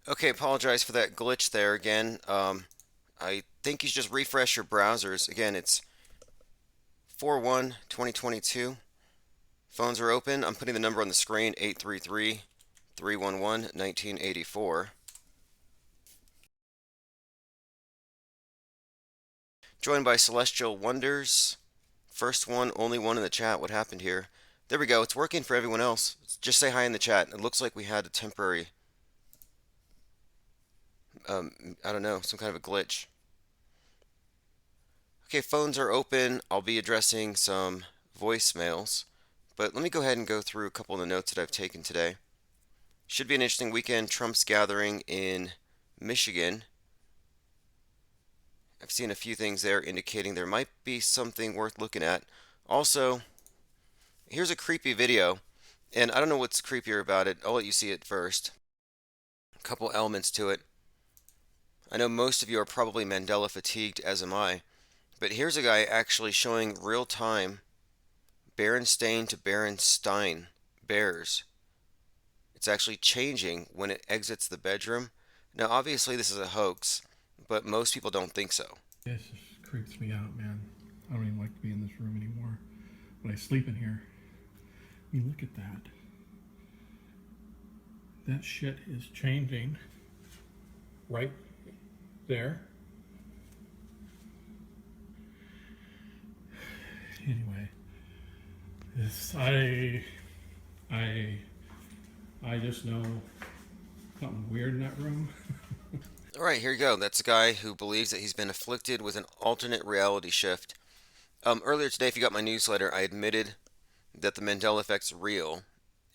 Okay, apologize for that glitch there again. I think you should just refresh your browsers. Again, it's 4/1/2022. Phones are open. I'm putting the number on the screen, 833-311-1984. Joined by Celestial Wonders. First one, only one in the chat. What happened here? There we go. It's working for everyone else. Just say hi in the chat. It looks like we had a temporary, I don't know, some kind of a glitch. Okay, phones are open. I'll be addressing some voicemails, but let me go ahead and go through a couple of the notes that I've taken today. Should be an interesting weekend. Trump's gathering in Michigan. I've seen a few things there indicating there might be something worth looking at. Also, here's a creepy video, and I don't know what's creepier about it. I'll let you see it first. A couple elements to it. I know most of you are probably Mandela fatigued, as am I, but here's a guy actually showing real time Berenstain to Berenstein bears. It's actually changing when it exits the bedroom. Now, obviously, this is a hoax, but most people don't think so. This just creeps me out, man. I don't even like to be in this room anymore. But I sleep in here. I mean, look at that. That shit is changing right there. Anyway, this I I just know something weird in that room. All right, here you go. That's a guy who believes that he's been afflicted with an alternate reality shift. Earlier today, if you got my newsletter, I admitted that the Mandela effect's real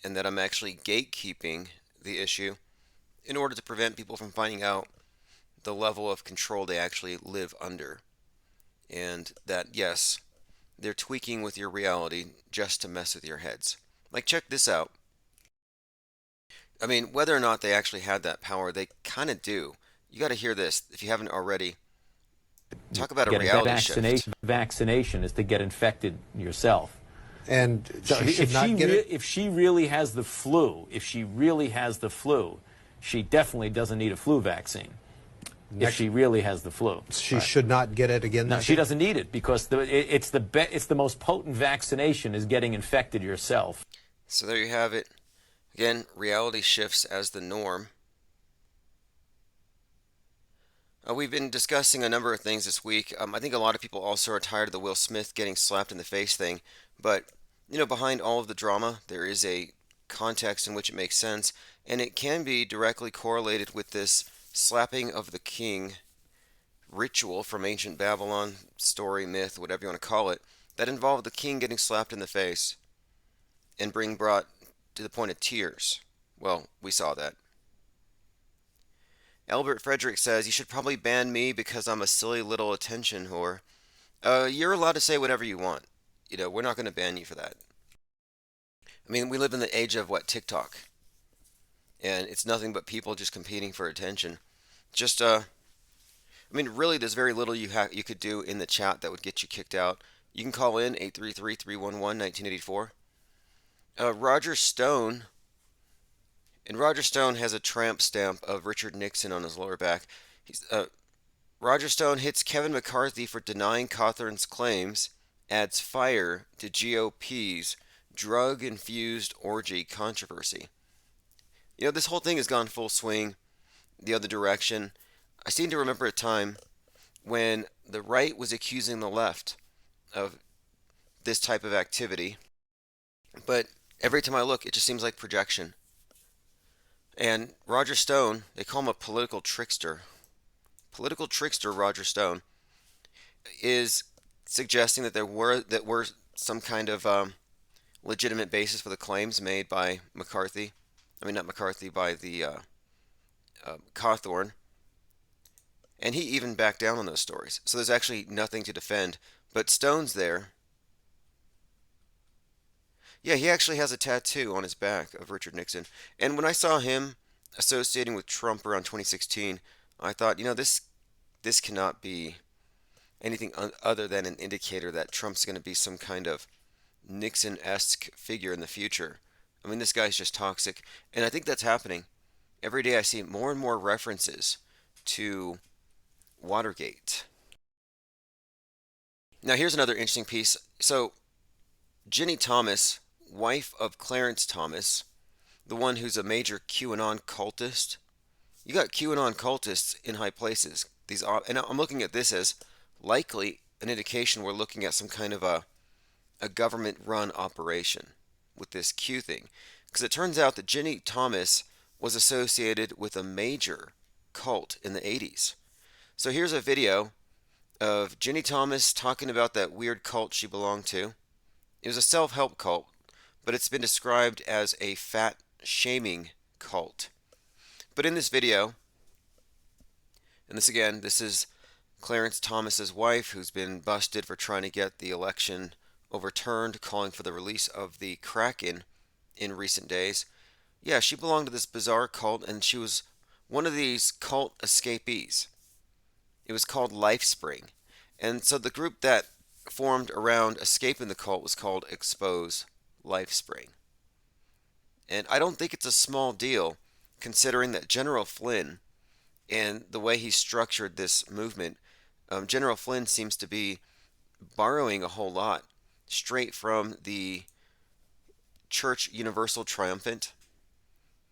and that I'm actually gatekeeping the issue in order to prevent people from finding out the level of control they actually live under. And that, yes, they're tweaking with your reality just to mess with your heads. Like, check this out. I mean, whether or not they actually had that power, they kind of do. You got to hear this if you haven't already. Talk about a Getting that reality shift. vaccination is to get infected yourself. And So she should not get it. if she really has the flu, she definitely doesn't need a flu vaccine. If she really has the flu, She should not get it again. no, she doesn't need it because it's the most potent vaccination is getting infected yourself. So there you have it. Again, reality shifts as the norm. We've been discussing a number of things this week. I think a lot of people also are tired of the Will Smith getting slapped in the face thing. But, behind all of the drama, there is a context in which it makes sense. And it can be directly correlated with this slapping of the king ritual from ancient Babylon, story, myth, whatever you want to call it, that involved the king getting slapped in the face and being brought to the point of tears. Well, we saw that. Albert Frederick says, you should probably ban me because I'm a silly little attention whore. You're allowed to say whatever you want. We're not going to ban you for that. I mean, we live in the age of what, TikTok. And it's nothing but people just competing for attention. Just, I mean, really, there's very little you could do in the chat that would get you kicked out. You can call in 833-311-1984. Roger Stone, and Roger Stone has a tramp stamp of Richard Nixon on his lower back. Roger Stone hits Kevin McCarthy for denying Cawthorn's claims, adds fire to GOP's drug-infused orgy controversy. This whole thing has gone full swing the other direction. I seem to remember a time when the right was accusing the left of this type of activity, but every time I look, it just seems like projection. And Roger Stone, they call him a political trickster. Political trickster Roger Stone is suggesting that there were some kind of legitimate basis for the claims made by McCarthy. I mean, not McCarthy, by the Cawthorn. And he even backed down on those stories. So there's actually nothing to defend. But Stone's there. Yeah, he actually has a tattoo on his back of Richard Nixon. And when I saw him associating with Trump around 2016, I thought, this cannot be anything other than an indicator that Trump's going to be some kind of Nixon-esque figure in the future. I mean, this guy's just toxic, and I think that's happening. every day I see more and more references to Watergate. Now, here's another interesting piece. So, Ginny Thomas, wife of Clarence Thomas, the one who's a major QAnon cultist. You got QAnon cultists in high places. And I'm looking at this as likely an indication we're looking at some kind of a government-run operation with this Q thing, because it turns out that Ginny Thomas was associated with a major cult in the 80s. So here's a video of Ginny Thomas talking about that weird cult she belonged to. It was a self-help cult, but it's been described as a fat shaming cult. But in this video, and this again, this is Clarence Thomas's wife, who's been busted for trying to get the election overturned, calling for the release of the Kraken in recent days. Yeah, she belonged to this bizarre cult, and she was one of these cult escapees. It was called Lifespring. And so the group that formed around escaping the cult was called Expose Lifespring. And I don't think it's a small deal, considering that General Flynn and the way he structured this movement, General Flynn seems to be borrowing a whole lot straight from the Church Universal Triumphant.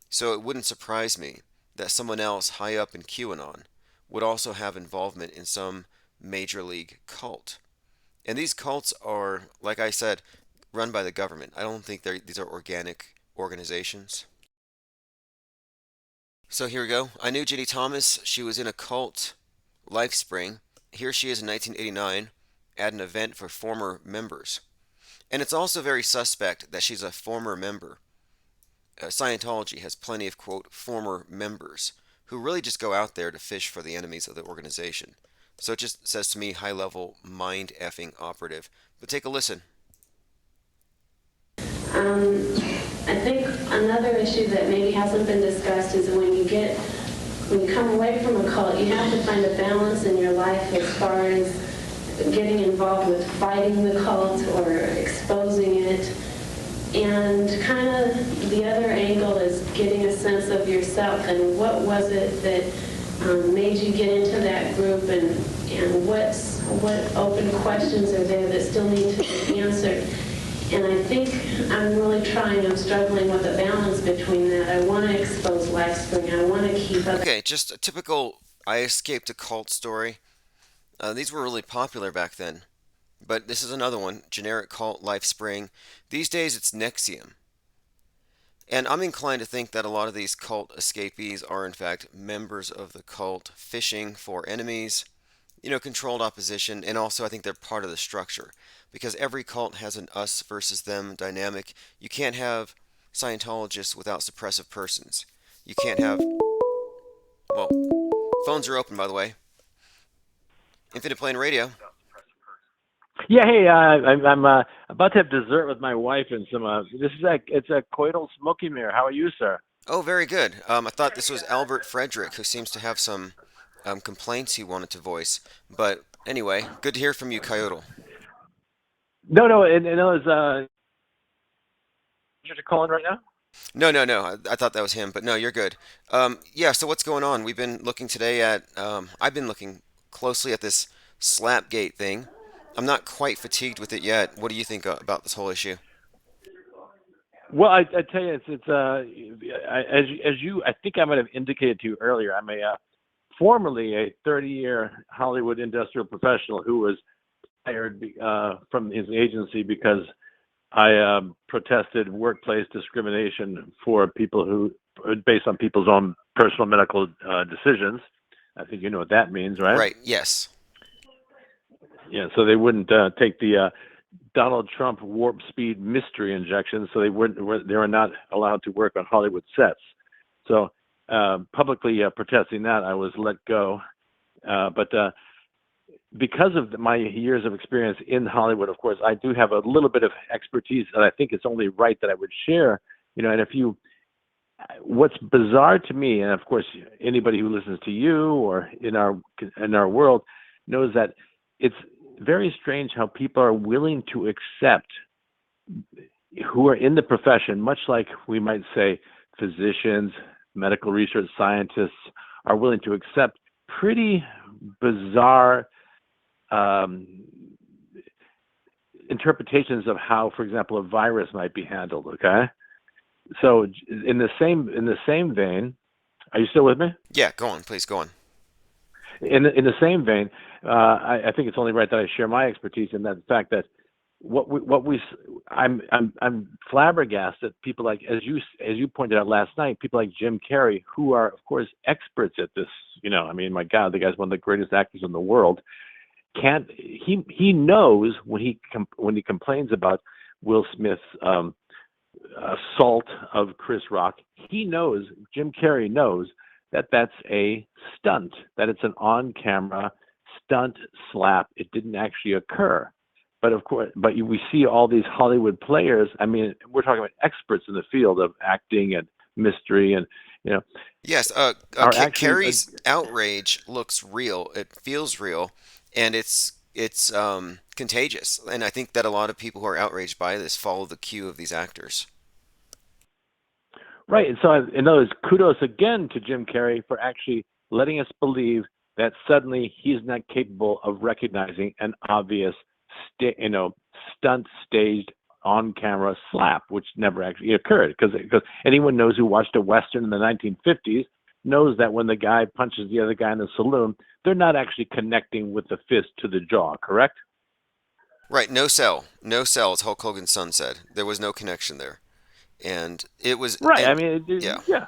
So it wouldn't surprise me that someone else high up in QAnon would also have involvement in some major league cult. And these cults are, like I said, run by the government. I don't think these are organic organizations. So here we go. I knew Ginny Thomas. She was in a cult, Lifespring. Here she is in 1989 at an event for former members. And it's also very suspect that she's a former member. Scientology has plenty of, quote, former members who really just go out there to fish for the enemies of the organization. So it just says to me, high level mind effing operative. But take a listen. I think another issue that maybe hasn't been discussed is when you come away from a cult, you have to find a balance in your life as far as getting involved with fighting the cult or exposing it. And kind of the other angle is getting a sense of yourself and what was it that made you get into that group, and what open questions are there that still need to be answered. And I think I'm struggling with a balance between that. I want to expose Lifespring. I want to keep up. Okay, just a typical I escaped a cult story. These were really popular back then. But this is another one, generic cult, Lifespring. These days it's Nexium. And I'm inclined to think that a lot of these cult escapees are in fact members of the cult fishing for enemies, controlled opposition, and also I think they're part of the structure. Because every cult has an us versus them dynamic. You can't have Scientologists without suppressive persons. You can't have, well, phones are open by the way. Infinite Plane Radio. Yeah, hey, I'm about to have dessert with my wife and some. It's a coital smoky mirror. How are you, sir? Oh, very good. I thought this was Albert Frederick, who seems to have some complaints he wanted to voice. But anyway, good to hear from you, Coyote. No, and it was. You're calling right now? No. I thought that was him, but no, you're good. Yeah. So what's going on? We've been looking today at. I've been looking closely at this Slapgate thing. I'm not quite fatigued with it yet. What do you think about this whole issue? Well, I tell you, as you, I think I might have indicated to you earlier. I'm formerly a 30-year Hollywood industrial professional who was fired from his agency because I protested workplace discrimination for people who, based on people's own personal medical decisions. I think you know what that means, right? Right. Yes. Yeah, so they wouldn't take the Donald Trump warp speed mystery injection, so they were not allowed to work on Hollywood sets. So publicly protesting that, I was let go. But because of my years of experience in Hollywood, of course, I do have a little bit of expertise, and I think it's only right that I would share. And what's bizarre to me, and of course anybody who listens to you or in our world knows that it's very strange how people are willing to accept who are in the profession, much like we might say physicians, medical research scientists are willing to accept pretty bizarre um, interpretations of how, for example, a virus might be handled. Okay, so in the same vein, are you still with me? Yeah, go on, please go on. In the same vein, I think it's only right that I share my expertise in that fact that what we I'm flabbergasted. People like as you pointed out last night, people like Jim Carrey, who are of course experts at this. I mean, my God, the guy's one of the greatest actors in the world. Can't he knows when he complains about Will Smith's assault of Chris Rock. He knows, Jim Carrey knows that that's a stunt, that it's an on-camera stunt slap. It didn't actually occur. But of course, we see all these Hollywood players. I mean, we're talking about experts in the field of acting and mystery, and you know, Yes, are actually Carrie's outrage looks real. It feels real, and it's contagious. And I think that a lot of people who are outraged by this follow the cue of these actors. right. And so, in other words, kudos again to Jim Carrey for actually letting us believe that suddenly he's not capable of recognizing an obvious, stunt staged on camera slap, which never actually occurred. Because anyone knows who watched a Western in the 1950s knows that when the guy punches the other guy in the saloon, they're not actually connecting with the fist to the jaw, correct? Right, no cell, no cell, as Hulk Hogan's son said. There was no connection there, and it was, Right. I and mean, yeah. yeah.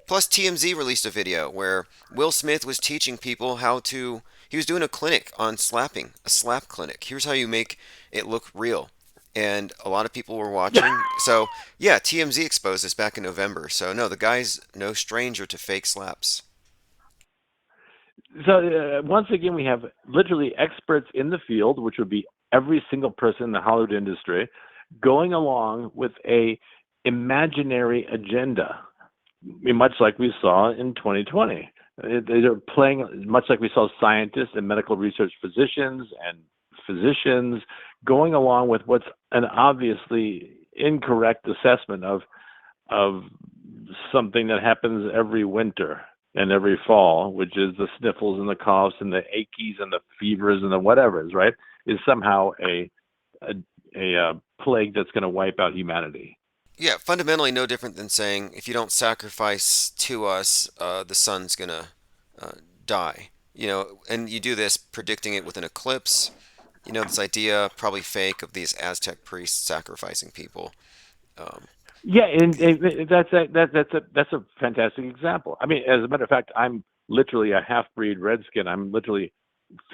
Plus, TMZ released a video where Will Smith was teaching people how to. He was doing a clinic on slapping, a slap clinic. Here's how you make it look real. And a lot of people were watching. So, yeah, TMZ exposed this back in November. So, no, the guy's no stranger to fake slaps. So once again, we have literally experts in the field, which would be every single person in the Hollywood industry, going along with a imaginary agenda, much like we saw in 2020. They're playing much like we saw scientists and medical research physicians going along with what's an obviously incorrect assessment of something that happens every winter and every fall, which is the sniffles and the coughs and the achies and the fevers and the whatevers, right? Is somehow a, a plague that's going to wipe out humanity. Yeah, fundamentally no different than saying if you don't sacrifice to us, the sun's gonna uh, die. And you do this predicting it with an eclipse. This idea, probably fake, of these Aztec priests sacrificing people. Um, Yeah, and that's a fantastic example. I mean, as a matter of fact, I'm literally a half-breed redskin. I'm literally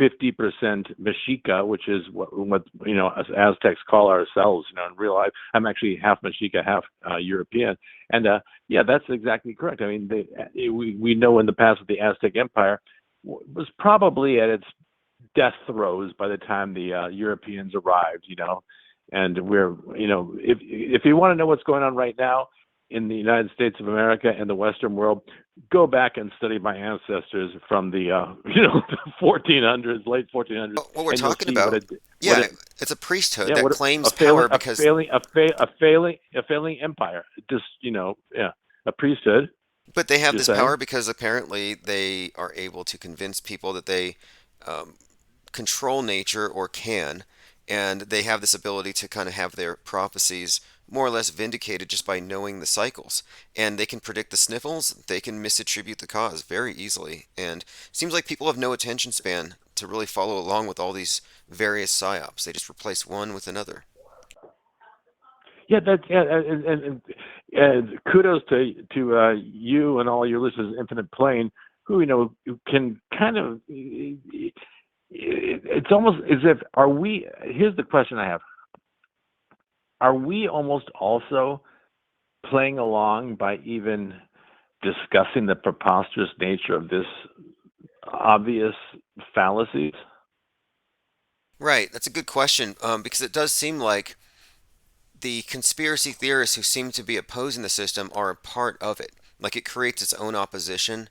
50% Mexica, which is what us Aztecs call ourselves. In real life, I'm actually half Mexica, half European. And yeah, that's exactly correct. I mean, we know in the past that the Aztec Empire was probably at its death throes by the time the Europeans arrived. And we're, if you want to know what's going on right now in the United States of America and the Western world, go back and study my ancestors from the, the 1400s, late 1400s, what we're and you'll talking see about, what yeah, it, it's a priesthood yeah, that what claims power because, a failing empire. Just, yeah, a priesthood. but they have You're this saying? power because apparently they are able to convince people that they um, control nature or can, and they have this ability to kind of have their prophecies more or less vindicated just by knowing the cycles. And they can predict the sniffles, they can misattribute the cause very easily. And it seems like people have no attention span to really follow along with all these various psyops. They just replace one with another. Yeah, that's yeah, and kudos to you and all your listeners, at Infinite Plane, who who can kind of. It's almost as if are we. Here's the question I have: are we almost also playing along by even discussing the preposterous nature of this obvious fallacies? Right, that's a good question, because it does seem like the conspiracy theorists who seem to be opposing the system are a part of it. Like it creates its own opposition.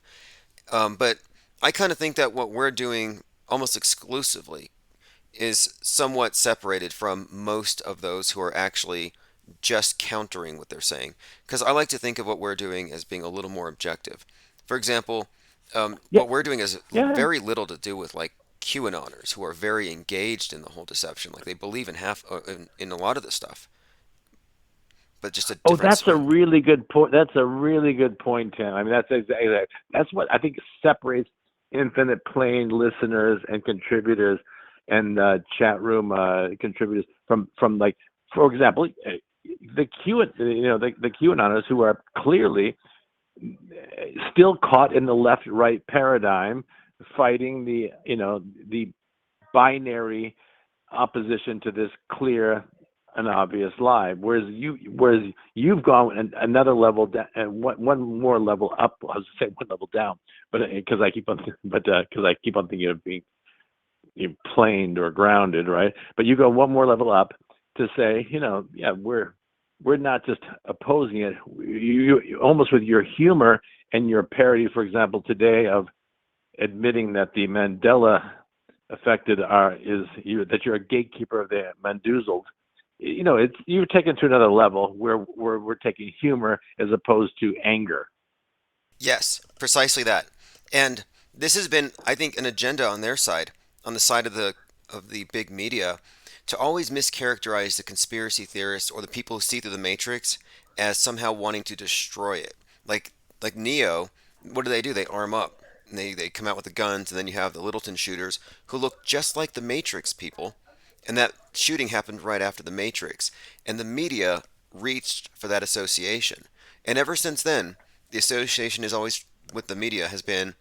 But I kind of think that what we're doing almost exclusively is somewhat separated from most of those who are actually just countering what they're saying. Because I like to think of what we're doing as being a little more objective. For example, Yeah, what we're doing has yeah. very little to do with like QAnoners who are very engaged in the whole deception. Like they believe in in a lot of this stuff, but just a Oh, different that's a swing. really good point. That's a really good point, Tim. I mean, that's exactly that. That's what I think separates Infinite Plane listeners and contributors and chat room contributors from like, for example, the the QAnoners who are clearly still caught in the left-right paradigm, fighting the binary opposition to this clear and obvious lie. Whereas you've gone another level down, and one more level up. I was say one level down, but because I keep on thinking of being planed or grounded, right? But you go one more level up to say, yeah, we're not just opposing it. You almost with your humor and your parody, for example, today of admitting that the Mandela affected that you're a gatekeeper of the Manduzled. It's you're taken to another level where we're taking humor as opposed to anger. Yes, precisely that. And this has been, I think, an agenda on their side, on the side of the big media, to always mischaracterize the conspiracy theorists or the people who see through the matrix as somehow wanting to destroy it. Like like Neo, what do? They arm up. And they come out with the guns, and then you have the Littleton shooters who look just like the Matrix people. And that shooting happened right after the Matrix. And the media reached for that association. And ever since then, the association is always with the media has been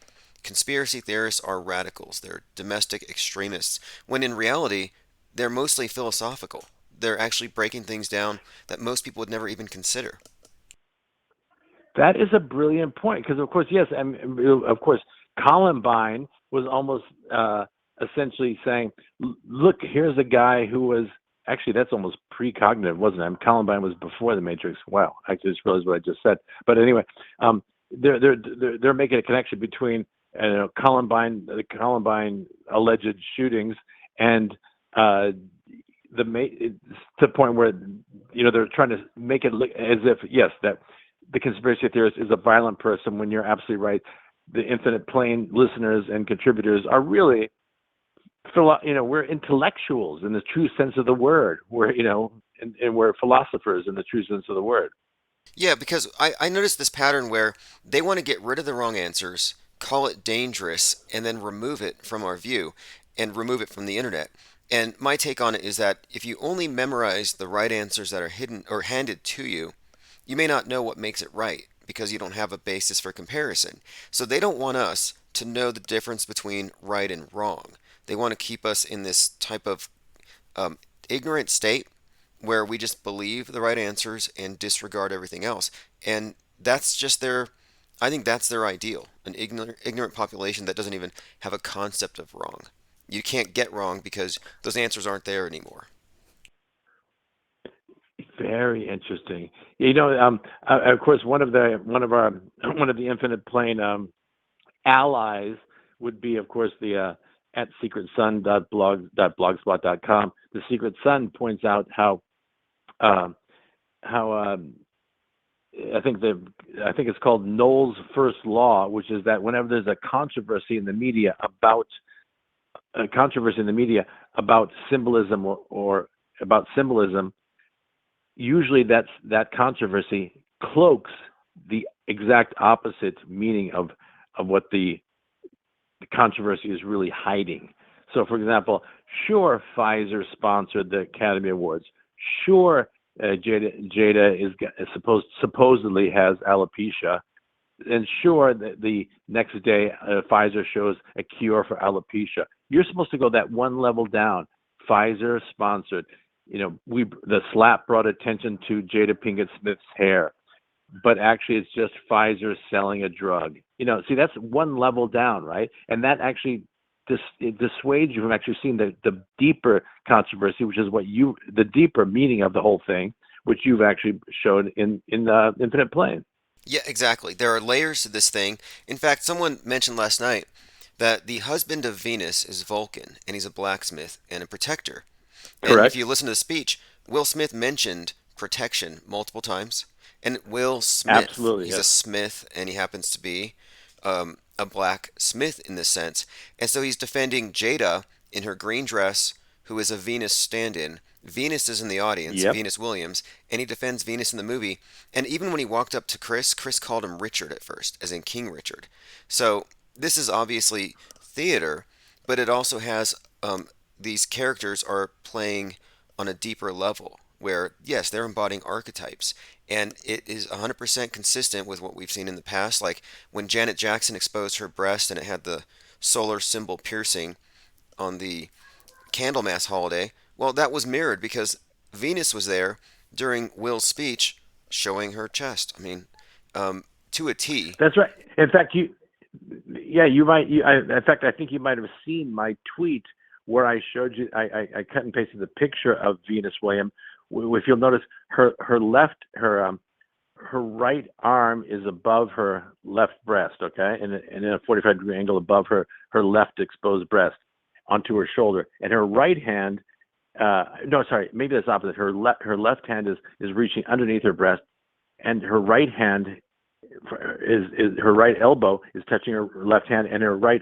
conspiracy theorists are radicals. They're domestic extremists. When in reality, they're mostly philosophical. They're actually breaking things down that most people would never even consider. That is a brilliant point because, of course, yes, and of course, Columbine was almost essentially saying, "Look, here's a guy who was actually that's almost precognitive, wasn't it? I mean, Columbine was before the Matrix. Wow, I just realized what I just said. But anyway, they're making a connection between the Columbine alleged shootings and it's to the point where they're trying to make it look as if yes that the conspiracy theorist is a violent person when you're absolutely right. The Infinite Plane listeners and contributors are really, we're intellectuals in the true sense of the word. And we're philosophers in the true sense of the word. Yeah, because I noticed this pattern where they want to get rid of the wrong answers, call it dangerous, and then remove it from our view and remove it from the internet. And my take on it is that if you only memorize the right answers that are hidden or handed to you, you may not know what makes it right because you don't have a basis for comparison. So they don't want us to know the difference between right and wrong. They want to keep us in this type of um, ignorant state where we just believe the right answers and disregard everything else. And that's just I think that's their ideal, an ignorant population that doesn't even have a concept of wrong. You can't get wrong because those answers aren't there anymore. Very interesting. Of course, one of the Infinite Plane allies would be, of course, the at secretsun.blogspot.com. The Secret Sun points out uh, how I think it's called Knowles' first law, which is that whenever there's a controversy in the media about symbolism or about symbolism, usually that controversy cloaks the exact opposite meaning of what the controversy is really hiding. So, for example, sure, Pfizer sponsored the Academy Awards. Sure, Jada is supposedly has alopecia, and sure, the next day Pfizer shows a cure for alopecia. You're supposed to go that one level down. Pfizer sponsored. The slap brought attention to Jada Pinkett Smith's hair, but actually it's just Pfizer selling a drug. See, that's one level down, right? And that actually it dissuades you from actually seeing the deeper controversy, which is the deeper meaning of the whole thing, which you've actually showed in the Infinite Plane. Yeah, exactly. There are layers to this thing. In fact, someone mentioned last night that the husband of Venus is Vulcan, and he's a blacksmith and a protector. And if Correct. you listen to the speech, Will Smith mentioned protection multiple times. And Will Smith, Absolutely, he's a yes. Smith, and he happens to be a black Smith in this sense. And so he's defending Jada in her green dress, who is a Venus stand-in. Venus is in the audience, Yep. Venus Williams, and he defends Venus in the movie. And even when he walked up to Chris, Chris called him Richard at first, as in King Richard. So this is obviously theater, but it also has these characters are playing on a deeper level where, yes, they're embodying archetypes. And it is 100% consistent with what we've seen in the past. Like when Janet Jackson exposed her breast and it had the solar symbol piercing on the Candlemas holiday, well, that was mirrored because Venus was there during Will's speech showing her chest. I mean, to a T. That's right. In fact, yeah, you might. In fact, I think you might have seen my tweet where I showed you. I cut and pasted the picture of Venus Williams. If you'll notice, her right arm is above her left breast, okay, and in a 45-degree angle above her left exposed breast onto her shoulder, and her right hand. No, sorry, maybe that's opposite. Her left hand is reaching underneath her breast, and her right hand is her right elbow is touching her left hand, and her right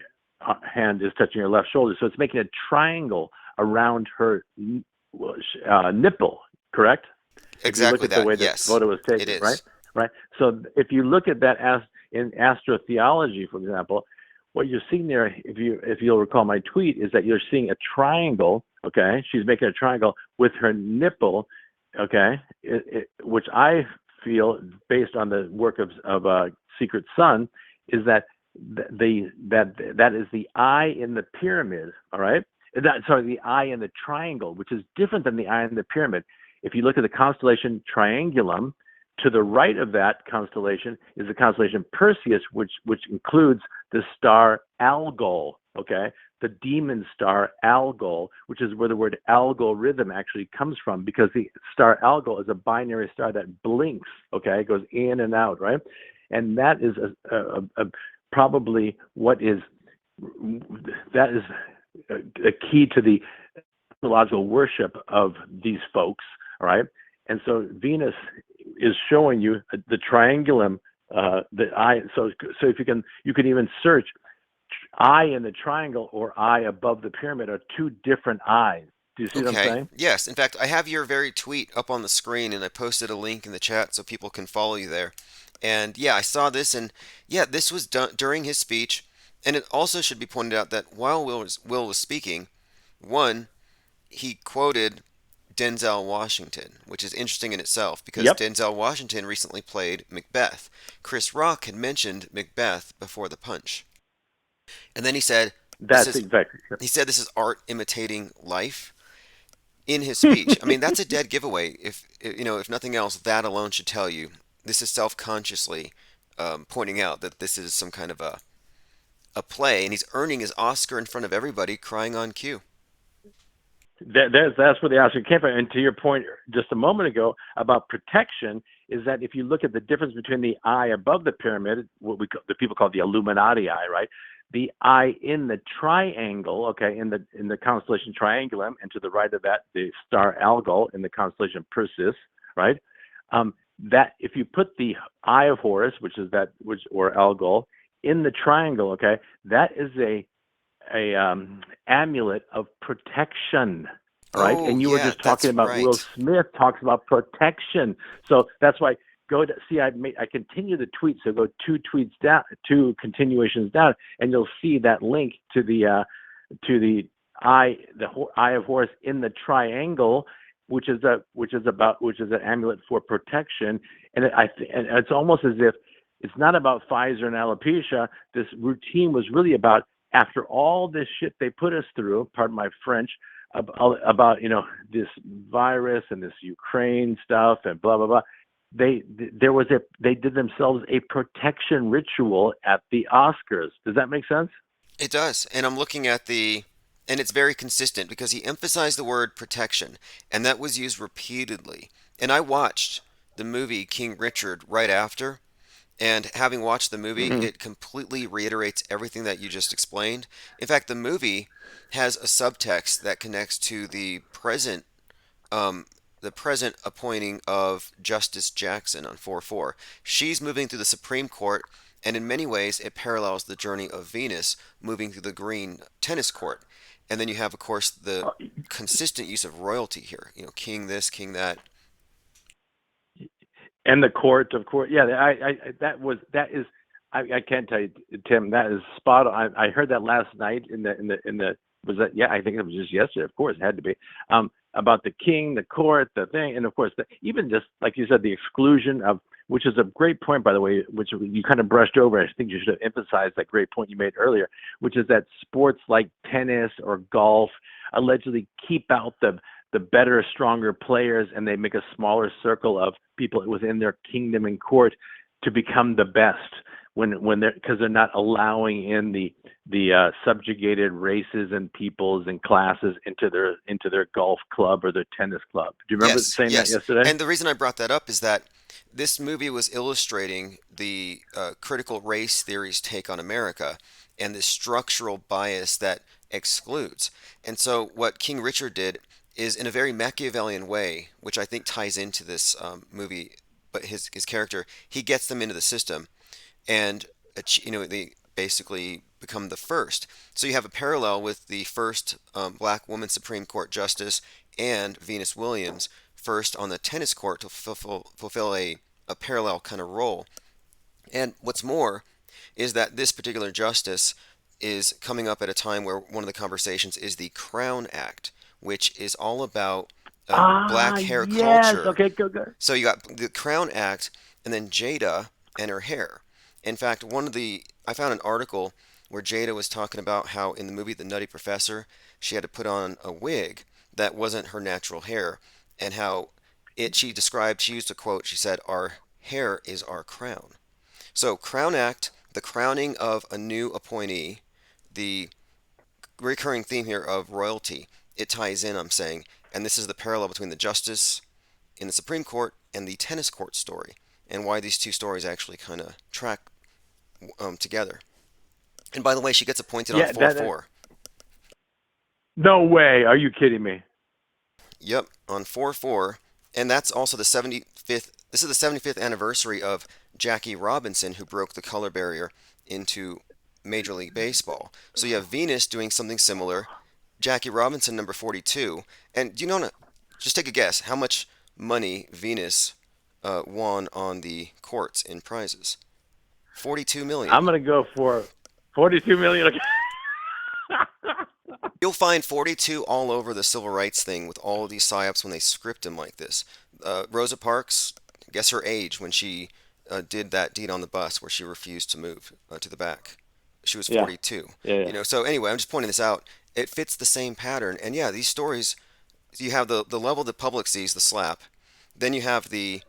hand is touching her left shoulder. So it's making a triangle around her nipple. Correct? If you look Exactly at the that. way this Yes, photo was it taken, right? is. Right. So if you look at that as in astrotheology, for example, what you're seeing there, if you'll recall my tweet, is that you're seeing a triangle. Okay, she's making a triangle with her nipple. Okay, which I feel, based on the work of Secret Sun, is that that is the eye in the pyramid. All right, the eye in the triangle, which is different than the eye in the pyramid. If you look at the constellation Triangulum, to the right of that constellation is the constellation Perseus, which includes the star Algol, okay? The demon star Algol, which is where the word algorithm actually comes from, because the star Algol is a binary star that blinks, okay? It goes in and out, right? And that is probably what is, that is a key to the astrological worship of these folks, all right? And so Venus is showing you the triangulum, the eye. So if you can even search eye in the triangle or eye above the pyramid are two different eyes. Do you see what I'm Okay. saying? Yes. In fact, I have your very tweet up on the screen, and I posted a link in the chat so people can follow you there. And yeah, I saw this, and yeah, this was done during his speech. And it also should be pointed out that while Will was speaking, one, he quoted Denzel Washington, which is interesting in itself because Yep, Denzel Washington recently played Macbeth. Chris Rock had mentioned Macbeth before the punch. And then he said, "This that's is," exactly. he said, "This is art imitating life." In his speech. I mean, that's a dead giveaway. If nothing else, that alone should tell you this is self-consciously pointing out that this is some kind of a play, and he's earning his Oscar in front of everybody, crying on cue. That's where the Oscar came from. And to your point just a moment ago about protection, is that if you look at the difference between the eye above the pyramid, the people call the Illuminati eye, right? The eye in the triangle, okay, in the constellation Triangulum, and to the right of that, the star Algol in the constellation Perseus, right? That if you put the eye of Horus, or Algol, in the triangle, okay, that is a amulet of protection. All right, Oh, and you were yeah, just talking that's about Will right. Smith talks about protection. So that's why go to see. I continue the tweet. So go two tweets down, two continuations down, and you'll see that link to the eye of Horus in the triangle, which is an amulet for protection. And and it's almost as if it's not about Pfizer and alopecia. This routine was really about, after all this shit they put us through, pardon my French, about this virus and this Ukraine stuff and blah blah blah. They did themselves a protection ritual at the Oscars. Does that make sense? It does. And I'm looking at and it's very consistent because he emphasized the word protection, and that was used repeatedly. And I watched the movie King Richard right after, and having watched the movie, Hmm. it completely reiterates everything that you just explained. In fact, the movie has a subtext that connects to um, the present appointing of Justice Jackson on 4-4. She's moving through the Supreme Court, and in many ways, it parallels the journey of Venus moving through the green tennis court. And then you have, of course, the consistent use of royalty here. King this, king that. And the court, of course. Yeah, that is. I can't tell you, Tim. That is spot on. I heard that last night in the was that, yeah, I think it was just yesterday. Of course, it had to be. About the king, the court, the thing, and of course, even just like you said, the exclusion of, which is a great point, by the way, which you kind of brushed over. I think you should have emphasized that great point you made earlier, which is that sports like tennis or golf allegedly keep out the better, stronger players, and they make a smaller circle of people within their kingdom and court to become the best. When they're not allowing in the subjugated races and peoples and classes into their golf club or their tennis club. Do you remember Yes, saying that yes. yesterday? And the reason I brought that up is that this movie was illustrating the critical race theory's take on America and the structural bias that excludes. And so, what King Richard did is, in a very Machiavellian way, which I think ties into this movie, but his character, he gets them into the system, and they basically become the first. So you have a parallel with the first black woman Supreme Court justice and Venus Williams, first on the tennis court to fulfill a parallel kind of role. And what's more is that this particular justice is coming up at a time where one of the conversations is the Crown Act, which is all about black hair Yes. culture. Okay, go. So you got the Crown Act, and then Jada and her hair. In fact, I found an article where Jada was talking about how in the movie The Nutty Professor, she had to put on a wig that wasn't her natural hair, and how she used a quote, she said, "Our hair is our crown." So, Crown Act, the crowning of a new appointee, the recurring theme here of royalty, it ties in, I'm saying, and this is the parallel between the justice in the Supreme Court and the tennis court story, and why these two stories actually kind of track together. And by the way, she gets appointed on Yeah, 4-4. no way. Are you kidding me? Yep, on 4-4. And that's also the 75th. This is the 75th anniversary of Jackie Robinson, who broke the color barrier into Major League Baseball. So you have Venus doing something similar. Jackie Robinson, number 42. And do you know, just take a guess, how much money Venus won on the courts in prizes? 42 million. I'm gonna go for 42 million. You'll find 42 all over the civil rights thing with all of these psyops when they script them like this. Rosa Parks, guess her age when she did that deed on the bus where she refused to move to the back. She was Yeah. 42. Yeah. So anyway, I'm just pointing this out. It fits the same pattern. And yeah, these stories, you have the level the public sees, the slap. Then you have the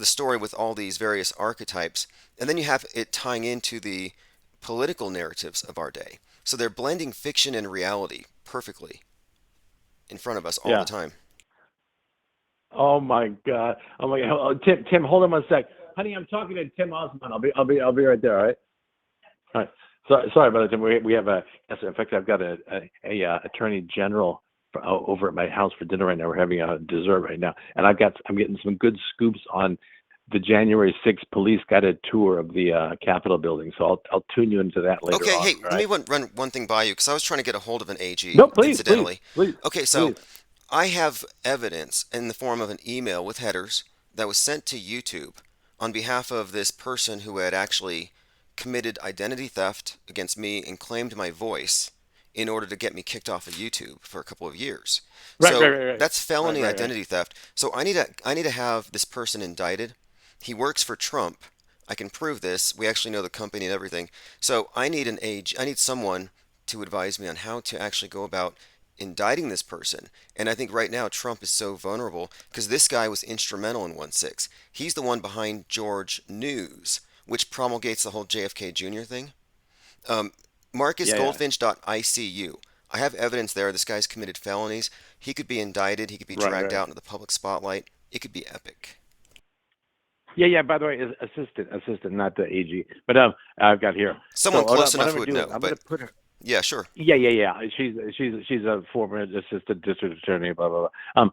story with all these various archetypes, and then you have it tying into the political narratives of our day. So they're blending fiction and reality perfectly in front of us all the Yeah. time. Oh my God. Oh my God. Oh, Tim, hold on 1 sec, honey. I'm talking to Tim Osman. I'll be right there. All right. All right. Sorry about it, Tim. We have yes. In fact, I've got a attorney general over at my house for dinner right now. We're having a dessert right now, and I'm getting some good scoops on the January 6th police guided tour of the Capitol building. So I'll tune you into that later Okay, on. hey, All let me right. run one thing by you because I was trying to get a hold of an AG, No, please, incidentally. please, Okay, so please. I have evidence in the form of an email with headers that was sent to YouTube on behalf of this person who had actually committed identity theft against me and claimed my voice in order to get me kicked off of YouTube for a couple of years. Right, right, So right, right, that's right, felony right, right. identity theft. So I need to have this person indicted. He works for Trump. I can prove this. We actually know the company and everything. So I need I need someone to advise me on how to actually go about indicting this person. And I think right now Trump is so vulnerable because this guy was instrumental in 1-6. He's the one behind George News, which promulgates the whole JFK Jr. thing. Um, Yeah, yeah. MarcusGoldfinch.icu. I have evidence there. This guy's committed felonies. He could be indicted. He could be Right, dragged right. out into the public spotlight. It could be epic. Yeah, yeah. By the way, is assistant, not the AG. But I've got here. Someone So close what enough I'm who gonna would do is know, I'm but gonna put her. Yeah, sure. Yeah. She's a former assistant district attorney. Blah blah blah.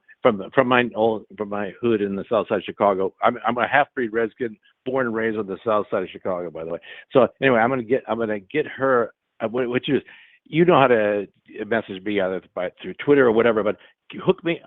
From my hood in the South Side of Chicago. I'm a half breed Redskin, born and raised on the South Side of Chicago, by the way. So anyway, I'm gonna get her. What you know how to message me either through Twitter or whatever, but hook me,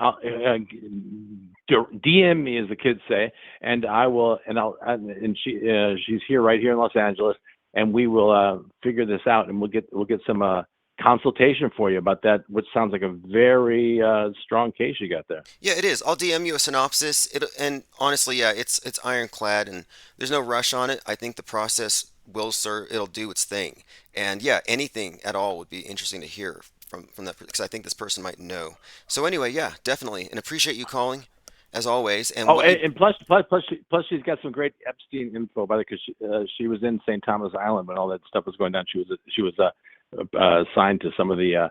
DM me as the kids say, and I will, and she's here right here in Los Angeles, and we will figure this out, and we'll get some consultation for you about that, which sounds like a very strong case you got there. Yeah, it is. I'll DM you a synopsis. And honestly, yeah, it's ironclad, and there's no rush on it. I think the process will serve. It'll do its thing. And yeah, anything at all would be interesting to hear from that because I think this person might know. So anyway, yeah, definitely, and appreciate you calling, as always. And Oh, what you and plus she's got some great Epstein info by the because she was in St. Thomas Island when all that stuff was going down. She was assigned to some of the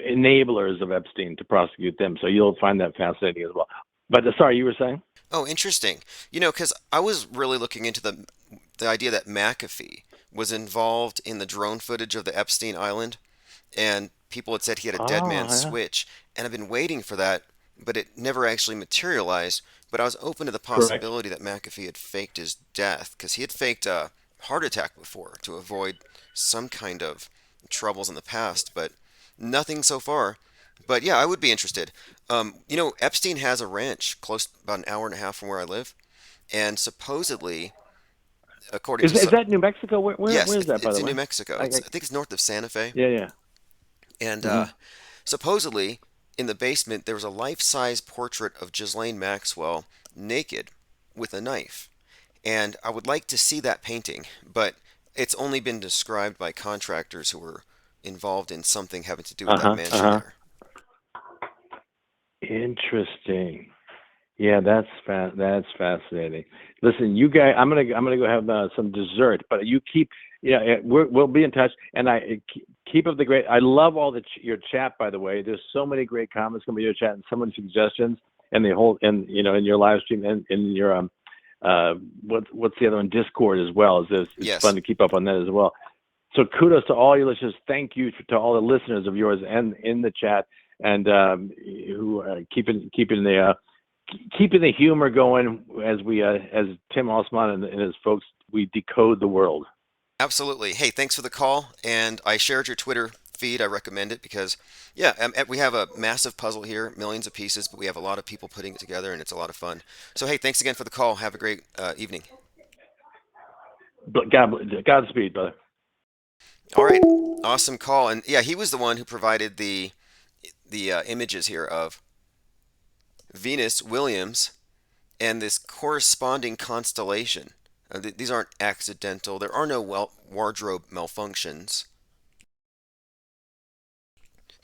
enablers of Epstein to prosecute them. So you'll find that fascinating as well. But sorry, you were saying? Oh, interesting. Because I was really looking into the idea that McAfee was involved in the drone footage of the Epstein Island, and people had said he had a dead Oh, man yeah. switch, and I've been waiting for that, but it never actually materialized. But I was open to the Correct. possibility that McAfee had faked his death, because he had faked a heart attack before to avoid some kind of troubles in the past, but nothing so far. But yeah, I would be interested. Epstein has a ranch close, about an hour and a half from where I live, and supposedly, according to Is that New Mexico? Where yes, where is that, by it's the in New way? Mexico. I I think it's north of Santa Fe, Yeah, yeah. and Hmm. supposedly in the basement there was a life-size portrait of Ghislaine Maxwell naked with a knife, and I would like to see that painting, but it's only been described by contractors who were involved in something having to do with Uh that huh. Uh mansion huh. there. Interesting. Yeah, that's fascinating. Listen, you guys, I'm gonna go have some dessert, but you keep, yeah, we'll be in touch, and keep up the great. I love all your chat, by the way. There's so many great comments coming to your chat, and so many suggestions, and the whole, and in your live stream and in your what's the other one, Discord as well. It's Yes. fun to keep up on that as well. So kudos to all your listeners. Thank you to all the listeners of yours and in the chat, and who keeping the humor going as as Tim Osman and his folks, we decode the world. Absolutely. Hey, thanks for the call. And I shared your Twitter feed. I recommend it because, yeah, we have a massive puzzle here, millions of pieces, but we have a lot of people putting it together, and it's a lot of fun. So, hey, thanks again for the call. Have a great evening. But Godspeed, brother. All right, awesome call. And yeah, he was the one who provided the images here of Venus Williams and this corresponding constellation. These aren't accidental. There are no wardrobe malfunctions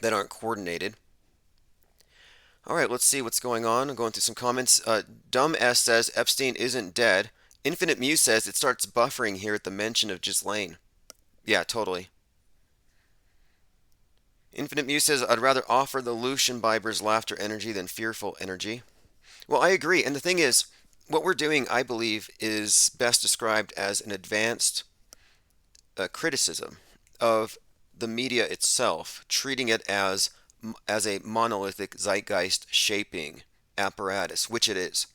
that aren't coordinated. All right, let's see what's going on. I'm going through some comments. Dumb S says Epstein isn't dead. Infinite Muse says it starts buffering here at the mention of Ghislaine. Yeah, totally. Infinite Muse says I'd rather offer the Lucian Biber's laughter energy than fearful energy. Well, I agree. And the thing is, what we're doing, I believe, is best described as an advanced criticism of the media itself, treating it as a monolithic zeitgeist shaping apparatus, which it is.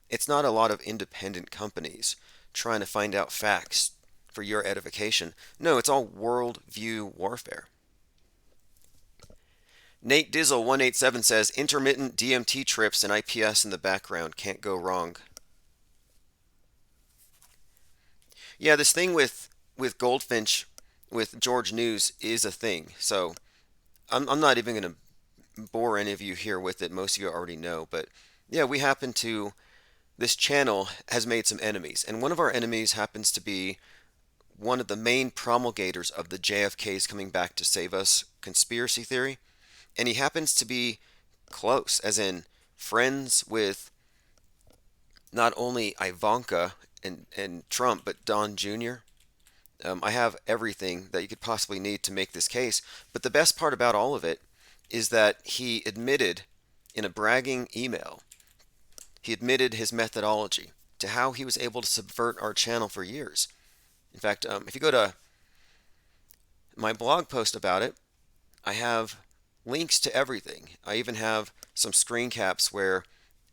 It's not a lot of independent companies trying to find out facts for your edification. No, it's all worldview warfare. Nate Dizzle 187 says intermittent DMT trips and IPS in the background can't go wrong. Yeah, this thing with Goldfinch with George News is a thing. So I'm not even going to bore any of you here with it. Most of you already know, but yeah, we happen to this channel has made some enemies, and one of our enemies happens to be one of the main promulgators of the JFK's coming back to save us conspiracy theory, and he happens to be close, as in friends with not only Ivanka and Trump, but Don Jr. I have everything that you could possibly need to make this case, but the best part about all of it is that he admitted in a bragging email, he admitted his methodology to how he was able to subvert our channel for years. In fact, if you go to my blog post about it, I have links to everything. I even have some screen caps where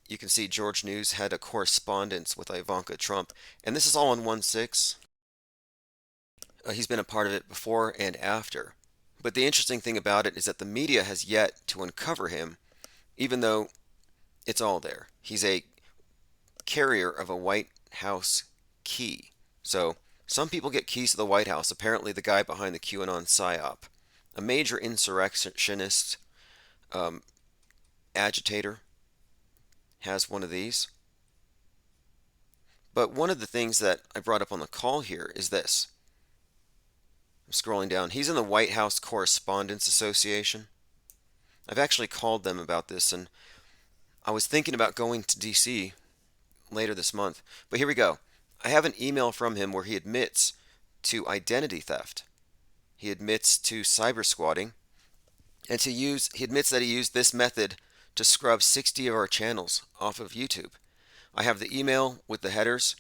you can see George News had a correspondence with Ivanka Trump, and this is all in 1/6. He's been a part of it before and after. But the interesting thing about it is that the media has yet to uncover him, even though it's all there. He's a carrier of a White House key. So some people get keys to the White House. Apparently, the guy behind the QAnon psyop, a major insurrectionist, um, agitator, has one of these. But one of the things that I brought up on the call here is this. I'm scrolling down. He's in the White House Correspondents Association. I've actually called them about this, and I was thinking about going to DC later this month. But here we go. I have an email from him where he admits to identity theft. He admits to cyber squatting, and he admits that he used this method to scrub 60 of our channels off of YouTube. I have the email with the headers.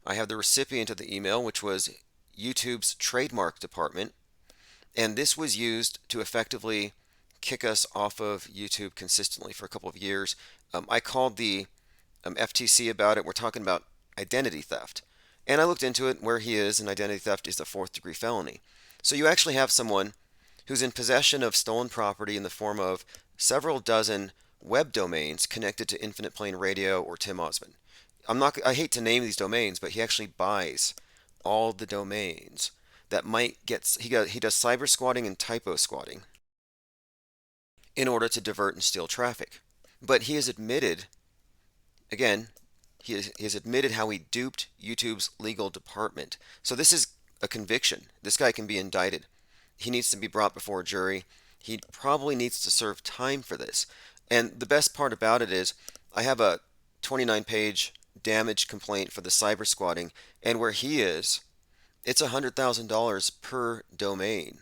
I have the recipient of the email, which was YouTube's trademark department, and this was used to effectively kick us off of YouTube consistently for a couple of years. I called the FTC about it. We're talking about identity theft, and I looked into it. Where he is, and identity theft is a fourth-degree felony. So you actually have someone who's in possession of stolen property in the form of several dozen web domains connected to Infinite Plane Radio or Tim Osmond. I hate to name these domains, but he actually buys all the domains that might get. He does cyber squatting and typo squatting in order to divert and steal traffic. But he has admitted, again, he has admitted how he duped YouTube's legal department. So this is a conviction. This guy can be indicted. He needs to be brought before a jury. He probably needs to serve time for this. And the best part about it is I have a 29-page damage complaint for the cyber squatting, and where he is, it's $100,000 per domain.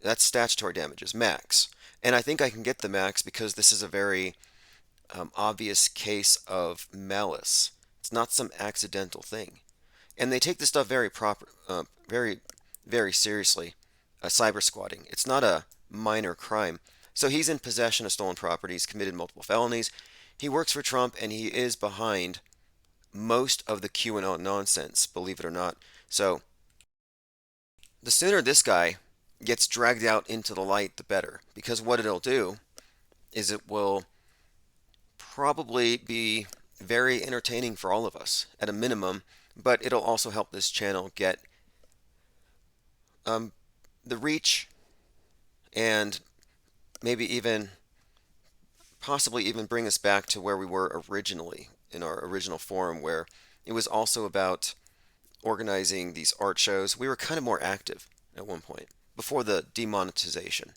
That's statutory damages, max. And I think I can get the max because this is a very obvious case of malice. It's not some accidental thing. And they take this stuff very, very seriously. Cyber squatting. It's not a minor crime. So he's in possession of stolen properties, committed multiple felonies. He works for Trump, and he is behind most of the QAnon nonsense, believe it or not. So the sooner this guy gets dragged out into the light, the better. Because what it'll do is it will probably be very entertaining for all of us at a minimum, but it'll also help this channel get the reach and maybe even possibly even bring us back to where we were originally in our original forum, where it was also about organizing these art shows. We were kind of more active at one point before the demonetization.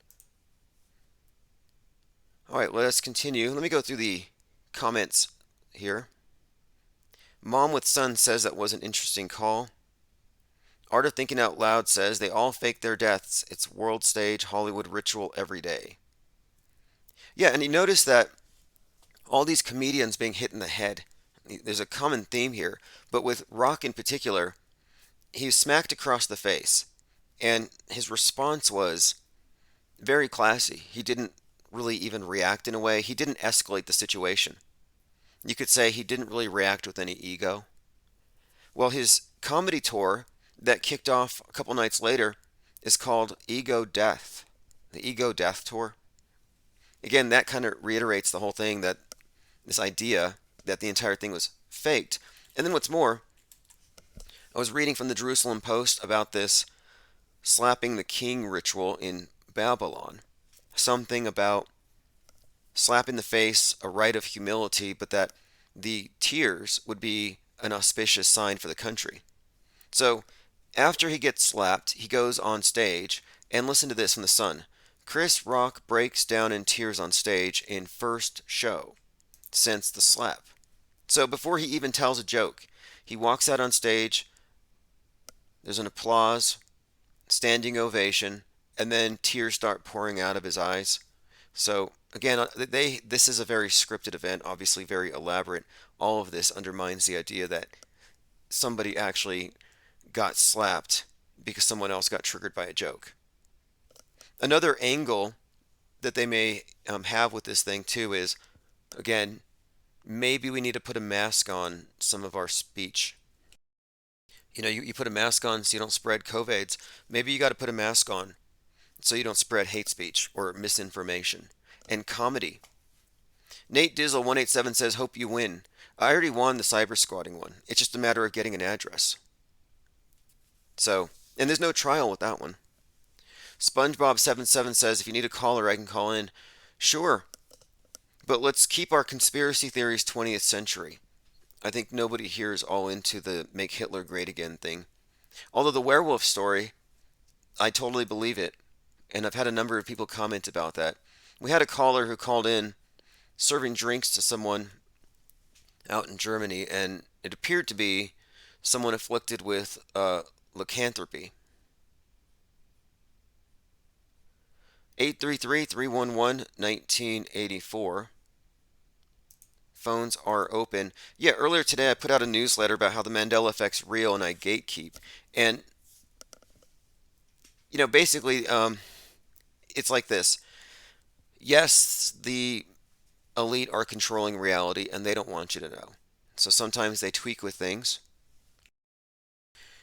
All right, let us continue. Let me go through the comments here. Mom with Son says that was an interesting call. Art of Thinking Out Loud says they all fake their deaths. It's world stage Hollywood ritual every day. Yeah, and you notice that all these comedians being hit in the head. There's a common theme here, but with Rock in particular, he was smacked across the face, and his response was very classy. He didn't really even react in a way. He didn't escalate the situation. You could say he didn't really react with any ego. Well, his comedy tour that kicked off a couple nights later is called Ego Death. The Ego Death Tour. Again, that kind of reiterates the whole thing, that this idea that the entire thing was faked. And then what's more, I was reading from the Jerusalem Post about this slapping the king ritual in Babylon. Something about slap in the face, a rite of humility, but that the tears would be an auspicious sign for the country. So after he gets slapped, he goes on stage, and listen to this from the Sun. Chris Rock breaks down in tears on stage in first show since the slap. So before he even tells a joke, he walks out on stage, there's an applause, standing ovation, and then tears start pouring out of his eyes. So again, this is a very scripted event, obviously very elaborate. All of this undermines the idea that somebody actually got slapped because someone else got triggered by a joke. Another angle that they may have with this thing too is, again, maybe we need to put a mask on some of our speech. You put a mask on so you don't spread COVIDs. Maybe you got to put a mask on so you don't spread hate speech or misinformation. And comedy. Nate Dizzle 187 says, "Hope you win." I already won the cyber squatting one. It's just a matter of getting an address. So, and there's no trial with that one. SpongeBob77 says, "If you need a caller, I can call in." Sure, but let's keep our conspiracy theories 20th century. I think nobody here is all into the make Hitler great again thing. Although the werewolf story, I totally believe it. And I've had a number of people comment about that. We had a caller who called in serving drinks to someone out in Germany, and it appeared to be someone afflicted with lycanthropy. 833-311-1984. Phones are open. Yeah, earlier today I put out a newsletter about how the Mandela effect's real and I gatekeep. And, basically, it's like this. Yes, the elite are controlling reality and they don't want you to know. So sometimes they tweak with things.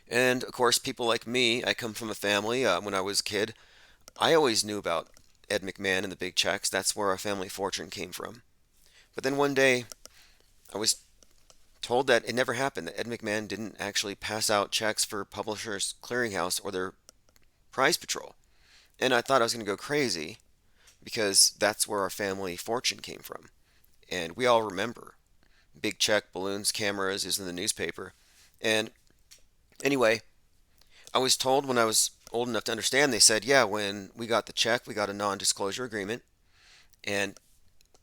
And of course, people like me, I come from a family, when I was a kid, I always knew about Ed McMahon and the big checks. That's where our family fortune came from. But then one day, I was told that it never happened, that Ed McMahon didn't actually pass out checks for Publishers Clearinghouse or their prize patrol. And I thought I was going to go crazy because that's where our family fortune came from. And we all remember big check, balloons, cameras is in the newspaper. And anyway, I was told when I was old enough to understand, they said, yeah, when we got the check, we got a non-disclosure agreement, and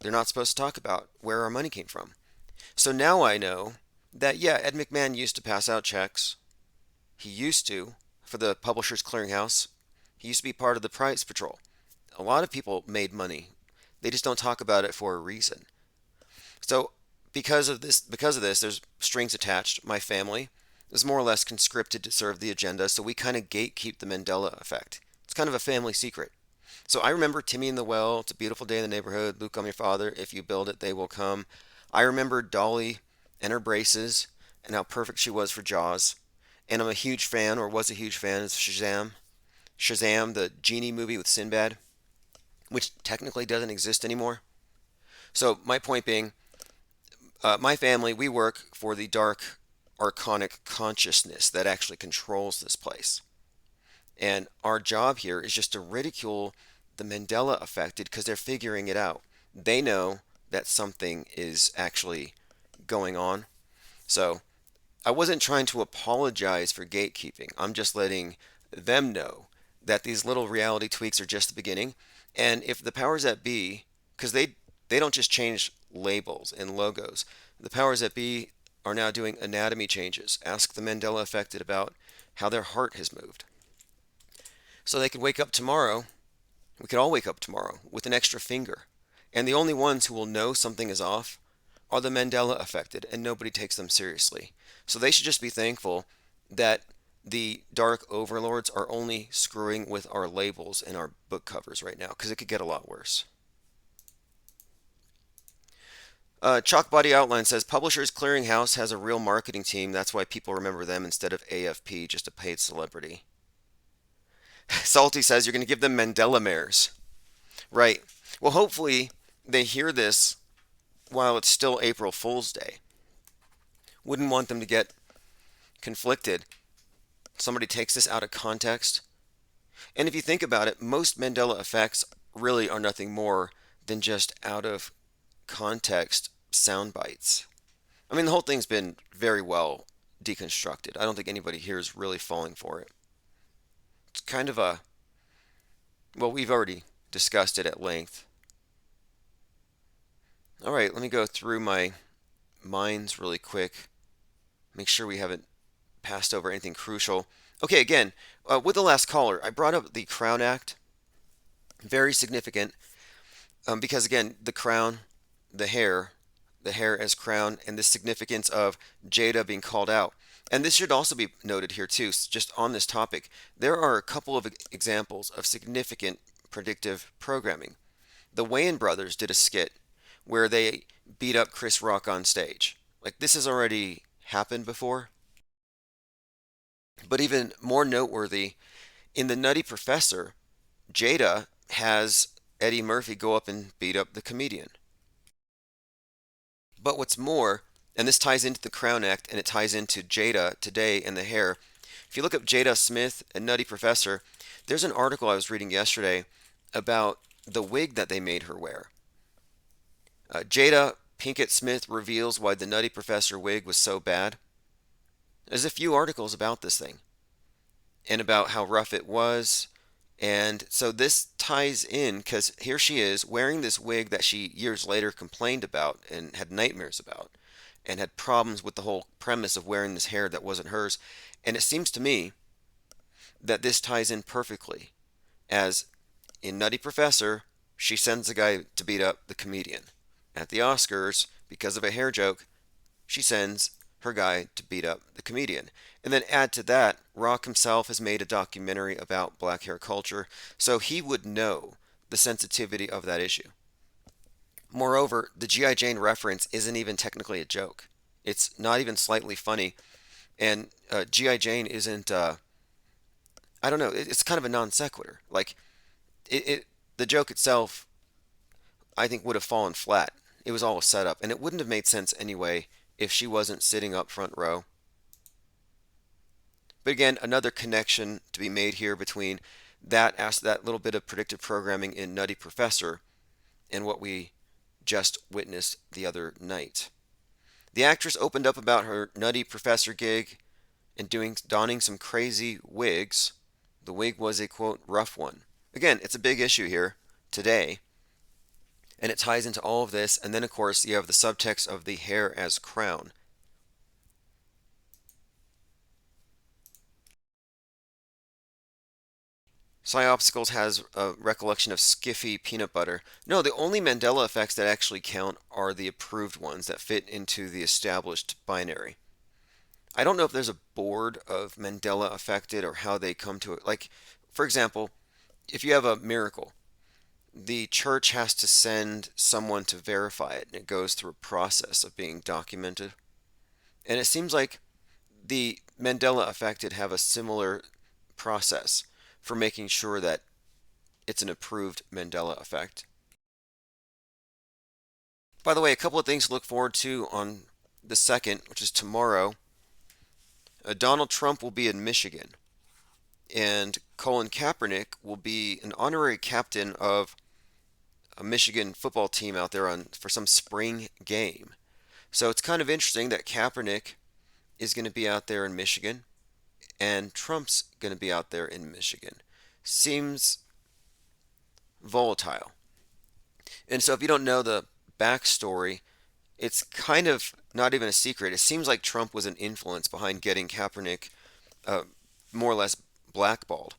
they're not supposed to talk about where our money came from. So now I know that, yeah, Ed McMahon used to pass out checks. He used to, for the Publishers Clearinghouse. He used to be part of the prize patrol. A lot of people made money. They just don't talk about it for a reason. So because of this, there's strings attached. My family is more or less conscripted to serve the agenda, so we kind of gatekeep the Mandela effect. It's kind of a family secret. So I remember Timmy in the Well, It's a Beautiful Day in the Neighborhood, Luke, I'm Your Father, If You Build It, They Will Come. I remember Dolly and her braces and how perfect she was for Jaws. And I'm a huge fan, or was a huge fan, of Shazam. Shazam, the genie movie with Sinbad, which technically doesn't exist anymore. So my point being, my family, we work for the dark, archonic consciousness that actually controls this place. And our job here is just to ridicule the Mandela affected because they're figuring it out. They know that something is actually going on. So I wasn't trying to apologize for gatekeeping. I'm just letting them know that these little reality tweaks are just the beginning. And if the powers that be, because they don't just change labels and logos, the powers that be are now doing anatomy changes. Ask the Mandela affected about how their heart has moved. So they could wake up tomorrow, we could all wake up tomorrow with an extra finger. And the only ones who will know something is off are the Mandela affected, and nobody takes them seriously. So they should just be thankful that the dark overlords are only screwing with our labels and our book covers right now, because it could get a lot worse. Chalk Body Outline says, Publishers Clearinghouse has a real marketing team. That's why people remember them instead of AFP, just a paid celebrity. Salty says, you're going to give them Mandela mares. Right. Well, hopefully they hear this while it's still April Fool's Day. Wouldn't want them to get conflicted. Somebody takes this out of context. And if you think about it, most Mandela effects really are nothing more than just out of context sound bites. I mean, the whole thing's been very well deconstructed. I don't think anybody here is really falling for it. It's kind of well, we've already discussed it at length. All right, let me go through my minds really quick. Make sure we haven't passed over anything crucial. Okay, again, with the last caller, I brought up the Crown Act. Very significant because, again, the crown, the hair as crown, and the significance of Jada being called out. And this should also be noted here too, just on this topic. There are a couple of examples of significant predictive programming. The Wayans brothers did a skit where they beat up Chris Rock on stage. Like, this has already happened before. But even more noteworthy, in The Nutty Professor, Jada has Eddie Murphy go up and beat up the comedian. But what's more, and this ties into the Crown Act and it ties into Jada today and the hair. If you look up Jada Smith and Nutty Professor, there's an article I was reading yesterday about the wig that they made her wear. Jada Pinkett Smith reveals why the Nutty Professor wig was so bad. There's a few articles about this thing and about how rough it was. And so this ties in because here she is wearing this wig that she years later complained about and had nightmares about and had problems with the whole premise of wearing this hair that wasn't hers. And it seems to me that this ties in perfectly. As in Nutty Professor, she sends a guy to beat up the comedian. At the Oscars, because of a hair joke, she sends her guy to beat up the comedian. And then add to that, Rock himself has made a documentary about black hair culture, so he would know the sensitivity of that issue. Moreover, the G.I. Jane reference isn't even technically a joke. It's not even slightly funny. And G.I. Jane isn't, I don't know, it's kind of a non sequitur. Like, the joke itself, I think, would have fallen flat. It was all a setup, and it wouldn't have made sense anyway if she wasn't sitting up front row. But again, another connection to be made here between that little bit of predictive programming in Nutty Professor and what we just witnessed the other night. The actress opened up about her Nutty Professor gig and donning some crazy wigs. The wig was a quote rough one. Again, it's a big issue here today, and it ties into all of this. And then, of course, you have the subtext of the hair as crown. Psyopsicles has a recollection of Skiffy peanut butter. No, the only Mandela effects that actually count are the approved ones that fit into the established binary. I don't know if there's a board of Mandela affected or how they come to it. Like, for example, if you have a miracle, the church has to send someone to verify it, and it goes through a process of being documented. And it seems like the Mandela affected have a similar process for making sure that it's an approved Mandela effect. By the way, a couple of things to look forward to on the 2nd, which is tomorrow. Donald Trump will be in Michigan, and Colin Kaepernick will be an honorary captain of a Michigan football team out there for some spring game. So it's kind of interesting that Kaepernick is going to be out there in Michigan and Trump's going to be out there in Michigan. Seems volatile. And so if you don't know the backstory, it's kind of not even a secret. It seems like Trump was an influence behind getting Kaepernick more or less blackballed.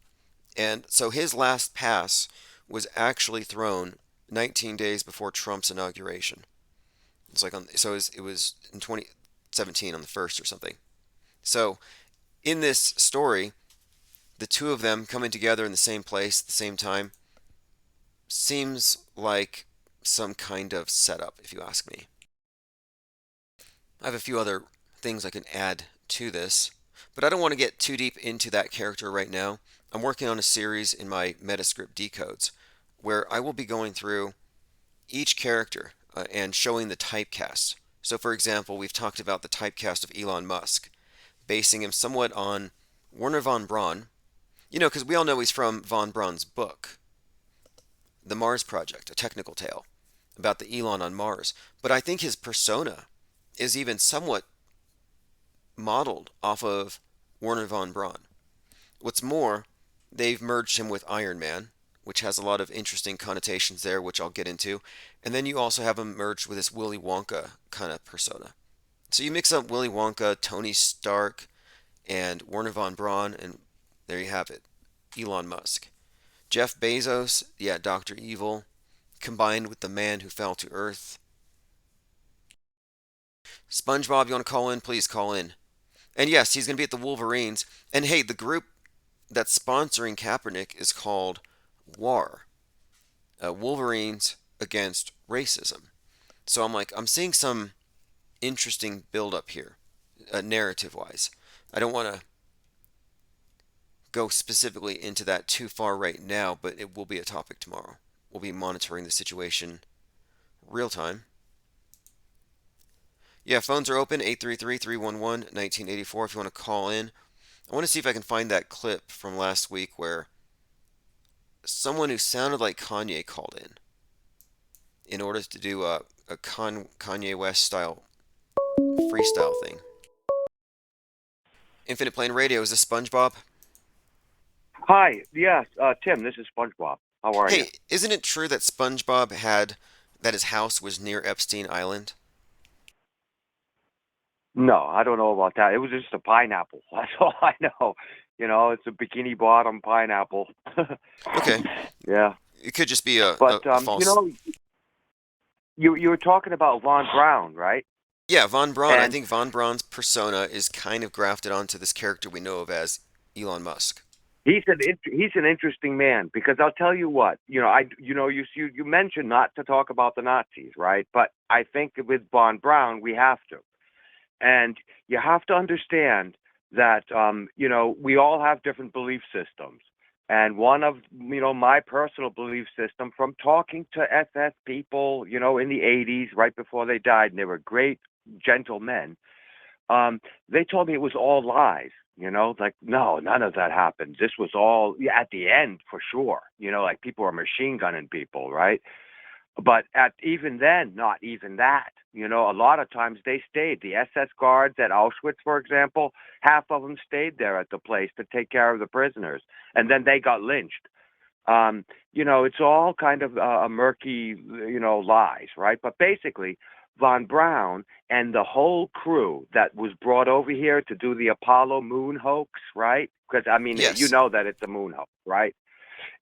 And so his last pass was actually thrown 19 days before Trump's inauguration. It's like it was in 2017 on the 1st or something. So in this story, the two of them coming together in the same place at the same time seems like some kind of setup, if you ask me. I have a few other things I can add to this, but I don't want to get too deep into that character right now. I'm working on a series in my Metascript decodes where I will be going through each character and showing the typecast. So for example, we've talked about the typecast of Elon Musk, basing him somewhat on Werner von Braun, because we all know he's from von Braun's book, The Mars Project, a technical tale about the Elon on Mars. But I think his persona is even somewhat modeled off of Werner von Braun. What's more, they've merged him with Iron Man, which has a lot of interesting connotations there, which I'll get into. And then you also have him merged with this Willy Wonka kind of persona. So you mix up Willy Wonka, Tony Stark, and Werner von Braun, and there you have it, Elon Musk. Jeff Bezos, yeah, Dr. Evil, combined with the man who fell to Earth. SpongeBob, you want to call in? Please call in. And yes, he's going to be at the Wolverines. And hey, the group that's sponsoring Kaepernick is called WAR. Wolverines against racism. So I'm like, I'm seeing some interesting build up here, narrative wise. I don't want to go specifically into that too far right now, but it will be a topic tomorrow. We'll be monitoring the situation real time. Yeah, phones are open 833-311-1984 if you want to call in. I want to see if I can find that clip from last week where someone who sounded like Kanye called in order to do a Kanye West style freestyle thing. Infinite Plane Radio, is this SpongeBob? Hi, yes, Tim, this is SpongeBob. How are you? Hey, isn't it true that SpongeBob had that his house was near Epstein Island? No, I don't know about that. It was just a pineapple. That's all I know. It's a bikini bottom pineapple. Okay, Yeah. it could just be a, a, But a false. you were talking about Von Braun, right? Yeah, Von Braun. I And think Von Braun's persona is kind of grafted onto this character we know of as Elon Musk. he's an interesting man because I'll tell you what, you mentioned not to talk about the Nazis, right? But I think with Von Braun we have to. And you have to understand that, we all have different belief systems. And one of, my personal belief system from talking to SS people, in the 80s, right before they died, and they were great, gentle men, they told me it was all lies. Like, no, none of that happened. This was all, yeah, at the end, for sure. Like people were machine gunning people, right? But at even then, not even that. A lot of times they stayed. The SS guards at Auschwitz, for example, half of them stayed there at the place to take care of the prisoners, and then they got lynched. It's all kind of a murky, lies, right? But basically, Von Braun and the whole crew that was brought over here to do the Apollo moon hoax, right? Because I mean, you Yes, know that it's a moon hoax, right?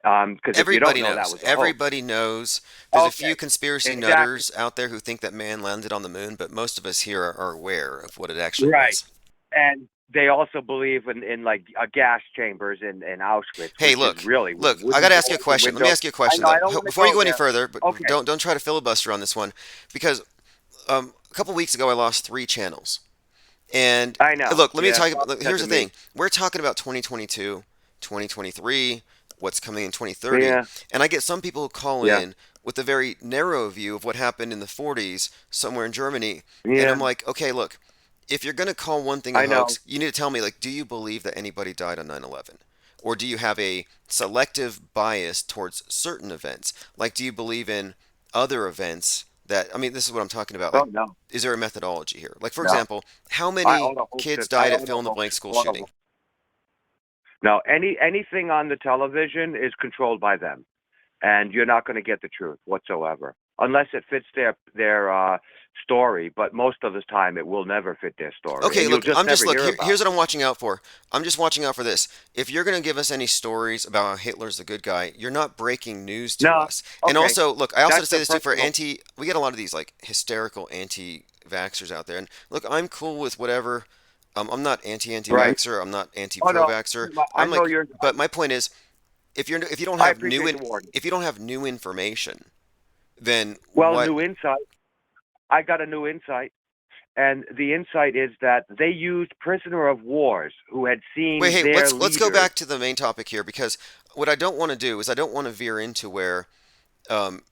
Because if you don't everybody know that knows. was a hoax, Everybody knows. There's a few okay, conspiracy exactly. nutters out there who think that man landed on the moon, but most of us here are aware of what it actually Right. was. And they also believe in like gas chambers in Auschwitz, Hey, which is look, really with look. I got wooden to ask you a doors and question. Let me windows. ask you a I question know I though. don't want to Before you go go any there. further, but Okay. don't try to filibuster on this one, because a couple weeks ago I lost three channels. And I know. look, let me Yeah, talk. Bob said Here's to the me. thing: we're talking about 2022, 2023, what's coming in 2030, Yeah, and I get some people who call yeah, in with a very narrow view of what happened in the 40s somewhere in Germany, and yeah. I'm like, okay, look, if you're gonna call one thing a I know. hoax, you need to tell me, like, do you believe that anybody died on 9/11? Or do you have a selective bias towards certain events? Like, do you believe in other events that, I mean, this is what I'm talking about. Oh Like, no, is there a methodology here? Like, for no. example, how I own many a hoax. kids I died at own fill a in the hoax. blank school All of shooting? them. No, anything on the television is controlled by them, and you're not going to get the truth whatsoever unless it fits their story. But most of the time, it will never fit their story, Okay, and you'll look, just I'm just never look hear here. about Here's what I'm watching out for. I'm just watching out for this. If you're going to give us any stories about how Hitler's the good guy, you're not breaking news it. to No, us. And okay, also, look, I also have that's to say a this too for personal. anti. We get a lot of these like hysterical anti-vaxxers out there. And look, I'm cool with whatever. I'm not Right. anti-anti-vaxxer. I'm not Oh no, anti-pro-vaxxer. I I'm know like, you're. but my point is, if you don't I have new appreciate in, the warning. if you don't have new information, then Well, what? new insight. I got a new insight, and the insight is that they used prisoner of wars who had Wait, seen hey, their let's go leaders. back to the main topic here because what I don't want to do is I don't want to veer into where um,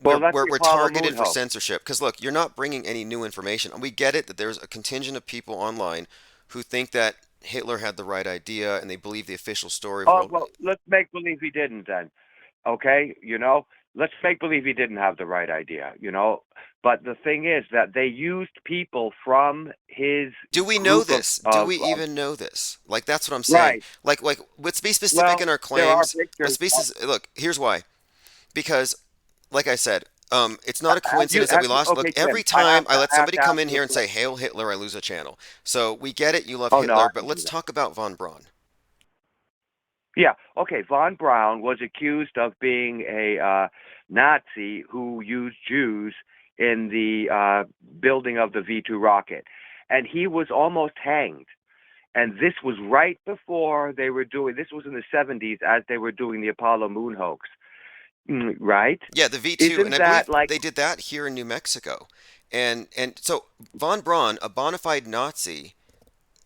Well, that's the we're Apollo moon targeted for hoax. censorship. Because look, you're not bringing any new information. And we get it that there's a contingent of people online who think that Hitler had the right idea and they believe the official story of Oh world. well, let's make believe he didn't then. Okay, let's make believe he didn't have the right idea. But the thing is that they used people from his Do we know group of this? Do of, we of even know this? Like that's what I'm saying. right. Like let's be specific Well, in our there are claims. pictures. Let's be look. Here's why. Because like I said, it's not a coincidence that we Have you? lost. Look, Okay, every Tim. I time have I to. let I have somebody to come ask in you a here and say question. "Hail Hitler," I lose a channel. So we get it. You love Oh no, I Hitler, but don't do let's that. talk about von Braun. Yeah. Okay. Von Braun was accused of being a Nazi who used Jews in the building of the V 2 rocket. And he was almost hanged. And this was right before they were doing, this was in the 70s as they were doing the Apollo moon hoax. right? Yeah, the V2, and Isn't I that believe like they did that here in New Mexico. And so von Braun, a bona fide Nazi,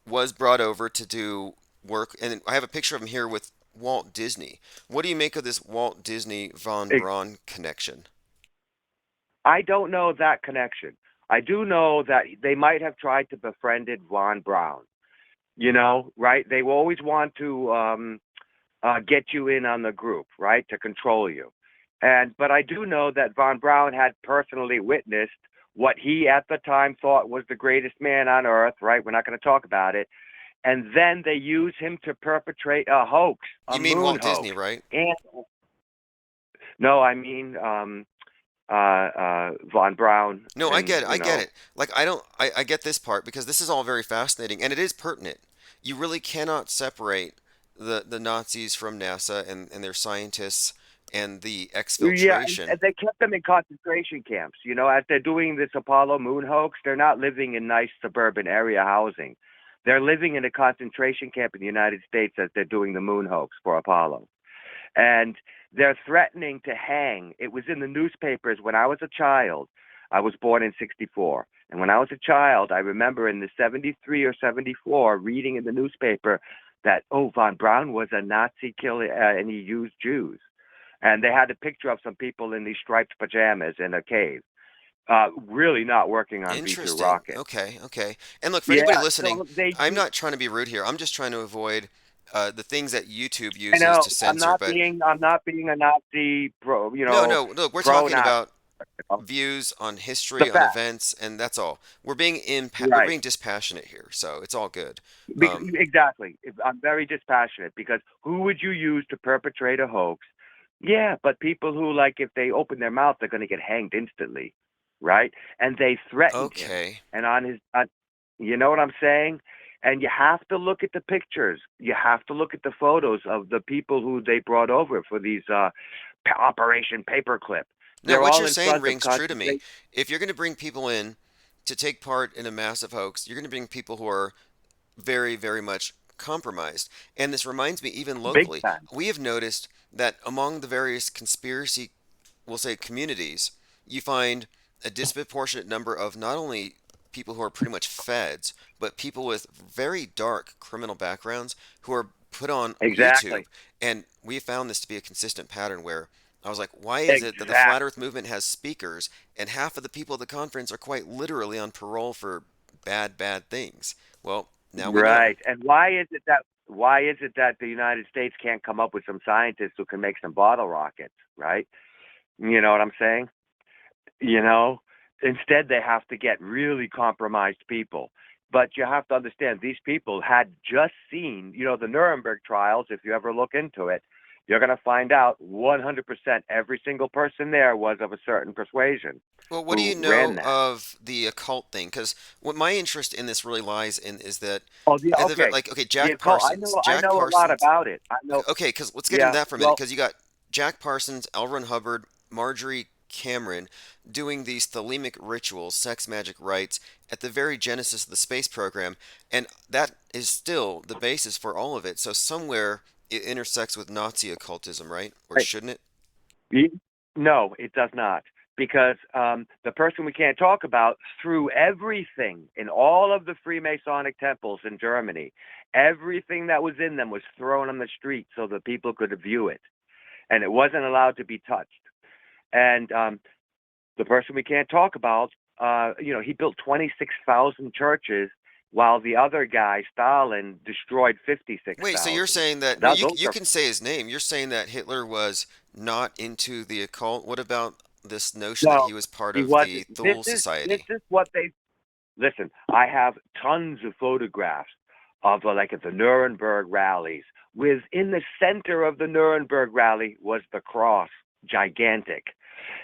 was brought over to do work, and I have a picture of him here with Walt Disney. What do you make of this Walt Disney von Braun connection? I don't know that connection. I do know that they might have tried to befriended Von Braun. Right? They will always want to get you in on the group, right, to control you. But I do know that Von Braun had personally witnessed what he at the time thought was the greatest man on earth, right? We're not going to talk about it. And then they use him to perpetrate a hoax, a You mean moon Walt Disney, hoax. right? And no, I mean Von Braun, No, I and get it. I get it. Like I don't I get this part because this is all very fascinating and it is pertinent. You really cannot separate the Nazis from NASA and their scientists and the yeah, exfiltration. and they kept them in concentration camps. As they're doing this Apollo moon hoax, they're not living in nice suburban area housing. They're living in a concentration camp in the United States as they're doing the moon hoax for Apollo. And they're threatening to hang. It was in the newspapers when I was a child. I was born in 64. And when I was a child, I remember in the 73 or 74 reading in the newspaper that, oh, von Braun was a Nazi killer and he used Jews. And they had a picture of some people in these striped pajamas in a cave, really not working on V2 Interesting. rockets. Okay, okay. And look, for anybody Yeah, listening, so they I'm do. not trying to be rude here. I'm just trying to avoid the things that YouTube I uses know to censor. But I'm not being a Nazi pro, no, no, look, we're pro talking Nazi. about views on The history, on fact, events, and that's all. We're right? being dispassionate here, so it's all good. Um, Exactly. I'm very dispassionate because who would you use to perpetrate a hoax? Yeah, but people who, like, if they open their mouth, they're going to get hanged instantly, right? And they threatened him. okay. And you know what I'm saying? And you have to look at the pictures. You have to look at the photos of the people who they brought over for these Operation Paperclip. No, They're what all you're in saying front of rings true to me. concentration. If you're going to bring people in to take part in a massive hoax, you're going to bring people who are very, very much compromised. And this reminds me, even Big locally, time. we have noticed that among the various conspiracy, we'll say, communities, you find a disproportionate number of not only people who are pretty much feds, but people with very dark criminal backgrounds who are put on YouTube. Exactly. And we found this to be a consistent pattern where I was like, why is it that the flat earth Exactly. movement has speakers and half of the people at the conference are quite literally on parole for bad, bad things? Well, now we know. Right. And why is it that the United States can't come up with some scientists who can make some bottle rockets, right? You know what I'm saying? You know, Instead they have to get really compromised people. But you have to understand these people had just seen, the Nuremberg trials. If you ever look into it, you're going to find out 100% every single person there was of a certain persuasion Well, what do who you ran know that. of the occult thing? Because what my interest in this really lies in is that Oh, yeah, at the okay. like, okay, The Jack occult. Parsons, I Jack know a lot Parsons. about it. I know. Okay, because let's get into Yeah. that for a minute. Well, Because you got Jack Parsons, L. Ron Hubbard, Marjorie Cameron doing these thelemic rituals, sex magic rites, at the very genesis of the space program, and that is still the basis for all of it. So somewhere it intersects with Nazi occultism, right? Or shouldn't it? Ye- No, it does not. Because the person we can't talk about threw everything in all of the Freemasonic temples in Germany, everything that was in them was thrown on the street so that people could view it. And it wasn't allowed to be touched. And the person we can't talk about, he built 26,000 churches while the other guy, Stalin, destroyed Wait, so you're 56,000. saying that, well, Now, those you are, can say his name. You're saying that Hitler was not into the occult. What about this notion that no, he was part he of wasn't. the Thule This Society? is what they listen. I have tons of photographs of like at the Nuremberg rallies. Within the center of the Nuremberg rally was the cross, gigantic.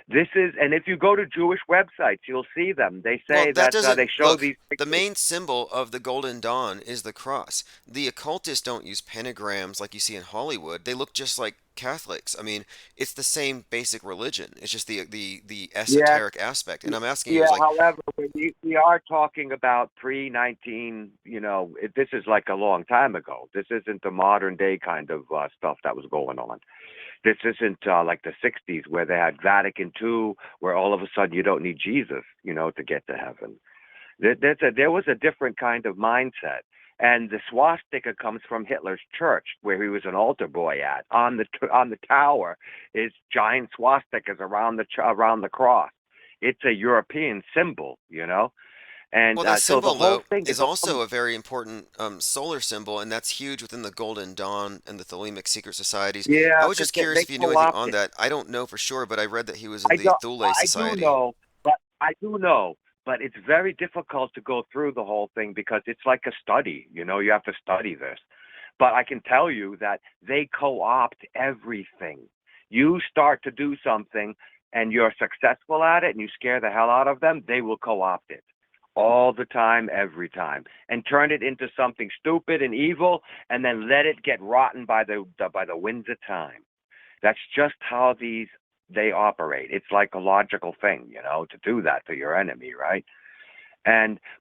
This is, and if you go to Jewish websites, you'll see them. They Well, say that that doesn't they show look. these The pictures. main symbol of the Golden Dawn is the cross. The occultists don't use pentagrams like you see in Hollywood. They look just like Catholics. I mean, it's the same basic religion. It's just the Yeah, esoteric aspect. And I'm asking you, yeah. is like, However, we are talking about pre 19. This is like a long time ago. This isn't the modern day kind of stuff that was going on. This isn't like the 60s where they had Vatican II, where all of a sudden you don't need Jesus, to get to heaven. There was a different kind of mindset. And the swastika comes from Hitler's church, where he was an altar boy at. On the tower is giant swastikas around the cross. It's a European symbol. And well, that so the symbol whole though thing is is also a very important solar symbol, and that's huge within the Golden Dawn and the Thelemic secret societies. I yeah, was because just they curious if you knew anything on co-opted. that. I don't know for sure, but I read that he was in I the don't. Thule I do Society. know, but I do know, but it's very difficult to go through the whole thing because it's like a study. You have to study this. But I can tell you that they co-opt everything. You start to do something and you're successful at it and you scare the hell out of them, they will co-opt it all the time, every time, and turn it into something stupid and evil, and then let it get rotten by the winds of time. That's just how they operate. It's like a logical thing, to do that to your enemy, right?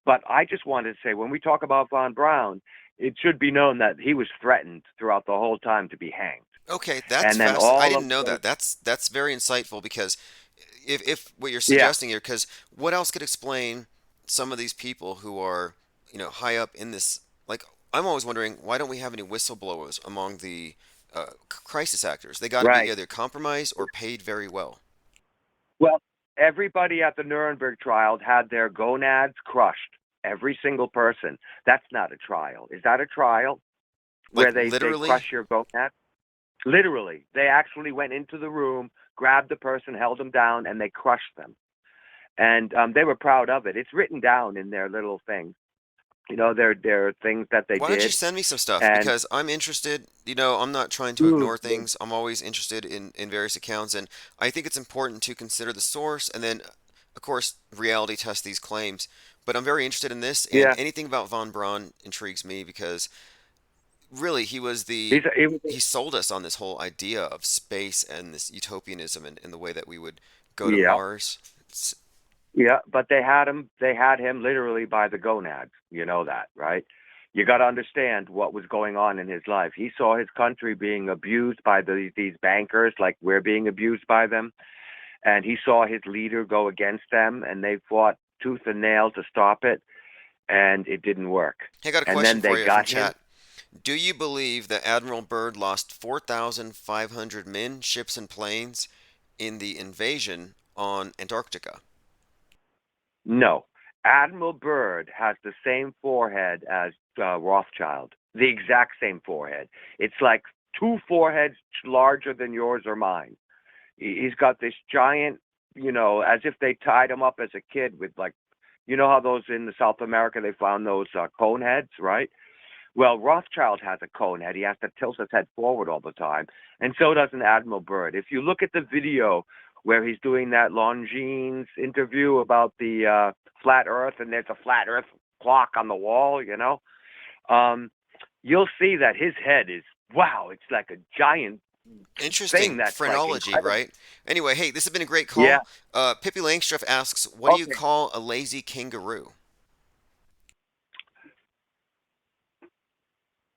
But I just wanted to say, when we talk about Von Braun, it should be known that he was threatened throughout the whole time to be hanged. Okay, that's And then fascinating. I all of didn't know the that. That's very insightful because if what you're yeah, suggesting here, because what else could explain some of these people who are, high up in this? Like, I'm always wondering, why don't we have any whistleblowers among the crisis actors? They got to be right. either compromised or paid very well. Well, everybody at the Nuremberg trial had their gonads crushed. Every single person. That's not a trial. Is that a trial Like where they literally. crush your gonads? Literally, they actually went into the room, grabbed the person, held them down, and they crushed them. And they were proud of it. It's written down in their little things. There are things that they Why don't you did, send me some stuff? and Because I'm interested. I'm not trying to mm, ignore things. I'm always interested in various accounts, and I think it's important to consider the source and then, of course, reality test these claims. But I'm very interested in this, and yeah, anything about von Braun intrigues me because really he was, he sold us on this whole idea of space and this utopianism and the way that we would go to yeah, Mars. It's, yeah. But they had him literally by the gonads. You know that, right? You got to understand what was going on in his life. He saw his country being abused by these bankers, like we're being abused by them, and he saw his leader go against them, and they fought tooth and nail to stop it, and it didn't work. hey, I got a And question then they for you from got him. chat. Do you believe that Admiral Byrd lost 4,500 men, ships, and planes in the invasion on Antarctica? No, Admiral Byrd has the same forehead as Rothschild, the exact same forehead. It's like two foreheads larger than yours or mine. He's got this giant, as if they tied him up as a kid with like, how those in the South America they found those cone heads, right? Well, Rothschild has a cone head. He has to tilt his head forward all the time, and so does an Admiral Byrd. If you look at the video where he's doing that Longines interview about the flat Earth, and there's a flat Earth clock on the wall, um, you'll see that his head is wow. It's like a giant thing Interesting. that's like Phrenology, incredible. right? Anyway, hey, this has been a great Yeah. call. Pippi Langstruff asks, what do you Okay. call a lazy kangaroo?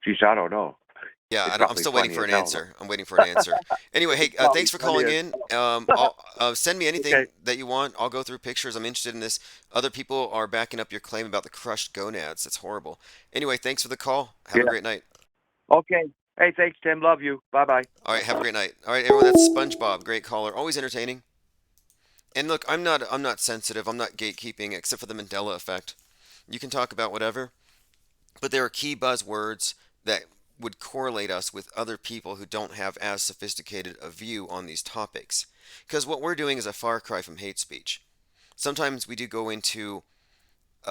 Geez, I don't know. Yeah, It's I'm probably still waiting funny for as an hell. answer. I'm waiting for an answer. Anyway, hey, It's probably thanks for funny calling as in. hell. Send me Okay. anything that you want. I'll go through pictures. I'm interested in this. Other people are backing up your claim about the crushed gonads. That's horrible. Anyway, thanks for the call. Have a Yeah. great night. Okay. Hey, thanks, Tim. Love you. Bye bye. All right, have a great night. All right, everyone, that's SpongeBob. Great caller. Always entertaining. And look, I'm not sensitive. I'm not gatekeeping except for the Mandela effect. You can talk about whatever, but there are key buzzwords that would correlate us with other people who don't have as sophisticated a view on these topics. Because what we're doing is a far cry from hate speech. Sometimes we do go into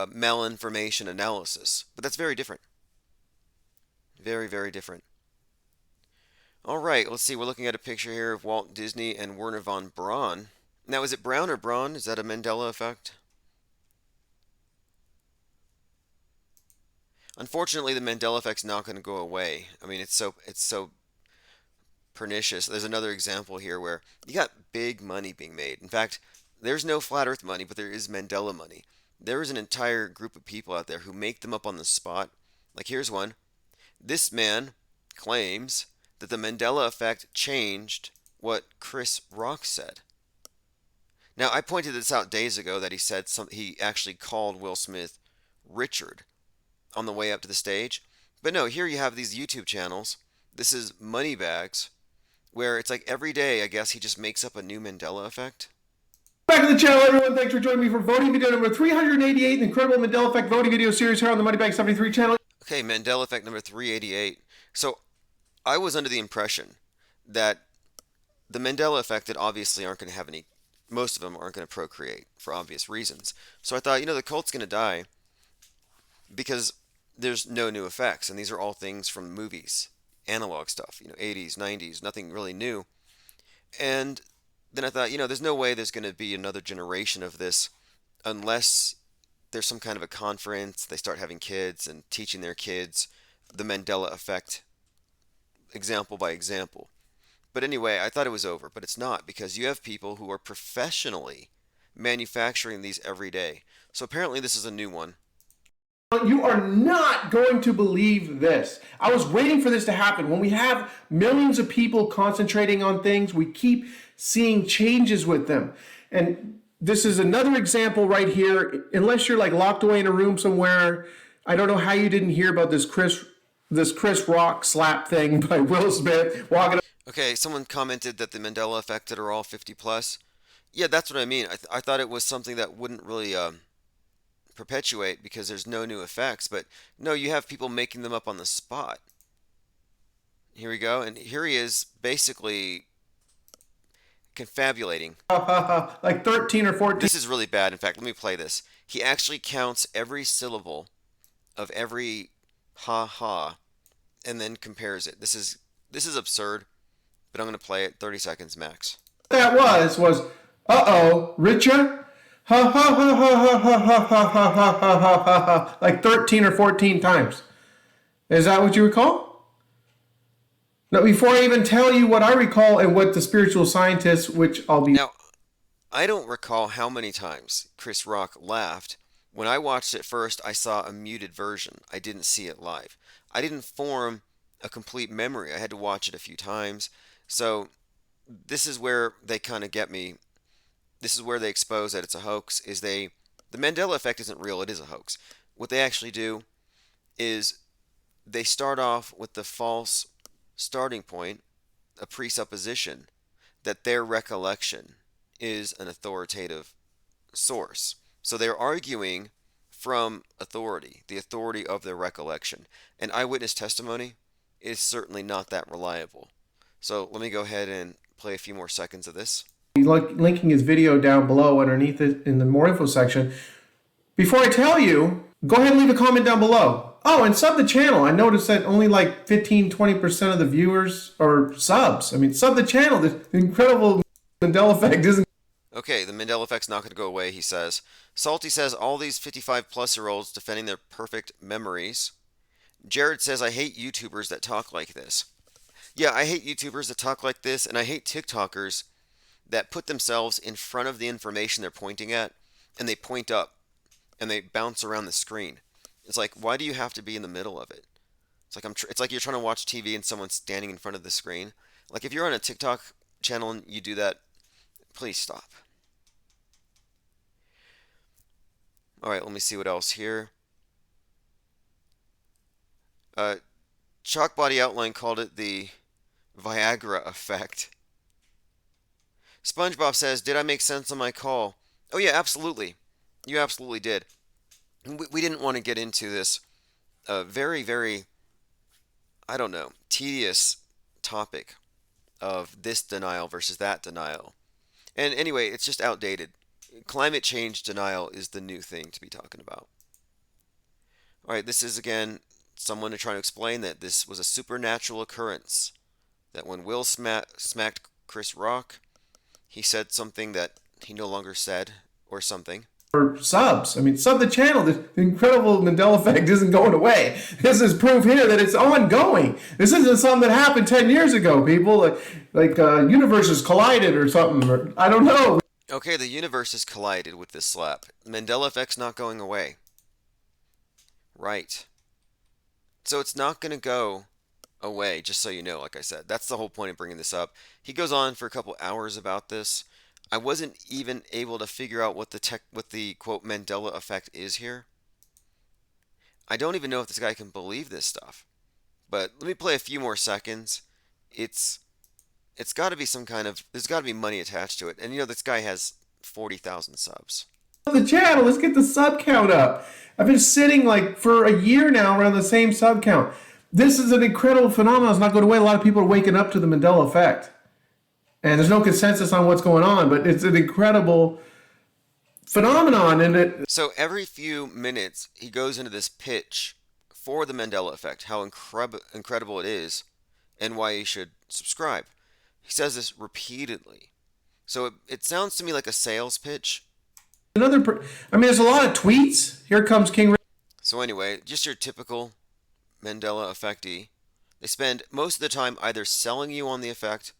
malinformation analysis, but that's very different. Very, very different. All right, let's see. We're looking at a picture here of Walt Disney and Werner von Braun. Now, is it Brown or Braun? Is that a Mandela effect? Unfortunately, the Mandela effect's not going to go away. I mean, it's so pernicious. There's another example here where you got big money being made. In fact, there's no flat earth money, but there is Mandela money. There is an entire group of people out there who make them up on the spot. Like here's one. This man claims that the Mandela effect changed what Chris Rock said. Now, I pointed this out days ago that he actually called Will Smith Richard on the way up to the stage. But no, here you have these YouTube channels. This is Moneybags, where it's like every day, I guess, he just makes up a new Mandela effect. Back to the channel, everyone. Thanks for joining me for voting video number 388 in the incredible Mandela Effect voting video series here on the Moneybag 73 channel. Okay, Mandela effect number 388. So I was under the impression that the Mandela effect that obviously aren't going to have any, most of them aren't going to procreate for obvious reasons. So I thought, the cult's going to die because there's no new effects, and these are all things from movies, analog stuff, 80s, 90s, nothing really new. And then I thought, there's no way there's going to be another generation of this unless there's some kind of a conference, they start having kids and teaching their kids the Mandela effect example by example. But anyway, I thought it was over, but it's not, because you have people who are professionally manufacturing these every day. So apparently this is a new one. You are not going to believe this. I was waiting for this to happen. When we have millions of people concentrating on things, we keep seeing changes with them. And this is another example right here. Unless you're like locked away in a room somewhere, I don't know how you didn't hear about this Chris Rock slap thing by Will Smith walking up. Okay, someone commented that the Mandela effect are all 50 plus. Yeah, that's what I mean. I thought it was something that wouldn't really perpetuate because there's no new effects, but no, you have people making them up on the spot. Here we go, and here he is basically confabulating. Like 13 or 14. This is really bad. In fact, let me play this. He actually counts every syllable of every ha ha and then compares it. This is absurd, but I'm going to play it 30 seconds max. That was uh-oh, Richard? Ha ha ha ha ha ha ha ha ha ha ha ha ha, like 13 or 14 times. Is that what you recall? Now, before I even tell you what I recall and what the spiritual scientists, which I'll be... Now, I don't recall how many times Chris Rock laughed. When I watched it first, I saw a muted version. I didn't see it live. I didn't form a complete memory. I had to watch it a few times. So this is where they kind of get me. This is where they expose that it's a hoax. The Mandela effect isn't real. It is a hoax. What they actually do is they start off with the false starting point, a presupposition that their recollection is an authoritative source. So they're arguing from authority, the authority of their recollection. And eyewitness testimony is certainly not that reliable. So let me go ahead and play a few more seconds of this. Linking his video down below underneath it in the more info section. Before I tell you, go ahead and leave a comment down below. Oh, and sub the channel. I noticed that only like 15-20% of the viewers are subs. I mean, sub the channel. The incredible Mandela effect isn't... Okay, the Mandela effect's not going to go away, he says. Salty says all these 55-plus-year-olds defending their perfect memories. Jared says, I hate YouTubers that talk like this. Yeah, I hate YouTubers that talk like this, and I hate TikTokers that put themselves in front of the information they're pointing at, and they point up, and they bounce around the screen. It's like, why do you have to be in the middle of it? It's like it's like you're trying to watch TV and someone's standing in front of the screen. Like if you're on a TikTok channel and you do that, please stop. All right, let me see what else here. Chalk Body Outline called it the Viagra effect. SpongeBob says, did I make sense on my call? Oh yeah, absolutely. You absolutely did. We didn't want to get into this very, very, I don't know, tedious topic of this denial versus that denial. And anyway, it's just outdated. Climate change denial is the new thing to be talking about. All right, this is again someone trying to explain that this was a supernatural occurrence. That when Will smacked Chris Rock, he said something that he no longer said or something. for subs. I mean, sub the channel. The incredible Mandela effect isn't going away. This is proof here that it's ongoing. This isn't something that happened 10 years ago, people. Like universes collided or something. Or, I don't know. Okay, the universe has collided with this slap. Mandela effect's not going away. Right. So it's not going to go away, just so you know, like I said. That's the whole point of bringing this up. He goes on for a couple hours about this. I wasn't even able to figure out what the quote Mandela effect is here. I don't even know if this guy can believe this stuff. But let me play a few more seconds. It's it's got to be some kind of there's got to be money attached to it. And you know this guy has 40,000 subs. The channel. Let's get the sub count up. I've been sitting like for a year now around the same sub count. This is an incredible phenomenon. It's not going away. A lot of people are waking up to the Mandela effect. And there's no consensus on what's going on, but it's an incredible phenomenon. And it. So every few minutes, he goes into this pitch for the Mandela effect, how incredible it is, and why you should subscribe. He says this repeatedly. So it sounds to me like a sales pitch. I mean, there's a lot of tweets. Here comes King. So anyway, just your typical Mandela effectee. They spend most of the time either selling you on the effect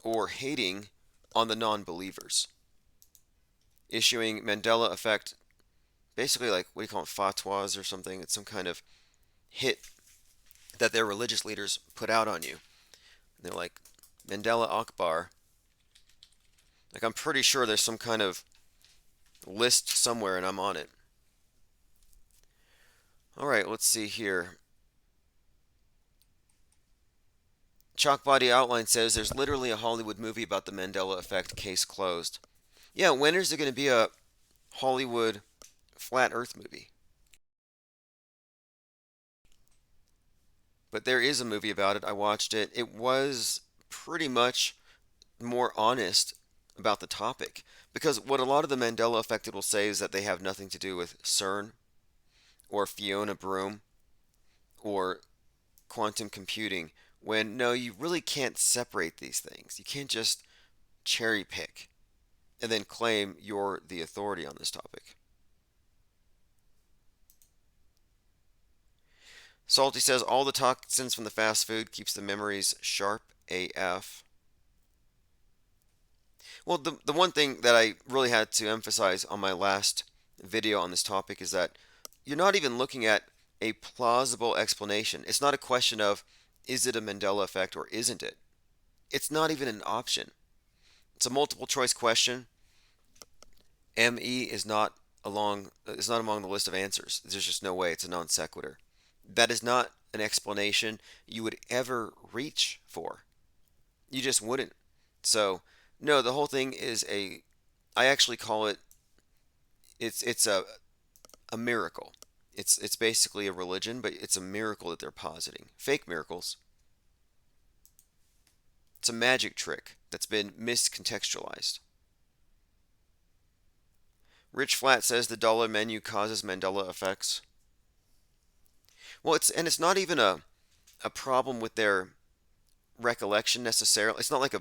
or hating on the non-believers. Issuing Mandela effect, basically like, what do you call it, fatwas or something? It's some kind of hit that their religious leaders put out on you. They're like, Mandela Akbar. Like, I'm pretty sure there's some kind of list somewhere and I'm on it. Alright, let's see here. Chalkbody Outline says there's literally a Hollywood movie about the Mandela effect, case closed. Yeah, when is there going to be a Hollywood flat earth movie? But there is a movie about it. I watched it. It was pretty much more honest about the topic. Because what a lot of the Mandela effect will say is that they have nothing to do with CERN or Fiona Broom or quantum computing. When no, you really can't separate these things. You can't just cherry pick and then claim you're the authority on this topic. Salty says all the toxins from the fast food keeps the memories sharp AF. Well, the one thing that I really had to emphasize on my last video on this topic is that you're not even looking at a plausible explanation. It's not a question of is it a Mandela effect or isn't it? It's not even an option. It's a multiple choice question. ME is not among the list of answers. There's just no way. It's a non sequitur. That is not an explanation you would ever reach for. You just wouldn't. So, no, the whole thing is I actually call it, it's a miracle. It's basically a religion, but it's a miracle that they're positing. Fake miracles. It's a magic trick that's been miscontextualized. Rich Flat says the dollar menu causes Mandela effects. Well, it's not even a problem with their recollection necessarily. It's not like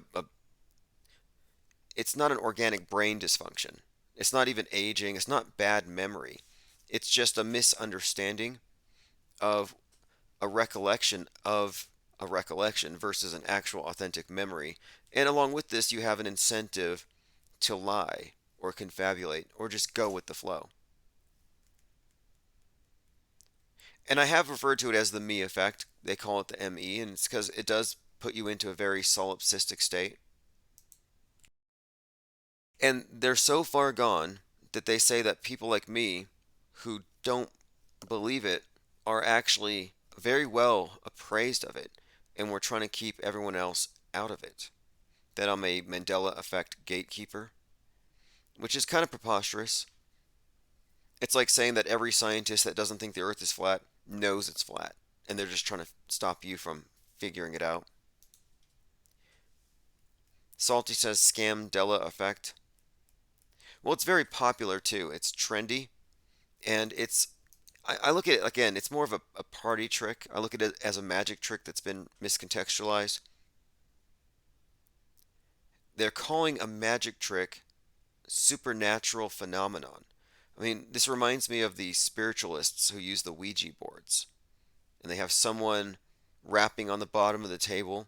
it's not an organic brain dysfunction. It's not even aging. It's not bad memory. It's just a misunderstanding of a recollection versus an actual authentic memory. And along with this, you have an incentive to lie or confabulate or just go with the flow. And I have referred to it as the me effect. They call it the ME, and it's because it does put you into a very solipsistic state. And they're so far gone that they say that people like me who don't believe it are actually very well appraised of it, and we're trying to keep everyone else out of it. That I'm a Mandela effect gatekeeper, which is kind of preposterous. It's like saying that every scientist that doesn't think the earth is flat knows it's flat, and they're just trying to stop you from figuring it out. Salty says Scamdella effect. Well, it's very popular too. It's trendy, and I look at it, again, it's more of a party trick. I look at it as a magic trick that's been miscontextualized. They're calling a magic trick supernatural phenomenon. I mean, this reminds me of the spiritualists who use the Ouija boards, and they have someone rapping on the bottom of the table,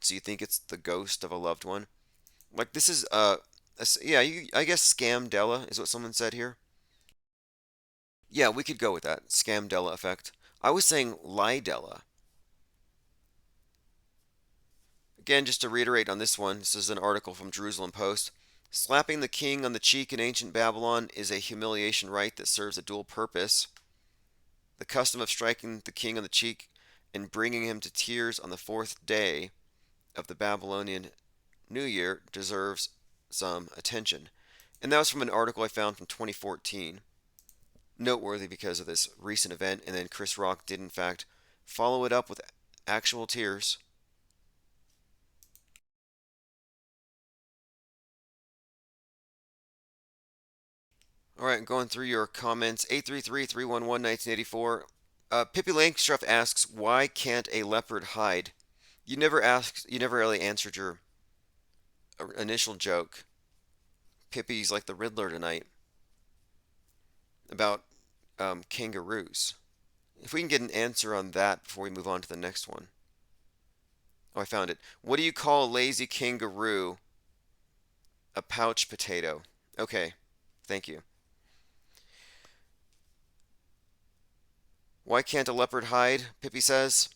so you think it's the ghost of a loved one. Like this is yeah, I guess scamdella is what someone said here. Yeah, we could go with that scamdella effect. I was saying lidella. Again, just to reiterate on this one, this is an article from Jerusalem Post. Slapping the king on the cheek in ancient Babylon is a humiliation rite that serves a dual purpose. The custom of striking the king on the cheek and bringing him to tears on the fourth day of the Babylonian New Year deserves some attention. And that was from an article I found from 2014. Noteworthy because of this recent event, and then Chris Rock did, in fact, follow it up with actual tears. All right, going through your comments. 833-311-1984. Pippi Langstruff asks, why can't a leopard hide? You never really answered your initial joke. Pippi's like the Riddler tonight about kangaroos. If we can get an answer on that before we move on to the next one. Oh, I found it. What do you call a lazy kangaroo? A pouch potato. Okay, thank you. Why can't a leopard hide? Pippi says.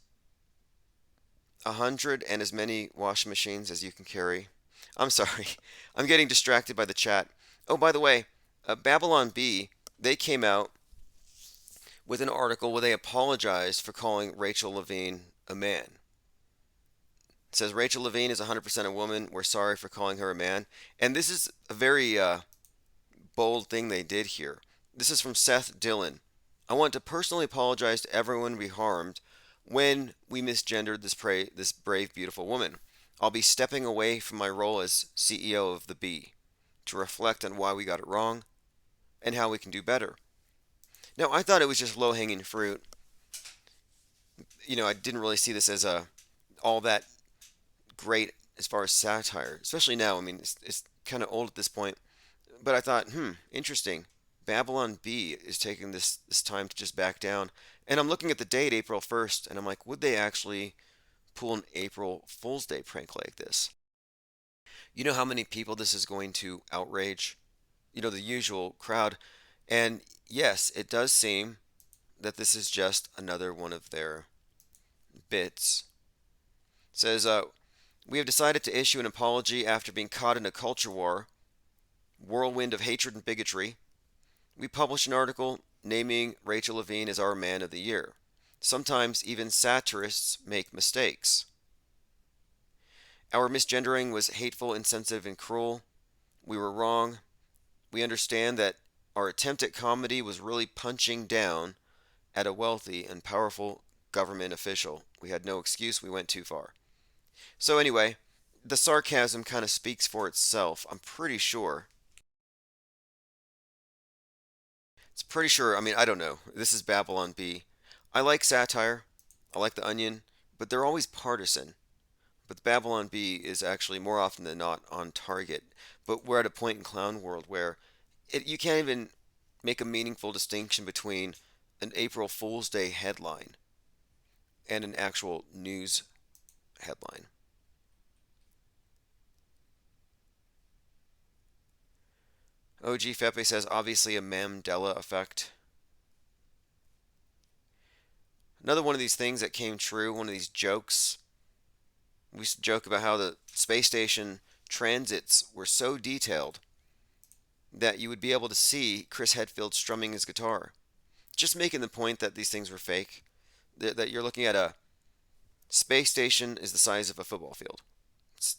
100 and as many washing machines as you can carry. I'm sorry. I'm getting distracted by the chat. Oh, by the way, Babylon Bee, they came out with an article where they apologized for calling Rachel Levine a man. It says Rachel Levine is 100% a woman. We're sorry for calling her a man. And this is a very bold thing they did here. This is from Seth Dillon. I want to personally apologize to everyone we harmed when we misgendered this brave, beautiful woman. I'll be stepping away from my role as CEO of the Bee to reflect on why we got it wrong and how we can do better. Now, I thought it was just low-hanging fruit. I didn't really see this as all that great as far as satire, especially now. I mean, it's kind of old at this point. But I thought, interesting. Babylon Bee is taking this time to just back down. And I'm looking at the date, April 1st, and I'm like, would they actually pull an April Fool's Day prank like this? You know how many people this is going to outrage? The usual crowd. And yes, it does seem that this is just another one of their bits. It says, we have decided to issue an apology after being caught in a culture war, whirlwind of hatred and bigotry. We published an article naming Rachel Levine as our Man of the Year. Sometimes even satirists make mistakes. Our misgendering was hateful, insensitive, and cruel. We were wrong. We understand that our attempt at comedy was really punching down at a wealthy and powerful government official. We had no excuse. We went too far. So anyway, the sarcasm kind of speaks for itself, I'm pretty sure. It's pretty sure, I mean, I don't know. This is Babylon Bee. I like satire. I like The Onion, but they're always partisan. But the Babylon Bee is actually more often than not on target. But we're at a point in clown world where you can't even make a meaningful distinction between an April Fool's Day headline and an actual news headline. OG Fepe says obviously a Mandela effect. Another one of these things that came true, one of these jokes. We used to joke about how the space station transits were so detailed that you would be able to see Chris Hadfield strumming his guitar. Just making the point that these things were fake. That you're looking at a space station is the size of a football field. It's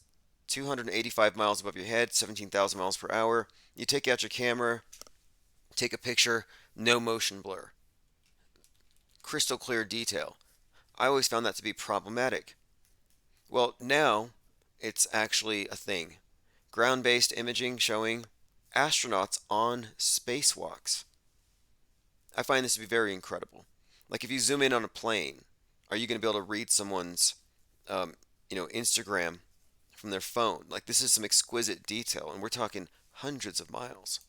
285 miles above your head, 17,000 miles per hour. You take out your camera, take a picture, no motion blur. Crystal clear detail. I always found that to be problematic. Well, now it's actually a thing. Ground-based imaging showing astronauts on spacewalks. I find this to be very incredible. Like if you zoom in on a plane, are you going to be able to read someone's, Instagram from their phone? Like this is some exquisite detail, and we're talking hundreds of miles.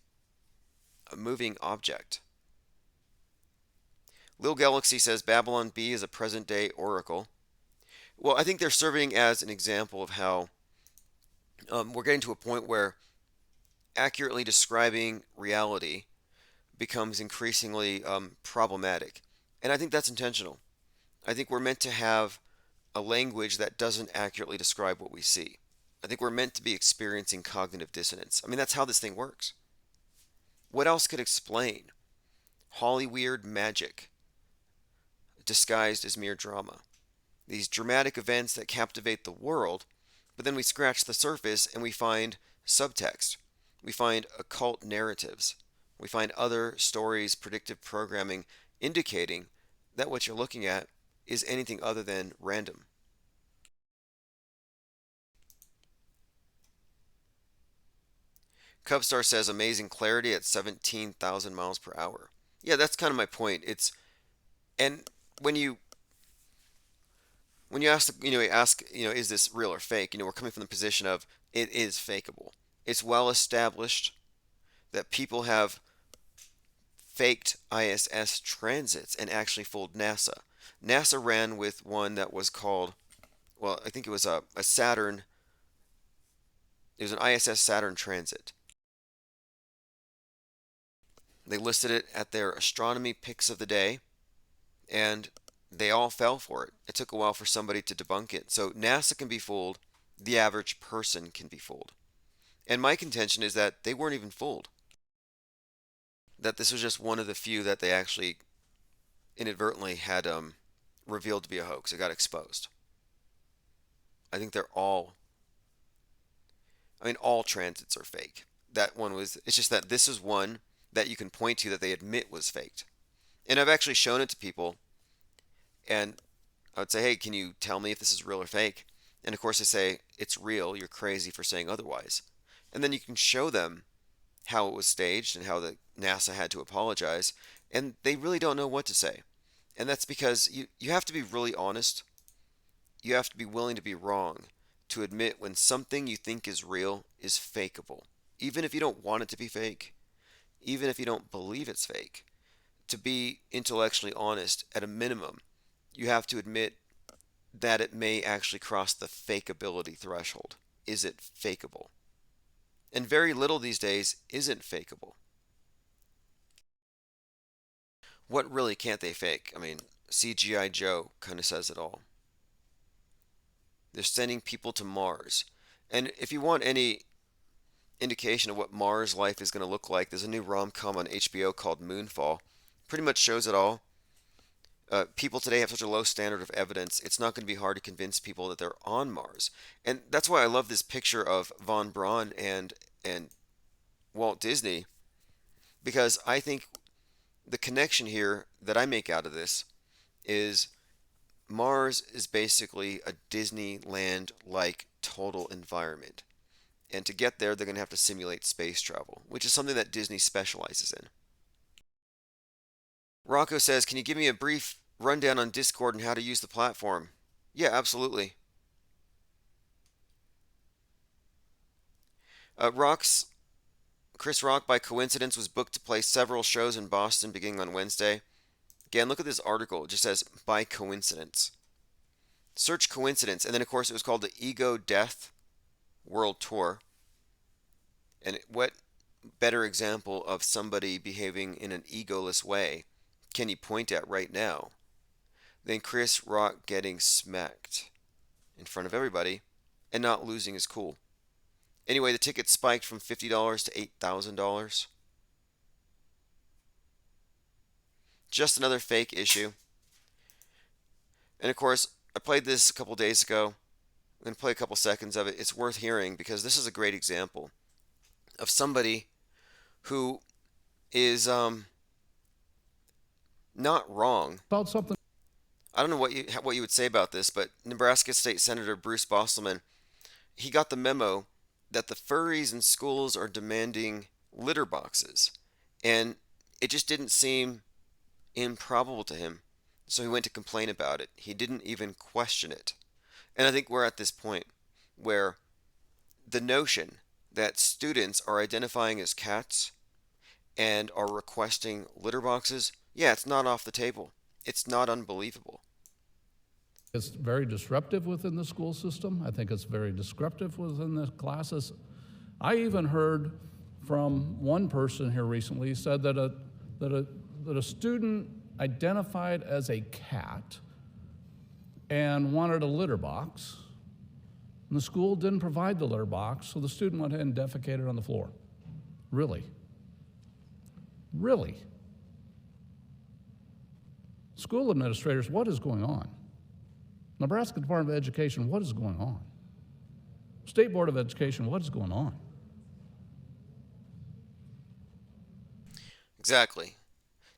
a moving object. Lil Galaxy says Babylon Bee is a present day oracle. Well, I think they're serving as an example of how we're getting to a point where accurately describing reality becomes increasingly problematic. And I think that's intentional. I think we're meant to have a language that doesn't accurately describe what we see. I think we're meant to be experiencing cognitive dissonance. I mean, that's how this thing works. What else could explain Hollyweird magic disguised as mere drama? These dramatic events that captivate the world, but then we scratch the surface and we find subtext. We find occult narratives. We find other stories, predictive programming, indicating that what you're looking at is anything other than random. Cubstar says amazing clarity at 17,000 miles per hour. Yeah, that's kind of my point. And when you ask, is this real or fake? We're coming from the position of it is fakeable. It's well established that people have faked ISS transits and actually fooled NASA. NASA ran with one that was called, well, I think it was a Saturn. It was an ISS Saturn transit. They listed it at their astronomy picks of the day, and they all fell for it. It took a while for somebody to debunk it. So NASA can be fooled, the average person can be fooled. And my contention is that they weren't even fooled. That this was just one of the few that they actually inadvertently had revealed to be a hoax. It got exposed. I think all transits are fake. That one was, it's just that this is one that you can point to that they admit was faked. And I've actually shown it to people, and I would say, hey, can you tell me if this is real or fake? And of course they say, it's real, you're crazy for saying otherwise. And then you can show them how it was staged and how the NASA had to apologize, and they really don't know what to say. And that's because you have to be really honest. You have to be willing to be wrong to admit when something you think is real is fakeable. Even if you don't want it to be fake, even if you don't believe it's fake. To be intellectually honest, at a minimum, you have to admit that it may actually cross the fakeability threshold. Is it fakeable? And very little these days isn't fakeable. What really can't they fake? I mean, CGI Joe kind of says it all. They're sending people to Mars. And if you want any indication of what Mars life is going to look like, there's a new rom-com on HBO called Moonfall. Pretty much shows it all. People today have such a low standard of evidence, it's not going to be hard to convince people that they're on Mars. And that's why I love this picture of Von Braun and Walt Disney, because I think the connection here that I make out of this is Mars is basically a Disneyland-like total environment. And to get there, they're going to have to simulate space travel, which is something that Disney specializes in. Rocco says, can you give me a brief rundown on Discord and how to use the platform? Yeah, absolutely. Chris Rock, by coincidence, was booked to play several shows in Boston beginning on Wednesday. Again, look at this article. It just says, by coincidence. Search coincidence. And then, of course, it was called the Ego Death World Tour. And what better example of somebody behaving in an egoless way can you point at right now than Chris Rock getting smacked in front of everybody and not losing his cool? Anyway, the ticket spiked from $50 to $8,000. Just another fake issue. And of course, I played this a couple days ago. I'm going to play a couple seconds of it. It's worth hearing because this is a great example of somebody who is not wrong. About something. I don't know what you would say about this, but Nebraska State Senator Bruce Bostelman, he got the memo that the furries in schools are demanding litter boxes, and it just didn't seem improbable to him. So he went to complain about it. He didn't even question it. And I think we're at this point where the notion that students are identifying as cats and are requesting litter boxes, yeah, it's not off the table. It's not unbelievable. It's very disruptive within the school system. I think it's very disruptive within the classes. I even heard from one person here recently said that a student identified as a cat and wanted a litter box, and the school didn't provide the litter box, so the student went ahead and defecated on the floor. Really? Really? School administrators, what is going on? Nebraska Department of Education, what is going on? State Board of Education, what is going on? Exactly.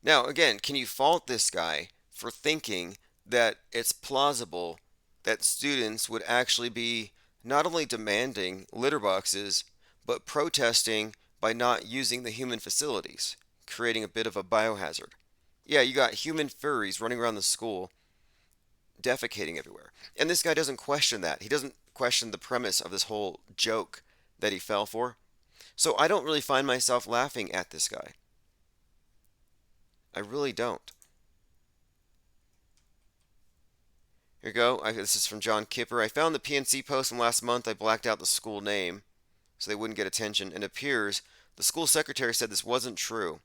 Now, again, can you fault this guy for thinking that it's plausible that students would actually be not only demanding litter boxes, but protesting by not using the human facilities, creating a bit of a biohazard? Yeah, you got human furries running around the school defecating everywhere. And this guy doesn't question that. He doesn't question the premise of this whole joke that he fell for. So I don't really find myself laughing at this guy. I really don't. Here we go. This is from John Kipper. I found the PNC post from last month. I blacked out the school name so they wouldn't get attention. And it appears the school secretary said this wasn't true.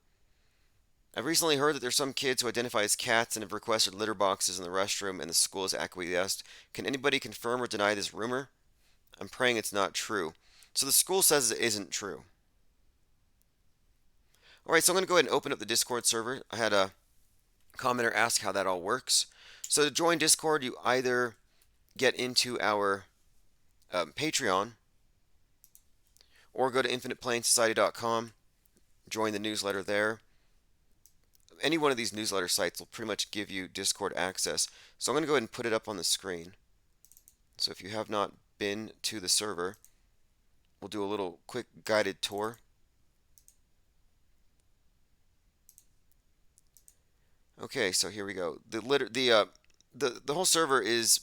I've recently heard that there's some kids who identify as cats and have requested litter boxes in the restroom and the school has acquiesced. Can anybody confirm or deny this rumor? I'm praying it's not true. So the school says it isn't true. Alright, so I'm going to go ahead and open up the Discord server. I had a commenter ask how that all works. So to join Discord, you either get into our Patreon or go to infiniteplanesociety.com, join the newsletter there. Any one of these newsletter sites will pretty much give you Discord access. So I'm going to go ahead and put it up on the screen. So if you have not been to the server, we'll do a little quick guided tour. Okay, so here we go. The whole server is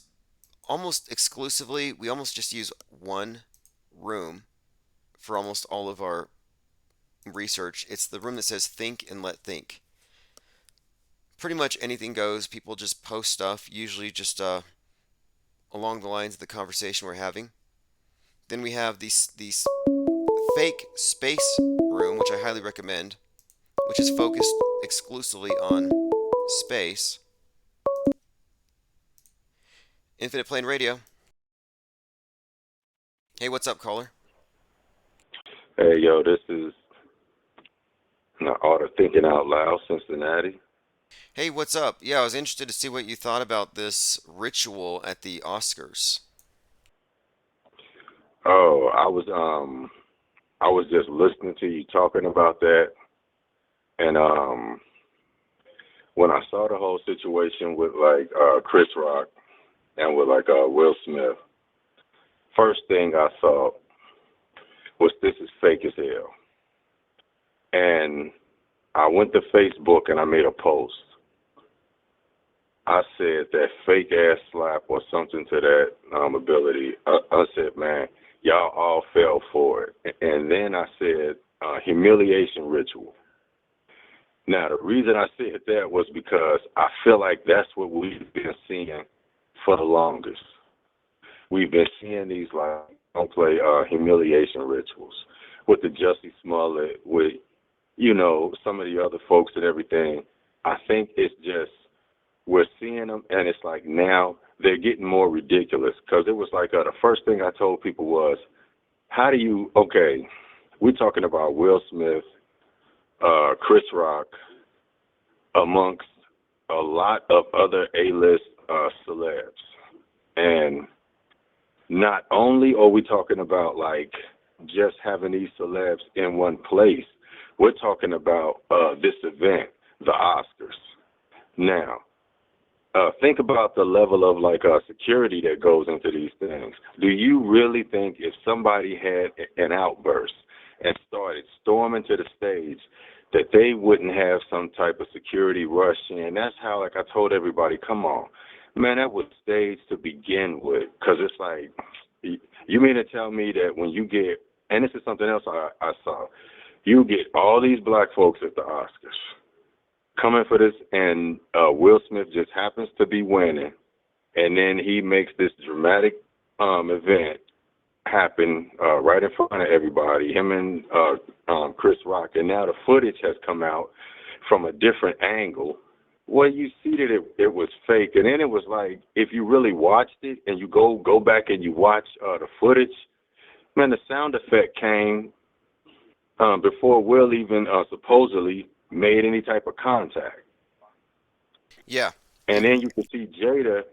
almost exclusively, we almost just use one room for almost all of our research. It's the room that says think and let think. Pretty much anything goes. People just post stuff, usually just along the lines of the conversation we're having. Then we have these fake space room, which I highly recommend, which is focused exclusively on space. Infinite Plane Radio. Hey, what's up, caller? Hey, yo, this is the Art of Thinking Out Loud, Cincinnati. Hey, what's up? Yeah, I was interested to see what you thought about this ritual at the Oscars. Oh, I was just listening to you talking about that, and when I saw the whole situation with like Chris Rock and with like Will Smith, first thing I thought was this is fake as hell, and I went to Facebook and I made a post. I said that fake ass slap or something to that ability. I said, man, y'all all fell for it. And then I said humiliation ritual. Now, the reason I said that was because I feel like that's what we've been seeing for the longest. We've been seeing these like don't play humiliation rituals with the Jussie Smollett, with some of the other folks and everything. I think it's just we're seeing them, and it's like now they're getting more ridiculous. Because it was like the first thing I told people was, we're talking about Will Smith, Chris Rock, amongst a lot of other A-list celebs. And not only are we talking about like just having these celebs in one place, we're talking about this event, the Oscars. Now, think about the level of like security that goes into these things. Do you really think if somebody had an outburst and started storming to the stage that they wouldn't have some type of security rush in? That's how, like I told everybody, come on, man, that was staged to begin with. Because it's like, you mean to tell me that when you get, and this is something else I saw, You get all these black folks at the Oscars coming for this, and Will Smith just happens to be winning, and then he makes this dramatic event happen right in front of everybody, him and Chris Rock, and now the footage has come out from a different angle. Well, you see that it was fake, and then it was like, if you really watched it and you go back and you watch the footage, man, the sound effect came before Will even supposedly made any type of contact. Yeah. And then you can see Jada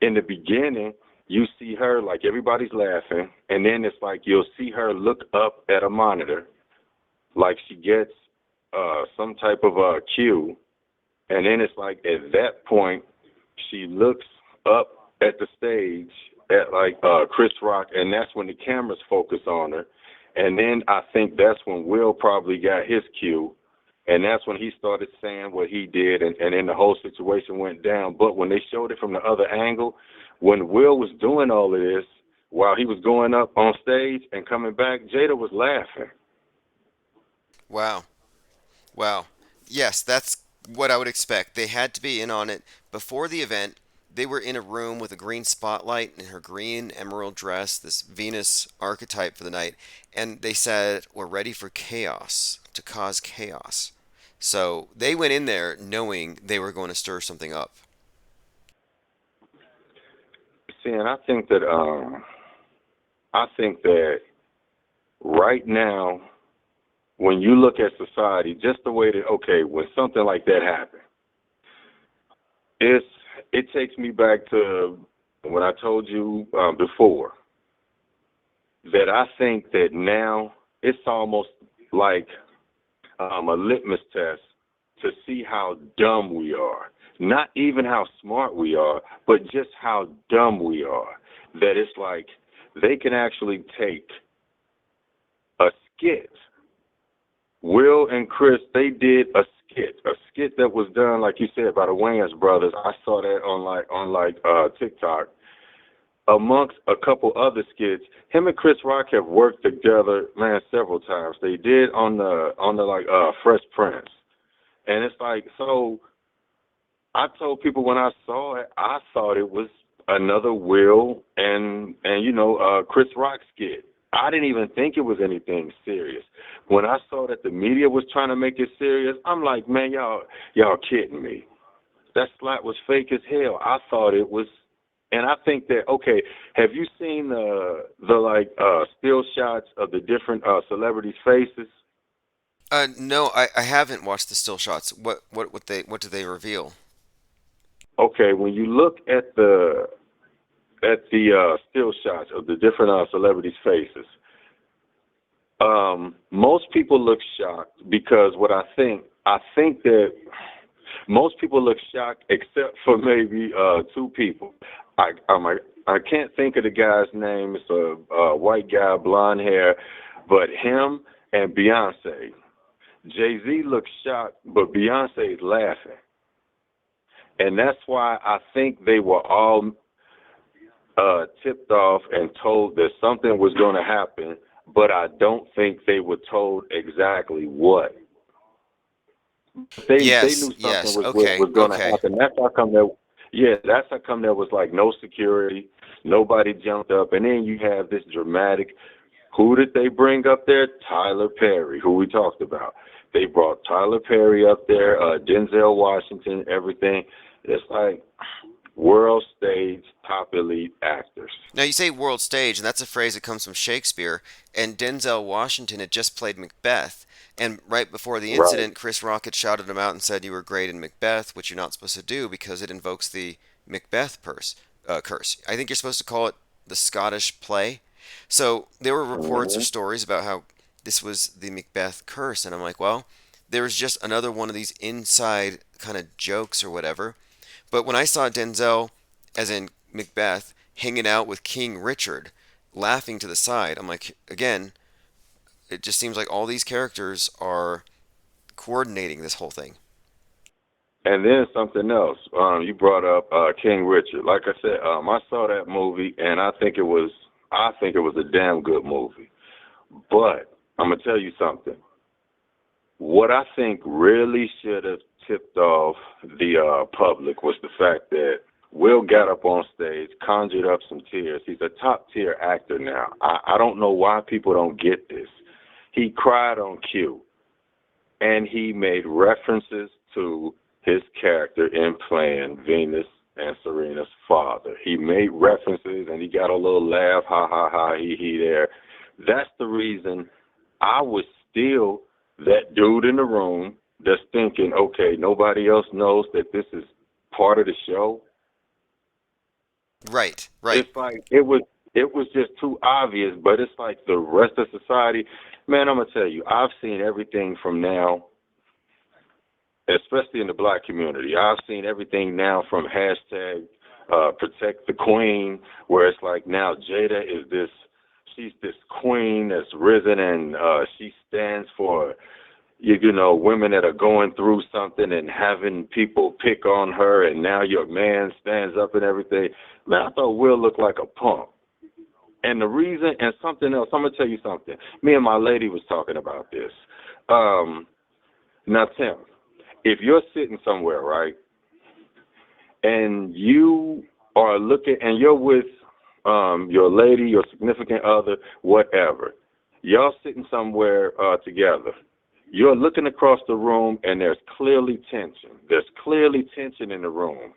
in the beginning. You see her like everybody's laughing, and then it's like you'll see her look up at a monitor, like she gets some type of cue, and then it's like at that point she looks up at the stage at like Chris Rock, and that's when the cameras focus on her, and then I think that's when Will probably got his cue, and that's when he started saying what he did, and then the whole situation went down. But when they showed it from the other angle, when Will was doing all of this, while he was going up on stage and coming back, Jada was laughing. Wow. Wow. Yes, that's what I would expect. They had to be in on it before the event. They were in a room with a green spotlight in her green emerald dress, this Venus archetype for the night, and they said, "We're ready for chaos, to cause chaos." So they went in there knowing they were going to stir something up. See, and I think that right now, when you look at society, just the way that, okay, when something like that happens, it takes me back to when I told you before that I think that now it's almost like a litmus test to see how dumb we are. Not even how smart we are, but just how dumb we are. That it's like they can actually take a skit. Will and Chris, they did a skit that was done, like you said, by the Wayans brothers. I saw that on TikTok. Amongst a couple other skits, him and Chris Rock have worked together, man, several times. They did on the Fresh Prince, and it's like, so I told people when I saw it, I thought it was another Will and Chris Rock skit. I didn't even think it was anything serious. When I saw that the media was trying to make it serious, I'm like, man, y'all kidding me. That slap was fake as hell. I thought it was, and I think that, okay, have you seen the still shots of the different celebrities' faces? No, I haven't watched the still shots. What do they reveal? Okay, when you look at the still shots of the different celebrities' faces, most people look shocked because I think that most people look shocked except for maybe two people. I can't think of the guy's name. It's a white guy, blonde hair, but him and Beyonce. Jay-Z looks shocked, but Beyonce is laughing. And that's why I think they were all tipped off and told that something was going to happen, but I don't think they were told exactly what. They knew something was going to happen. That's how come there was like no security, nobody jumped up, and then you have this dramatic. Who did they bring up there? Tyler Perry, who we talked about. They brought Tyler Perry up there, Denzel Washington, everything. It's like world stage, top elite actors. Now you say world stage, and that's a phrase that comes from Shakespeare. And Denzel Washington had just played Macbeth, and right before the incident, Chris Rock had shouted him out and said, "You were great in Macbeth," which you're not supposed to do because it invokes the Macbeth curse. I think you're supposed to call it the Scottish play. So there were reports or stories about how this was the Macbeth curse, and I'm like, well, there's just another one of these inside kind of jokes or whatever. But when I saw Denzel, as in Macbeth, hanging out with King Richard, laughing to the side, I'm like, again, it just seems like all these characters are coordinating this whole thing. And then something else. You brought up King Richard. Like I said, I saw that movie, and I think it was a damn good movie. But I'm gonna tell you something. what I think really should have tipped off the public was the fact that Will got up on stage, conjured up some tears. He's a top tier actor now. I don't know why people don't get this. He cried on cue, and he made references to his character in playing Venus and Serena's father. He made references, and he got a little laugh, ha, ha, ha, he there. That's the reason I was still that dude in the room that's thinking, okay, nobody else knows that this is part of the show. Right, right. It's like it was just too obvious, but it's like the rest of society. Man, I'm gonna tell you, I've seen everything from now, especially in the black community. I've seen everything now from hashtag protect the queen, where it's like now Jada is this, she's this queen that's risen, and she stands for you know, women that are going through something and having people pick on her, and now your man stands up and everything. Man, I thought Will looked like a punk. And the reason, and something else, I'm going to tell you something. Me and my lady was talking about this. Now, Tim, if you're sitting somewhere, right, and you are looking, and you're with your lady, your significant other, whatever, y'all sitting somewhere together. You're looking across the room, and there's clearly tension. There's clearly tension in the room.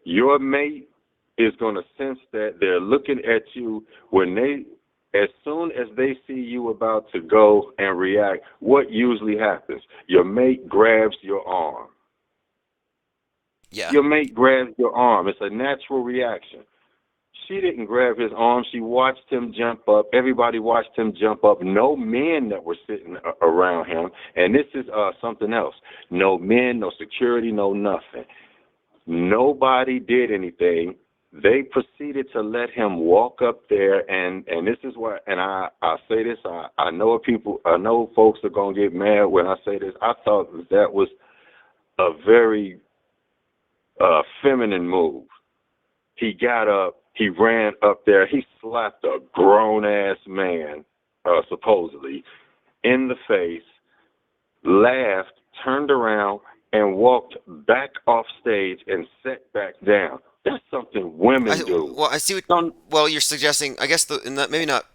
Your mate is going to sense that. They're looking at you as soon as they see you about to go and react. What usually happens? Your mate grabs your arm. Yeah. Your mate grabs your arm. It's a natural reaction. She didn't grab his arm. She watched him jump up. Everybody watched him jump up. No men that were sitting around him. And this is something else. No men, no security, no nothing. Nobody did anything. They proceeded to let him walk up there, and this is what, and I say this, I know folks are going to get mad when I say this. I thought that was a very feminine move. He got up. He ran up there. He slapped a grown-ass man, supposedly, in the face, laughed, turned around, and walked back off stage and sat back down. That's something women do. Well, I see what. Well, you're suggesting. I guess maybe not.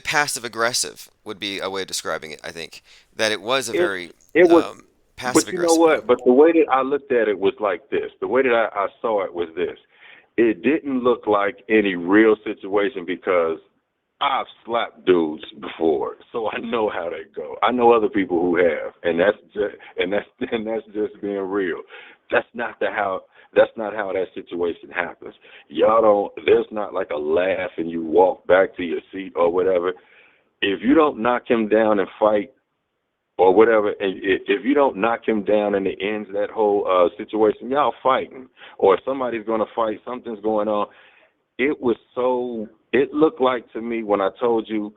Passive aggressive would be a way of describing it. I think that it was a very It was, passive but you know aggressive move. what? But the way that I looked at it was like this. The way that I saw it was this. It didn't look like any real situation because I've slapped dudes before, so I know how they go. I know other people who have, and that's just being real. That's not how that situation happens. Y'all don't. There's not like a laugh and you walk back to your seat or whatever. If you don't knock him down and fight or whatever, and if you don't knock him down and it ends that whole situation, y'all fighting, or somebody's going to fight, something's going on. It looked like to me when I told you,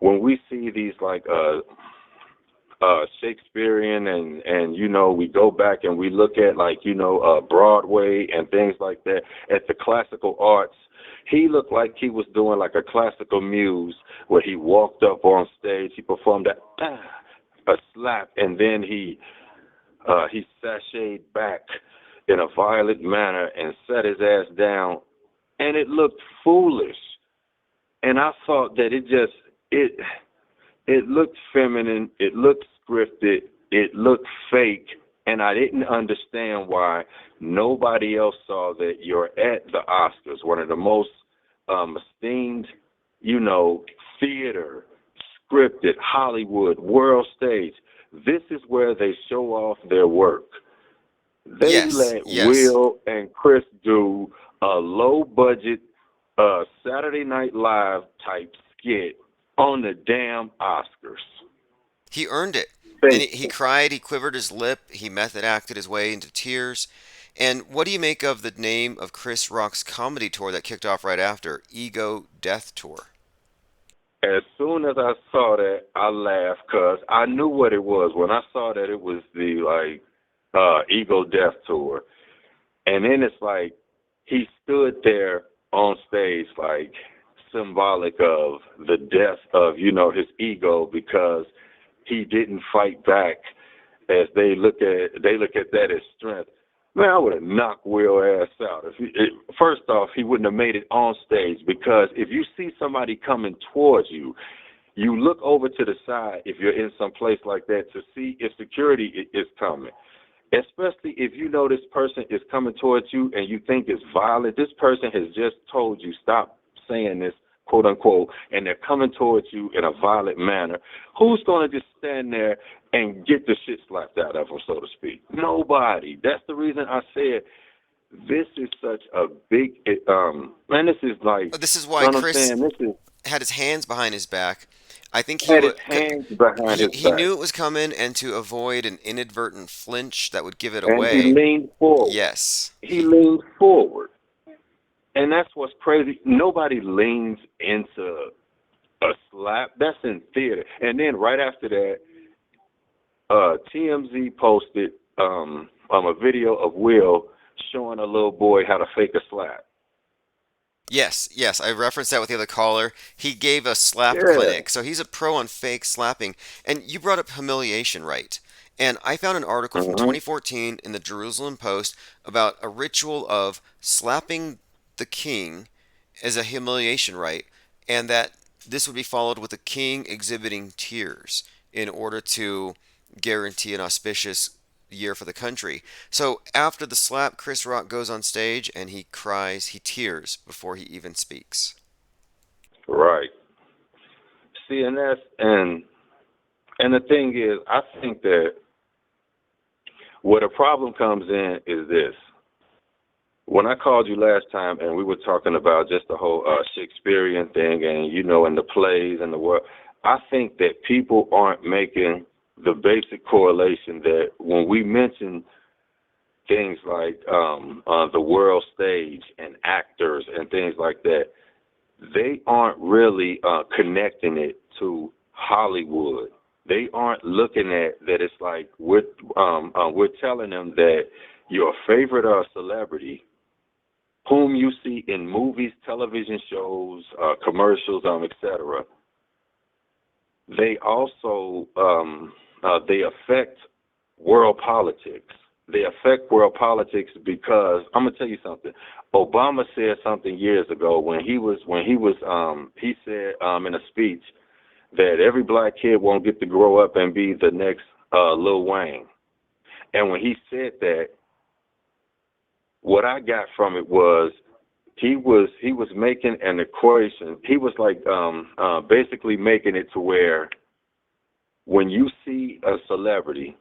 when we see these like Shakespearean and you know, we go back and we look at like, you know, Broadway and things like that, at the classical arts, he looked like he was doing like a classical muse where he walked up on stage, he performed a slap, and then he sashayed back in a violent manner and set his ass down, and it looked foolish. And I thought that it looked feminine, it looked scripted, it looked fake, and I didn't understand why nobody else saw that you're at the Oscars, one of the most esteemed, you know, theater, scripted, Hollywood, world stage. This is where they show off their work. They let Will and Chris do a low-budget Saturday Night Live type skit on the damn Oscars. He earned it. And he cried, he quivered his lip, he method acted his way into tears. And what do you make of the name of Chris Rock's comedy tour that kicked off right after, Ego Death Tour? As soon as I saw that, I laughed because I knew what it was. When I saw that it was the Ego Death Tour, and then it's like he stood there on stage like symbolic of the death of, you know, his ego, because he didn't fight back, as they look at that as strength. Man, I would have knocked Will ass out. First off, he wouldn't have made it on stage, because if you see somebody coming towards you, you look over to the side if you're in some place like that to see if security is coming. Especially if you know this person is coming towards you and you think it's violent. This person has just told you stop saying this, quote unquote, and they're coming towards you in a violent manner. Who's going to just stand there and get the shit slapped out of them, so to speak? Nobody. That's the reason I said this is such a big, man, this is like, This is you why know what I'm Chris saying? This is, had his hands behind his back. I think had his hands behind his he back. knew it was coming, and to avoid an inadvertent flinch that would give it And he away. leaned forward. Yes, He leaned forward. And that's what's crazy. Nobody leans into a slap. That's in theater. And then right after that, TMZ posted a video of Will showing a little boy how to fake a slap. yes. I referenced that with the other caller. He gave a slap Yeah. clinic, so he's a pro on fake slapping. And you brought up humiliation, right? And I found an article from Mm-hmm. 2014 in the Jerusalem Post about a ritual of slapping the king as a humiliation rite, and that this would be followed with the king exhibiting tears in order to guarantee an auspicious year for the country. So after the slap, Chris Rock goes on stage and he cries, he tears before he even speaks. Right. See, and the thing is, I think that where the problem comes in is this. When I called you last time and we were talking about just the whole Shakespearean thing and, in the plays and the world, I think that people aren't making the basic correlation that when we mention things like the world stage and actors and things like that, they aren't really connecting it to Hollywood. They aren't looking at that. It's like we're telling them that your favorite celebrity, whom you see in movies, television shows, commercials, etc., they also they affect world politics. They affect world politics because I'm gonna tell you something. Obama said something years ago when he said in a speech that every black kid won't get to grow up and be the next Lil Wayne. And when he said that, what I got from it was he was making an equation. He was like basically making it to where when you see a celebrity,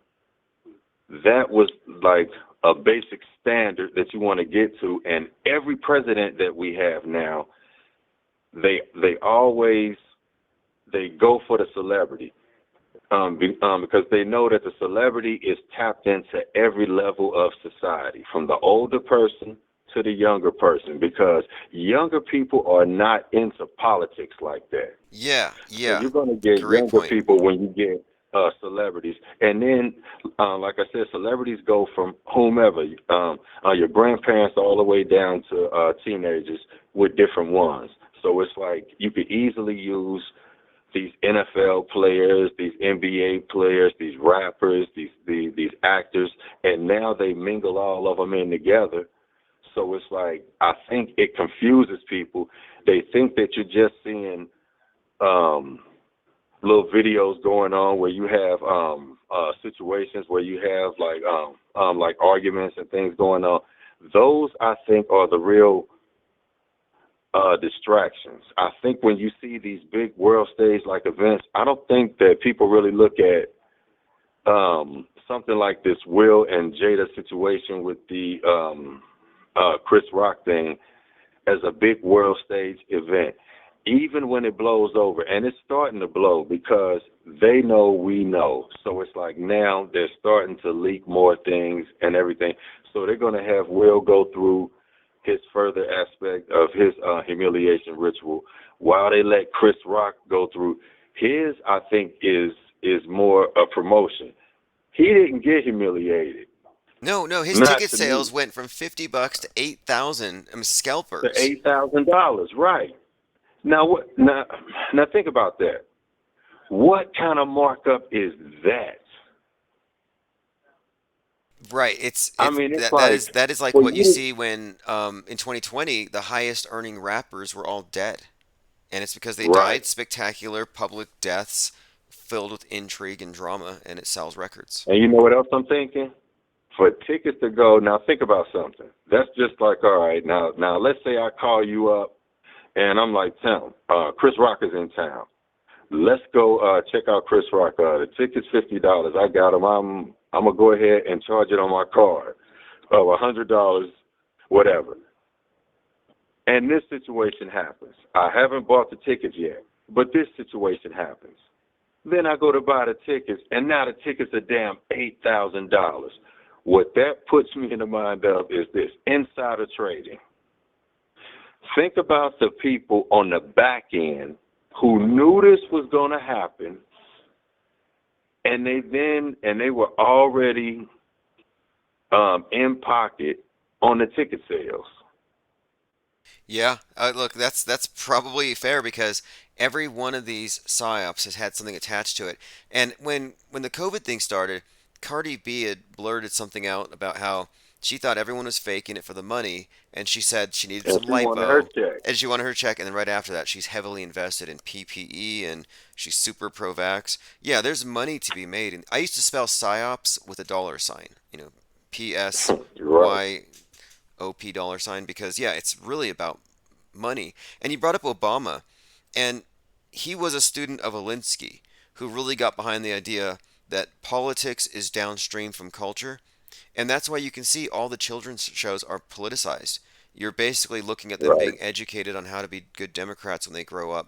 that was like a basic standard that you want to get to. And every president that we have now, they go for the celebrity because they know that the celebrity is tapped into every level of society, from the older person to the younger person, because younger people are not into politics like that. Yeah, So yeah. you're going to get Great younger point. people when you get celebrities. And then, like I said, celebrities go from whomever, your grandparents all the way down to teenagers with different ones. So it's like you could easily use these NFL players, these NBA players, these rappers, these actors, and now they mingle all of them in together. So it's like, I think it confuses people. They think that you're just seeing little videos going on where you have situations where you have like arguments and things going on. Those, I think, are the real distractions. I think when you see these big world stage like events, I don't think that people really look at something like this Will and Jada situation with the Chris Rock thing as a big world stage event. Even when it blows over, and it's starting to blow because they know we know. So it's like now they're starting to leak more things and everything. So they're going to have Will go through his further aspect of his humiliation ritual while they let Chris Rock go through his. I think is more a promotion. He didn't get humiliated. No, his Not ticket to me. sales went from $50 to 8,000. To Scalpers. $8,000, right? Now think about that. What kind of markup is that? Right. It's I it's mean, it's that that like is that is like for what you you. see when in 2020 the highest earning rappers were all dead. And it's because they Right. died spectacular public deaths filled with intrigue and drama, and it sells records. And you know what else I'm thinking? For tickets to go, now think about something. That's just like, all right, now let's say I call you up and I'm like, Tim, Chris Rock is in town. Let's go check out Chris Rock. The ticket's $50. I got him. I'm gonna go ahead and charge it on my card of $100, whatever. And this situation happens. I haven't bought the tickets yet, but this situation happens. Then I go to buy the tickets, and now the tickets are damn $8,000. What that puts me in the mind of is this insider trading. Think about the people on the back end who knew this was going to happen, and they were already in pocket on the ticket sales. Yeah, look, that's probably fair because every one of these psyops has had something attached to it. And when the COVID thing started, Cardi B had blurted something out about how she thought everyone was faking it for the money, and she said she needed And some she wanted her lipo, check. and she wanted her check. And then right after that, she's heavily invested in PPE, and she's super pro-vax. Yeah, there's money to be made. And I used to spell psyops with a dollar sign, P S Right. Y OP dollar sign because yeah, it's really about money. And you brought up Obama, and he was a student of Alinsky, who really got behind the idea that politics is downstream from culture, and that's why you can see all the children's shows are politicized. You're basically looking at them Right. being educated on how to be good Democrats when they grow up,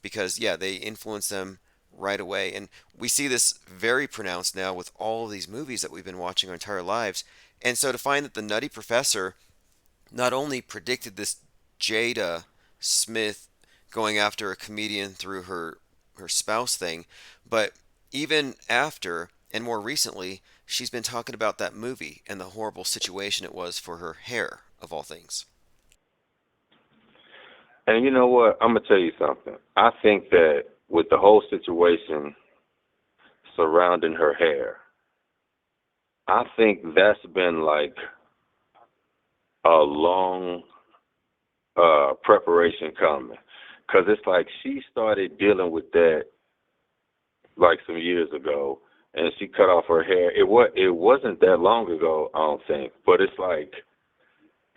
because yeah, they influence them right away. And we see this very pronounced now with all of these movies that we've been watching our entire lives. And so to find that the Nutty Professor not only predicted this Jada Smith going after a comedian through her spouse thing, but even after and more recently, she's been talking about that movie and the horrible situation it was for her hair, of all things. And you know what? I'm gonna tell you something. I think that with the whole situation surrounding her hair, I think that's been like a long preparation coming. Cause it's like she started dealing with that like some years ago, and she cut off her hair. It wasn't that long ago, I don't think. But it's like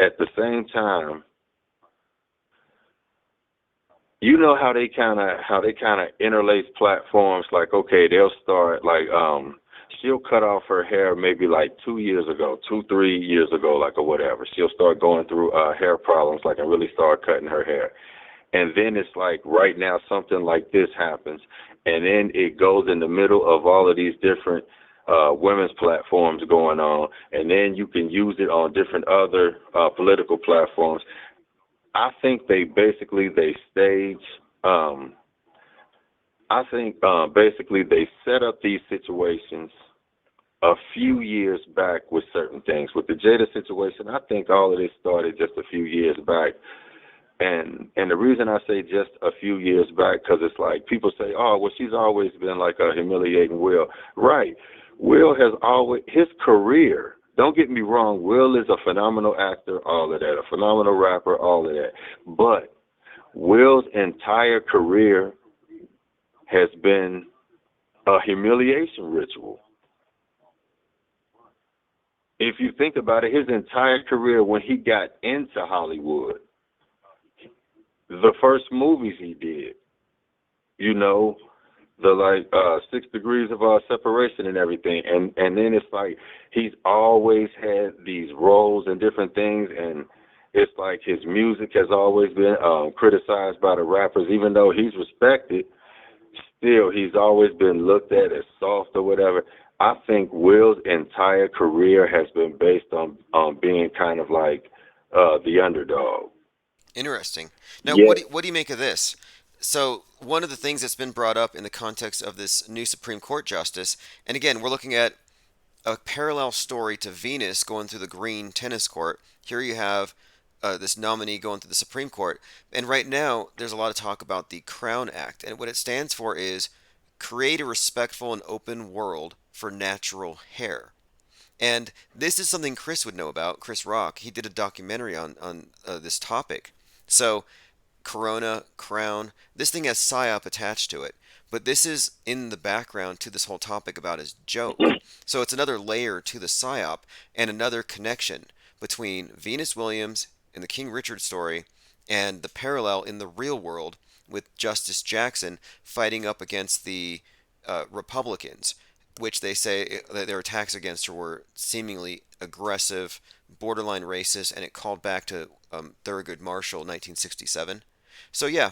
at the same time, you know how they kind of interlace platforms. Like okay, they'll start like she'll cut off her hair maybe like 2 years ago, 2 3 years ago, like or whatever. She'll start going through hair problems, like and really start cutting her hair. And then it's like right now something like this happens, and then it goes in the middle of all of these different women's platforms going on, and then you can use it on different other political platforms. I think they stage. Um, I think basically they set up these situations a few years back with certain things. With the Jada situation, I think all of this started just a few years back. And the reason I say just a few years back, because it's like people say, oh, well, she's always been like a humiliating Will. Right. Will has always, his career, don't get me wrong, Will is a phenomenal actor, all of that, a phenomenal rapper, all of that. But Will's entire career has been a humiliation ritual. If you think about it, his entire career when he got into Hollywood, the first movies he did, you know, the like 6 degrees of separation and everything, and then it's like he's always had these roles and different things, and it's like his music has always been criticized by the rappers, even though he's respected. Still, he's always been looked at as soft or whatever. I think Will's entire career has been based on being kind of like the underdog. Interesting. Now, Yeah. what do you make of this? So, one of the things that's been brought up in the context of this new Supreme Court justice, and again, we're looking at a parallel story to Venus going through the green tennis court. Here you have this nominee going through the Supreme Court, and right now there's a lot of talk about the Crown Act, and what it stands for is create a respectful and open world for natural hair. And this is something Chris would know about. Chris Rock, he did a documentary on this topic. So Corona, Crown. This thing has PSYOP attached to it. But this is in the background to this whole topic about his joke. So it's another layer to the PSYOP and another connection between Venus Williams in the King Richard story and the parallel in the real world with Justice Jackson fighting up against the Republicans, which they say that their attacks against her were seemingly aggressive, borderline racist, and it called back to Thurgood Marshall, 1967. So yeah,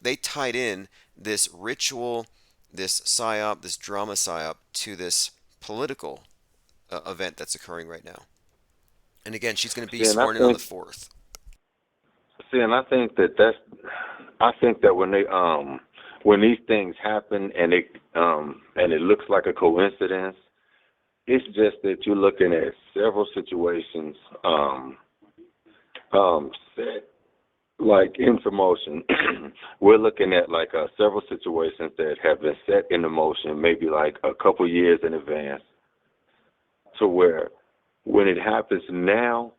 they tied in this ritual, this psyop, this drama psyop to this political event that's occurring right now. And again, she's going to be See, and I sworn in on the think, 4th. I think I think that when these things happen and it looks like a coincidence, it's just that you're looking at several situations set like into motion. We're looking at like several situations that have been set into motion, maybe like a couple years in advance, to where when it happens now,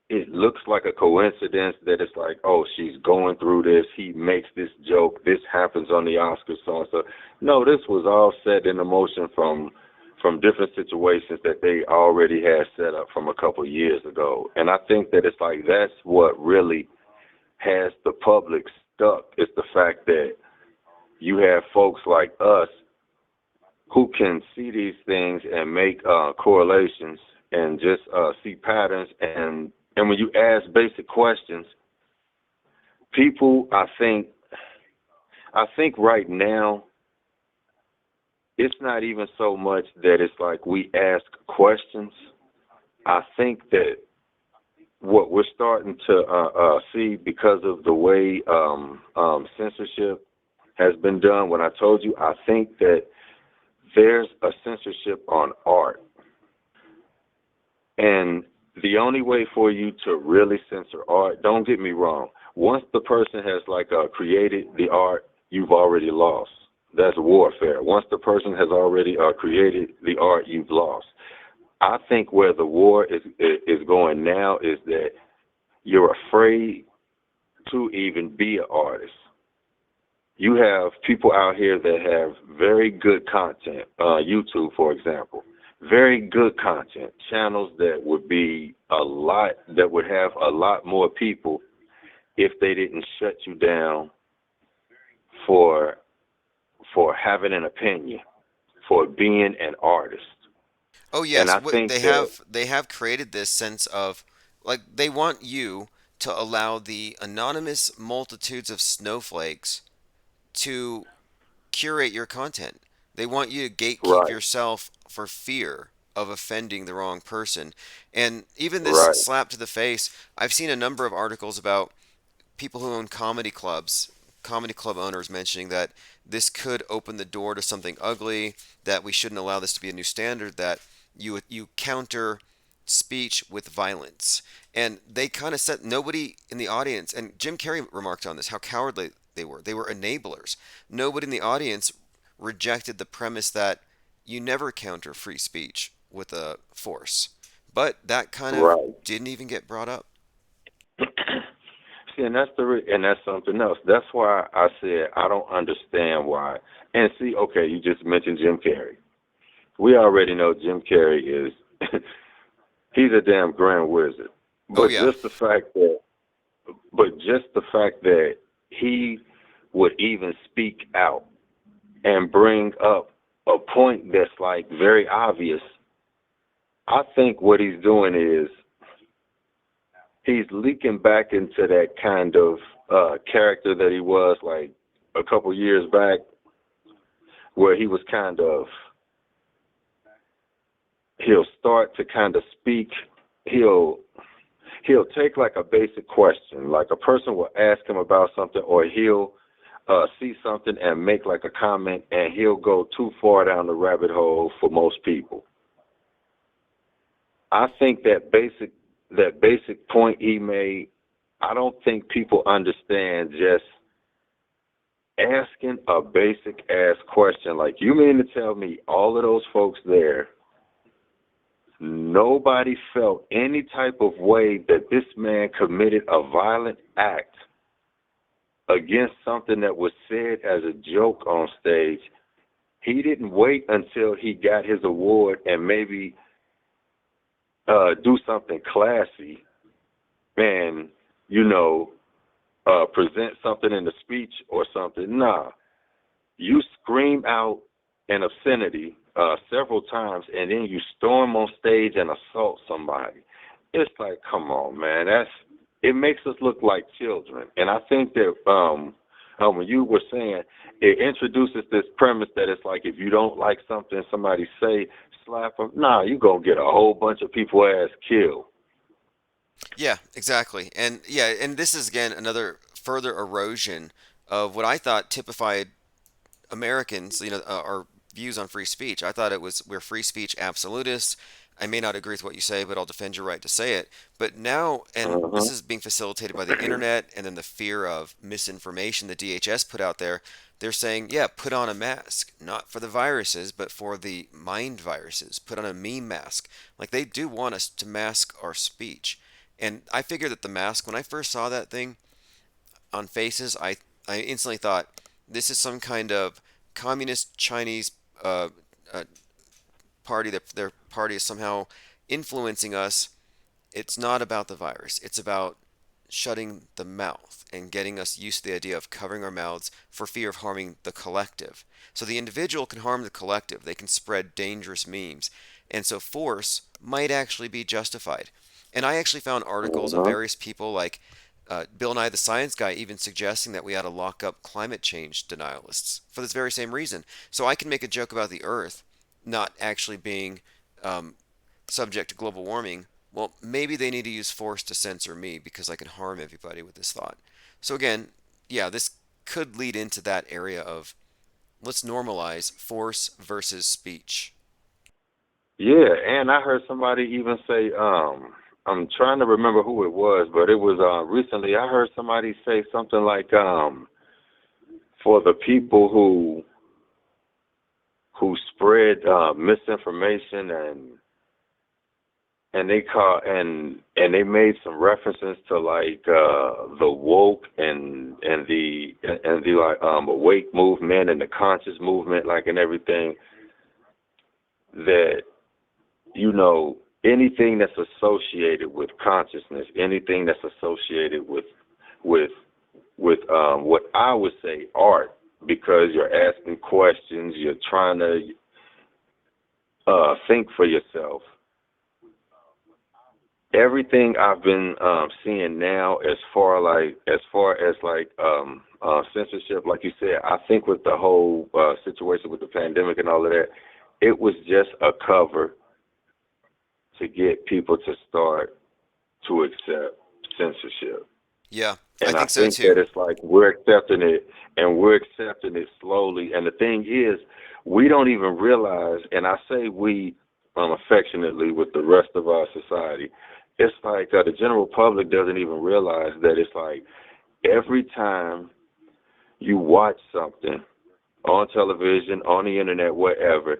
it looks like a coincidence that it's like, oh, she's going through this. He makes this joke. This happens on the Oscars, so and so. No, this was all set in motion from different situations that they already had set up from a couple years ago. And I think that it's like that's what really has the public stuck. It's the fact that you have folks like us who can see these things and make correlations and just see patterns. And when you ask basic questions, people, I think right now, it's not even so much that it's like we ask questions. I think that what we're starting to see because of the way censorship has been done, when I told you, I think that there's a censorship on art. And the only way for you to really censor art, don't get me wrong, once the person has created the art, you've already lost. That's warfare. Once the person has already created the art, you've lost. I think where the war is going now is that you're afraid to even be an artist. You have people out here that have very good content, YouTube, for example, very good content, channels that would have a lot more people if they didn't shut you down for having an opinion, for being an artist. Oh And yes, I think that, they have created this sense of like they want you to allow the anonymous multitudes of snowflakes to curate your content. They want you to gatekeep right, yourself for fear of offending the wrong person. And even this right, slap to the face, I've seen a number of articles about people who own comedy club owners mentioning that this could open the door to something ugly, that we shouldn't allow this to be a new standard, that you counter speech with violence. And they kind of said nobody in the audience, and Jim Carrey remarked on this, how cowardly they were. They were enablers. Nobody in the audience rejected the premise that you never counter free speech with a force. But that kind of right. didn't even get brought up. See, and that's something else. That's why I said I don't understand why. And see, okay, you just mentioned Jim Carrey. We already know Jim Carrey is he's a damn grand wizard. Oh But yeah. just the fact that he would even speak out and bring up a point that's like very obvious, I think what he's doing is he's leaking back into that kind of character that he was like a couple years back, where he was he'll start to kind of speak, he'll take like a basic question, like a person will ask him about something, or he'll see something and make like a comment, and he'll go too far down the rabbit hole for most people. I think that basic point he made, I don't think people understand just asking a basic ass question. Like, you mean to tell me all of those folks there, nobody felt any type of way that this man committed a violent act against something that was said as a joke on stage? He didn't wait until he got his award and maybe do something classy and, present something in the speech or something. Nah, you scream out an obscenity several times and then you storm on stage and assault somebody. It's like, come on, man. It makes us look like children. And I think that when you were saying, it introduces this premise that it's like, if you don't like something somebody say, slap them. Nah, you gonna get a whole bunch of people ass killed. Yeah, exactly. And yeah, and this is again another further erosion of what I thought typified Americans, our views on free speech. I thought it was we're free speech absolutists. I may not agree with what you say, but I'll defend your right to say it. But now, and this Uh-huh. is being facilitated by the internet and then the fear of misinformation the DHS put out there. They're saying, yeah, put on a mask, not for the viruses, but for the mind viruses. Put on a meme mask. Like they do want us to mask our speech. And I figured that the mask, when I first saw that thing, on faces, I instantly thought this is some kind of communist Chinese uh, uh, party that their party is somehow influencing us. It's not about the virus. It's about shutting the mouth and getting us used to the idea of covering our mouths for fear of harming the collective. So the individual can harm the collective. They can spread dangerous memes. And so force might actually be justified. And I actually found articles of Uh-huh. various people like Bill Nye the Science Guy even suggesting that we ought to lock up climate change denialists for this very same reason. So I can make a joke about the Earth not actually being um, subject to global warming. Well, maybe they need to use force to censor me because I can harm everybody with this thought. So again, yeah, this could lead into that area of let's normalize force versus speech. Yeah, and I heard somebody even say, I'm trying to remember who it was, but it was recently. I heard somebody say something like, for the people who spread misinformation and they call and they made some references to like the woke and the like awake movement and the conscious movement, like, and everything, that, anything that's associated with consciousness, anything that's associated with what I would say art, because you're asking questions, you're trying to think for yourself. Everything I've been seeing now, as far as censorship, like you said, I think with the whole situation with the pandemic and all of that, it was just a cover to get people to start to accept censorship. Yeah, I And I think so think that too. it's like we're accepting it and we're accepting it slowly. And the thing is, we don't even realize, and I say we affectionately with the rest of our society, it's like the general public doesn't even realize that it's like every time you watch something on television, on the internet, wherever,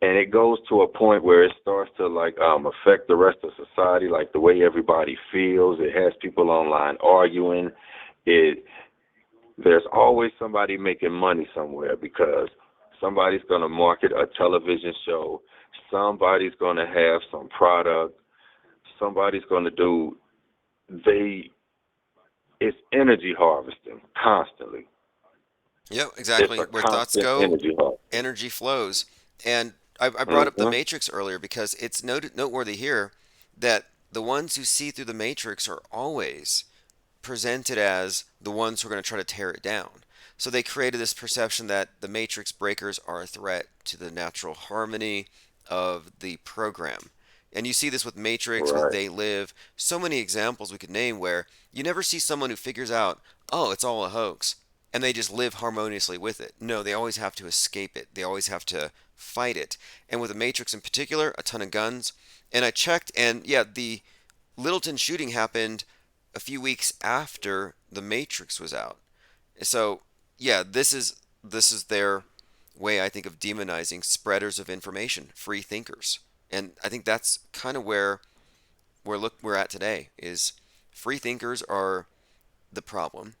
and it goes to a point where it starts to like affect the rest of society, like the way everybody feels. It has people online arguing. It There's always somebody making money somewhere because somebody's going to market a television show. Somebody's going to have some product. Somebody's going to do. They It's energy harvesting constantly. Yep, It's exactly. a Where thoughts constant go, energy harvest. energy flows. And I brought up the Mm-hmm. Matrix earlier because it's noteworthy here that the ones who see through the Matrix are always presented as the ones who are going to try to tear it down. So they created this perception that the matrix breakers are a threat to the natural harmony of the program. And you see this with Matrix, with Right. They Live, so many examples we could name where you never see someone who figures out, oh, it's all a hoax, and they just live harmoniously with it. No, they always have to escape it. They always have to fight it. And with the Matrix in particular, a ton of guns. And I checked, and yeah, the Littleton shooting happened a few weeks after The Matrix was out. So yeah, this is their way, I think, of demonizing spreaders of information, free thinkers. And I think that's kind of where we're at today is free thinkers are the problem,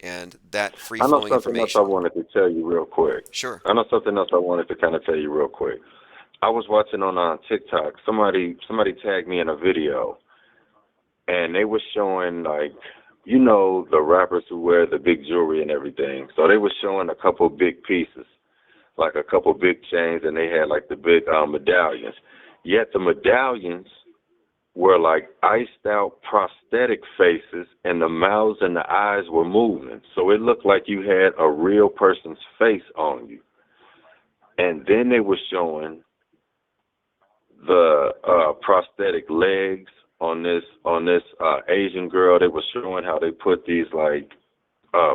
and that free I know flowing something else I information. wanted to tell you real quick. Sure. I know something else I wanted to kind of tell you real quick. I was watching on TikTok. Somebody tagged me in a video, and they were showing like, the rappers who wear the big jewelry and everything. So they were showing a couple big pieces, like a couple big chains, and they had like the big medallions. Yet the medallions were like iced out prosthetic faces, and the mouths and the eyes were moving. So it looked like you had a real person's face on you. And then they were showing the prosthetic legs on this Asian girl. They were showing how they put these like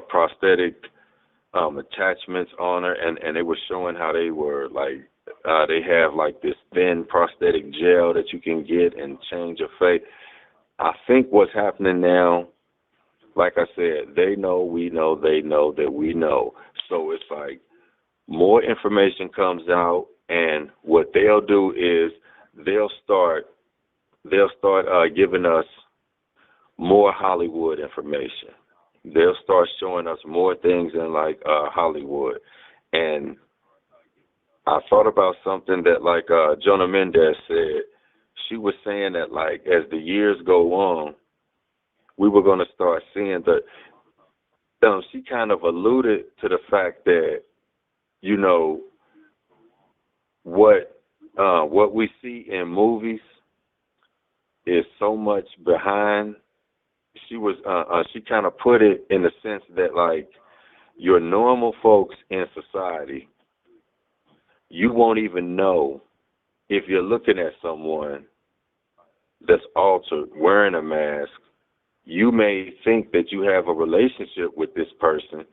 prosthetic attachments on her, and they were showing how they were like they have like this thin prosthetic gel that you can get and change your face. I think what's happening now, like I said, they know, we know, they know that we know. So it's like more information comes out, and what they'll do is they'll start giving us more Hollywood information. They'll start showing us more things in like Hollywood. And I thought about something that like Jonah Mendez said. She was saying that like as the years go on, we were going to start seeing she kind of alluded to the fact that, you know, what we see in movies is so much behind. She kind of put it in the sense that like your normal folks in society, you won't even know if you're looking at someone that's altered, wearing a mask. You may think that you have a relationship with this person.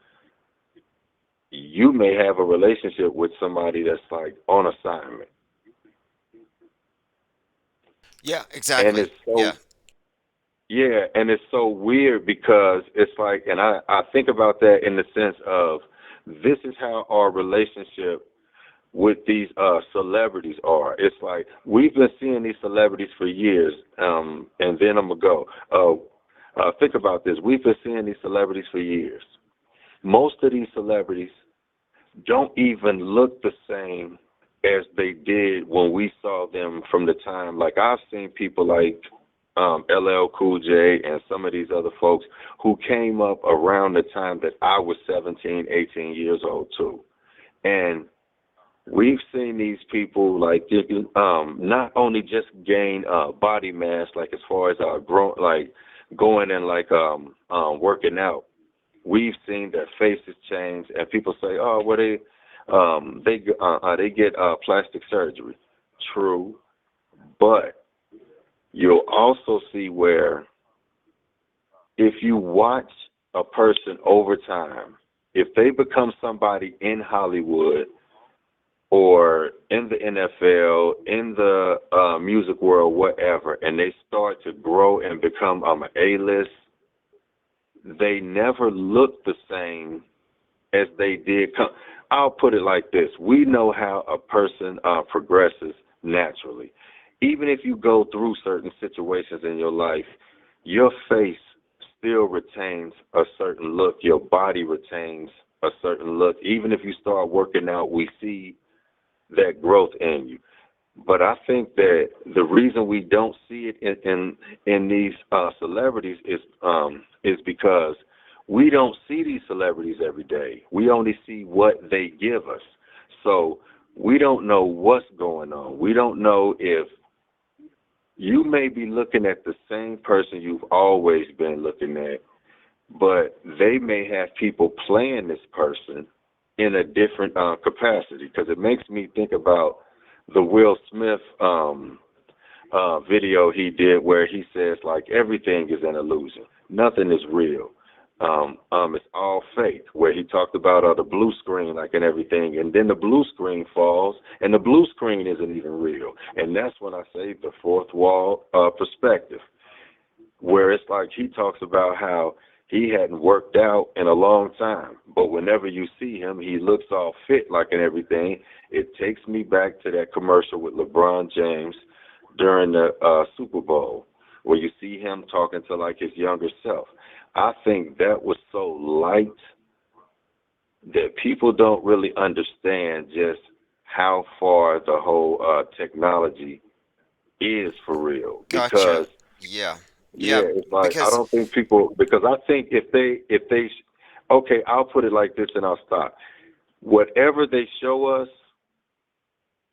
You may have a relationship with somebody that's like on assignment. Yeah, And exactly. it's so Yeah. Yeah, and it's so weird because it's like, and I think about that in the sense of this is how our relationship with these celebrities are. It's like we've been seeing these celebrities for years, and then I'm gonna go. Think about this. We've been seeing these celebrities for years. Most of these celebrities don't even look the same as they did when we saw them from the time. Like I've seen people like LL Cool J and some of these other folks who came up around the time that I was 17, 18 years old too. And we've seen these people like not only just gain body mass, like as far as like going and like working out. We've seen their faces change, and people say, "Oh, well, they get plastic surgery." True, but you'll also see where if you watch a person over time, if they become somebody in Hollywood or in the NFL, in the music world, whatever, and they start to grow and become an A-list, they never look the same as they did. I'll put it like this. We know how a person progresses naturally. Even if you go through certain situations in your life, your face still retains a certain look. Your body retains a certain look. Even if you start working out, we see that growth in you. But I think that the reason we don't see it in these celebrities is because we don't see these celebrities every day. We only see what they give us. So we don't know what's going on. We don't know if you may be looking at the same person you've always been looking at, but they may have people playing this person in a different capacity. Because it makes me think about the Will Smith video he did where he says, like, everything is an illusion. Nothing is real. It's all fake, where he talked about the blue screen, like, and everything. And then the blue screen falls, and the blue screen isn't even real. And that's when I say the fourth wall perspective, where it's like he talks about how He hadn't worked out in a long time, but whenever you see him, he looks all fit like and everything. It takes me back to that commercial with LeBron James during the Super Bowl, where you see him talking to like his younger self. I think that was so light that people don't really understand just how far the whole technology is for real. Gotcha. Because Yeah. yeah, Yeah, it's like I because don't think people, because I think if they okay, I'll put it like this and I'll stop. Whatever they show us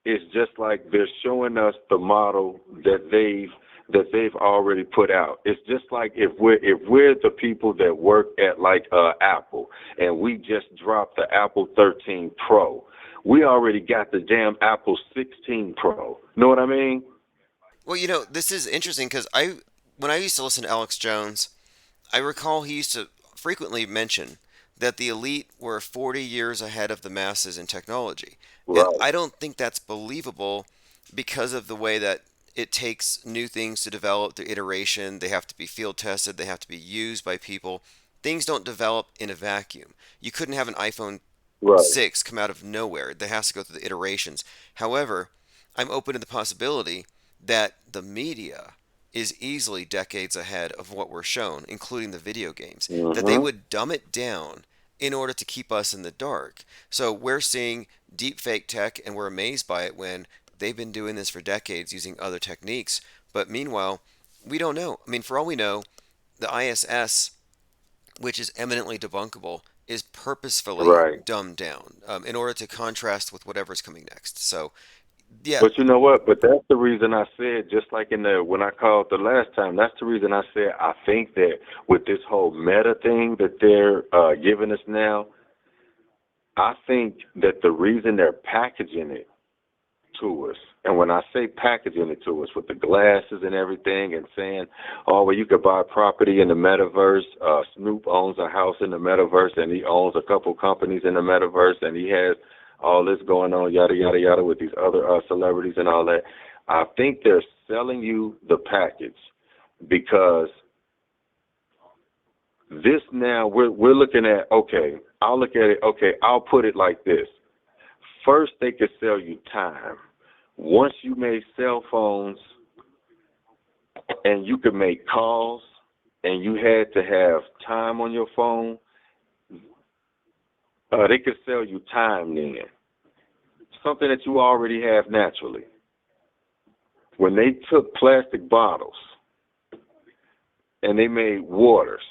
is just like they're showing us the model that they've already put out. It's just like if we're the people that work at like Apple and we just dropped the Apple 13 Pro. We already got the damn Apple 16 Pro. Know what I mean? well, this is interesting because when I used to listen to Alex Jones, I recall he used to frequently mention that the elite were 40 years ahead of the masses in technology. And Right. I don't think that's believable because of the way that it takes new things to develop, the iteration. They have to be field tested, they have to be used by people. Things don't develop in a vacuum. You couldn't have an iPhone Right. 6 come out of nowhere. That has to go through the iterations. However, I'm open to the possibility that the media is easily decades ahead of what we're shown, including the video games, that they Mhm. would dumb it down in order to keep us in the dark. So we're seeing deep fake tech and we're amazed by it when they've been doing this for decades using other techniques. But meanwhile, we don't know. I mean, for all we know, the ISS, which is eminently debunkable, is purposefully Right. dumbed down in order to contrast with whatever's coming next. So, yeah, But you know what? But that's the reason I said, just like in the when I called the last time, that's the reason I said I think that with this whole meta thing that they're giving us now, I think that the reason they're packaging it to us, and when I say packaging it to us with the glasses and everything, and saying, "Oh, well, you could buy property in the metaverse." Snoop owns a house in the metaverse, and he owns a couple companies in the metaverse, and he has all this going on, yada yada yada, with these other celebrities and all that. I think they're selling you the package because this now we're looking at. Okay, I'll look at it. Okay, I'll put it like this. First, they could sell you time. Once you made cell phones and you could make calls and you had to have time on your phone, they could sell you time then. Something that you already have naturally. When they took plastic bottles and they made waters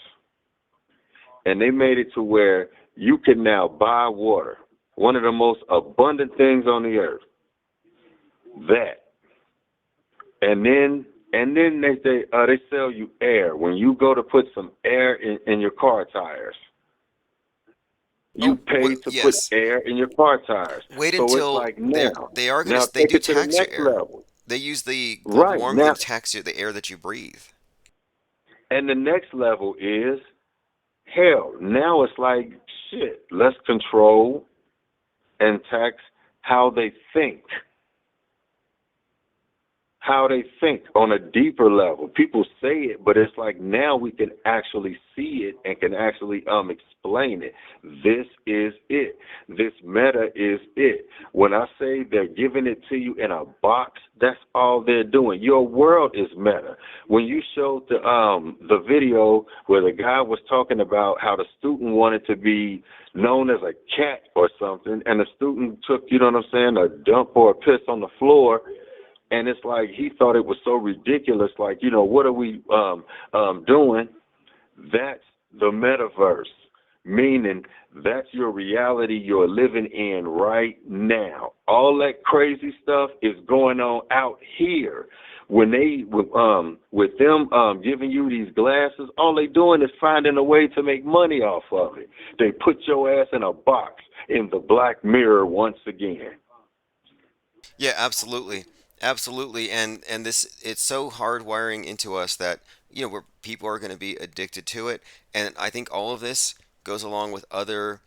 and they made it to where you can now buy water, one of the most abundant things on the earth, that. And then they sell you air. When you go to put some air in your car tires, you oh, pay to put yes. air in your car tires. Wait So it's until like now, they are gonna now they take do it to the tax your next air. level. They use the global Right warming now, to tax the air that you breathe. and the next level is hell. Now it's like shit. Let's control and tax how they think. How they think on a deeper level. People say it, but it's like now we can actually see it and can actually explain it. This is it. This meta is it. When I say they're giving it to you in a box, that's all they're doing. Your world is meta. When you showed the video where the guy was talking about how the student wanted to be known as a cat or something, and the student took, you know what I'm saying, a dump or a piss on the floor. And it's like he thought it was so ridiculous. Like, what are we doing? That's the metaverse, meaning that's your reality you're living in right now. All that crazy stuff is going on out here. When with them giving you these glasses, all they doing is finding a way to make money off of it. They put your ass in a box in the black mirror once again. Yeah, absolutely, absolutely, and this it's so hardwiring into us that where people are going to be addicted to it, and I think all of this goes along with other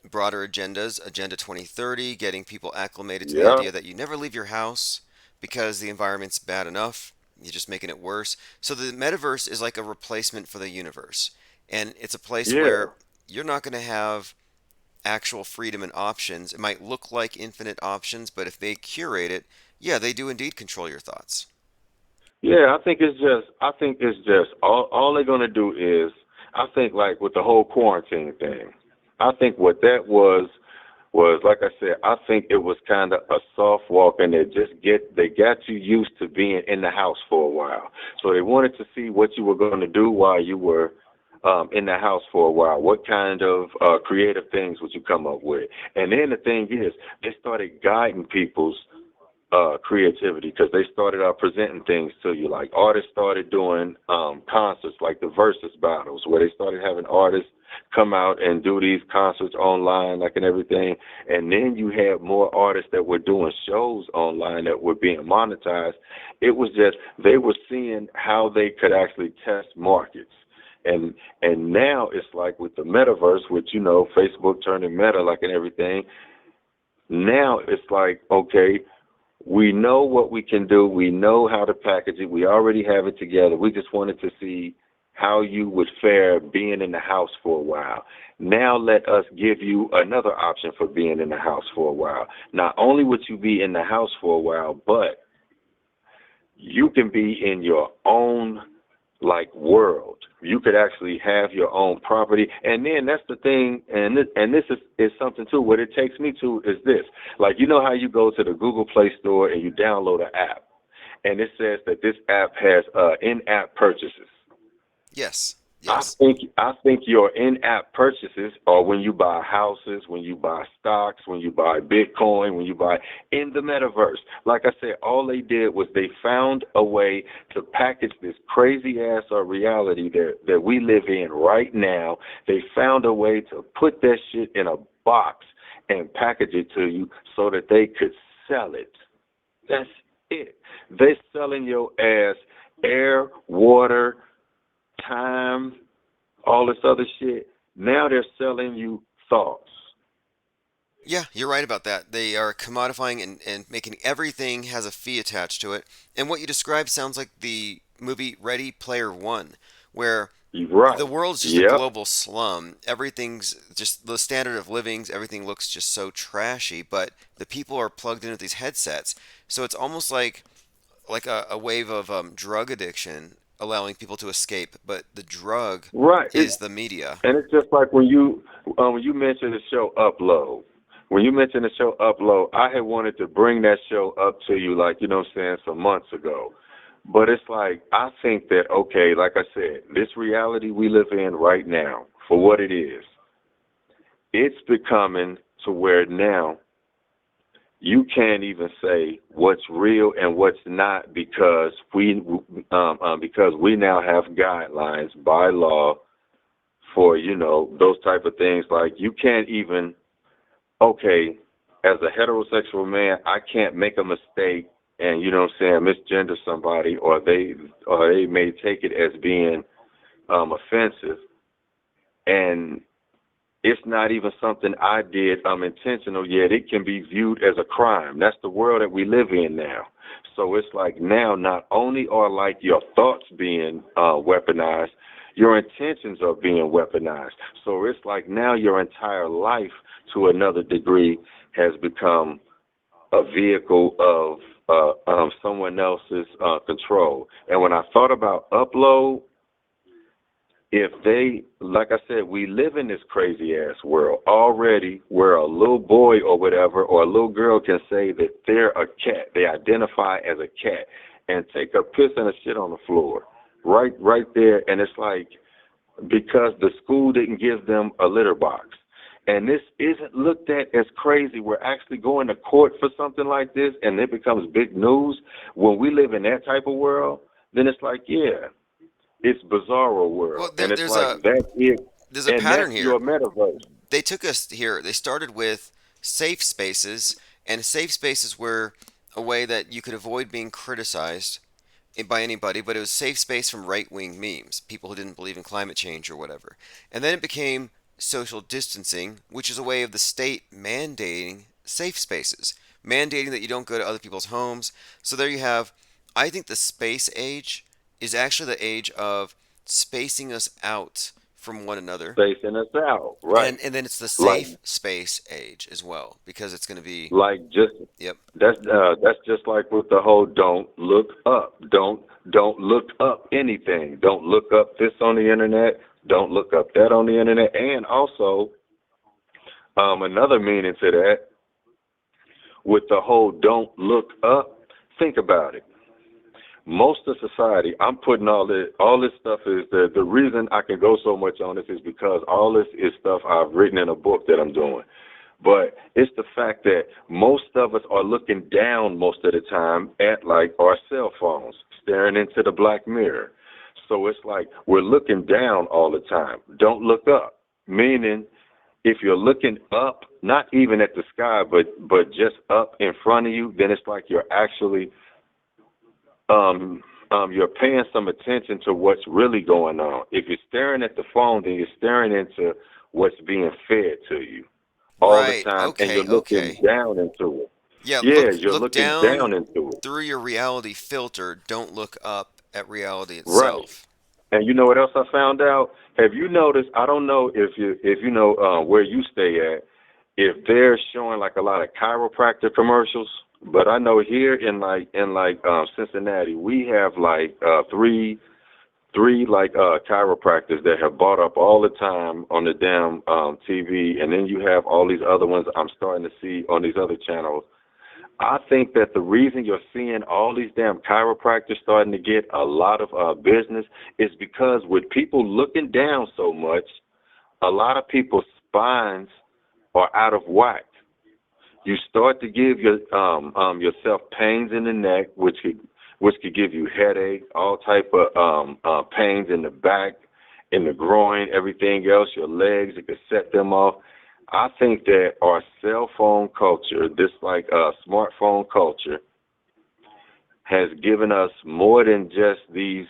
broader agendas, Agenda 2030, getting people acclimated to the Yeah. idea that you never leave your house because the environment's bad enough. You're just making it worse. So the metaverse is like a replacement for the universe. And it's a place Yeah. where you're not going to have actual freedom and options. It might look like infinite options, but if they curate it, yeah, they do indeed control your thoughts. Yeah, I think it's just all they're gonna do is I think like with the whole quarantine thing, I think what that was like I said, I think it was kind of a soft walk, and they got you used to being in the house for a while. So they wanted to see what you were going to do while you were in the house for a while. What kind of creative things would you come up with? And then the thing is, they started guiding people's creativity because they started presenting things to you. Like artists started doing concerts, like the versus battles, where they started having artists come out and do these concerts online, like and everything. And then you had more artists that were doing shows online that were being monetized. It was just they were seeing how they could actually test markets. And now it's like with the metaverse, which Facebook turning meta, like and everything. Now it's like, okay, we know what we can do. We know how to package it. We already have it together. We just wanted to see how you would fare being in the house for a while. Now let us give you another option for being in the house for a while. Not only would you be in the house for a while, but you can be in your own like world. You could actually have your own property. And then that's the thing, and this is something too. What it takes me to is this. Like how you go to the Google Play Store and you download an app, and it says that this app has in-app purchases. Yes, I yes. think I think your in-app purchases are when you buy houses, when you buy stocks, when you buy Bitcoin, when you buy in the metaverse. Like I said, all they did was they found a way to package this crazy ass reality that we live in right now. They found a way to put that shit in a box and package it to you so that they could sell it. That's it. They're selling your ass air, water, time, all this other shit. Now they're selling you thoughts. Yeah, you're right about that. They are commodifying and making everything has a fee attached to it. And what you described sounds like the movie Ready Player One, where You're the right. world's just a Yep. global slum. Everything's just the standard of living, everything looks just so trashy, but the people are plugged into these headsets. So it's almost like a wave of drug addiction allowing people to escape, but the drug Right. is the media. And it's just like when you mentioned the show Upload. When you mentioned the show Upload, I had wanted to bring that show up to you, like I'm saying, some months ago. But it's like I think that okay, like I said, this reality we live in right now, for what it is, it's becoming to where now you can't even say what's real and what's not because we now have guidelines by law for those type of things. Like you can't even okay, as a heterosexual man, I can't make a mistake and misgender somebody, or they may take it as being offensive, and it's not even something I did intentional yet. It can be viewed as a crime. That's the world that we live in now. So it's like now not only are like your thoughts being weaponized, your intentions are being weaponized. So it's like now your entire life to another degree has become a vehicle of someone else's control. And when I thought about Upload, if they, like I said, we live in this crazy ass world already where a little boy or whatever, or a little girl can say that they're a cat. They identify as a cat and take a piss and a shit on the floor. Right there. And it's like, because the school didn't give them a litter box. And this isn't looked at as crazy. We're actually going to court for something like this, and it becomes big news. When we live in that type of world, then it's like, yeah, it's bizarro Well, world, there, and it's there's like a that's it, there's a and pattern that's here. your metaverse. They took us here. They started with safe spaces, and safe spaces were a way that you could avoid being criticized by anybody, but it was safe space from right wing memes, people who didn't believe in climate change or whatever. And then it became social distancing, which is a way of the state mandating safe spaces, mandating that you don't go to other people's homes. So there you have, I think the space age is actually the age of spacing us out from one another. spacing us out, right? And then it's the Like safe space age as well, because it's going to be, like just yep, that's just like with the whole don't look up, don't look up anything, don't look up this on the internet, don't look up that on the internet, and also another meaning to that with the whole don't look up. Think about it. Most of society, I'm putting all this stuff is the reason I can go so much on this is because all this is stuff I've written in a book that I'm doing. But it's the fact that most of us are looking down most of the time at like our cell phones, staring into the black mirror. So it's like we're looking down all the time. Don't look up. Meaning if you're looking up, not even at the sky, but just up in front of you, then it's like you're actually you're paying some attention to what's really going on. If you're staring at the phone, then you're staring into what's being fed to you all the right, time, and okay, you're looking okay. down into it. Yeah, Yeah, you're look looking down down into it. through your reality filter. Don't look up at reality Right. itself. And you know what else I found out? Have you noticed? I don't know if you know where you stay at, if they're showing like a lot of chiropractor commercials. But I know here in Cincinnati, we have like three like chiropractors that have bought up all the time on the damn TV, and then you have all these other ones I'm starting to see on these other channels. I think that the reason you're seeing all these damn chiropractors starting to get a lot of business is because with people looking down so much, a lot of people's spines are out of whack. You start to give yourself pains in the neck, which could give you headache, all type of pains in the back, in the groin, everything else, your legs, it could set them off. I think that our cell phone culture, this like smartphone culture, has given us more than just these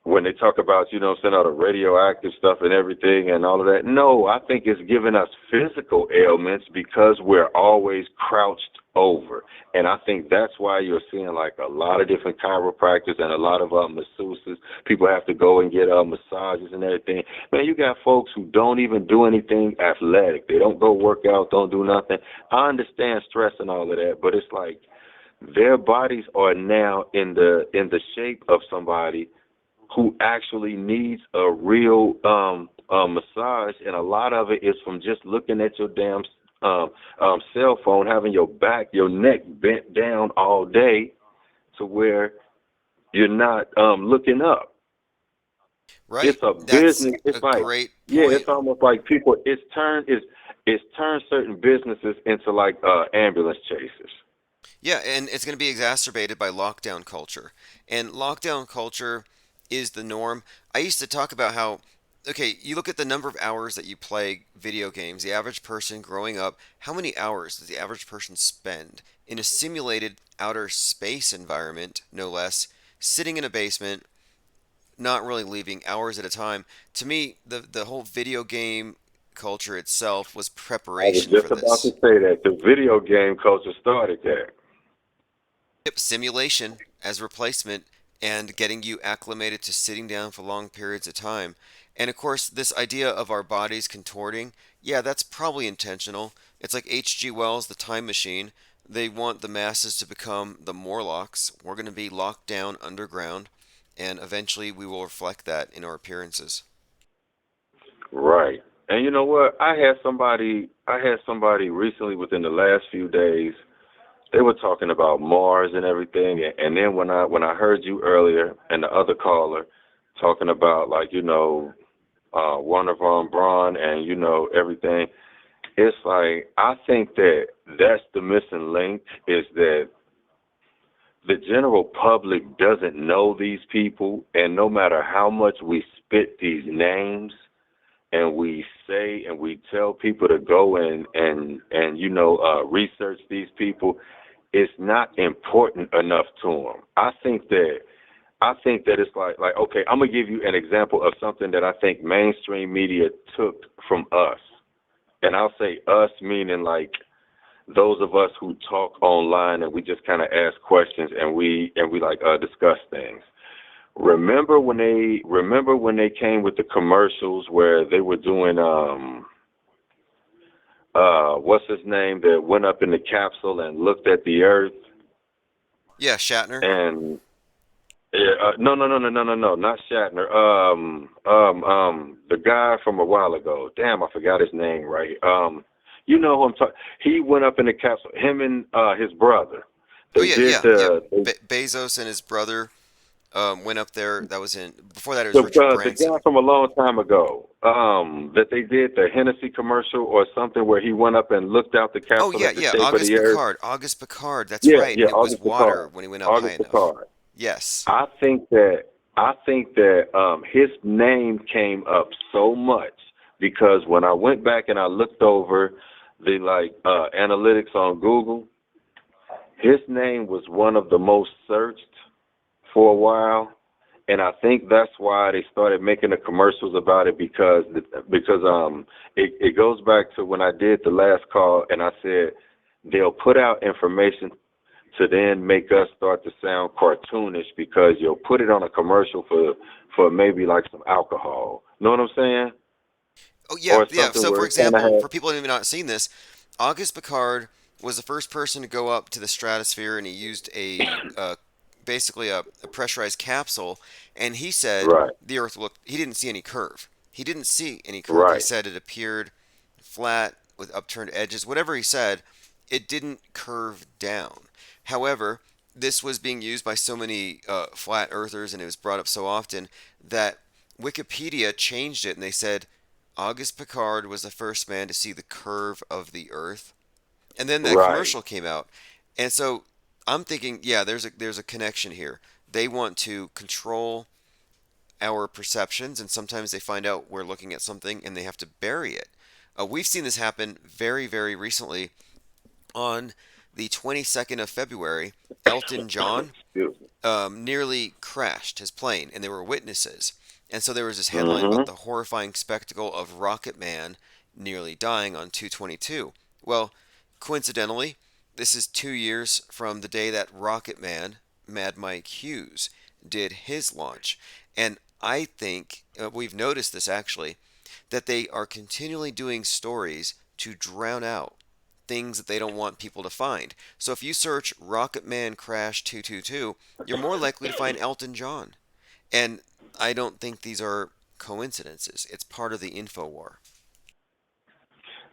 when they talk about, send out the radioactive stuff and everything and all of that. No, I think it's giving us physical ailments because we're always crouched over. And I think that's why you're seeing like a lot of different chiropractors and a lot of masseuses. People have to go and get massages and everything. Man, you got folks who don't even do anything athletic. They don't go work out, don't do nothing. I understand stress and all of that, but it's like their bodies are now in the shape of somebody who actually needs a real massage, and a lot of it is from just looking at your damn cell phone, having your neck bent down all day to where you're not looking up. Right. It's a That's business. It's a like, great yeah, point. it's almost like people. It's turned certain businesses into like ambulance chasers. Yeah, and it's going to be exacerbated by lockdown culture. And lockdown culture is the norm. I used to talk about how, okay, you look at the number of hours that you play video games. The average person growing up, how many hours does the average person spend in a simulated outer space environment, no less, sitting in a basement, not really leaving hours at a time? To me, the whole video game culture itself was I was preparation for just about to this. say that the video game culture started there. Yep, simulation as replacement and getting you acclimated to sitting down for long periods of time. And of course, this idea of our bodies contorting, yeah, that's probably intentional. It's like H.G. Wells' The Time Machine. They want the masses to become the Morlocks. We're going to be locked down underground, and eventually we will reflect that in our appearances. Right. And you know what? I had somebody recently within the last few days. They were talking about Mars and everything, and then when I heard you earlier and the other caller talking about like Warner von Braun and everything, it's like I think that that's the missing link is that the general public doesn't know these people, and no matter how much we spit these names and we say and we tell people to go and research these people, it's not important enough to them. I think that it's like okay, I'm gonna give you an example of something that I think mainstream media took from us, and I'll say us meaning like those of us who talk online and we just kind of ask questions and we like discuss things. remember when they came with the commercials where they were doing what's his name that went up in the capsule and looked at the earth Yeah, Shatner. and no, not Shatner. The guy from a while ago. Damn, I forgot his name. Right. You know who I'm talking. He went up in the capsule. Him and his brother. Oh They yeah, did yeah, yeah. the Bezos and his brother went up there. That was in before that. It was Richard the guy Branson. from a long time ago. That they did the Hennessy commercial or something where he went up and looked out the Oh capsule yeah, at the yeah. shape of August the earth. Picard. August Picard. That's Yeah, right. yeah, And it was August water Picard. when he went up high August enough. Picard. Yes. I think that his name came up so much because when I went back and I looked over the analytics on Google, his name was one of the most searched for a while, and I think that's why they started making the commercials about it because it goes back to when I did the last call and I said they'll put out information to then make us start to sound cartoonish because you'll put it on a commercial for maybe like some alcohol. Know what I'm saying? Oh yeah, Or yeah. something So where for it kind of example, has for people who have not seen this, August Picard was the first person to go up to the stratosphere, and he used basically a pressurized capsule, and he said right, the Earth looked. He didn't see any curve. He didn't see any curve. He right, said it appeared flat with upturned edges. Whatever he said, it didn't curve down. However, this was being used by so many flat earthers, and it was brought up so often that Wikipedia changed it, and they said Auguste Piccard was the first man to see the curve of the Earth. And then that right. commercial came out. And so I'm thinking, yeah, there's a connection here. They want to control our perceptions, and sometimes they find out we're looking at something and they have to bury it. We've seen this happen very, very recently. On the 22nd of February, Elton John Excuse me. nearly crashed his plane, and there were witnesses. And so there was this headline about Mm-hmm. the horrifying spectacle of Rocket Man nearly dying on 222. Well, coincidentally, this is 2 years from the day that Rocket Man, Mad Mike Hughes, did his launch. And I think we've noticed this actually, that they are continually doing stories to drown out things that they don't want people to find. So if you search Rocket Man Crash 222, you're more likely to find Elton John. And I don't think these are coincidences. It's part of the info war.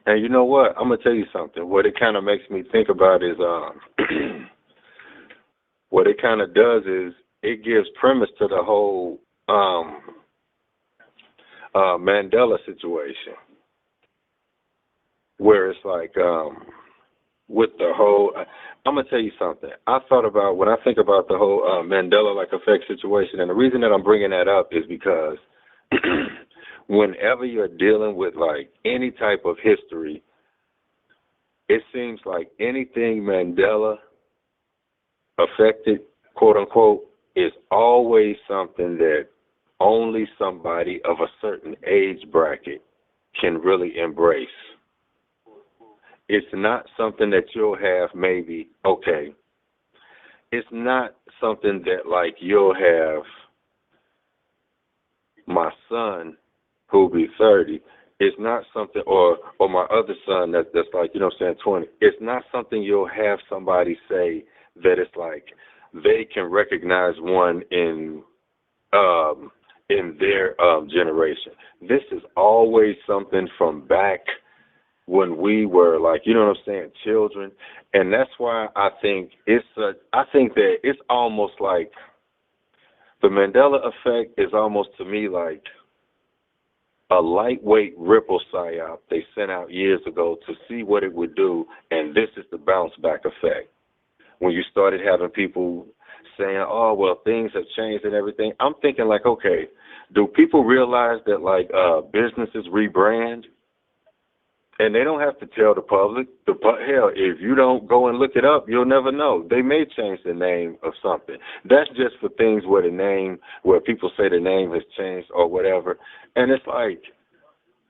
And you know what? I'm gonna tell you something. What it kind of makes me think about is what it kind of does is it gives premise to the whole Mandela situation, where it's like with the whole. I'm gonna tell you something. I thought about when I think about the whole Mandela like effect situation, and the reason that I'm bringing that up is because whenever you're dealing with like any type of history, it seems like anything Mandela affected, quote unquote, is always something that only somebody of a certain age bracket can really embrace. It's not something that you'll have maybe, okay, it's not something that like you'll have my son who'll be 30. It's not something, or my other son that's like, you know what I'm saying, 20. It's not something you'll have somebody say that it's like they can recognize one in their generation. This is always something from back when we were like, you know what I'm saying, children. And that's why I think I think that it's almost like the Mandela effect is almost to me like a lightweight ripple psyop they sent out years ago to see what it would do, and this is the bounce back effect. When you started having people saying, oh, well, things have changed and everything, I'm thinking like, okay, do people realize that like businesses rebrand? And they don't have to tell the public. Hell, if you don't go and look it up, you'll never know. They may change the name of something. That's just for things where people say the name has changed or whatever. And it's like,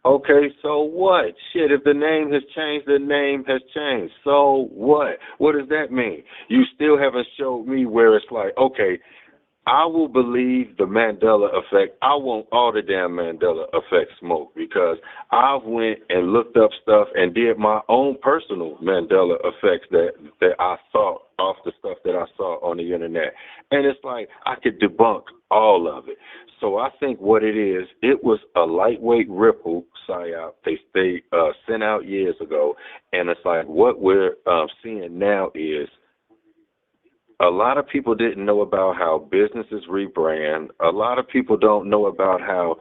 okay, so what? Shit, if the name has changed, the name has changed. So what? What does that mean? You still haven't showed me where it's like, okay, I will believe the Mandela effect. I want all the damn Mandela effect smoke because I've went and looked up stuff and did my own personal Mandela effects that I thought off the stuff that I saw on the internet. And it's like I could debunk all of it. So I think what it is, it was a lightweight ripple psyop they sent out years ago. And it's like what we're seeing now is a lot of people didn't know about how businesses rebrand. A lot of people don't know about how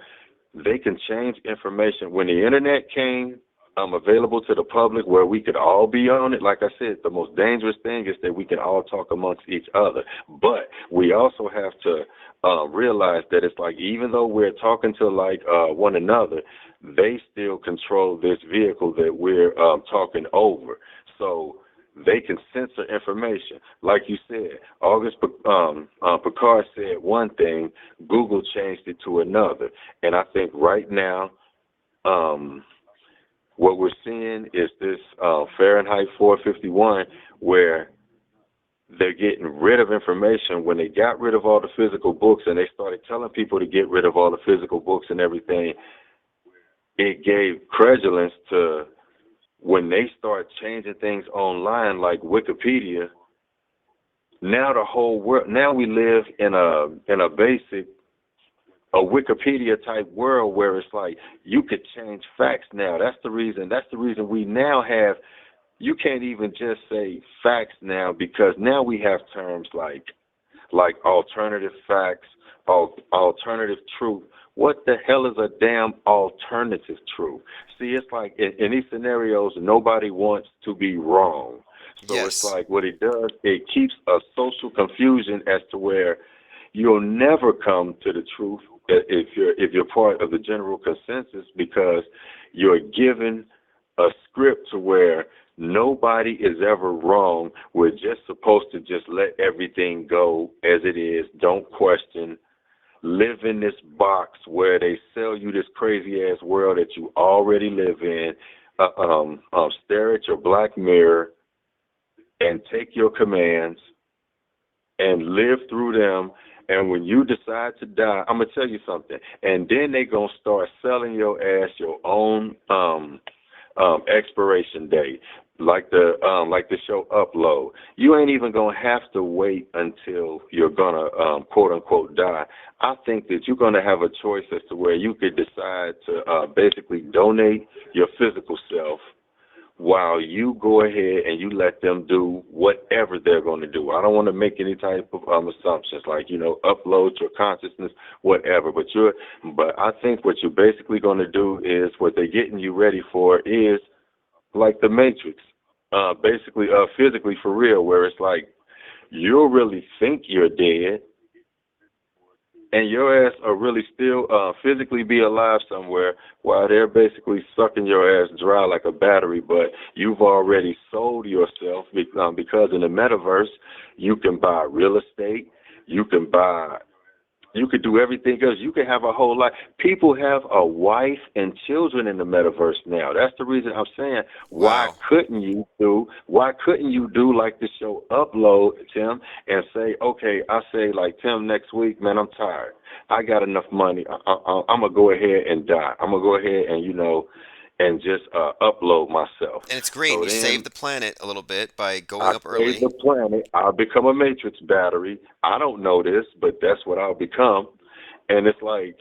they can change information. When the internet came available to the public where we could all be on it, like I said, the most dangerous thing is that we can all talk amongst each other. But we also have to realize that it's like even though we're talking to like one another, they still control this vehicle that we're talking over. So they can censor information. Like you said, August Picard said one thing, Google changed it to another. And I think right now, what we're seeing is this Fahrenheit 451 where they're getting rid of information. When they got rid of all the physical books and they started telling people to get rid of all the physical books and everything, it gave credulence to when they start changing things online like Wikipedia. Now the whole world, now we live in a basic a Wikipedia type world where it's like you could change facts now. That's the reason we now have, you can't even just say facts now because now we have terms like alternative facts, alternative truth. What the hell is a damn alternative truth? See, it's like in these scenarios, nobody wants to be wrong. So it's Yes. like what it does, it keeps a social confusion as to where you'll never come to the truth if you're part of the general consensus because you're given a script to where nobody is ever wrong. We're just supposed to just let everything go as it is. Don't question. Live in this box where they sell you this crazy ass world that you already live in. Stare at your black mirror and take your commands and live through them. And when you decide to die, I'm gonna tell you something. And then they gonna start selling your ass your own expiration date, like the show Upload. You ain't even gonna have to wait until you're gonna quote unquote die. I think that you're gonna have a choice as to where you could decide to basically donate your physical self while you go ahead and you let them do whatever they're going to do. I don't want to make any type of assumptions like, upload your consciousness, whatever. But I think what you're basically going to do is what they're getting you ready for is like the Matrix, basically physically for real, where it's like you'll really think you're dead and your ass will really still physically be alive somewhere while they're basically sucking your ass dry like a battery, but you've already sold yourself because in the metaverse, you can buy real estate, you could do everything else. You could have a whole life. People have a wife and children in the metaverse now. That's the reason I'm saying, why Wow. couldn't you do like the show Upload, Tim, and say, okay, I say like, Tim, next week, man, I'm tired. I got enough money. I'm going to go ahead and die. I'm going to go ahead and, and just upload myself. And it's green. So You save then the planet a little bit by going I up save early. the planet. I'll become a matrix battery. I don't know this, but that's what I'll become. And it's like,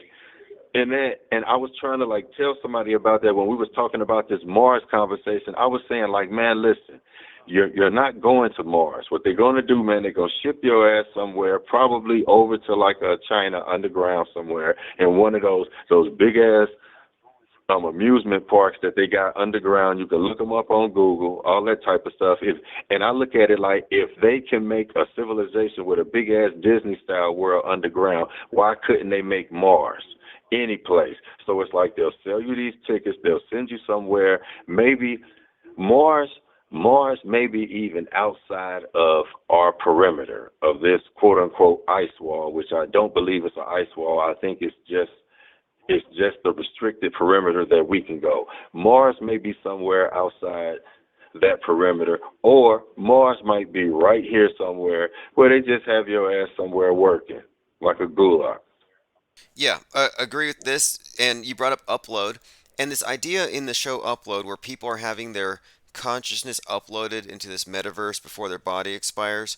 and I was trying to like tell somebody about that when we was talking about this Mars conversation. I was saying like, man, listen, you're not going to Mars. What they're going to do, man, they're going to ship your ass somewhere, probably over to like China underground somewhere, in one of those big ass amusement parks that they got underground. You can look them up on Google, all that type of stuff. And I look at it like if they can make a civilization with a big ass Disney style world underground, why couldn't they make Mars? Any place. So it's like they'll sell you these tickets, they'll send you somewhere, maybe Mars maybe even outside of our perimeter of this quote unquote ice wall, which I don't believe is an ice wall. I think it's just the restricted perimeter that we can go. Mars may be somewhere outside that perimeter, or Mars might be right here somewhere where they just have your ass somewhere working. like a gulag. Yeah, agree with this. And you brought up upload, and this idea in the show Upload, where people are having their consciousness uploaded into this metaverse before their body expires.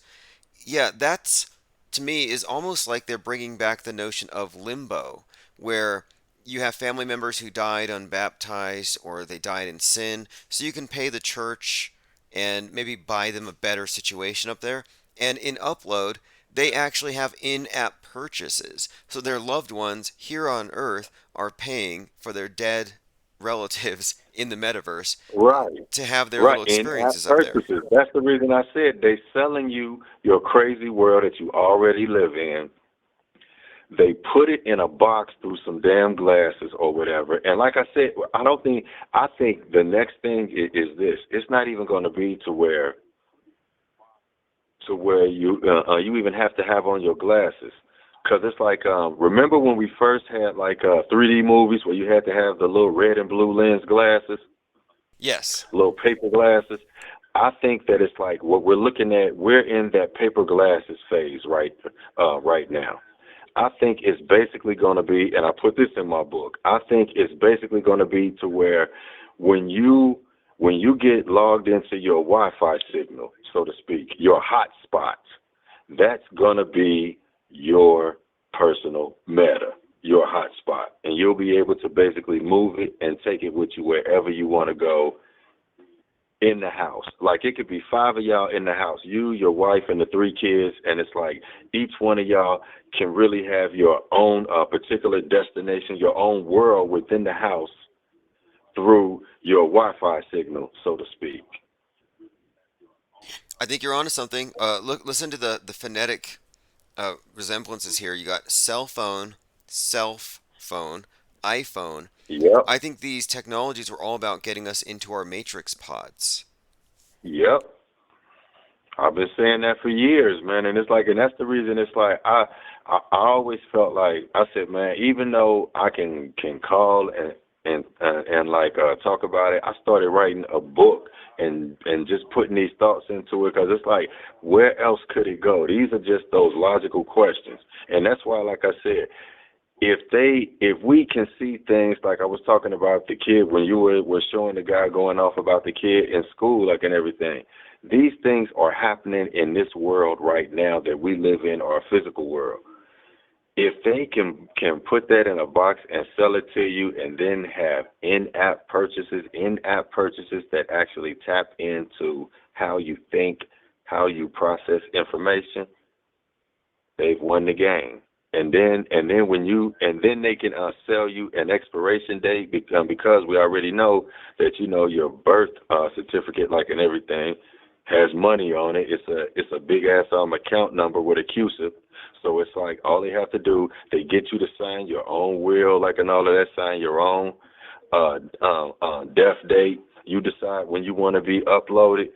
Yeah, that's to me is almost like they're bringing back the notion of limbo, where you have family members who died unbaptized or they died in sin, so you can pay the church and maybe buy them a better situation up there. And in Upload, they actually have in-app purchases, so their loved ones here on Earth are paying for their dead relatives in the metaverse Right. to have their Right. little In-app experiences up there. purchases. That's the reason I said they selling you your crazy world that you already live in. They put it in a box through some damn glasses or whatever. And like I said, I think the next thing is this. It's not even going to be to where you even have to have on your glasses. Because it's like, remember when we first had like 3D movies where you had to have the little red and blue lens glasses, Yes. little paper glasses? I think that it's like what we're looking at. We're in that paper glasses phase right now. I think it's basically going to be, and I put this in my book. I think it's basically going to be to where when you get logged into your Wi-Fi signal, so to speak, your hotspot, that's going to be your personal meta, your hotspot, and you'll be able to basically move it and take it with you wherever you want to go in the house. Like it could be 5 of y'all in the house, you, your wife, and the 3 kids, and it's like each one of y'all can really have your own particular destination, your own world within the house through your Wi-Fi signal, so to speak. I think you're onto something. Listen to the phonetic resemblances here. You got cell phone, self phone, iPhone. Yep, I think these technologies were all about getting us into our matrix pods. yep. I've been saying that for years, man, and it's like, and that's the reason. It's like I always felt like I said, man, even though I can call and like talk about it, I started writing a book and just putting these thoughts into it because it's like, where else could it go? These are just those logical questions, and that's why, like I said, if we can see things like I was talking about the kid when you were showing the guy going off about the kid in school, like and everything. These things are happening in this world right now that we live in, our physical world. If they can put that in a box and sell it to you and then have in-app purchases that actually tap into how you think, how you process information, they've won the game. And then they can sell you an expiration date because we already know that your birth certificate, like and everything, has money on it. It's a big ass account number with a CUSIP. So it's like all they have to do, they get you to sign your own will, like and all of that, sign your own death date. You decide when you want to be uploaded.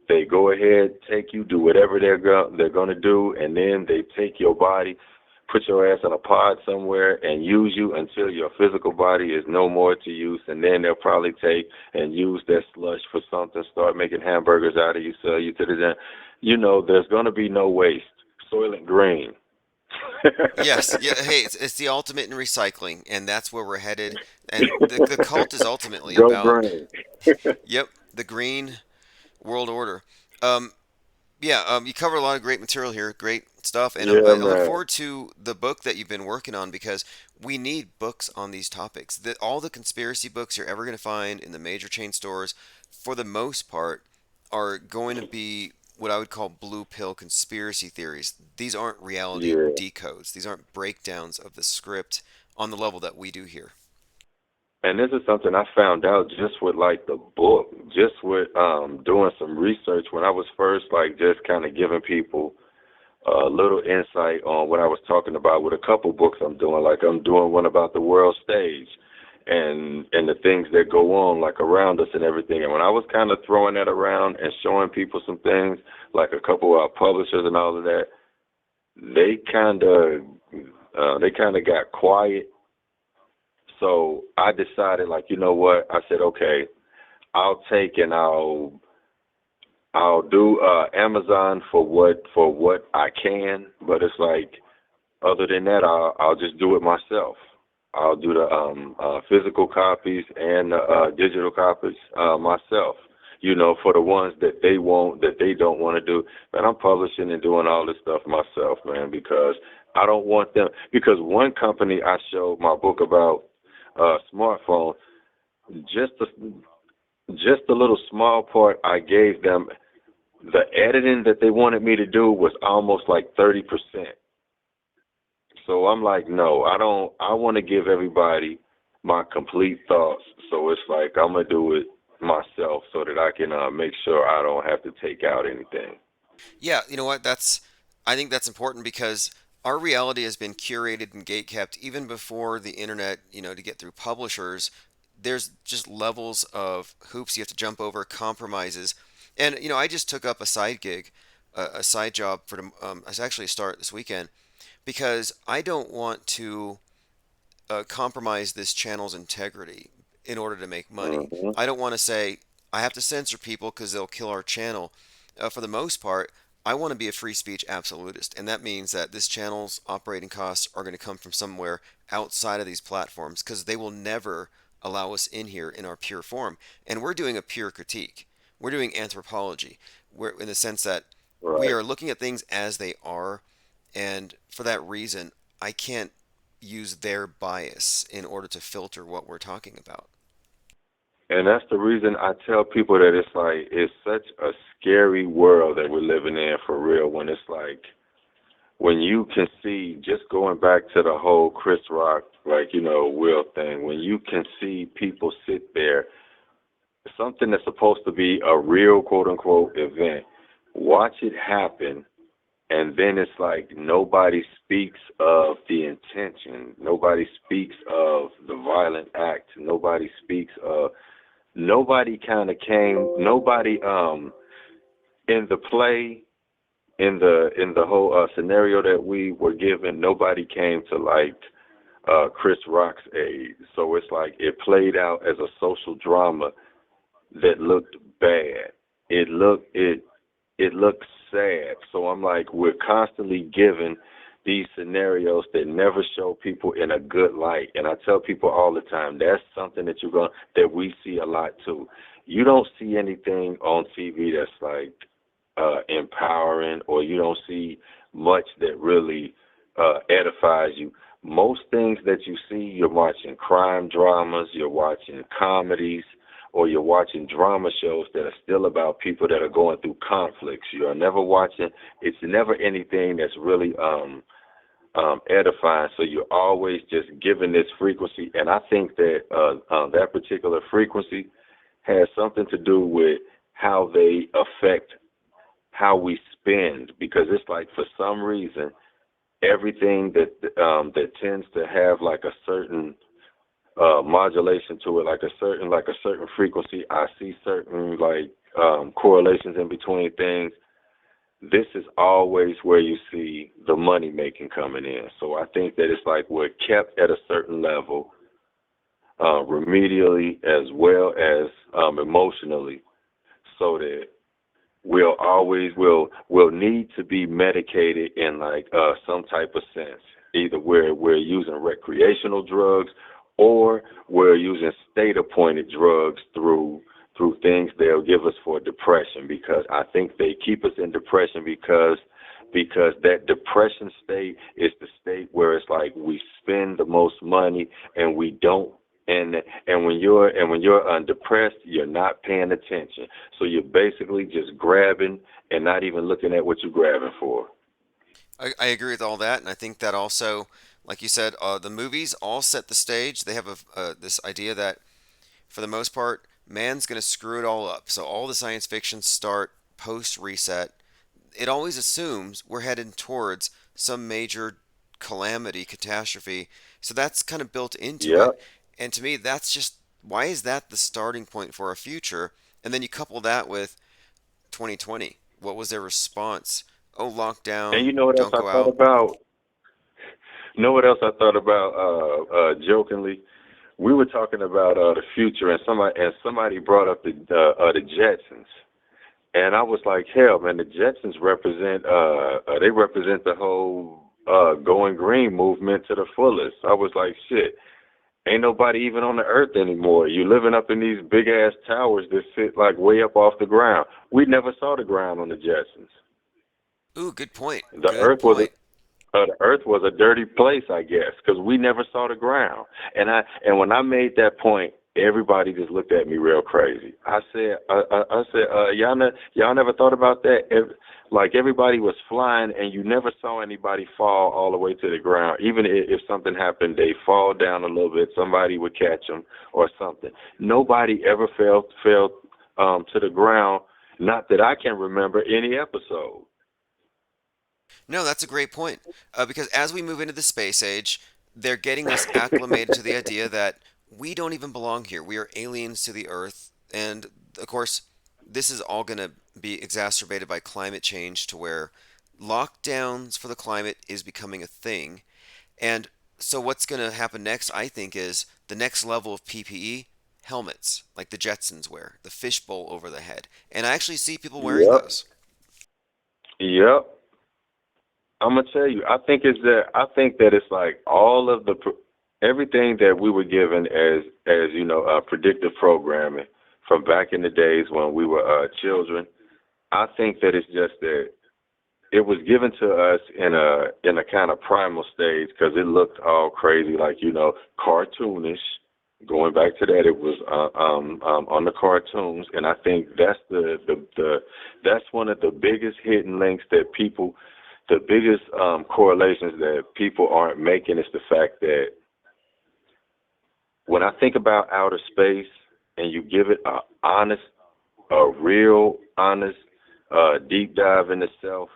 They go ahead, take you, do whatever they're going to do, and then they take your body, put your ass in a pod somewhere and use you until your physical body is no more to use, and then they'll probably take and use that slush for something, start making hamburgers out of you, sell you to the there's going to be no waste. Soylent Green. Yes, yeah. Hey, it's the ultimate in recycling, and that's where we're headed. And the cult is ultimately Go about, green. yep, the green world order. Um, Yeah, you cover a lot of great material here, great stuff, and Yeah, I look man. forward to the book that you've been working on because we need books on these topics. All the conspiracy books you're ever going to find in the major chain stores, for the most part, are going to be what I would call blue pill conspiracy theories. These aren't reality Yeah. decodes. These aren't breakdowns of the script on the level that we do here. And this is something I found out just with like the book, just with doing some research when I was first like just kind of giving people a little insight on what I was talking about with a couple books I'm doing. Like I'm doing one about the world stage and the things that go on like around us and everything. And when I was kind of throwing that around and showing people some things, like a couple of publishers and all of that, they kind of got quiet. So I decided, like, you know what? I said, okay, I'll take and I'll do Amazon for what I can, but it's like Other than that, I'll just do it myself. I'll do the physical copies and the digital copies myself. You know, for the ones that they don't want to do. And I'm publishing and doing all this stuff myself, man, because I don't want them. Because one company I showed my book about smartphone, just a little small part I gave them. The editing that they wanted me to do was almost like 30%. So I'm like, no, I don't. I want to give everybody my complete thoughts. So it's like I'm gonna do it myself so that I can make sure I don't have to take out anything. Yeah, you know what? I think that's important because our reality has been curated and gatekept even before the internet, to get through publishers. There's just levels of hoops you have to jump over, compromises. And, I just took up a side gig, a side job I actually start this weekend because I don't want to compromise this channel's integrity in order to make money. Hmm. I don't want to say I have to censor people because they'll kill our channel. For the most part, I want to be a free speech absolutist, and that means that this channel's operating costs are going to come from somewhere outside of these platforms because they will never allow us in here in our pure form. And we're doing a pure critique. We're doing anthropology. We're in the sense that we Right. are looking at things as they are, and for that reason, I can't use their bias in order to filter what we're talking about. And that's the reason I tell people that it's such a scary world that we're living in for real. When it's like when you can see, just going back to the whole Chris Rock, Will thing, when you can see people sit there, something that's supposed to be a real quote unquote event, watch it happen, and then it's like nobody speaks of the intention, nobody speaks of the violent act, nobody kind of came, nobody in the play, in the whole scenario that we were given, nobody came to Chris Rock's aid. So it's like it played out as a social drama that looked bad. It looked sad. So I'm like, we're constantly given these scenarios that never show people in a good light. And I tell people all the time, that's something that we see a lot too. You don't see anything on TV that's empowering, or you don't see much that really edifies you. Most things that you see, you're watching crime dramas, you're watching comedies, or you're watching drama shows that are still about people that are going through conflicts. You're never watching, it's never anything that's really edifying. So you're always just given this frequency. And I think that that particular frequency has something to do with how they affect how we spend, because it's like for some reason everything that tends to have like a certain modulation to it, like a certain frequency. I see certain correlations in between things. This is always where you see the money making coming in. So I think that it's like we're kept at a certain level, remedially as well as emotionally, so that we'll need to be medicated in some type of sense. Either we're using recreational drugs, or we're using state appointed drugs through things they'll give us for depression, because I think they keep us in depression because that depression state is the state where it's like we spend the most money and we don't. And when you're depressed, you're not paying attention. So you're basically just grabbing and not even looking at what you're grabbing for. I agree with all that, and I think that also, like you said, the movies all set the stage. They have this idea that, for the most part, man's going to screw it all up. So all the science fiction start post reset. It always assumes we're headed towards some major calamity, catastrophe. So that's kind of built into Yeah. it. And to me, that's just why is that the starting point for our future? And then you couple that with 2020. What was their response? Oh, And lockdown, you know what else don't I go thought out. about? Know what else I thought about? Jokingly, we were talking about the future, and somebody brought up the Jetsons, and I was like, hell, man, the Jetsons represent they represent the whole going green movement to the fullest. I was like, shit, ain't nobody even on the earth anymore. You living up in these big ass towers that sit like way up off the ground. We never saw the ground on the Jetsons. Ooh, good point. The Good earth was point. the earth was a dirty place, I guess, because we never saw the ground. And when I made that point, everybody just looked at me real crazy. I said, y'all never thought about that? Like everybody was flying, and you never saw anybody fall all the way to the ground. Even if something happened, they fall down a little bit. Somebody would catch them or something. Nobody ever fell to the ground. Not that I can remember any episode. No, that's a great point. Because as we move into the space age, they're getting us acclimated to the idea that we don't even belong here. We are aliens to the Earth. And of course, this is all going to be exacerbated by climate change to where lockdowns for the climate is becoming a thing. And so, what's going to happen next, I think, is the next level of PPE helmets, like the Jetsons wear, the fishbowl over the head. And I actually see people wearing Yep. those. Yep. I'm gonna tell you. I think that it's like all of everything that we were given as predictive programming from back in the days when we were children. I think that it's just that it was given to us in a kind of primal stage because it looked all crazy, like cartoonish. Going back to that, it was on the cartoons, and I think that's that's one of the biggest hidden links that people, the biggest correlations that people aren't making is the fact that when I think about outer space and you give it a real honest deep dive into self,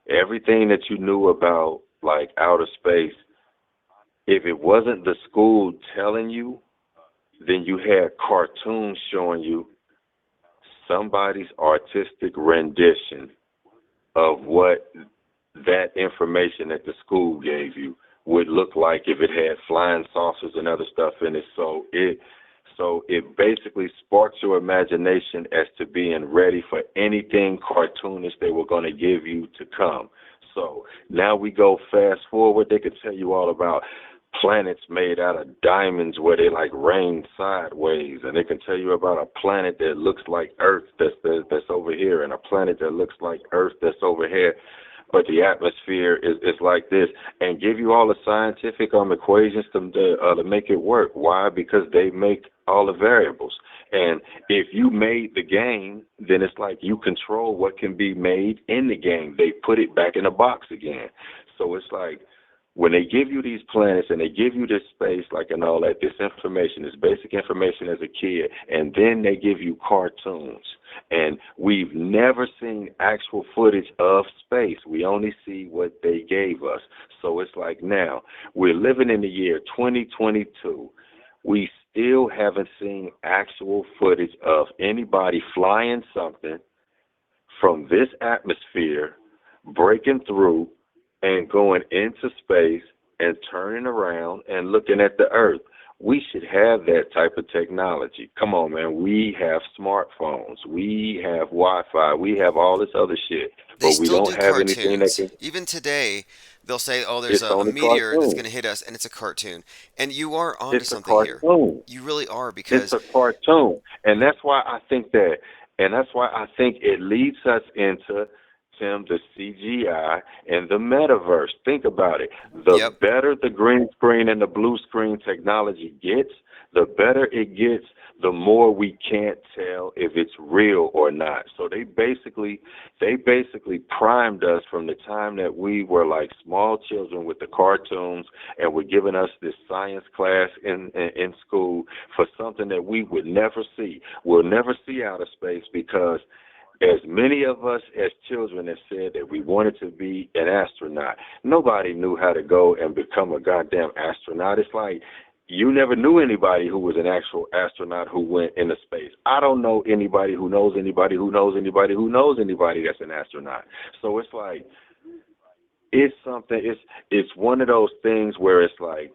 everything that you knew about like outer space, if it wasn't the school telling you, then you had cartoons showing you somebody's artistic rendition of what that information that the school gave you would look like if it had flying saucers and other stuff in it. So it basically sparks your imagination as to being ready for anything cartoonish they were going to give you to come. So now we go fast forward. They could tell you all about planets made out of diamonds where they like rain sideways, and they can tell you about a planet that looks like Earth that's over here, and a planet that looks like Earth that's over here, but the atmosphere is like this, and give you all the scientific equations to make it work. Why? Because they make all the variables. And if you made the game, then it's like you control what can be made in the game. They put it back in the box again. So it's like when they give you these planets and they give you this space, like and all that, this information, this basic information as a kid, and then they give you cartoons. And we've never seen actual footage of space. We only see what they gave us. So it's like now, we're living in the year 2022. We still haven't seen actual footage of anybody flying something from this atmosphere, breaking through, and going into space and turning around and looking at the Earth. We should have that type of technology. Come on, man. We have smartphones. We have Wi-Fi. We have all this other shit. They But we still don't do have anything that cartoons. can... Even today, they'll say, "Oh, there's It's a only meteor that's going cartoons. to hit us," and it's a cartoon. And you are onto It's a something here. cartoon. You really are, It's because a cartoon. And that's why I think it leads us into, Tim, the CGI and the metaverse. Think about it. The yep, better the green screen and the blue screen technology gets, the better it gets, the more we can't tell if it's real or not. So they basically primed us from the time that we were like small children with the cartoons, and were giving us this science class in school for something that we would never see. We'll never see outer space because as many of us as children have said that we wanted to be an astronaut, nobody knew how to go and become a goddamn astronaut. It's like you never knew anybody who was an actual astronaut who went into space. I don't know anybody who knows anybody who knows anybody who knows anybody that's an astronaut. So it's like, it's one of those things where it's like,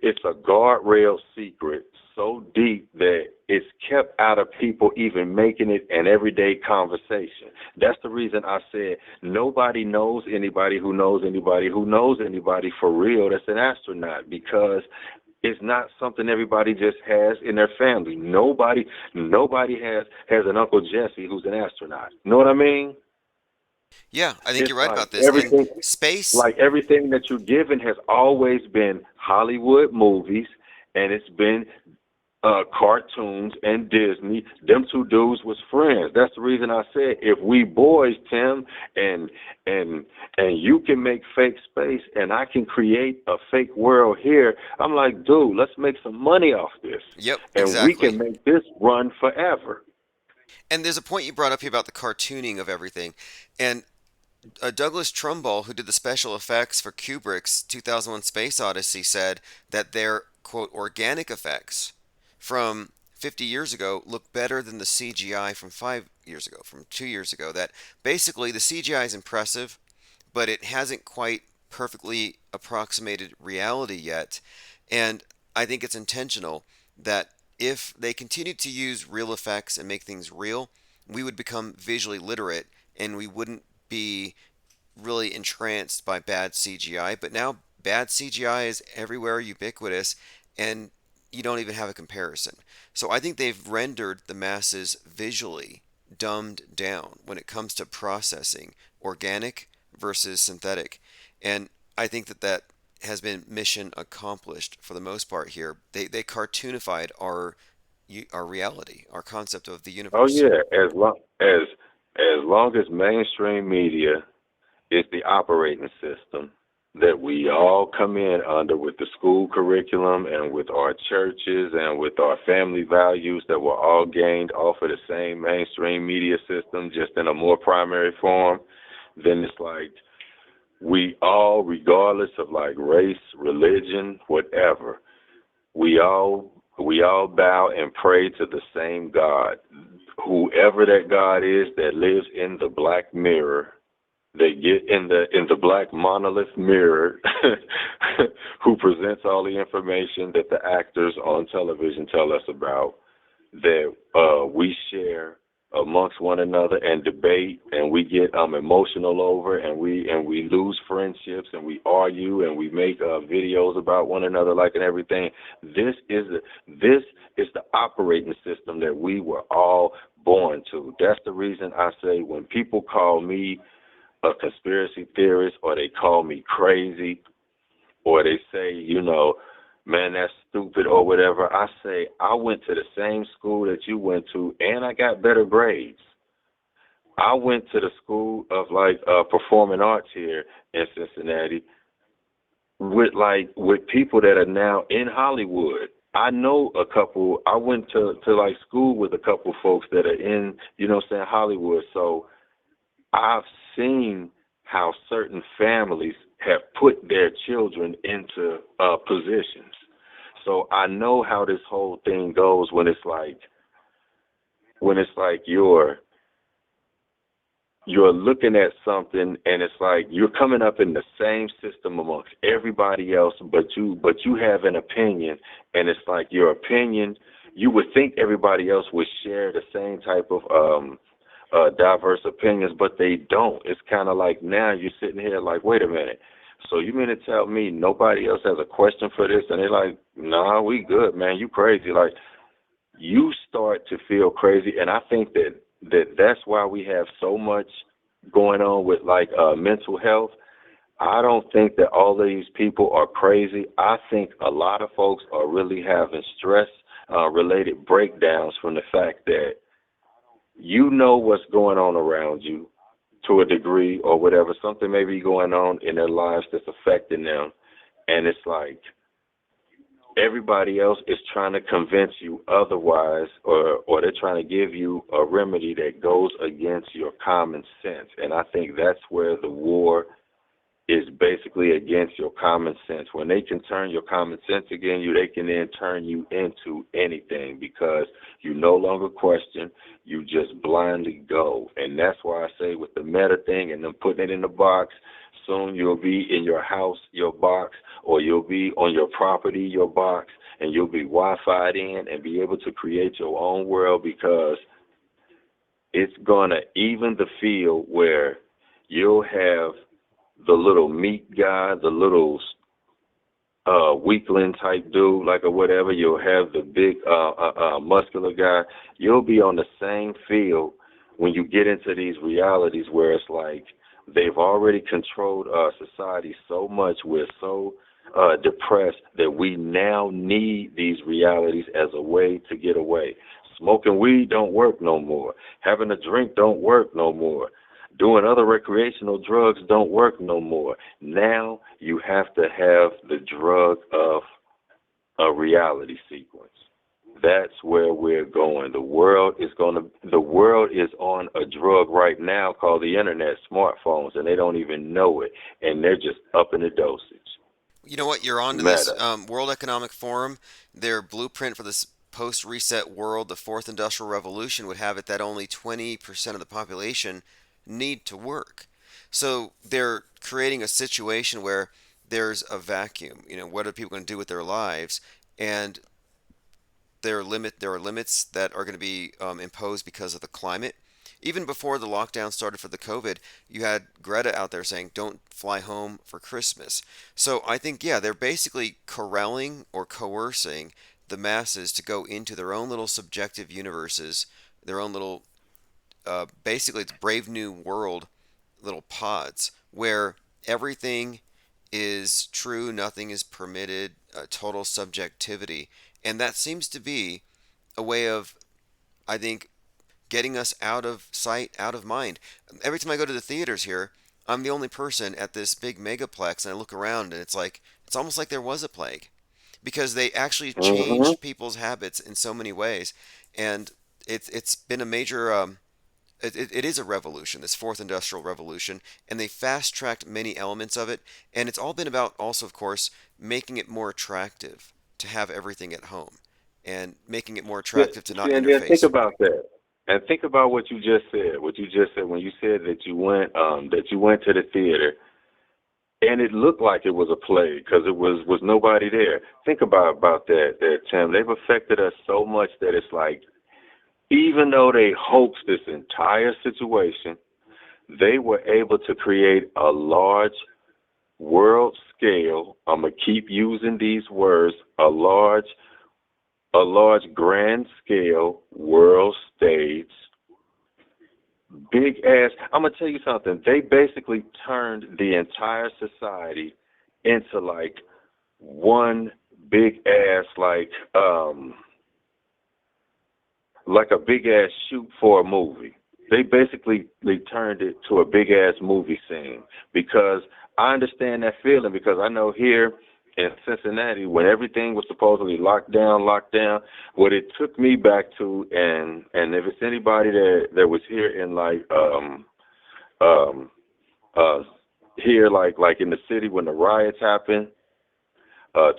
it's a guardrail secret so deep that it's kept out of people even making it an everyday conversation. That's the reason I said nobody knows anybody who knows anybody who knows anybody for real that's an astronaut, because it's not something everybody just has in their family. Nobody has an Uncle Jesse who's an astronaut. You know what I mean? Yeah, I think It's you're right like about this. And everything, space, like everything that you're given has always been Hollywood movies, and it's been cartoons and Disney. Them two dudes was friends. That's the reason I said if we boys, Tim, and and and you can make fake space and I can create a fake world here, I'm like, dude, let's make some money off this. yep, And we can exactly. make this run forever. And there's a point you brought up here about the cartooning of everything. And Douglas Trumbull, who did the special effects for Kubrick's 2001 Space Odyssey, said that their, quote, organic effects from 50 years ago look better than the CGI from 5 years ago, from 2 years ago. That basically the CGI is impressive, but it hasn't quite perfectly approximated reality yet. And I think it's intentional that if they continue to use real effects and make things real, we would become visually literate and we wouldn't be really entranced by bad CGI. But now bad CGI is everywhere, ubiquitous, and you don't even have a comparison. So I think they've rendered the masses visually dumbed down when it comes to processing organic versus synthetic. And I think that has been mission accomplished for the most part here. They cartoonified our reality, our concept of the Oh universe. yeah, as long as mainstream media is the operating system that we all come in under with the school curriculum and with our churches and with our family values that were all gained off of the same mainstream media system, just in a more primary form, then it's like we all, regardless of like race, religion, whatever, we all bow and pray to the same God. Whoever that God is that lives in the black mirror, they get in the black monolith mirror who presents all the information that the actors on television tell us about, that we share amongst one another and debate, and we get emotional over, and we lose friendships, and we argue, and we make videos about one another like and everything. This is the operating system that we were all born to. That's the reason I say when people call me a conspiracy theorist, or they call me crazy, or they say, man, that's stupid or whatever, I say I went to the same school that you went to and I got better grades. I went to the school of performing arts here in Cincinnati with people that are now in Hollywood. I know a couple. I went to school with a couple folks that are in, Hollywood. So I've seen how certain families have put their children into positions. So I know how this whole thing goes when it's like you're looking at something and it's like you're coming up in the same system amongst everybody else, but you have an opinion, and it's like your opinion, you would think everybody else would share the same type of diverse opinions, but they don't. It's kind of like now you're sitting here like, wait a minute. So you mean to tell me nobody else has a question for this? And they're like, nah, we good, man. You crazy. Like, you start to feel crazy. And I think that's why we have so much going on with mental health. I don't think that all of these people are crazy. I think a lot of folks are really having stress related breakdowns from the fact that you know what's going on around you to a degree or whatever. Something may be going on in their lives that's affecting them. And it's like everybody else is trying to convince you otherwise, or they're trying to give you a remedy that goes against your common sense. And I think that's where the war is basically against your common sense. When they can turn your common sense against you, they can then turn you into anything, because you no longer question, you just blindly go. And that's why I say with the meta thing and them putting it in the box, soon you'll be in your house, your box, or you'll be on your property, your box, and you'll be Wi-Fi'd in and be able to create your own world, because it's going to even the field where you'll have the little meat guy, the little weakling type dude, like, or whatever. You'll have the big muscular guy. You'll be on the same field when you get into these realities where it's like they've already controlled society so much. We're so depressed that we now need these realities as a way to get away. Smoking weed don't work no more. Having a drink don't work no more. Doing other recreational drugs don't work no more. Now you have to have the drug of a reality sequence. That's where we're going. The world is on a drug right now called the internet, smartphones, and they don't even know it, and they're just upping the dosage. You know what? You're on to this. Meta. World Economic Forum, their blueprint for this post-reset world, the fourth industrial revolution, would have it that only 20% of the population need to work. So they're creating a situation where there's a vacuum. What are people going to do with their lives? And there are limits that are going to be imposed because of the climate. Even before the lockdown started for the COVID, you had Greta out there saying, "Don't fly home for Christmas." So I think, yeah, they're basically corralling or coercing the masses to go into their own little subjective universes, their own little, basically, it's Brave New World little pods where everything is true, nothing is permitted, total subjectivity. And that seems to be a way of, I think, getting us out of sight, out of mind. Every time I go to the theaters here, I'm the only person at this big megaplex, and I look around and it's almost like there was a plague because they actually Hmm. changed people's habits in so many ways. And it's been a major it is a revolution, this fourth industrial revolution, and they fast tracked many elements of it. And it's all been about also, of course, making it more attractive to have everything at home and making it more Yeah, attractive to see, not and then think interface. about that, and think about what you just said. What you just said when you said that you went to the theater, and it looked like it was a play because it was nobody there. Think about that, Tim. They've affected us so much that it's like, even though they hoaxed this entire situation, they were able to create a large world scale. I'm gonna keep using these words: a large grand scale world stage, big ass. I'm gonna tell you something. They basically turned the entire society into like one big ass, like a big ass shoot for a movie. They turned it to a big ass movie scene, because I understand that feeling, because I know here in Cincinnati when everything was supposedly locked down, what it took me back to, and if it's anybody that was here in um uh here like in the city when the riots happened,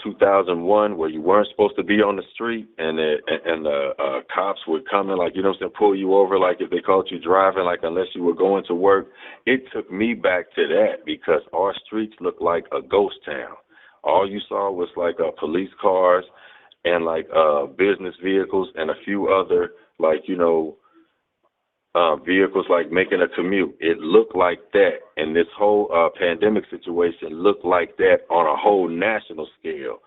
2001, where you weren't supposed to be on the street, and the cops would come in, like, pull you over, like if they caught you driving, like unless you were going to work. It took me back to that, because our streets looked like a ghost town. All you saw was like police cars and like business vehicles and a few other, like, vehicles like making a commute. It looked like that, and this whole pandemic situation looked like that on a whole national scale.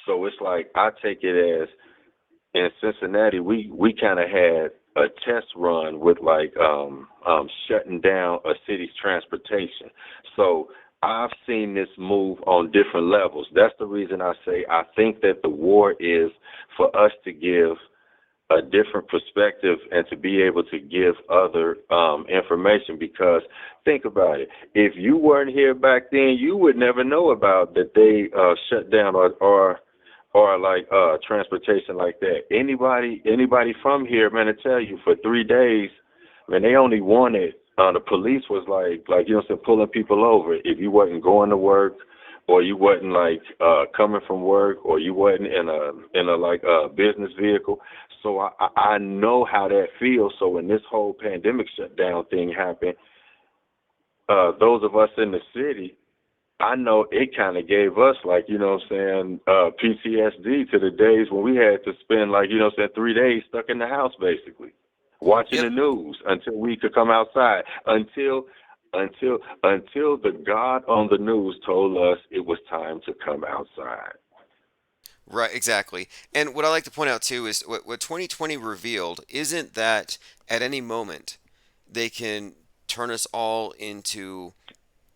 So it's like, I take it as, in Cincinnati, we kind of had a test run with like shutting down a city's transportation. So I've seen this move on different levels. That's the reason I say I think that the war is for us to give a different perspective and to be able to give other information. Because think about it, if you weren't here back then, you would never know about that they shut down or like transportation like that. Anybody from here, man, to tell you, for 3 days, man, they only wanted, the police was like pulling people over if you wasn't going to work, or you wasn't like coming from work, or you wasn't in a like business vehicle. So I know how that feels. So when this whole pandemic shutdown thing happened, those of us in the city, I know it kind of gave us, like, what I'm saying, PTSD to the days when we had to spend, like, what I'm saying, 3 days stuck in the house, basically, watching Yep. the news until we could come outside, until the God on the news told us it was time to come outside. Right, exactly. And what I like to point out too is what 2020 revealed isn't that at any moment they can turn us all into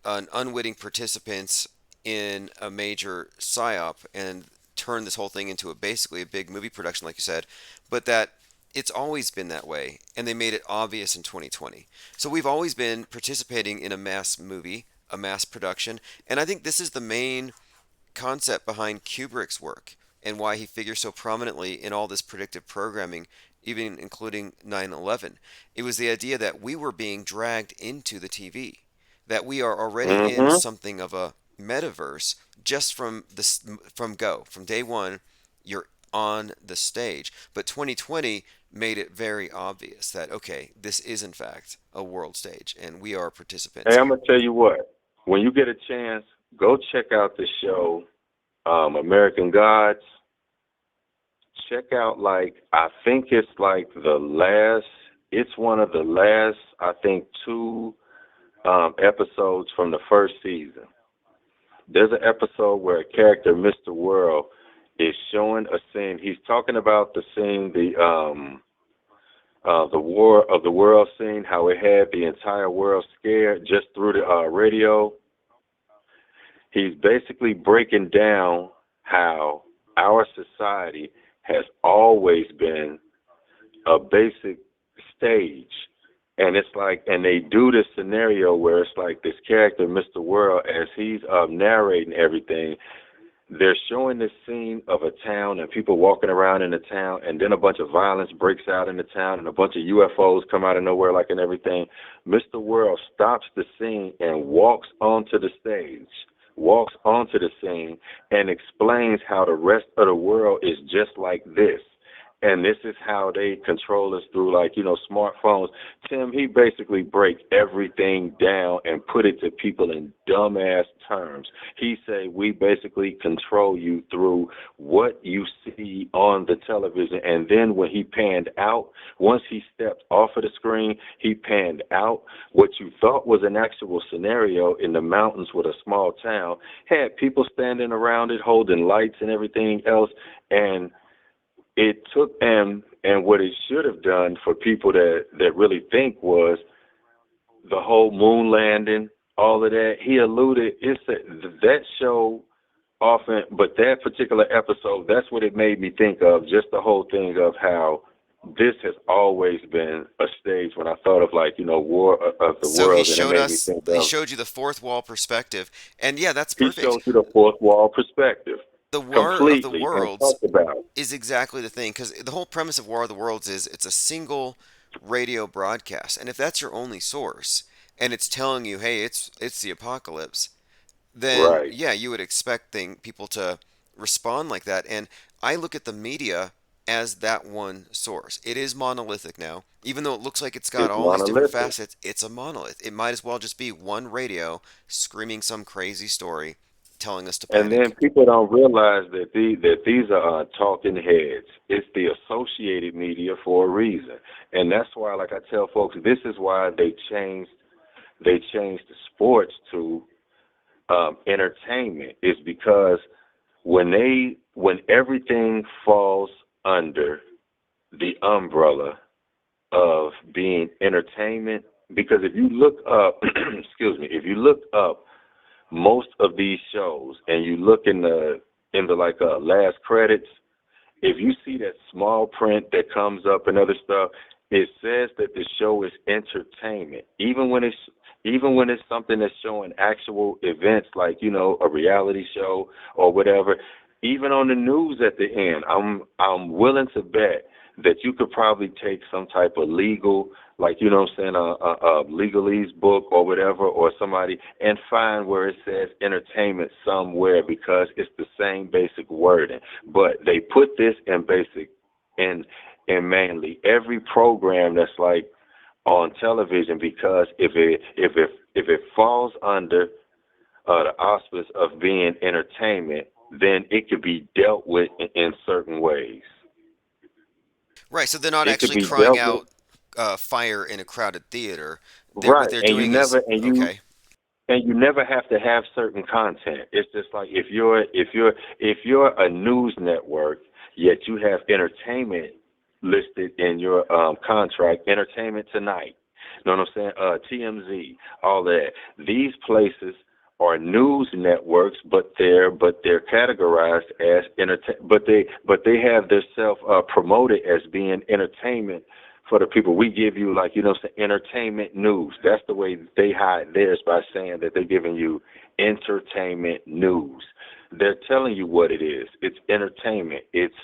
an unwitting participants in a major psyop and turn this whole thing into basically a big movie production, like you said, but that it's always been that way, and they made it obvious in 2020. So we've always been participating in a mass movie, a mass production, and I think this is the main concept behind Kubrick's work and why he figures so prominently in all this predictive programming, even including 9/11. It was the idea that we were being dragged into the TV, that we are already in Mm-hmm. something of a metaverse just from this from day one. You're on the stage, but 2020 made it very obvious that okay, this is in fact a world stage, and we are participants Hey, I'm here. gonna tell you what. When you get a chance, go check out the show, American Gods. Check out, like, I think it's like the last. It's one of the last, I think, two episodes from the first season. There's an episode where a character, Mr. World, is showing a scene. He's talking about the scene, the War of the World scene, how it had the entire world scared just through the radio. He's basically breaking down how our society has always been a basic stage. And it's like, and they do this scenario where it's like this character, Mr. World, as he's narrating everything, they're showing this scene of a town and people walking around in the town, and then a bunch of violence breaks out in the town, and a bunch of UFOs come out of nowhere, like, and everything. Mr. World stops the scene and walks onto the scene, and explains how the rest of the world is just like this. And this is how they control us through, like, smartphones. Tim, he basically break everything down and put it to people in dumbass terms. He say we basically control you through what you see on the television. And then when he panned out, once he stepped off of the screen, he panned out. What you thought was an actual scenario in the mountains with a small town had people standing around it holding lights and everything else. And it took, and what it should have done for people that really think was the whole moon landing, all of that. He alluded, that show often, but that particular episode, that's what it made me think of, just the whole thing of how this has always been a stage. When I thought of, like, War of the So he Worlds, and it showed made me us, think he of, showed you the fourth wall perspective, and yeah, that's he perfect. showed you the fourth wall perspective The War of the completely and Worlds talked about. is exactly the thing because the whole premise of War of the Worlds is it's a single radio broadcast, and if that's your only source and it's telling you, hey, it's the apocalypse, then Right. yeah, you would expect people to respond like that. And I look at the media as that one source. It is monolithic now, even though it looks like it's got It's all these different monolithic. facets. It's a monolith. It might as well just be one radio screaming some crazy story, telling us to And then panic. people don't realize that these are talking heads. It's the associated media for a reason, and that's why, like I tell folks, this is why they changed the sports to entertainment. Is because when everything falls under the umbrella of being entertainment, because if you look up, excuse me, if you look up most of these shows and you look in the like last credits, if you see that small print that comes up and other stuff, it says that the show is entertainment. Even when it's something that's showing actual events, like, a reality show or whatever. Even on the news at the end, I'm willing to bet that you could probably take some type of legal, like, what I'm saying, a legalese book or whatever, or somebody, and find where it says entertainment somewhere, because it's the same basic wording. But they put this in basic, in mainly every program that's like on television, because if it falls under the auspice of being entertainment, then it could be dealt with in certain ways. Right, so they're not It could actually be crying dealt with out fire in a crowded theater. What right, they're and you doing is never and you okay. and you never have to have certain content. It's just like if you're a news network, yet you have entertainment listed in your contract, Entertainment Tonight. You know what I'm saying? TMZ, all that. These places are news networks, but they're categorized as but they have themselves promoted as being entertainment for the people. We give you like some entertainment news. That's the way they hide theirs, by saying that they're giving you entertainment news. They're telling you what it is. It's entertainment. It's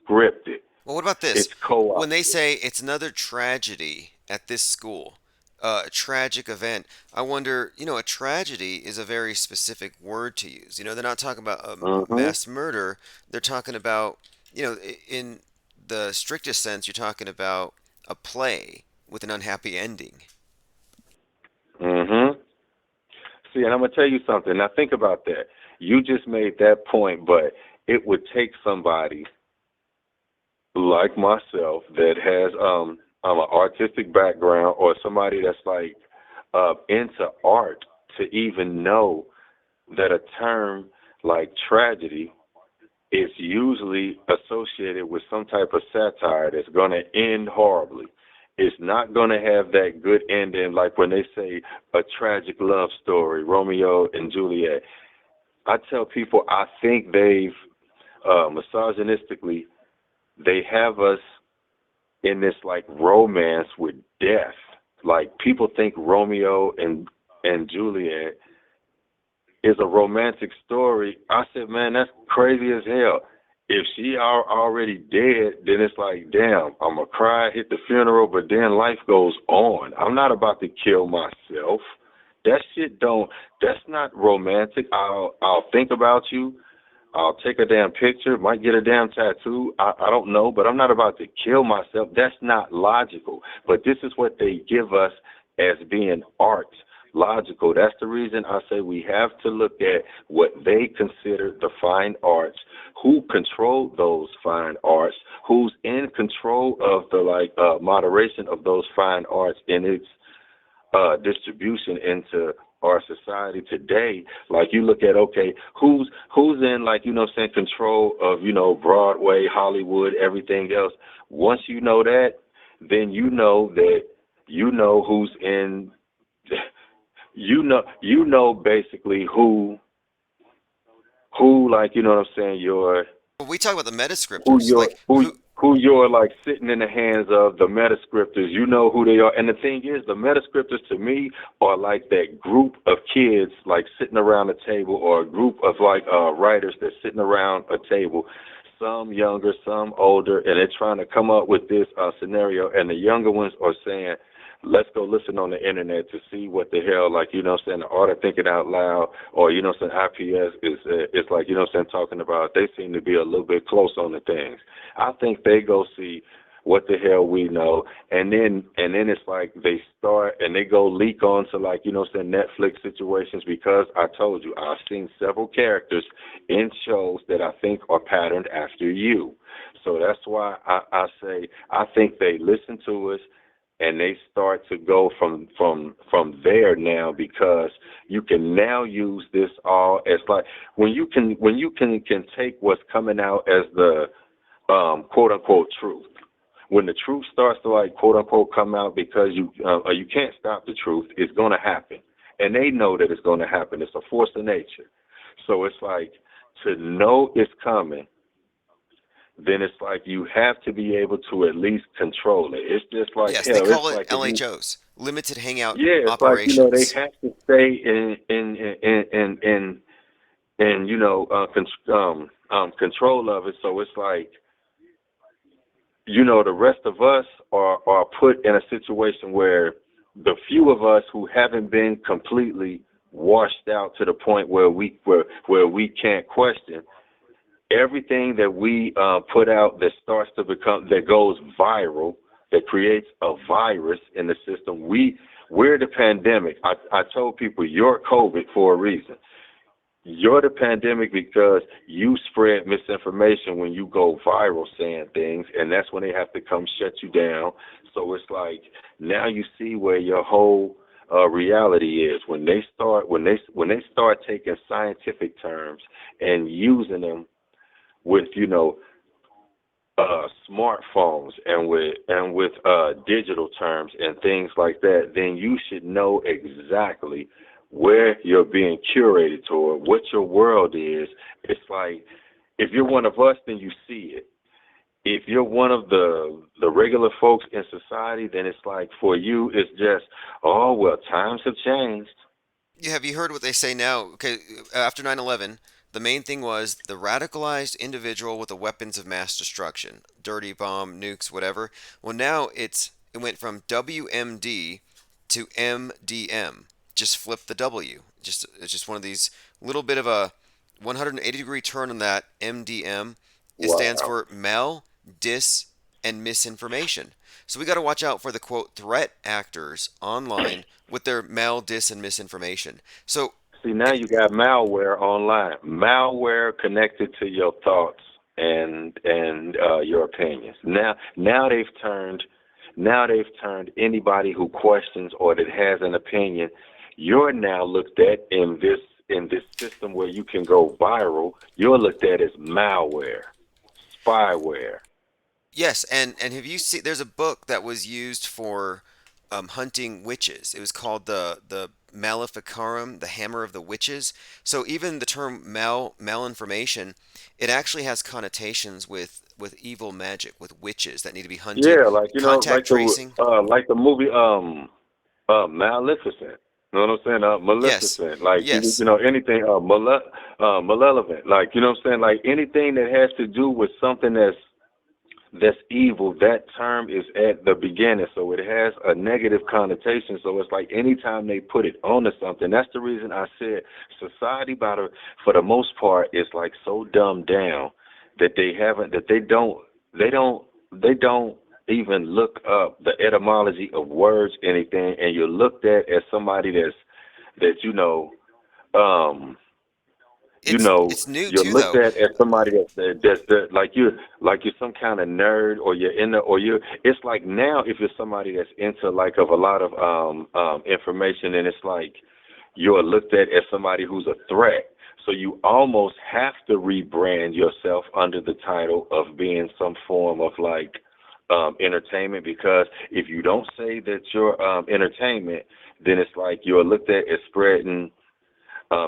scripted. Well, what about this? It's When they co-opted. say it's another tragedy at this school, a tragic event, I wonder, a tragedy is a very specific word to use. They're not talking about a Mhm. mass murder. They're talking about, in the strictest sense, you're talking about a play with an unhappy ending. Mhm. See, and I'm gonna tell you something. Now think about that. You just made that point, but it would take somebody like myself that has an artistic background, or somebody that's like into art, to even know that a term like tragedy is usually associated with some type of satire that's going to end horribly. It's not going to have that good ending, like when they say a tragic love story, Romeo and Juliet. I tell people I think they've misogynistically, they have us in this like romance with death. Like people think Romeo and Juliet is a romantic story. I said, man, that's crazy as hell. If she are already dead, then it's like, damn, I'm gonna cry, hit the funeral, but then life goes on. I'm not about to kill myself. That shit don't. That's not romantic. I'll think about you. I'll take a damn picture, might get a damn tattoo. I don't know, but I'm not about to kill myself. That's not logical. But this is what they give us as being art. Logical. That's the reason I say we have to look at what they consider the fine arts, who control those fine arts, who's in control of the moderation of those fine arts in its distribution into our society today. Like you look at, okay, who's in, like, saying, control of, Broadway, Hollywood, everything else. Once you know that, then you know that who's in basically who like, what I'm saying, your When we talk about the who metascripters, you're like who who who you're like sitting in the hands of, the metascriptors. You know who they are. And the thing is, the metascriptors to me are like that group of kids like sitting around a table, or a group of like writers that's sitting around a table, some younger, some older, and they're trying to come up with this scenario. And the younger ones are saying, let's go listen on the internet to see what the hell, like, the art of thinking out loud, or, IPS is like, talking about, they seem to be a little bit close on the things. I think they go see what the hell we know, and then it's like they start and they go leak on to, like, Netflix situations, because I told you, I've seen several characters in shows that I think are patterned after you. So that's why I say I think they listen to us, and they start to go from there now, because you can now use this all as like, when you can take what's coming out as the quote unquote truth. When the truth starts to, like, quote unquote come out, because you can't stop the truth, it's going to happen, and they know that it's going to happen. It's a force of nature. So it's like, to know it's coming, then it's like you have to be able to at least control it. It's just like yes, they hell. It's call it like if you, LHOs, limited hangout yeah, it's like, they operations. have to stay in control of it. So it's like, the rest of us are put in a situation where the few of us who haven't been completely washed out to the point where we can't question everything that we put out, that starts to become, that goes viral, that creates a virus in the system. We're the pandemic. I told people, you're COVID for a reason. you're the pandemic because you spread misinformation when you go viral saying things, and that's when they have to come shut you down. So it's like now you see where your whole reality is when they start taking scientific terms and using them with smartphones and with digital terms and things like that, then you should know exactly where you're being curated toward, what your world is. It's like if you're one of us, then you see it. If you're one of the regular folks in society, then it's like for you, it's just, oh well, times have changed. Yeah, have you heard what they say now? Okay, after 9/11, the main thing was the radicalized individual with the weapons of mass destruction, dirty bomb, nukes, whatever. Well, now it went from WMD to MDM. Just flip the W. It's just one of these little bit of a 180-degree turn on that MDM. It stands Wow. for mal, dis, and misinformation. So we got to watch out for the quote threat actors online with their mal, dis, and misinformation. So See, now you got malware online, malware connected to your thoughts and your opinions. Now they've turned anybody who questions or that has an opinion. You're now looked at in this system where you can go viral. You're looked at as malware, spyware. yes, and have you seen? There's a book that was used for hunting witches. It was called the Maleficarum, the Hammer of the Witches. So even the term malinformation, it actually has connotations with evil magic, with witches that need to be hunted. Yeah, like Contact tracing. like the movie Maleficent. You know what I'm saying? Yes, Maleficent. Like yes. anything malevolent. Like you know what I'm saying? Like anything that has to do with something that's evil, that term is at the beginning, so it has a negative connotation. So it's like anytime they put it onto something, that's the reason I said society, for the most part, is like so dumbed down that they don't even look up the etymology of words, anything, and you're looked at as somebody that um It's new you're too, looked though. at as somebody that's like you're some kind of nerd, or you're in the or you're it's like now if you're somebody that's into like of a lot of information, and it's like you're looked at as somebody who's a threat. So you almost have to rebrand yourself under the title of being some form of like entertainment, because if you don't say that you're entertainment, then it's like you're looked at as spreading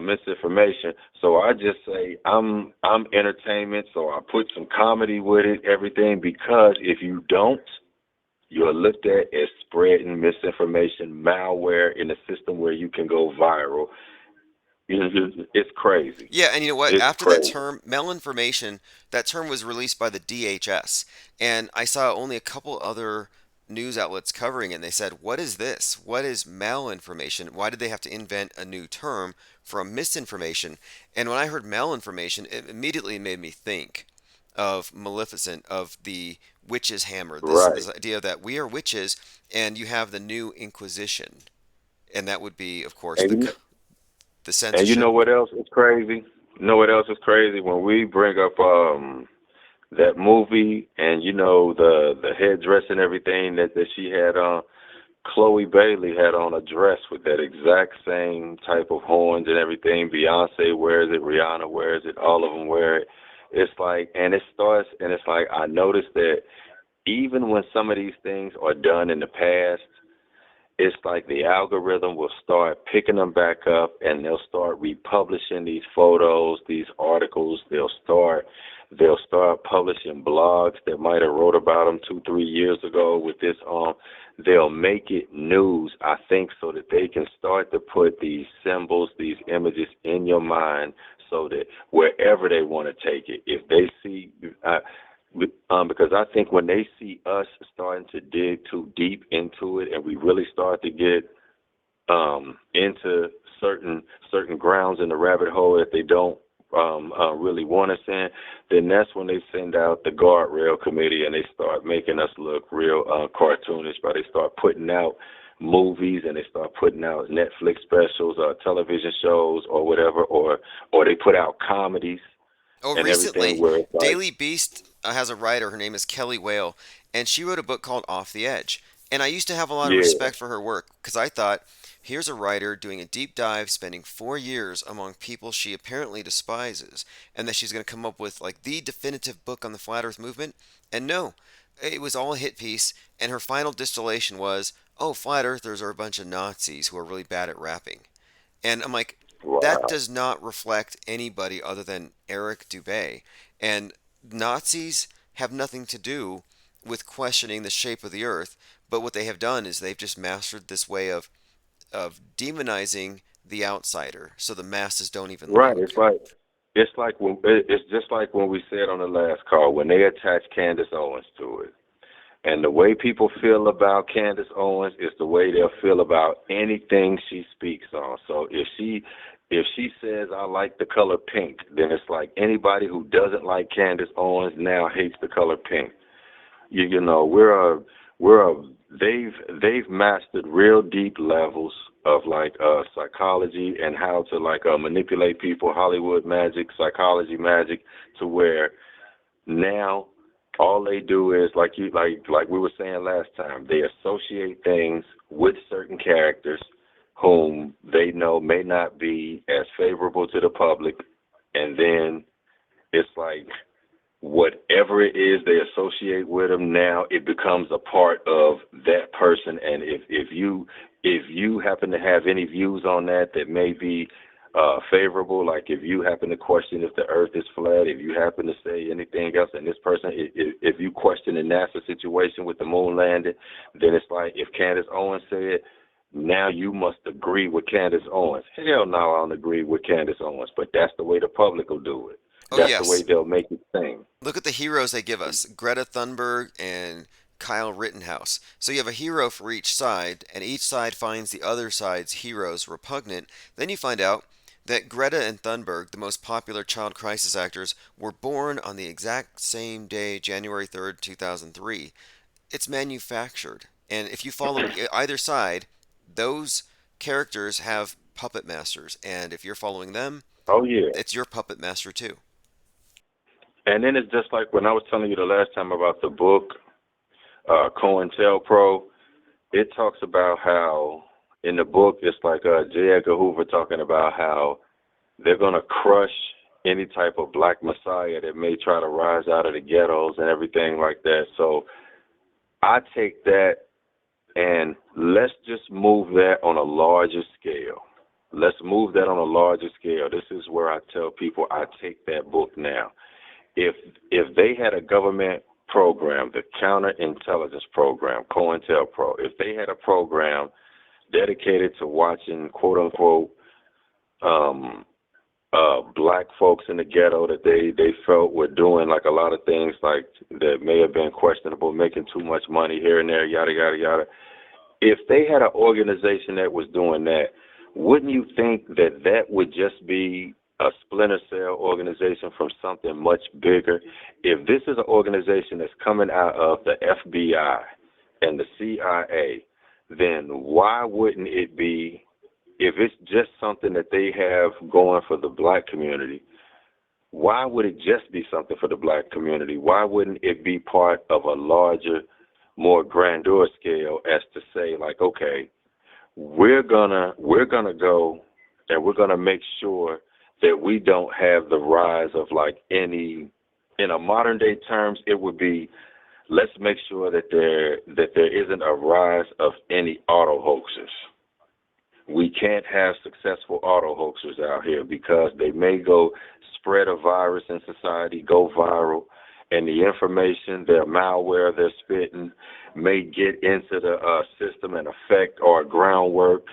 misinformation. So I just say I'm entertainment. So I put some comedy with it, everything, because if you don't, you're looked at as spreading misinformation, malware in a system where you can go viral. It's crazy. Yeah, and you know what? It's After that crazy. term, malinformation, that term was released by the DHS, and I saw only a couple other news outlets covering it, and they said, "What is this? What is malinformation? Why did they have to invent a new term from misinformation?" And when I heard malinformation, it immediately made me think of Maleficent, of the witch's hammer. This Right. idea that we are witches, and you have the new Inquisition, and that would be, of course, And you, the and you censorship. know what else is crazy? You know what else is crazy? When we bring up that movie, and the headdress and everything that she had on, Chloe Bailey had on a dress with that exact same type of horns and everything. Beyonce wears it, Rihanna wears it, all of them wear it. It's like, and it starts, and it's like I noticed that even when some of these things are done in the past, it's like the algorithm will start picking them back up, and they'll start republishing these photos, these articles. They'll start publishing blogs that might have wrote about them 2 3 years ago with this on. They'll make it news, I think, so that they can start to put these symbols, these images in your mind, so that wherever they want to take it, if they see because I think when they see us starting to dig too deep into it, and we really start to get into certain grounds in the rabbit hole that they don't really want us in, then that's when they send out the guardrail committee, and they start making us look real cartoonish, but they start putting out movies and they start putting out Netflix specials or television shows or whatever, or they put out comedies Oh, and everything recently, where it's like, Daily Beast has a writer. Her name is Kelly Whale, and she wrote a book called Off the Edge. And I used to have a lot of yeah, respect for her work because I thought, here's a writer doing a deep dive, spending 4 years among people she apparently despises, and that she's going to come up with like the definitive book on the flat Earth movement. And no, it was all a hit piece. And her final distillation was, oh, flat earthers are a bunch of Nazis who are really bad at rapping. And I'm like, that wow, does not reflect anybody other than Eric Dubay. And Nazis have nothing to do with questioning the shape of the earth, but what they have done is they've just mastered this way of demonizing the outsider, so the masses don't even right. look. It's just like when we said on the last call when they attach Candace Owens to it. And the way people feel about Candace Owens is the way they'll feel about anything she speaks on. So if she says I like the color pink, then it's like anybody who doesn't like Candace Owens now hates the color pink. You know, they've mastered real deep levels of like psychology and how to like manipulate people, Hollywood magic, psychology magic, to where now all they do is like we were saying last time, they associate things with certain characters whom they know may not be as favorable to the public, and then it's like whatever it is they associate with them, now it becomes a part of that person. And if you happen to have any views on that may be favorable, like if you happen to question if the earth is flat, if you happen to say anything else, and this person, if you question the NASA situation with the moon landing, then it's like if Candace Owens said, now you must agree with Candace Owens. Hell no, I don't agree with Candace Owens, but that's the way the public will do it. Oh, That's the way yes. they'll make it sing. Look at the heroes they give us: Greta Thunberg and Kyle Rittenhouse. So you have a hero for each side, and each side finds the other side's heroes repugnant. Then you find out that Greta and Thunberg, the most popular child crisis actors, were born on the exact same day, January 3rd, 2003. It's manufactured. And if you follow either side, those characters have puppet masters. And if you're following them, Oh yeah. it's your puppet master too. And then it's just like when I was telling you the last time about the book, COINTELPRO, it talks about how in the book it's like J. Edgar Hoover talking about how they're going to crush any type of black messiah that may try to rise out of the ghettos and everything like that. So I take that and let's just move that on a larger scale. Let's move that on a larger scale. This is where I tell people I take that book now. If they had a government program, the counterintelligence program, COINTELPRO, if they had a program dedicated to watching quote unquote black folks in the ghetto that they felt were doing like a lot of things like that may have been questionable, making too much money here and there, yada yada yada. If they had an organization that was doing that, wouldn't you think that that would just be a splinter cell organization from something much bigger? If this is an organization that's coming out of the FBI and the CIA, then why wouldn't it be, if it's just something that they have going for the black community, why would it just be something for the black community? Why wouldn't it be part of a larger, more grandeur scale as to say, like, okay, we're gonna go and we're gonna make sure that we don't have the rise of like any, in a modern day terms, it would be, let's make sure that there isn't a rise of any auto hoaxers. We can't have successful auto hoaxers out here because they may go spread a virus in society, go viral, and the information, their malware they're spitting may get into the system and affect our groundwork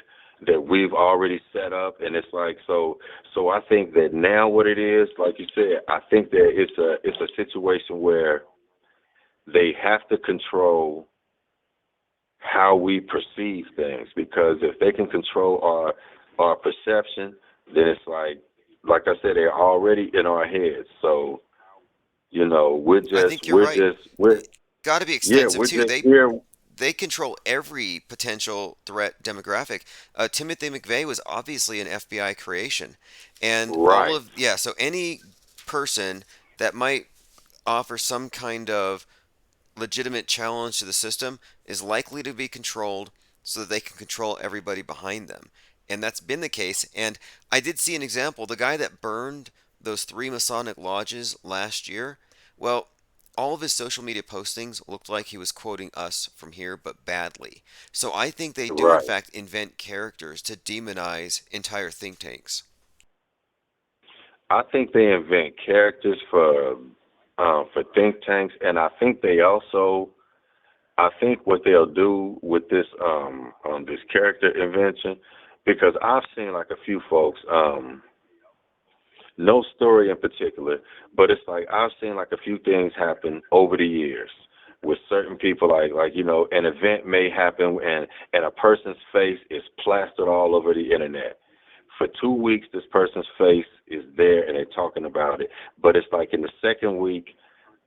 that we've already set up. And it's like, so I think that now what it is, like you said, I think that it's a situation where they have to control how we perceive things, because if they can control our perception, then it's like I said, they're already in our heads. So, you know, I think you're right. Got to be yeah, extensive we're too. just They here. they control every potential threat demographic. Timothy McVeigh was obviously an FBI creation, and all Right. of yeah. So any person that might offer some kind of legitimate challenge to the system is likely to be controlled so that they can control everybody behind them. And that's been the case. And I did see an example. The guy that burned those three Masonic lodges last year, well, all of his social media postings looked like he was quoting us from here, but badly. So I think they do, in Right. fact, invent characters to demonize entire think tanks. I think they invent characters for think tanks, and I think they also, I think what they'll do with this character invention, because I've seen like a few folks, no story in particular, but it's like I've seen like a few things happen over the years with certain people, like an event may happen and a person's face is plastered all over the internet. For 2 weeks, this person's face is there and they're talking about it, but it's like in the second week,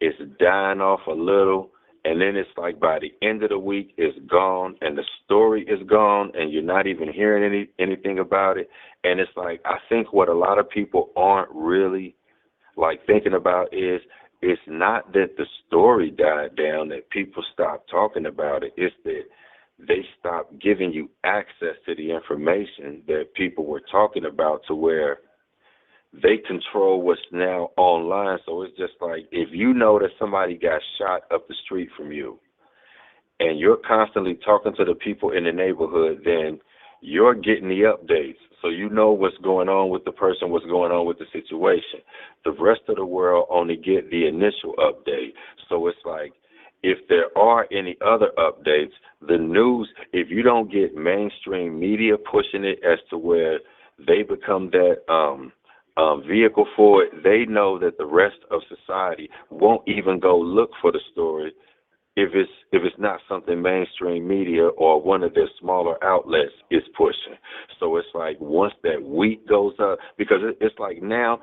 it's dying off a little, and then it's like by the end of the week, it's gone, and the story is gone, and you're not even hearing anything about it. And it's like I think what a lot of people aren't really like thinking about is it's not that the story died down, that people stopped talking about it. It's that they stopped giving you access to the information that people were talking about to where they control what's now online. So it's just like if you know that somebody got shot up the street from you and you're constantly talking to the people in the neighborhood, then you're getting the updates. So you know what's going on with the person, what's going on with the situation. The rest of the world only get the initial update. So it's like if there are any other updates, the news, if you don't get mainstream media pushing it as to where they become that vehicle for it, they know that the rest of society won't even go look for the story if it's not something mainstream media or one of their smaller outlets is pushing. So it's like once that week goes up, because it's like now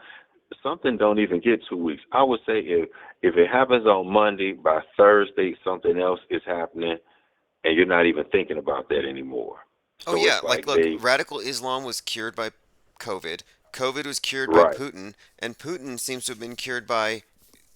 something don't even get 2 weeks. I would say if it happens on Monday, by Thursday something else is happening, and you're not even thinking about that anymore. Oh So it's yeah, like like look, they radical Islam was cured by COVID. COVID was cured by right, Putin, and Putin seems to have been cured by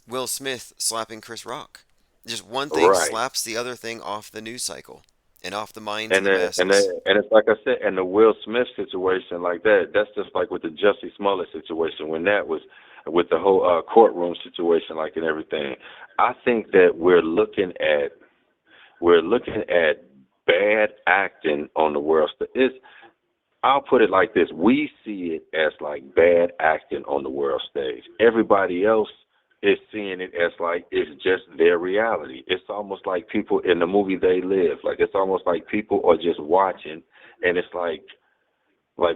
Will Smith slapping Chris Rock. Just one thing right. slaps the other thing off the news cycle and off the minds of And the then, and then, masses. and it's like I said, and the Will Smith situation like that. That's just like with the Jussie Smollett situation when that was with the whole courtroom situation, like and everything. I think that we're looking at bad acting on the world. It's I'll put it like this. We see it as like bad acting on the world stage. Everybody else is seeing it as like it's just their reality. It's almost like people in the movie They Live. Like it's almost like people are just watching and it's like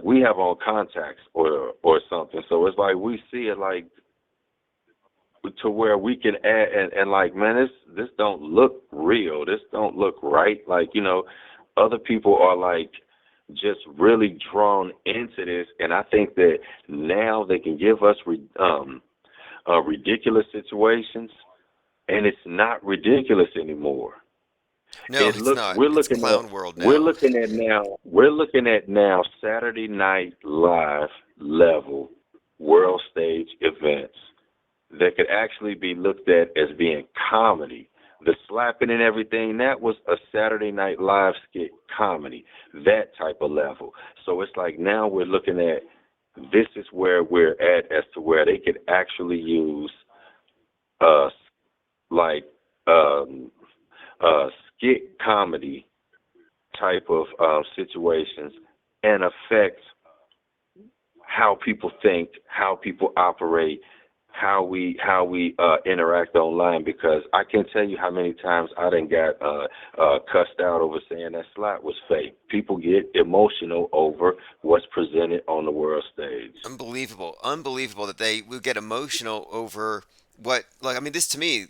we have on contacts or something. So it's like we see it like to where we can add and like man, this don't look real. This don't look right. Like, other people are like just really drawn into this, and I think that now they can give us ridiculous situations, and it's not ridiculous anymore. No, It it's looks not. we're It's looking at clown world we're now. looking at now we're looking at now Saturday Night Live level world stage events that could actually be looked at as being comedy. The slapping and everything, that was a Saturday Night Live skit comedy, that type of level. So it's like now we're looking at this is where we're at as to where they could actually use uh like um skit comedy type of situations and affect how people think, how people operate, how we interact online. Because I can't tell you how many times I done got cussed out over saying that slap was fake. People get emotional over what's presented on the world stage. Unbelievable. Unbelievable that they would get emotional over what like I mean this to me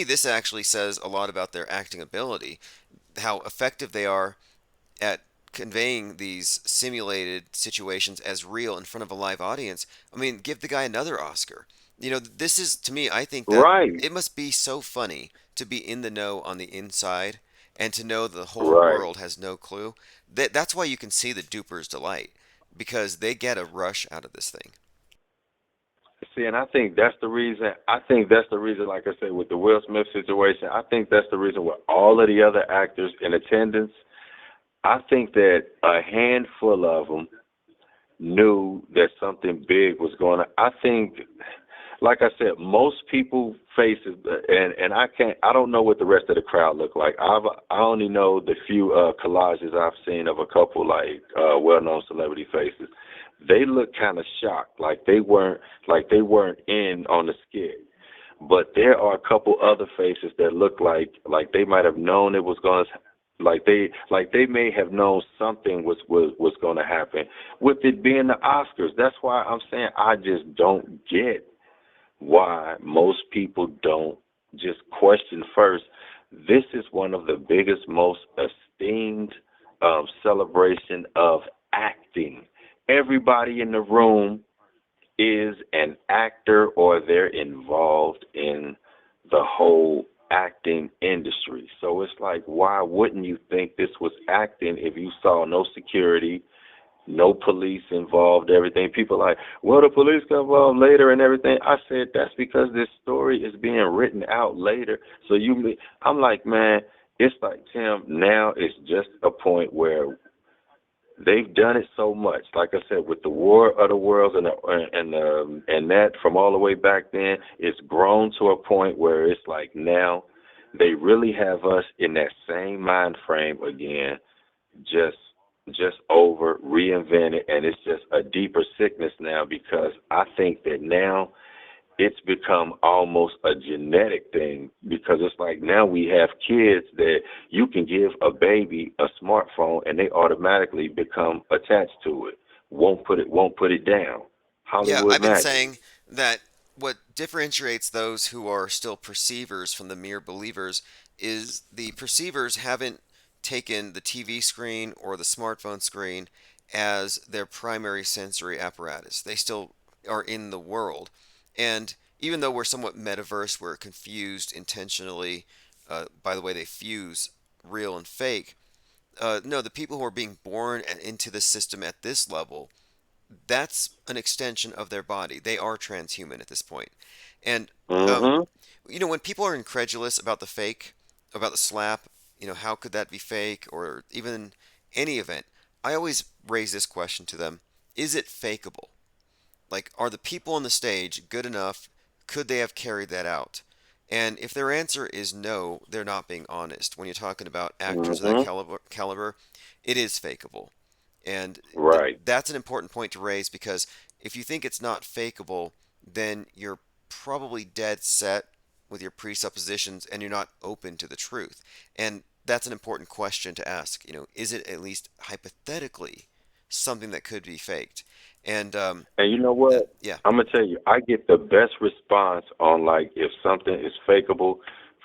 this actually says a lot about their acting ability, how effective they are at conveying these simulated situations as real in front of a live audience. I mean, give the guy another Oscar. This is to me, I think that Right. it must be so funny to be in the know on the inside and to know the whole Right. world has no clue. That's why you can see the dupers delight because they get a rush out of this thing. See, and I think that's the reason. I think that's the reason, like I said, with the Will Smith situation, I think that's the reason with all of the other actors in attendance. I think that a handful of them knew that something big was going on. I think, like I said, most people faces, and I don't know what the rest of the crowd look like. I only know the few collages I've seen of a couple like well-known celebrity faces. They look kind of shocked, like they weren't in on the skit. But there are a couple other faces that look like they might have known it was going to, like they may have known something was going to happen. With it being the Oscars, that's why I'm saying I just don't get why most people don't just question first. This is one of the biggest, most esteemed celebration of acting. Everybody in the room is an actor or they're involved in the whole acting industry. So it's like, why wouldn't you think this was acting if you saw no security, no police involved, everything? People like, well, the police got involved later and everything. I said, that's because this story is being written out later. So I'm like, man, it's like, Tim, now it's just a point where they've done it so much. Like I said, with the War of the Worlds and that from all the way back then, it's grown to a point where it's like now they really have us in that same mind frame again, just over reinvented, and it's just a deeper sickness now because I think that now it's become almost a genetic thing because it's like now we have kids that you can give a baby a smartphone and they automatically become attached to it. Won't put it down. Yeah, Hollywood I've been magic. saying that what differentiates those who are still perceivers from the mere believers is the perceivers haven't taken the TV screen or the smartphone screen as their primary sensory apparatus. They still are in the world. And even though we're somewhat metaverse, we're confused intentionally by the way they fuse real and fake. No, the people who are being born into the system at this level, that's an extension of their body. They are transhuman at this point. And um, Mm-hmm. when people are incredulous about the fake, about the slap, how could that be fake, or even any event, I always raise this question to them: is it fakeable? Like, are the people on the stage good enough? Could they have carried that out? And if their answer is no, they're not being honest. When you're talking about actors of that Mm-hmm. caliber, it is fakeable. And Right. that's an important point to raise because if you think it's not fakeable, then you're probably dead set with your presuppositions and you're not open to the truth. And that's an important question to ask. Is it at least hypothetically something that could be faked? And And you know what? yeah, I'm gonna tell you, I get the best response on like if something is fakeable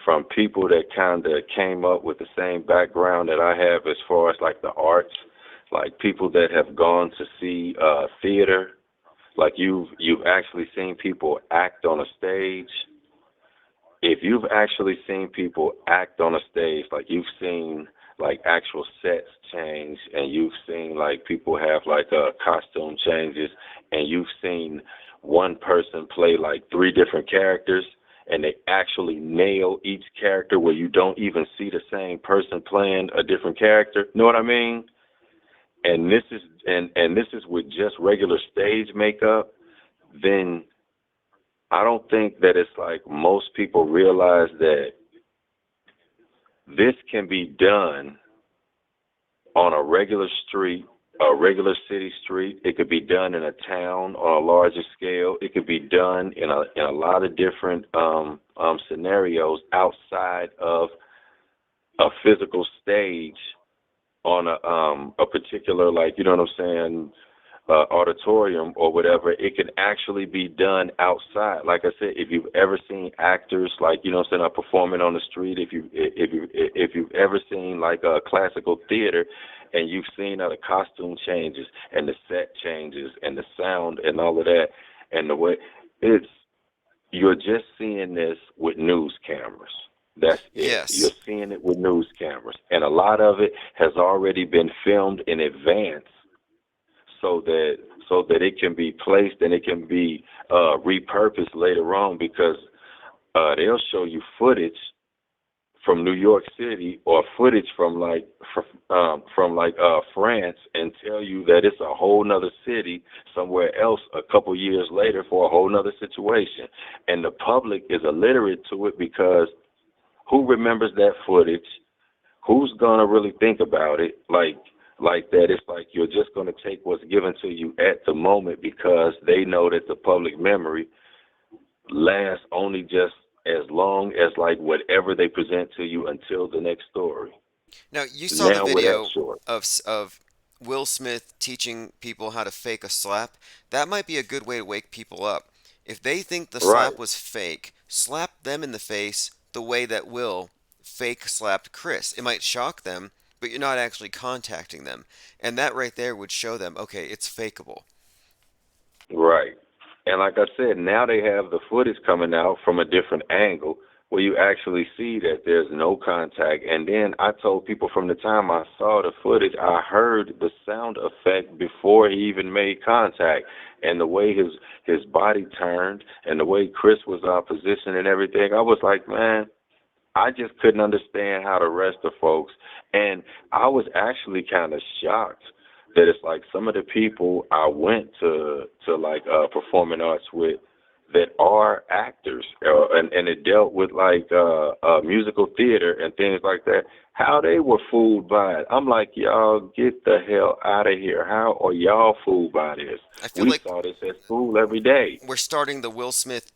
from people that kind of came up with the same background that I have as far as like the arts, like people that have gone to see theater, like you've actually seen people act on a stage. If you've actually seen people act on a stage, like you've seen like actual sets change and you've seen like people have like costume changes and you've seen one person play like three different characters and they actually nail each character where you don't even see the same person playing a different character. Know what I mean? And this is with just regular stage makeup, then I don't think that it's like most people realize that this can be done on a regular street, a regular city street. It could be done in a town on a larger scale. It could be done in a lot of different scenarios outside of a physical stage on a particular, like, you know what I'm saying, auditorium or whatever. It can actually be done outside. Like I said, if you've ever seen actors, like, you know what I'm saying, performing on the street, if you've ever seen like a classical theater and you've seen how the costume changes and the set changes and the sound and all of that and the way you're just seeing this with news cameras. That's it. You're Yes. seeing it with news cameras, and a lot of it has already been filmed in advance, so that it can be placed and it can be repurposed later on, because they'll show you footage from New York City or footage from France, and tell you that it's a whole nother city somewhere else a couple years later for a whole nother situation, and the public is illiterate to it, because who remembers that footage? Who's gonna really think about it like that? It's like you're just gonna take what's given to you at the moment, because they know that the public memory lasts only just as long as like whatever they present to you until the next story. Now, you saw the Now we're that video short. of Will Smith teaching people how to fake a slap. That might be a good way to wake people up. If they think the Right, slap was fake, slap them in the face the way that Will fake slapped Chris. It might shock them, but you're not actually contacting them. And that right there would show them, okay, it's fakeable. right. And like I said, now they have the footage coming out from a different angle, where you actually see that there's no contact. And then I told people, from the time I saw the footage, I heard the sound effect before he even made contact. And the way his body turned, and the way Chris was positioned and everything, I was like, man, I just couldn't understand how the rest of folks. And I was actually kind of shocked that it's like some of the people I went to like performing arts with, that are actors, and it dealt with like musical theater and things like that, how they were fooled by it. I'm like, y'all get the hell out of here. How are y'all fooled by this? I feel We like saw this at school every day. we're starting the Will Smith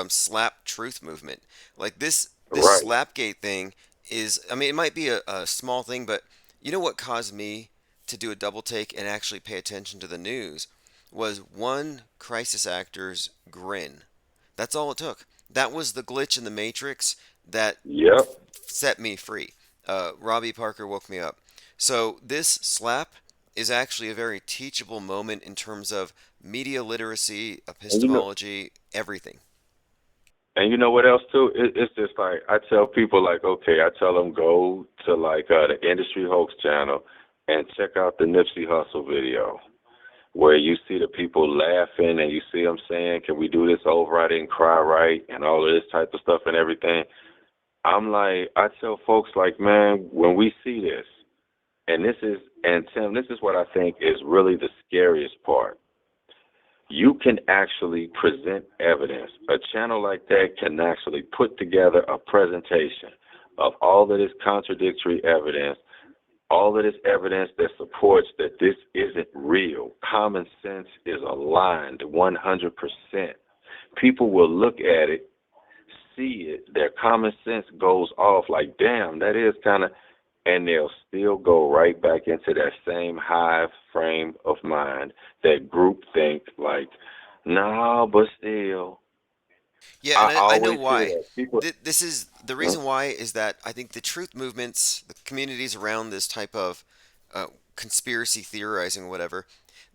slap truth movement. Like this Right. slapgate thing is, I mean, it might be a small thing, but you know what caused me to do a double take and actually pay attention to the news was one crisis actor's grin. That's all it took. That was the glitch in the matrix that Yep. set me free. Robbie Parker woke me up. So this slap is actually a very teachable moment in terms of media literacy, And you know, epistemology, everything. And you know what else too? It's just like I tell people, like, okay, I tell them go to like the Industry Hoax channel and check out the Nipsey Hussle video, where you see the people laughing and you see them saying, "Can we do this over? I didn't cry right," and all of this type of stuff and everything. I'm like, I tell folks, like, man, when we see this, and Tim, this is what I think is really the scariest part. You can actually present evidence. A channel like that can actually put together a presentation of all of this contradictory evidence, all of this evidence that supports that this isn't real. Common sense is aligned 100%. People will look at it, see it, their common sense goes off like, damn, that is kind of, and they'll still go right back into that same hive frame of mind, that group think, like, no, but still. Yeah, and I I know always hear why. that. People, This is the huh? reason why is that I think the truth movements, the communities around this type of uh, conspiracy theorizing or whatever,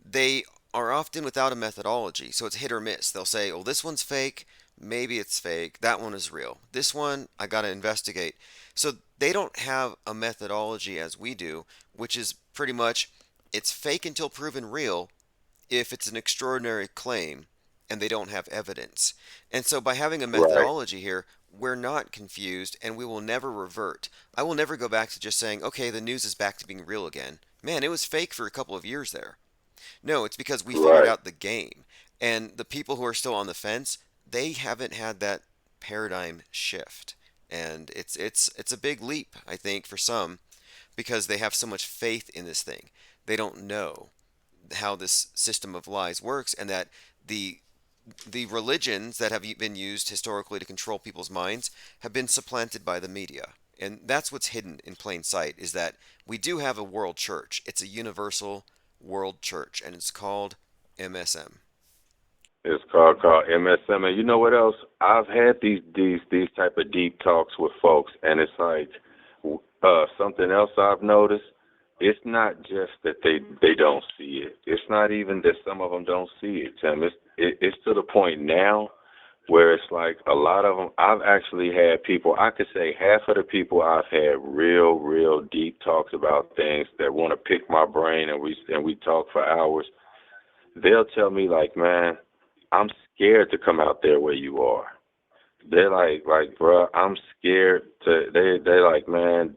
they are often without a methodology. So it's hit or miss. They'll say, "Oh, this one's fake. Maybe it's fake. That one is real. This one, I got to investigate." So they don't have a methodology as we do, which is pretty much it's fake until proven real, if it's an extraordinary claim and they don't have evidence. And so by having a Right, methodology here, we're not confused and we will never revert. I will never go back to just saying, okay, the news is back to being real again. Man, it was fake for a couple of years there. No, it's because we figured right, out the game. And the people who are still on the fence, they haven't had that paradigm shift. And it's a big leap, I think, for some because they have so much faith in this thing. They don't know how this system of lies works and that the the religions that have been used historically to control people's minds have been supplanted by the media. And that's what's hidden in plain sight is that we do have a world church. It's a universal world church and it's called MSM. it's called MSM. And you know what else? I've had these type of deep talks with folks, and it's like something else I've noticed. It's not just that they don't see it. It's not even that some of them don't see it, Tim. It's to the point now where it's like a lot of them. I've actually had people. I could say half of the people I've had real deep talks about things that want to pick my brain, and we talk for hours. They'll tell me like, man, I'm scared to come out there where you are. They're like, bro, I'm scared to. They're like, man,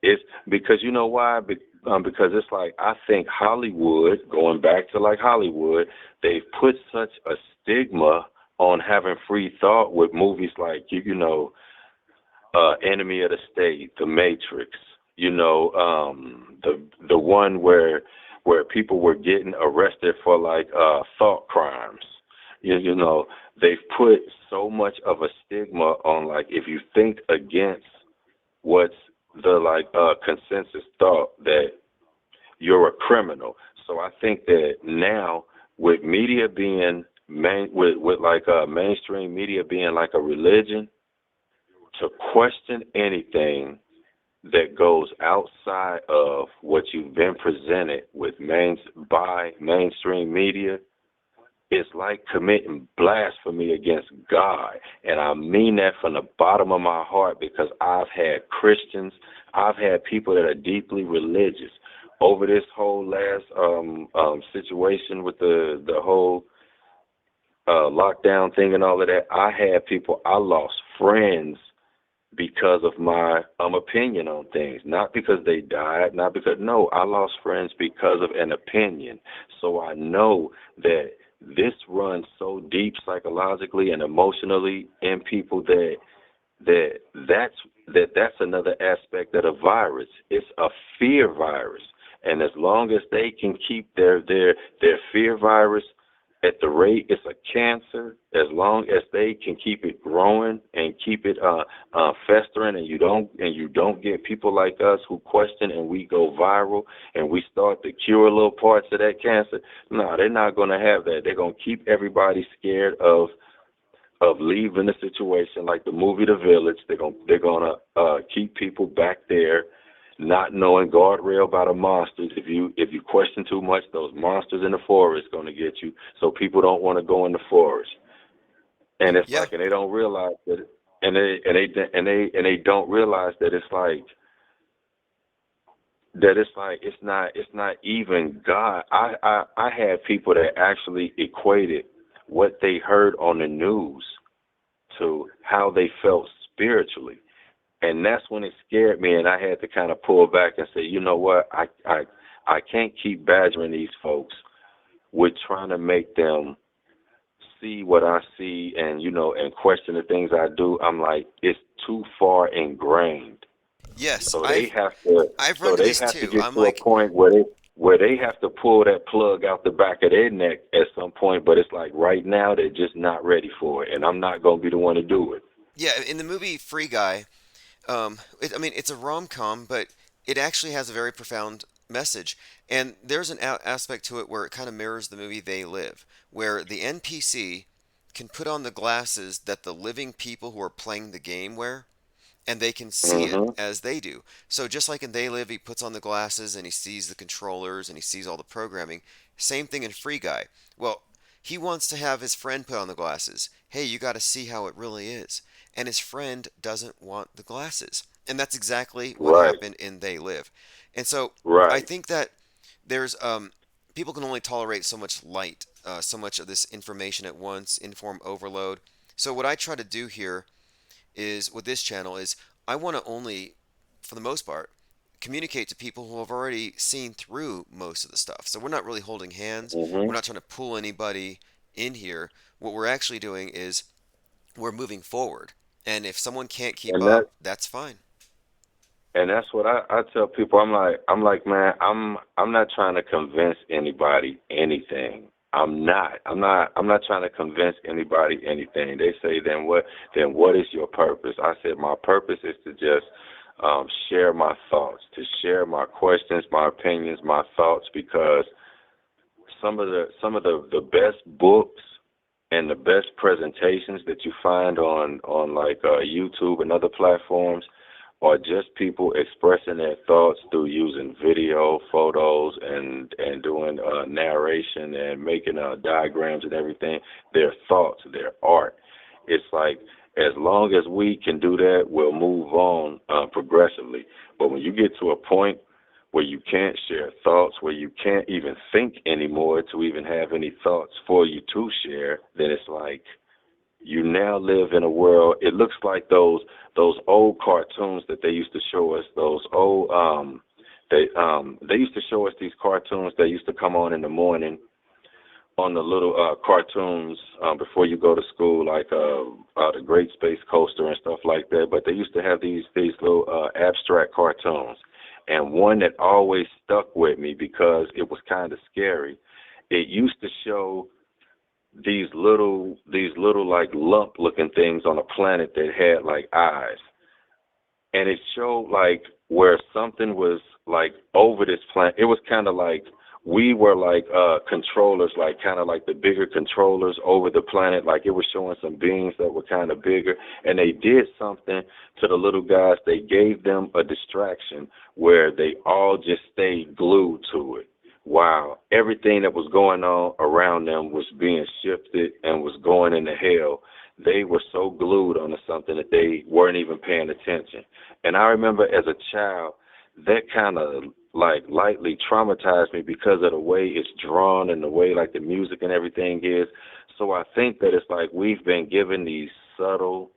it's because you know why? Because it's like I think Hollywood, going back to like Hollywood, they've put such a stigma on having free thought with movies like Enemy of the State, The Matrix, the one where people were getting arrested for like thought crimes. They've put so much of a stigma on like if you think against what's the like consensus thought that you're a criminal. So I think that now with media being mainstream media being like a religion, to question anything that goes outside of what you've been presented with by mainstream media, it's like committing blasphemy against God. And I mean that from the bottom of my heart, because I've had Christians, I've had people that are deeply religious over this whole last situation with the whole lockdown thing and all of that. I lost friends because of my opinion on things, not because they died, no, I lost friends because of an opinion. So I know that this runs so deep psychologically and emotionally in people that's another aspect of the virus. It's a fear virus. And as long as they can keep their fear virus at the rate it's a cancer, as long as they can keep it growing and keep it festering, and you don't get people like us who question and we go viral and we start to cure little parts of that cancer, no, they're not going to have that. They're going to keep everybody scared of leaving the situation, like the movie The Village. They're gonna keep people back there, not knowing guardrail by the monsters. If you question too much, those monsters in the forest going to get you. So people don't want to go in the forest, and it's like, and they don't realize that, and they don't realize that it's not even God. I had people that actually equated what they heard on the news to how they felt spiritually. And that's when it scared me, and I had to kind of pull back and say, you know what, I can't keep badgering these folks with trying to make them see what I see and question the things I do. I'm like, it's too far ingrained. Yes, So I've run to this to too. get I'm to a like, point where they have to pull that plug out the back of their neck at some point, but it's like right now they're just not ready for it, and I'm not going to be the one to do it. yeah, in the movie Free Guy, it's a rom-com, but it actually has a very profound message. And there's an aspect to it where it kind of mirrors the movie They Live, where the NPC can put on the glasses that the living people who are playing the game wear, and they can see it Mm-hmm. as they do. So just like in They Live, he puts on the glasses and he sees the controllers and he sees all the programming. Same thing in Free Guy. Well, he wants to have his friend put on the glasses. Hey, you got to see how it really is. And his friend doesn't want the glasses. And that's exactly what Right, happened in They Live. And so I right. think that there's people can only tolerate so much light, so much of this information at once, inform overload. So what I try to do here is with this channel is I want to only, for the most part, communicate to people who have already seen through most of the stuff. So we're not really holding hands. We're Mm-hmm. not trying to pull anybody in here. What we're actually doing is we're moving forward. And if someone can't keep And up, that that's fine. and that's what I tell people. I'm like, man, I'm not trying to convince anybody anything. I'm not trying to convince anybody anything. They say, then what is your purpose? I said, my purpose is to just share my thoughts, to share my questions, my opinions, my thoughts, because some of the best books and the best presentations that you find on like YouTube and other platforms or just people expressing their thoughts through using video, photos, and doing narration and making diagrams and everything. Their thoughts, their art. It's like as long as we can do that, we'll move on progressively. But when you get to a point where you can't share thoughts, where you can't even think anymore to even have any thoughts for you to share, then it's like you now live in a world. It looks like those old cartoons that they used to show us. Those old they used to show us these cartoons that used to come on in the morning on the little cartoons before you go to school, like the Great Space Coaster and stuff like that. But they used to have these little abstract cartoons, and one that always stuck with me because it was kind of scary. It used to show these little like lump looking things on a planet that had like eyes, and it showed like where something was like over this planet. It was kind of like we were like controllers, like kind of like the bigger controllers over the planet. Like it was showing some beings that were kind of bigger, and they did something to the little guys. They gave them a distraction where they all just stayed glued to it. Wow, everything that was going on around them was being shifted and was going into hell. They were so glued onto something that they weren't even paying attention. And I remember as a child, that kind of like lightly traumatized me because of the way it's drawn and the way like the music and everything is. So I think that it's like we've been given these subtle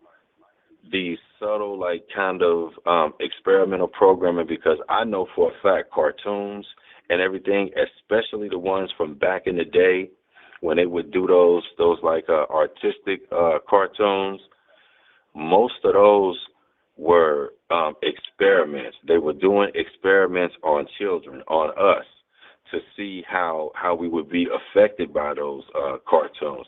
like kind of experimental programming, because I know for a fact cartoons and everything, especially the ones from back in the day when they would do those like artistic cartoons, most of those were experiments. They were doing experiments on children, on us, to see how we would be affected by those cartoons.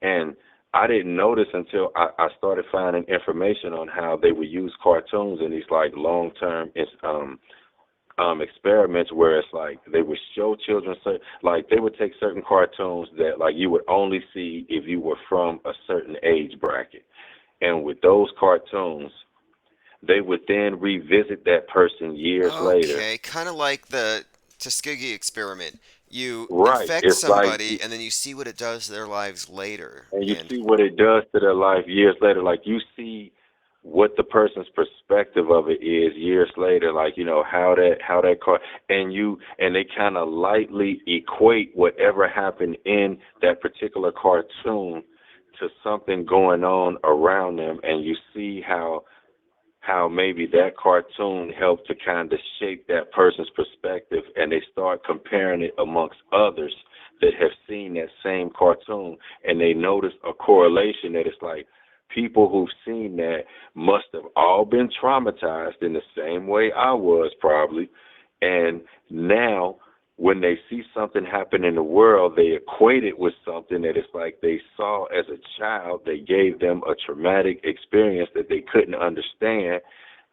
And I didn't notice until I started finding information on how they would use cartoons in these like long-term experiments, where it's like they would show children, like they would take certain cartoons that like you would only see if you were from a certain age bracket. And with those cartoons, they would then revisit that person years later. Okay, kind of like the Tuskegee experiment. You Right. infect It's like, somebody and then you see what it does to their lives later. and you And see what it does to their life years later. Like you see what the person's perspective of it is years later. Like, you know, how that car, and they kind of lightly equate whatever happened in that particular cartoon to something going on around them, and you see how maybe that cartoon helped to kind of shape that person's perspective, and they start comparing it amongst others that have seen that same cartoon, and they notice a correlation that it's like people who've seen that must have all been traumatized in the same way I was probably, and now when they see something happen in the world, they equate it with something that it's like they saw as a child. They gave them a traumatic experience that they couldn't understand,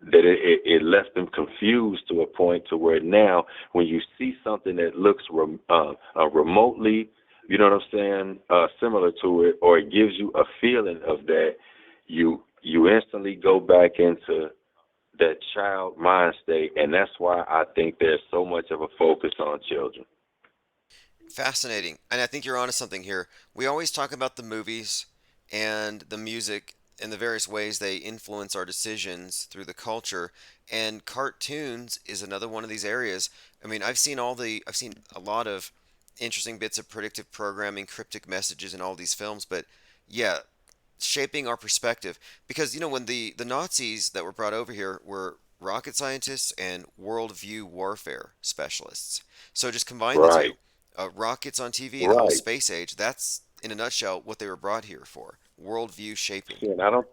that it left them confused to a point to where now when you see something that looks remotely, you know what I'm saying, similar to it, or it gives you a feeling of that, you instantly go back into that child mind state, and that's why I think there's so much of a focus on children. fascinating. And I think you're onto something here. We always talk about the movies and the music and the various ways they influence our decisions through the culture. And cartoons is another one of these areas. I mean, I've seen a lot of interesting bits of predictive programming, cryptic messages in all these films, but yeah, shaping our perspective. Because, when the Nazis that were brought over here were rocket scientists and worldview warfare specialists. So just combine the Right, two. Rockets on TV, the whole right. space age, that's, in a nutshell, what they were brought here for. Worldview shaping. See, and I don't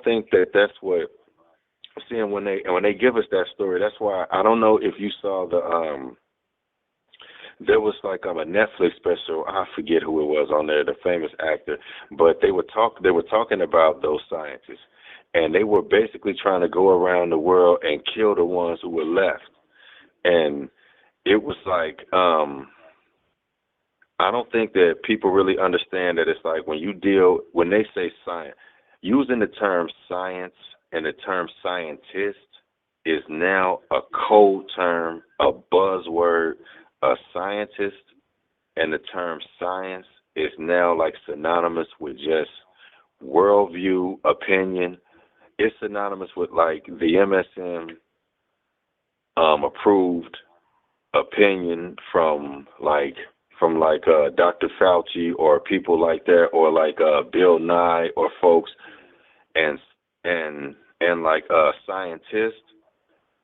think that that's what. Seeing when they give us that story, that's why I don't know if you saw there was like a Netflix special. I forget who it was on there, the famous actor, but they were talking about those scientists, and they were basically trying to go around the world and kill the ones who were left. And it was like I don't think that people really understand that it's like when they say science, using the term science and the term scientist is now a code term, a buzzword. A scientist and the term science is now like synonymous with just worldview, opinion. It's synonymous with like the MSM approved opinion from Dr. Fauci or people like that, or like Bill Nye or folks, and and like scientists,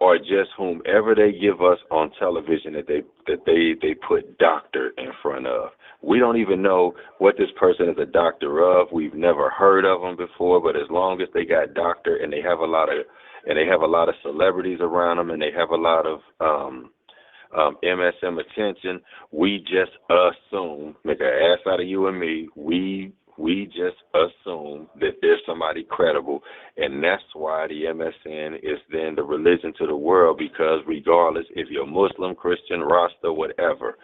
or just whomever they give us on television that they put doctor in front of. We don't even know what this person is a doctor of. We've never heard of them before, but as long as they got doctor and they have a lot of celebrities around them, and they have a lot of MSM attention, we just assume, make an ass out of you and me. We just assume that there's somebody credible, and that's why the MSN is then the religion to the world, because regardless if you're Muslim, Christian, Rasta, whatever,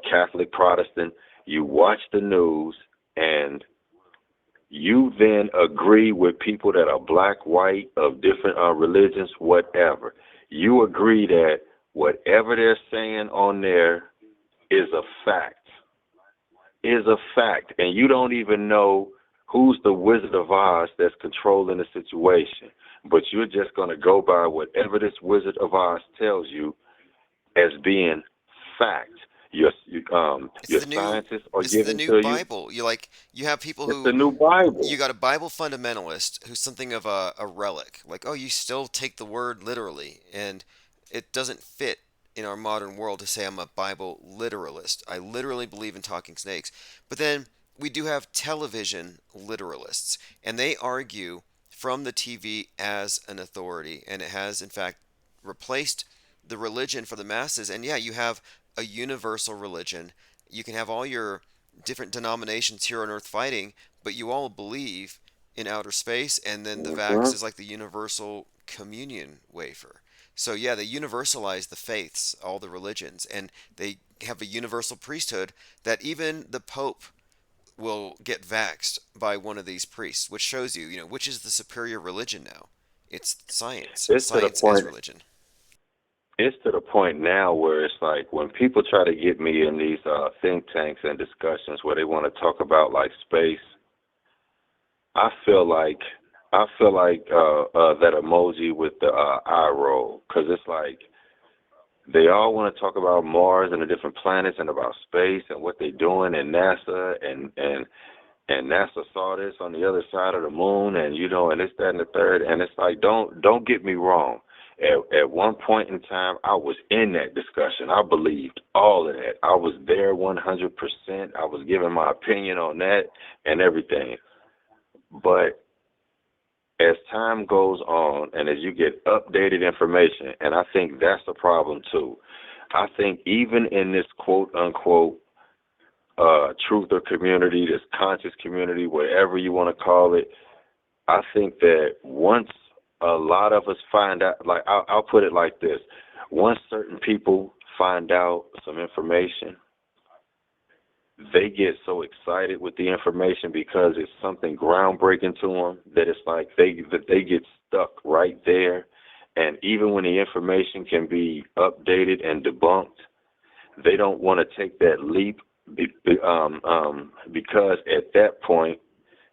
Catholic, Protestant, you watch the news and you then agree with people that are black, white, of different religions, whatever. You agree that whatever they're saying on there is a fact. Is a fact, and you don't even know who's the Wizard of Oz that's controlling the situation, but you're just going to go by whatever this Wizard of Oz tells you as being fact. It's Your the new scientists are it's the giving new to you. Bible. You have people It's who the new Bible. you got a Bible fundamentalist who's something of a relic. Like, oh, you still take the word literally, and it doesn't fit in our modern world to say I'm a Bible literalist. I literally believe in talking snakes. But then we do have television literalists, and they argue from the TV as an authority, and it has in fact replaced the religion for the masses. And yeah, you have a universal religion. You can have all your different denominations here on earth fighting, but you all believe in outer space, and then the vax Hmm. is like the universal communion wafer. So yeah, they universalize the faiths, all the religions, and they have a universal priesthood that even the Pope will get vaxxed by one of these priests, which shows you, which is the superior religion now. It's science, It's to the science as point. religion. It's to the point now where it's like when people try to get me in these think tanks and discussions where they want to talk about like space, I feel like that emoji with the eye roll, because it's like they all want to talk about Mars and the different planets and about space and what they're doing, and NASA and NASA saw this on the other side of the moon, and and this, that, and the third. And it's like, don't get me wrong. At one point in time, I was in that discussion. I believed all of that. I was there 100%. I was giving my opinion on that and everything. But as time goes on and as you get updated information, and I think that's a problem too. I think even in this quote unquote truther community, this conscious community, whatever you want to call it, I think that once a lot of us find out, like I'll put it like this: once certain people find out some information, they get so excited with the information because it's something groundbreaking to them that it's like they get stuck right there. And even when the information can be updated and debunked, they don't want to take that leap because at that point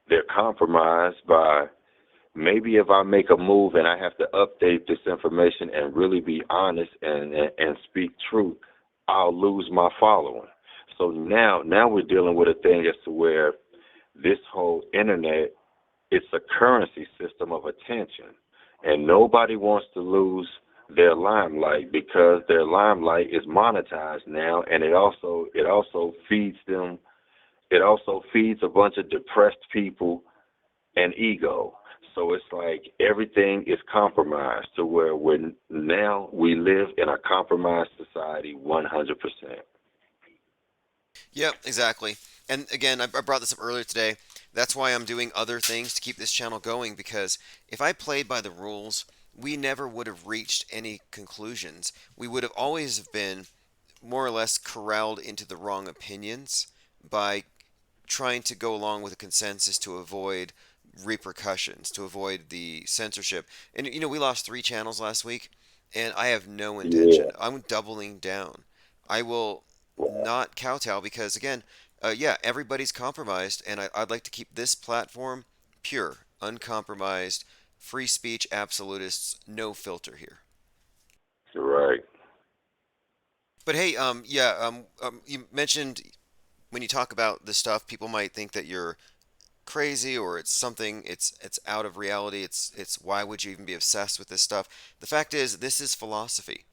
they're compromised by, maybe if I make a move and I have to update this information and really be honest and speak truth, I'll lose my following. So now we're dealing with a thing as to where this whole internet, it's a currency system of attention, and nobody wants to lose their limelight because their limelight is monetized now, and it also feeds them. It also feeds a bunch of depressed people and ego. So it's like everything is compromised to where we live in a compromised society 100%. Yep, exactly. And again, I brought this up earlier today. That's why I'm doing other things to keep this channel going, because if I played by the rules, we never would have reached any conclusions. We would have always have been more or less corralled into the wrong opinions by trying to go along with a consensus to avoid repercussions, to avoid the censorship. And we lost 3 channels last week, and I have no Yeah. intention. I'm doubling down. I will not kowtow because, again, yeah, everybody's compromised, and I'd like to keep this platform pure, uncompromised, free speech absolutists, no filter here. Right. But hey, yeah, you mentioned when you talk about this stuff, people might think that you're crazy or it's something, it's out of reality. It's why would you even be obsessed with this stuff? The fact is, this is philosophy.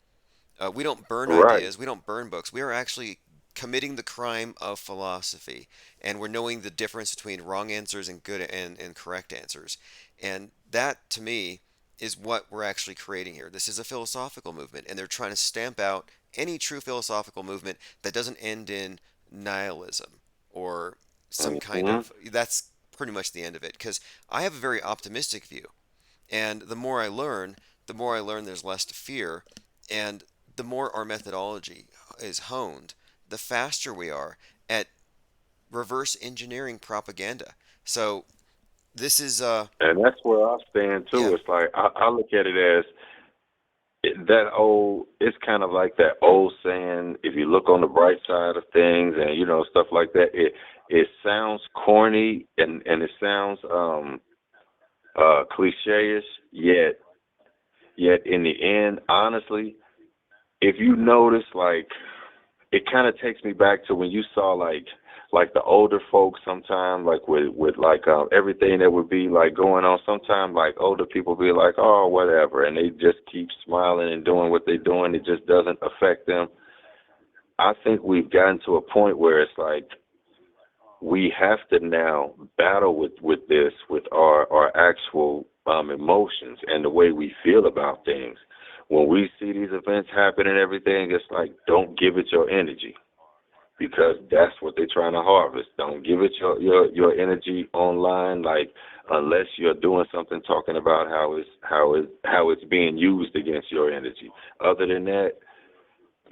We don't burn Right. ideas, we don't burn books. We are actually committing the crime of philosophy, and we're knowing the difference between wrong answers and good and correct answers. And that, to me, is what we're actually creating here. This is a philosophical movement, and they're trying to stamp out any true philosophical movement that doesn't end in nihilism or some kind Hmm. of. That's pretty much the end of it. Because I have a very optimistic view, and the more I learn there's less to fear, and the more our methodology is honed, the faster we are at reverse engineering propaganda. So this is And that's where I stand yeah. too. It's like I look at it as that old. It's kind of like that old saying: if you look on the bright side of things, and stuff like that. It sounds corny and it sounds cliche-ish. Yet in the end, honestly, if you notice, like, it kind of takes me back to when you saw like the older folks sometime, like with like everything that would be like going on. Sometimes like older people be like, oh, whatever, and they just keep smiling and doing what they're doing. It just doesn't affect them. I think we've gotten to a point where it's like we have to now battle with this, with our actual emotions and the way we feel about things. When we see these events happen and everything, it's like, don't give it your energy, because that's what they're trying to harvest. Don't give it your energy online, like, unless you're doing something talking about how it's being used against your energy. Other than that,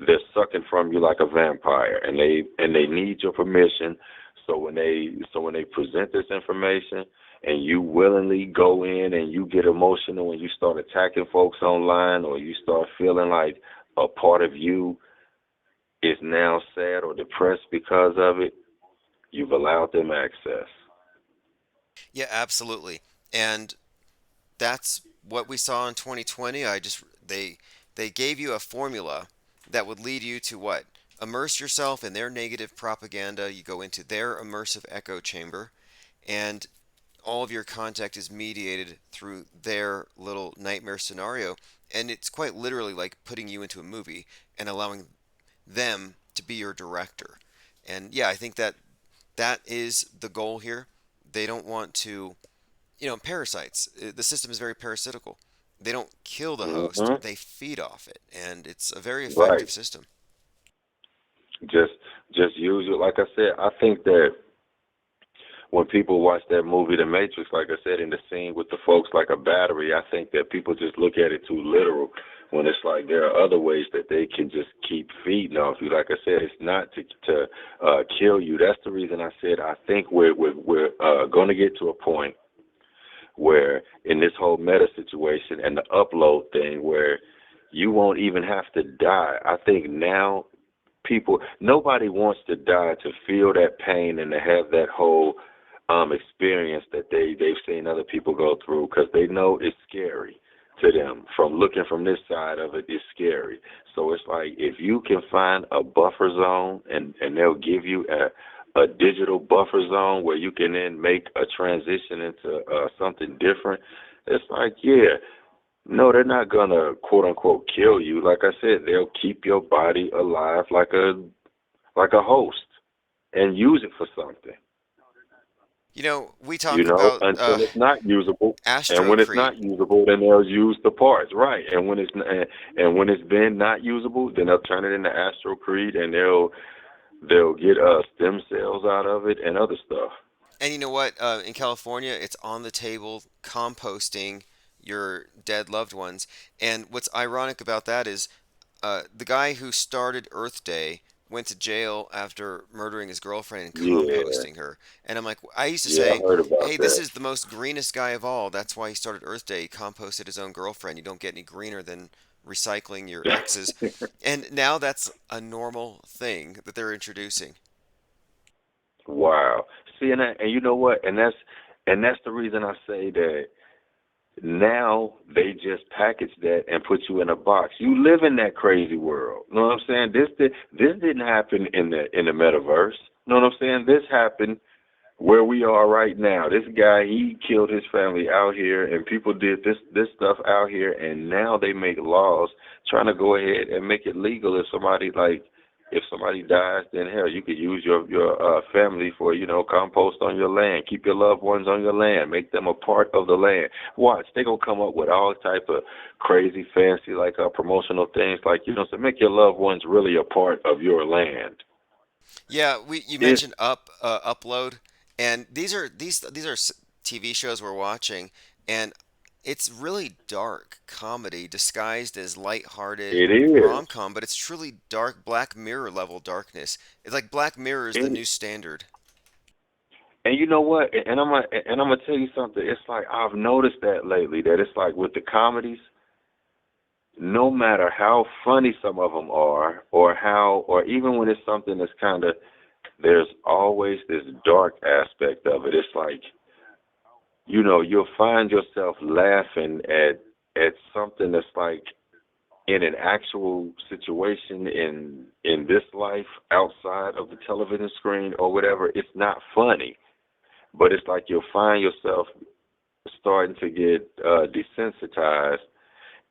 they're sucking from you like a vampire, and they need your permission. So when they present this information, and you willingly go in and you get emotional and you start attacking folks online, or you start feeling like a part of you is now sad or depressed because of it, you've allowed them access. Yeah, absolutely. And that's what we saw in 2020. They gave you a formula that would lead you to what? Immerse yourself in their negative propaganda. You go into their immersive echo chamber, and all of your contact is mediated through their little nightmare scenario. And it's quite literally like putting you into a movie and allowing them to be your director. And yeah, I think that is the goal here. They don't want to, parasites. The system is very parasitical. They don't kill the host, Hmm. they feed off it, and it's a very Right. effective system. Just just use it. Like I said, I think that when people watch that movie, The Matrix, like I said, in the scene with the folks like a battery, I think that people just look at it too literal. When it's like there are other ways that they can just keep feeding off you. Like I said, it's not to kill you. That's the reason I said I think we're going to get to a point where, in this whole meta situation and the upload thing, where you won't even have to die. I think now nobody wants to die to feel that pain and to have that whole experience that they've seen other people go through, because they know it's scary to them. From looking from this side of it, it's scary. So it's like, if you can find a buffer zone, and they'll give you a digital buffer zone where you can then make a transition into something different. It's like, yeah, no, they're not gonna quote unquote kill you. Like I said, they'll keep your body alive like a host, and use it for something. We talk about Until it's not usable. And when it's astrocrete. not usable, then they'll use the parts, right? And when it's been not usable, then they'll turn it into astrocrete, and they'll get stem cells out of it and other stuff. And you know what? In California, it's on the table composting your dead loved ones. And what's ironic about that is the guy who started Earth Day went to jail after murdering his girlfriend and Yeah, composting her. And I'm like, I used to yeah, I say, heard about hey, this that. is the most greenest guy of all. That's why he started Earth Day. He composted his own girlfriend. You don't get any greener than recycling your exes. And now that's a normal thing that they're introducing. Wow. See, and you know what? And that's the reason I say that now they just package that and put you in a box. You live in that crazy world. You know what I'm saying? This didn't happen in the metaverse. You know what I'm saying? This happened where we are right now. This guy, he killed his family out here, and people did this stuff out here, and now they make laws trying to go ahead and make it legal if somebody dies, then hell, you could use your family for compost on your land, keep your loved ones on your land, make them a part of the land. Watch, they gonna come up with all type of crazy, fancy promotional things to make your loved ones really a part of your land. Yeah, we you It's mentioned upload, and these are TV shows we're watching, and it's really dark comedy disguised as lighthearted it is. rom-com, but it's truly dark Black Mirror level darkness. It's like Black Mirror is the It, new standard. and you know what? And I'm gonna tell you something. It's like I've noticed that lately. That it's like with the comedies, no matter how funny some of them are, or even when it's something that's kind of, there's always this dark aspect of it. It's like you'll find yourself laughing at something that's like in an actual situation in this life outside of the television screen or whatever. It's not funny, but it's like you'll find yourself starting to get desensitized,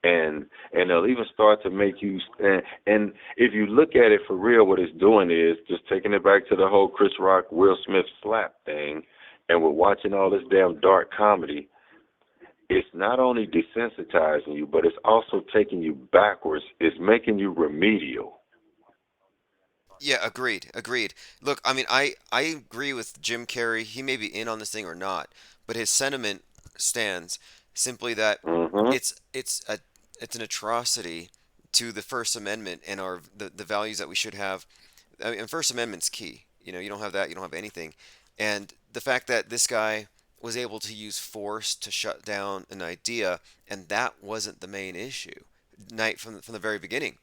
and they'll even start to make you and if you look at it for real, what it's doing is just taking it back to the whole Chris Rock Will Smith slap thing, and we're watching all this damn dark comedy. It's not only desensitizing you, but it's also taking you backwards. It's making you remedial. Yeah, agreed, agreed. Look, I mean, I agree with Jim Carrey. He may be in on this thing or not, but his sentiment stands simply that Hmm. it's it's an atrocity to the First Amendment and the values that we should have. I mean, First Amendment's key. You don't have that, you don't have anything. And the fact that this guy was able to use force to shut down an idea, and that wasn't the main issue, night from the very beginning.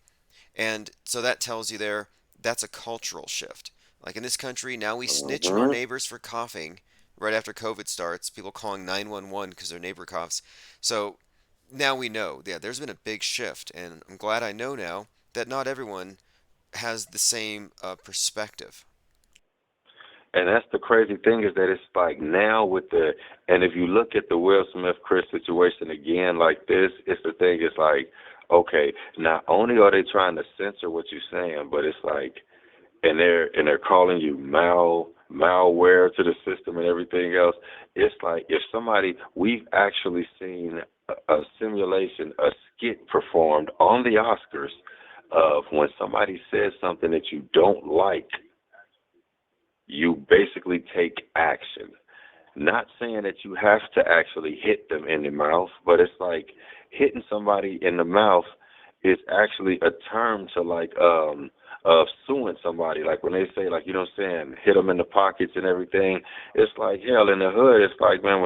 And so that tells you there that's a cultural shift. Like in this country, now we snitch on our Hmm. neighbors for coughing right after COVID starts, people calling 911 because their neighbor coughs. So now we know, yeah, there's been a big shift, and I'm glad I know now that not everyone has the same perspective. And that's the crazy thing, is that it's like now and if you look at the Will Smith Chris situation again like this, it's the thing, it's like, okay, not only are they trying to censor what you're saying, but it's like, and they're calling you malware to the system and everything else. It's like if somebody, we've actually seen a simulation, a skit performed on the Oscars of when somebody says something that you don't like, you basically take action. Not saying that you have to actually hit them in the mouth, but it's like hitting somebody in the mouth is actually a term to of suing somebody. Like when they say, like, hit them in the pockets and everything. It's like hell in the hood. It's like, man,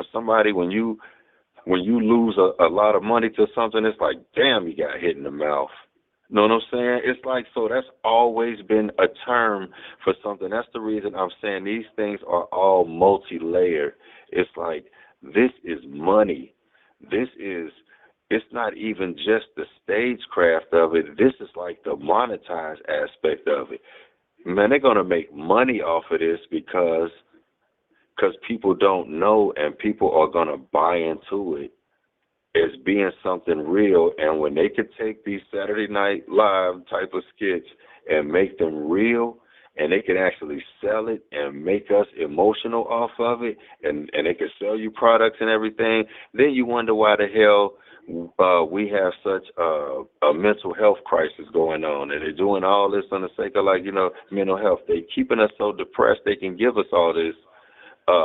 when you lose a lot of money to something, it's like, damn, you got hit in the mouth. Know what I'm saying? It's like, so that's always been a term for something. That's the reason I'm saying these things are all multi-layered. It's like, this is money. This is, it's not even just the stagecraft of it. This is like the monetized aspect of it. Man, they're going to make money off of this because people don't know, and people are going to buy into it as being something real. And when they could take these Saturday Night Live type of skits and make them real, and they can actually sell it and make us emotional off of it, and they can sell you products and everything, then you wonder why the hell we have such a mental health crisis going on. And they're doing all this on the sake of, mental health. They keeping us so depressed they can give us all this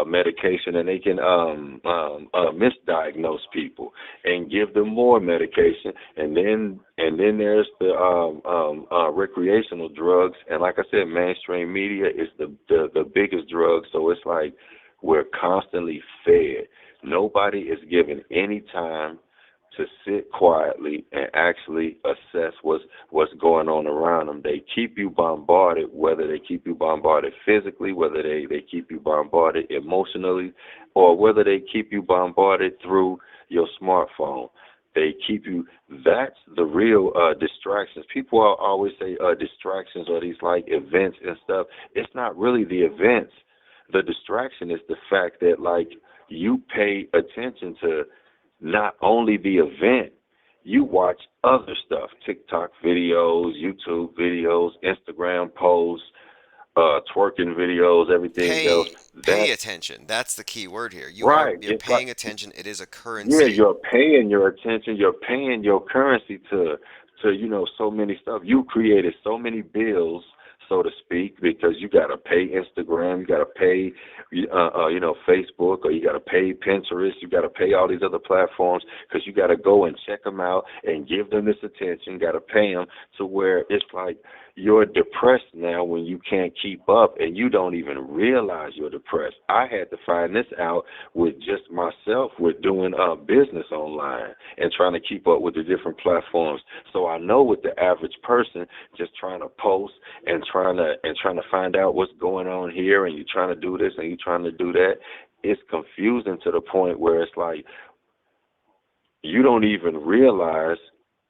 medication, and they can misdiagnose people and give them more medication, and then there's the recreational drugs, and like I said, mainstream media is the biggest drug. So it's like we're constantly fed. Nobody is given any time to sit quietly and actually assess what's going on around them. They keep you bombarded, whether they keep you bombarded physically, whether they keep you bombarded emotionally, or whether they keep you bombarded through your smartphone. They keep you. That's the real distractions. People always say distractions are these like events and stuff. It's not really the events. The distraction is the fact that like you pay attention to not only the event, you watch other stuff, TikTok videos, YouTube videos, Instagram posts, twerking videos, everything else. Pay attention. That's the key word here. Right. You're It's like, paying attention. It is a yeah, currency. you're paying your attention, you're paying your currency to so many stuff. You created so many bills, so to speak, because you got to pay Instagram, you got to pay Facebook, or you got to pay Pinterest, you got to pay all these other platforms because you got to go and check them out and give them this attention, got to pay them, to where it's like you're depressed now when you can't keep up and you don't even realize you're depressed. I had to find this out with just myself with doing business online and trying to keep up with the different platforms. So I know with the average person just trying to post and trying to find out what's going on here, and you're trying to do this and you're trying to do that, it's confusing to the point where it's like you don't even realize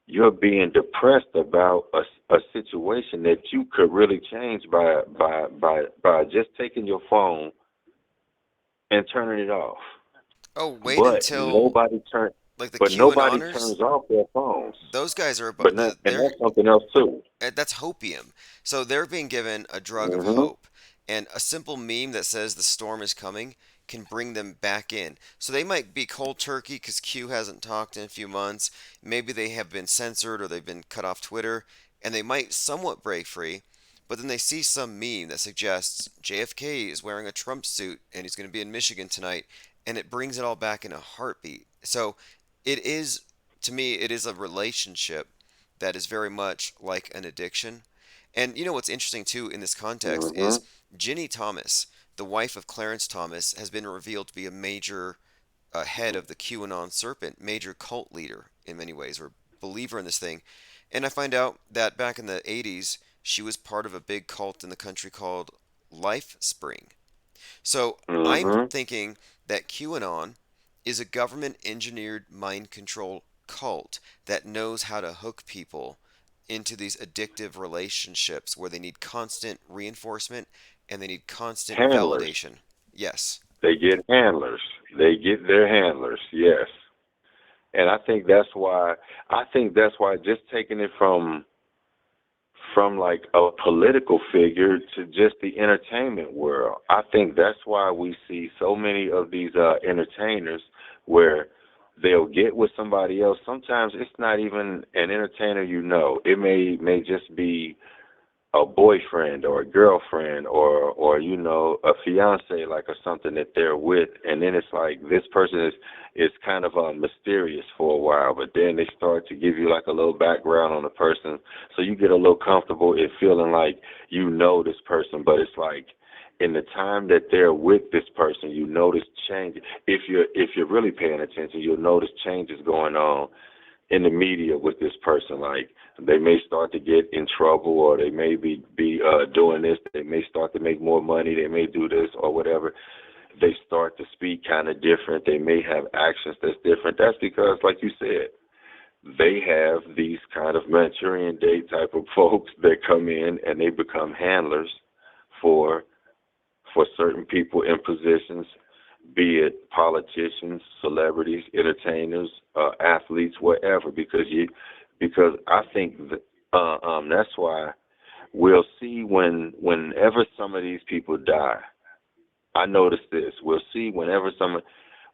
you're being depressed about a situation that you could really change by just taking your phone and turning it off. Oh, wait But until nobody turn, like the but nobody QAnoners. turns off their phones. Those guys are But not, and they're that's something else too. that's hopium. So they're being given a drug of Mhm. hope, and a simple meme that says the storm is coming can bring them back in. So they might be cold turkey because Q hasn't talked in a few months. Maybe they have been censored or they've been cut off Twitter, and they might somewhat break free. But then they see some meme that suggests JFK is wearing a Trump suit and he's going to be in Michigan tonight, and it brings it all back in a heartbeat. So it is, to me, it is a relationship that is very much like an addiction. And you know what's interesting too in this context is Mhm. Ginny Thomas, the wife of Clarence Thomas, has been revealed to be a major head of the QAnon serpent, major cult leader in many ways, or believer in this thing. And I find out that back in the 80s, she was part of a big cult in the country called Life Spring. So I'm Mhm. thinking that QAnon is a government engineered mind control cult that knows how to hook people into these addictive relationships where they need constant reinforcement and they need constant Handlers. validation. Yes. They get handlers. They get their handlers. Yes. And I think that's why just taking it from like a political figure to just the entertainment world. I think that's why we see so many of these entertainers where they'll get with somebody else. Sometimes it's not even an entertainer you know. It may just be a boyfriend or a girlfriend or a fiance, like, or something that they're with, and then it's like this person is kind of mysterious for a while, but then they start to give you like a little background on the person, so you get a little comfortable in feeling like you know this person. But it's like in the time that they're with this person, you notice change. If you're really paying attention, you'll notice changes going on in the media with this person. Like they may start to get in trouble, or they may be doing this. They may start to make more money. They may do this or whatever. They start to speak kind of different. They may have actions that's different. That's because, like you said, they have these kind of Manchurian Day type of folks that come in and they become handlers for certain people in positions, be it politicians, celebrities, entertainers, athletes, whatever. Because I think that's why we'll see whenever some of these people die. I noticed this. We'll see whenever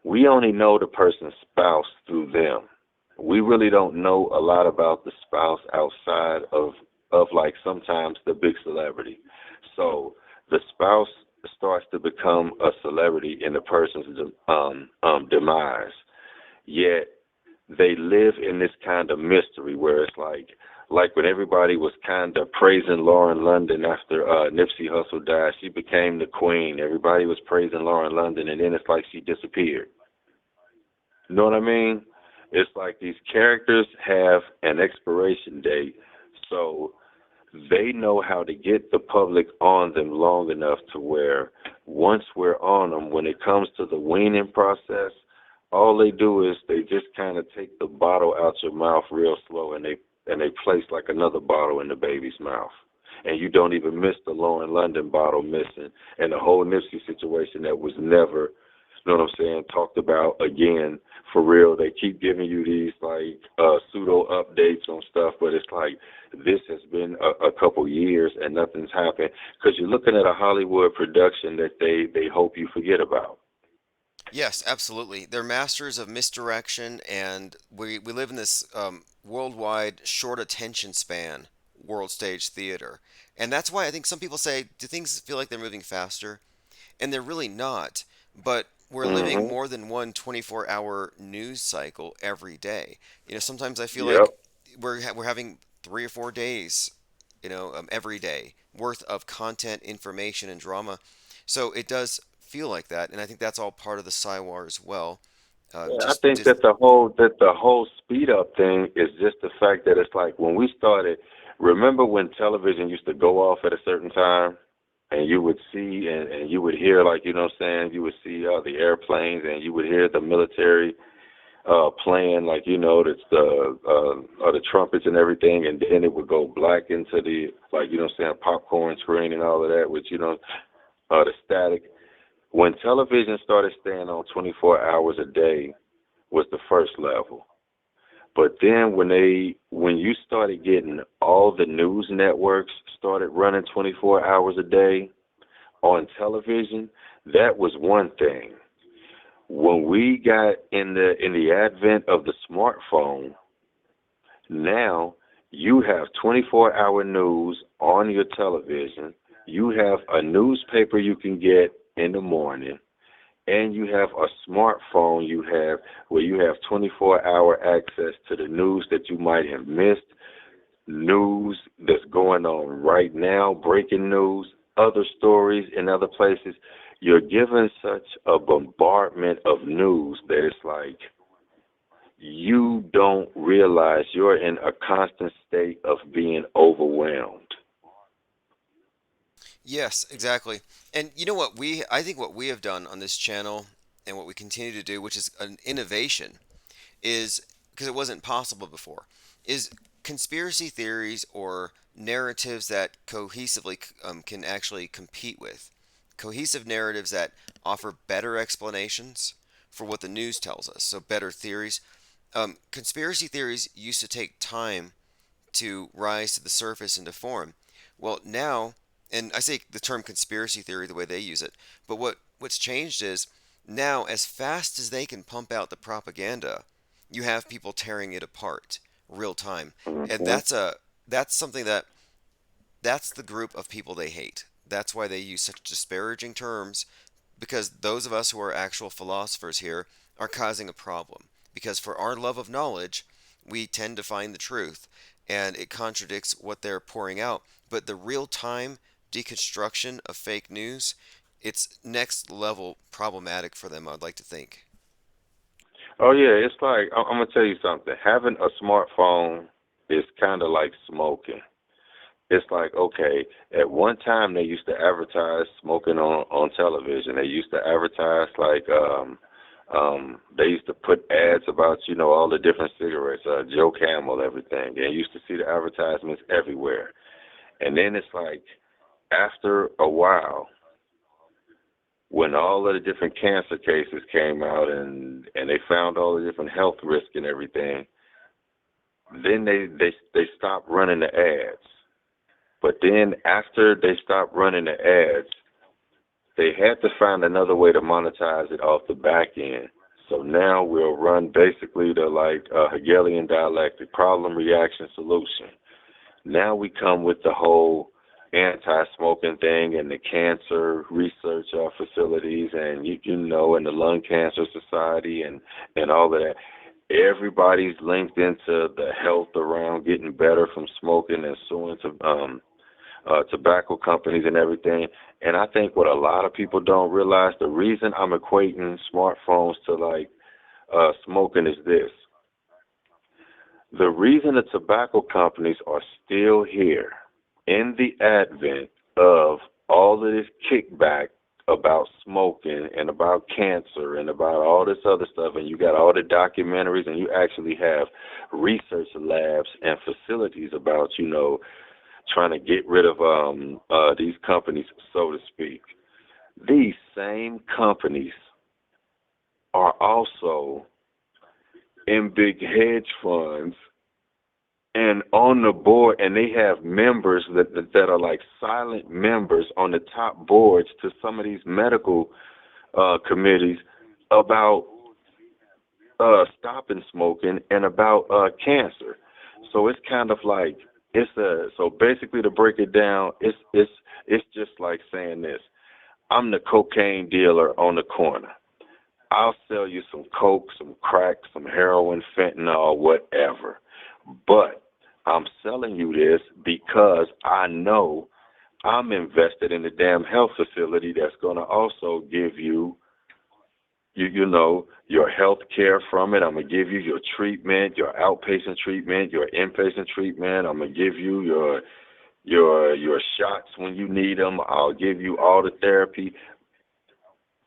we only know the person's spouse through them. We really don't know a lot about the spouse outside of like sometimes the big celebrity. So the spouse starts to become a celebrity in the person's demise. Yet they live in this kind of mystery where it's like when everybody was kind of praising Lauren London after Nipsey Hussle died, she became the queen. Everybody was praising Lauren London, and then it's like she disappeared. You know what I mean? It's like these characters have an expiration date, so they know how to get the public on them long enough to where once we're on them, when it comes to the weaning process, all they do is they just kind of take the bottle out your mouth real slow, and they place like another bottle in the baby's mouth. And you don't even miss the Lauren London bottle missing, and the whole Nipsey situation that was never, you know what I'm saying, talked about again for real. They keep giving you these like pseudo updates on stuff, but it's like this has been a couple years and nothing's happened because you're looking at a Hollywood production that they hope you forget about. Yes, absolutely. They're masters of misdirection, and we live in this worldwide short attention span world stage theater. And that's why I think some people say, do things feel like they're moving faster? And they're really not. But we're living Hmm. more than one 24-hour news cycle every day. Sometimes I feel Yep. like we're having 3 or 4 days, every day worth of content, information, and drama. So it does feel like that, and I think that's all part of the Psywar as well. Yeah, I Just, think just that the whole speed up thing is just the fact that it's like when we started. Remember when television used to go off at a certain time, and you would see and you would hear, like, you know what I'm saying, you would see the airplanes and you would hear the military playing, like, that's the trumpets and everything, and then it would go black into the, like, you know what I'm saying, popcorn screen and all of that, which, the static. When television started staying on 24 hours a day was the first level. But then when you started getting all the news networks started running 24 hours a day on television, that was one thing. When we got in the advent of the smartphone, now you have 24-hour news on your television. You have a newspaper you can get in the morning, and you have a smartphone you have where you have 24-hour access to the news that you might have missed, news that's going on right now, breaking news, other stories in other places. You're given such a bombardment of news that it's like you don't realize you're in a constant state of being overwhelmed. yes, exactly. And you know what I think what we have done on this channel and what we continue to do, which is an innovation, is because it wasn't possible before, is conspiracy theories or narratives that cohesively can actually compete with cohesive narratives that offer better explanations for what the news tells us. So better theories. Conspiracy theories used to take time to rise to the surface and to form. Well, now, and I say the term conspiracy theory the way they use it, but what's changed is now, as fast as they can pump out the propaganda, you have people tearing it apart real time, and Hmm. that's something that's the group of people they hate. That's why they use such disparaging terms, because those of us who are actual philosophers here are causing a problem. Because for our love of knowledge, we tend to find the truth, and it contradicts what they're pouring out. But the real time deconstruction of fake news, it's next level problematic for them, I'd like to think. Oh yeah, it's like I'm gonna tell you something. Having a smartphone is kind of like smoking. It's like, okay, at one time they used to advertise smoking on television. They used to advertise like they used to put ads about, all the different cigarettes, Joe Camel, everything. And you used to see the advertisements everywhere. And then it's like after a while, when all of the different cancer cases came out and they found all the different health risks and everything, then they stopped running the ads. But then after they stopped running the ads, they had to find another way to monetize it off the back end. So now we'll run basically the like Hegelian dialectic, problem, reaction, solution. Now we come with the whole anti-smoking thing and the cancer research facilities, and and the Lung Cancer Society and all of that. Everybody's linked into the health around getting better from smoking and suing to tobacco companies and everything. And I think what a lot of people don't realize, the reason I'm equating smartphones to like smoking is this. The reason the tobacco companies are still here in the advent of all of this kickback about smoking and about cancer and about all this other stuff, and you got all the documentaries, and you actually have research labs and facilities about, trying to get rid of these companies, so to speak. These same companies are also in big hedge funds and on the board, and they have members that are like silent members on the top boards to some of these medical committees about stopping smoking and about cancer. So it's kind of like so basically, to break it down, it's just like saying this: I'm the cocaine dealer on the corner. I'll sell you some coke, some crack, some heroin, fentanyl, whatever. But I'm selling you this because I know I'm invested in the damn health facility that's going to also give you, your health care from it. I'm going to give you your treatment, your outpatient treatment, your inpatient treatment. I'm going to give you your shots when you need them. I'll give you all the therapy.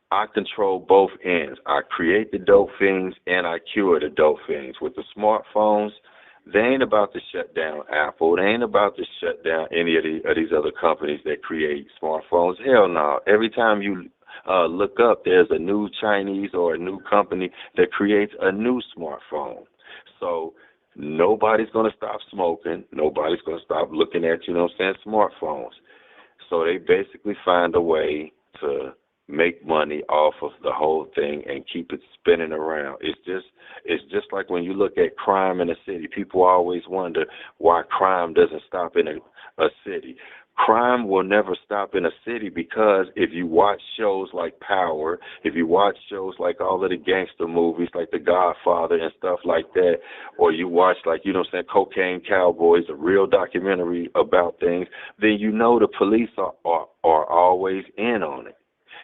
I control both ends. I create the dope fiends and I cure the dope fiends. With the smartphones, they ain't about to shut down Apple. They ain't about to shut down any of these other companies that create smartphones. Hell no. Every time you look up, there's a new Chinese or a new company that creates a new smartphone. So nobody's going to stop smoking. Nobody's going to stop looking at, smartphones. So they basically find a way to make money off of the whole thing and keep it spinning around. It's just like when you look at crime in a city. People always wonder why crime doesn't stop in a city. Crime will never stop in a city because if you watch shows like Power, if you watch shows like all of the gangster movies like The Godfather and stuff like that, or you watch Cocaine Cowboys, a real documentary about things, then the police are always in on it.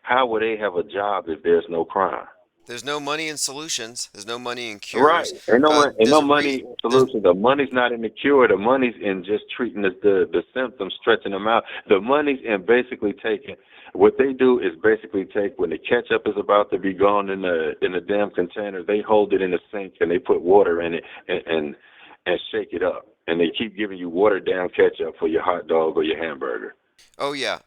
How will they have a job if there's no crime? There's no money in solutions. There's no money in Right. cures. Ain't There's no a reason. money solution. The money's not in the cure. The money's in just treating the symptoms, stretching them out. The money's in basically taking. What they do is basically take when the ketchup is about to be gone in the damn container, they hold it in the sink and they put water in it and shake it up. And they keep giving you watered down ketchup for your hot dog or your hamburger. Oh yeah,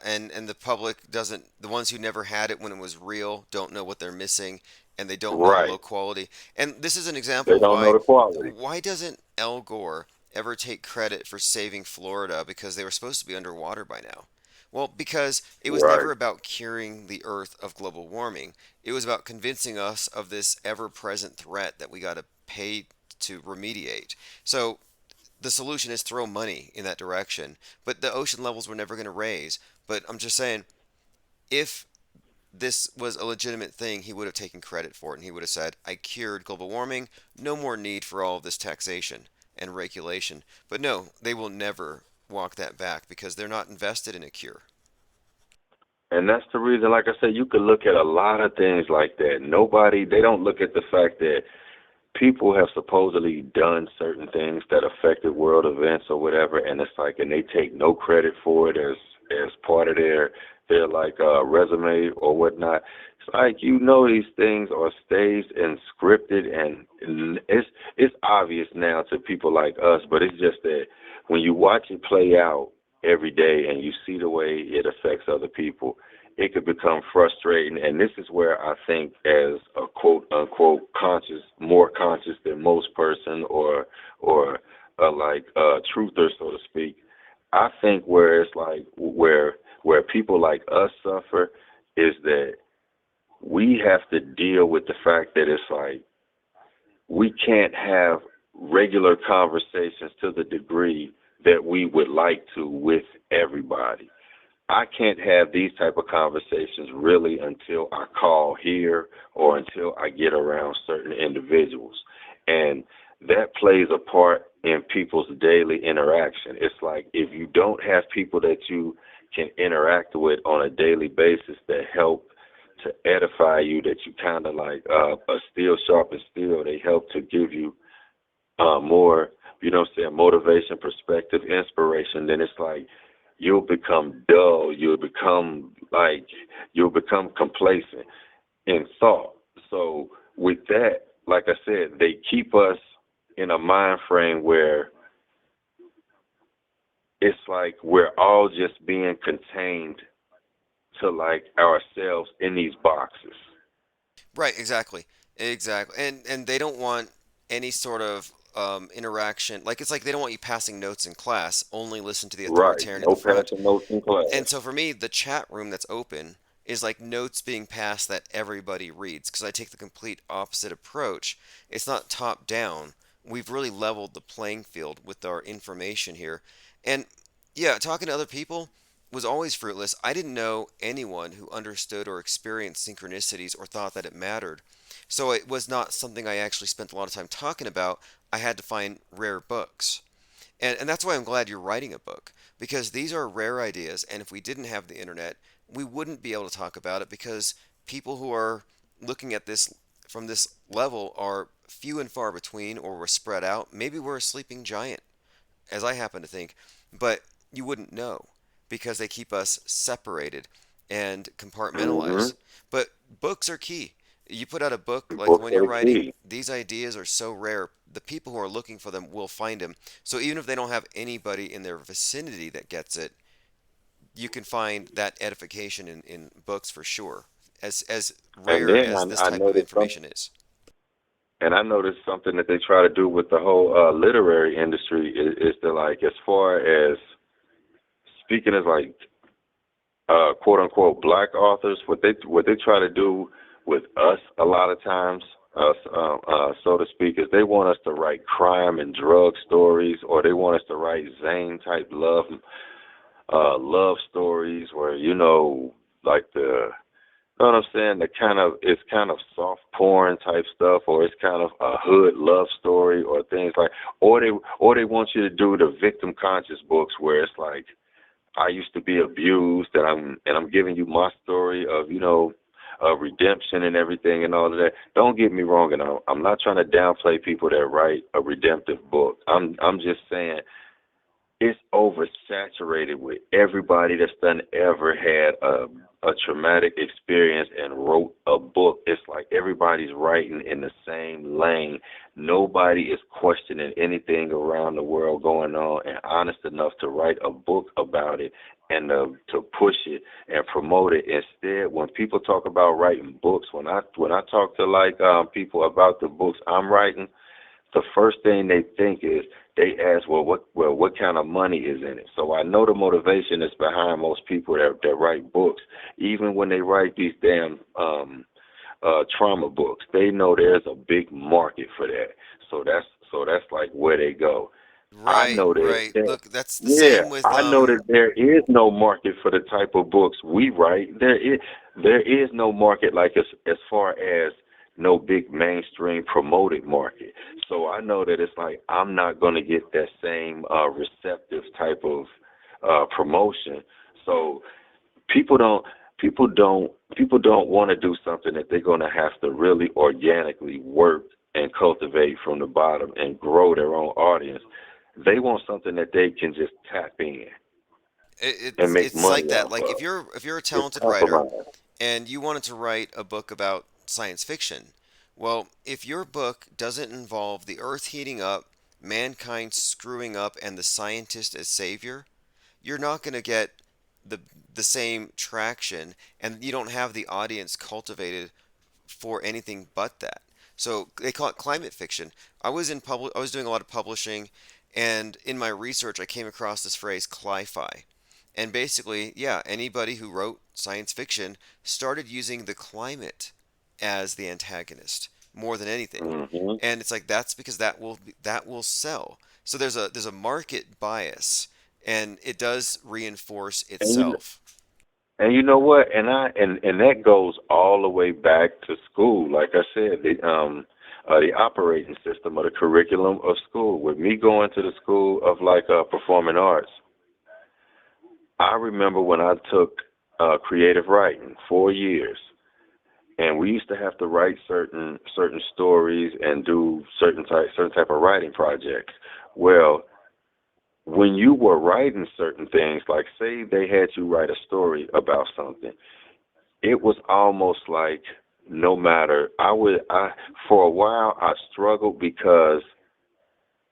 and the public doesn't. The ones who never had it when it was real don't know what they're missing, and they don't know low Right. quality. And this is an example They of don't know why the quality. why doesn't Al Gore ever take credit for saving Florida because they were supposed to be underwater by now? Well, because it was Right. never about curing the Earth of global warming. It was about convincing us of this ever-present threat that we got to pay to remediate. So the solution is throw money in that direction. But the ocean levels were never going to raise. But I'm just saying, if this was a legitimate thing, he would have taken credit for it and he would have said, I cured global warming, no more need for all of this taxation and regulation. But no, they will never walk that back because they're not invested in a cure. And that's the reason, like I said, you could look at a lot of things like that. They don't look at the fact that people have supposedly done certain things that affected world events or whatever, and it's like, and they take no credit for it as part of their like resume or whatnot. It's like these things are staged and scripted, and it's obvious now to people like us, but it's just that when you watch it play out every day and you see the way it affects other people, it could become frustrating. And this is where I think, as a quote unquote more conscious than most person, or truther, so to speak, I think where it's like where people like us suffer is that we have to deal with the fact that it's like we can't have regular conversations to the degree that we would like to with everybody. I can't have these type of conversations really until I call here or until I get around certain individuals. And that plays a part in people's daily interaction. It's like if you don't have people that you can interact with on a daily basis that help to edify you, that you kind of like a steel sharpens steel, they help to give you more, motivation, perspective, inspiration, then it's like you'll become dull. You'll become complacent in thought. So with that, like I said, they keep us in a mind frame where it's like we're all just being contained to like ourselves in these boxes. Right, exactly. Exactly. And they don't want any sort of interaction. Like it's like they don't want you passing notes in class. Only listen to the Right. authoritarian at the No front. passing notes in class. And so for me, the chat room that's open is like notes being passed that everybody reads because I take the complete opposite approach. It's not top down. We've really leveled the playing field with our information here. And yeah, talking to other people was always fruitless. I didn't know anyone who understood or experienced synchronicities or thought that it mattered. So it was not something I actually spent a lot of time talking about. I had to find rare books. And that's why I'm glad you're writing a book because these are rare ideas. And if we didn't have the internet, we wouldn't be able to talk about it because people who are looking at this from this level are few and far between or we're spread out. Maybe we're a sleeping giant, as I happen to think, but you wouldn't know because they keep us separated and Hmm. compartmentalized. But books are key. You put out a book like the Books one are you're the writing, key. these ideas are so rare. The people who are looking for them will find them. So even if they don't have anybody in their vicinity that gets it, you can find that edification in books for sure, as And rare then as this I type of noticed something. information is. And I noticed something that they try to do with the whole literary industry is to like, as far as speaking as like quote unquote black authors, what they try to do with us a lot of times, so to speak, is they want us to write crime and drug stories, or they want us to write Zane type love stories, where like the know what I'm saying? The kind of it's kind of soft porn type stuff, or it's kind of a hood love story, or things like, or they want you to do the victim conscious books where it's like I used to be abused, and I'm giving you my story of redemption and everything and all of that. Don't get me wrong, and I'm not trying to downplay people that write a redemptive book. I'm just saying it's oversaturated with everybody that's done ever had a traumatic experience and wrote a book. It's like everybody's writing in the same lane. Nobody is questioning anything around the world going on and honest enough to write a book about it and to push it and promote it. Instead, when people talk about writing books, when I talk to like people about the books I'm writing, the first thing they think is they ask, what kind of money is in it? So I know the motivation is behind most people that write books. Even when they write these damn trauma books, they know there's a big market for that. So that's like where they go. I Right, know right. that Look, that's the yeah, same with I know that there is no market for the type of books we write. There is no market like as far as no big mainstream promoted market. So I know that it's like I'm not going to get that same receptive type of promotion. So people don't people don't want to do something that they're going to have to really organically work and cultivate from the bottom and grow their own audience. They want something that they can just tap in and make it's money like that. off Like of. if you're a It's talented writer compromise. and you wanted to write a book about science fiction, well, if your book doesn't involve the earth heating up, mankind screwing up and the scientist as savior, you're not going to get the the same traction and you don't have the audience cultivated for anything but that. So they call it climate fiction. I was doing a lot of publishing, and in my research I came across this phrase cli-fi. And basically, yeah, anybody who wrote science fiction started using the climate as the antagonist. more than anything. Hmm. And it's like that's because that will sell. So there's a market bias, and it does reinforce And you itself. and you know what? And that goes all the way back to school. Like I said, the operating system or the curriculum of school. With me going to the school of like performing arts, I remember when I took creative writing 4 years, and we used to have to write certain stories and do certain type of writing projects. Well, when you were writing certain things, like say they had you write a story about something, it was almost like no matter I for a while I struggled because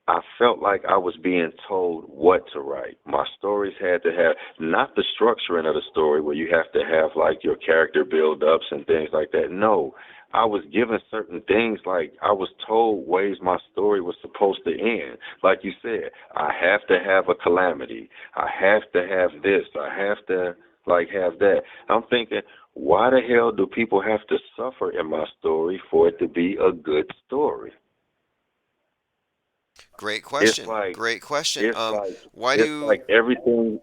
I felt like I was being told what to write. My stories had to have not the structuring of the story where you have to have like your character build ups and things like that. No, I was given certain things like I was told ways my story was supposed to end. Like you said, I have to have a calamity. I have to have this. I have to like have that. I'm thinking, why the hell do people have to suffer in my story for it to be a good story? Great It's question. like Great question. it's like Why it's do like everything.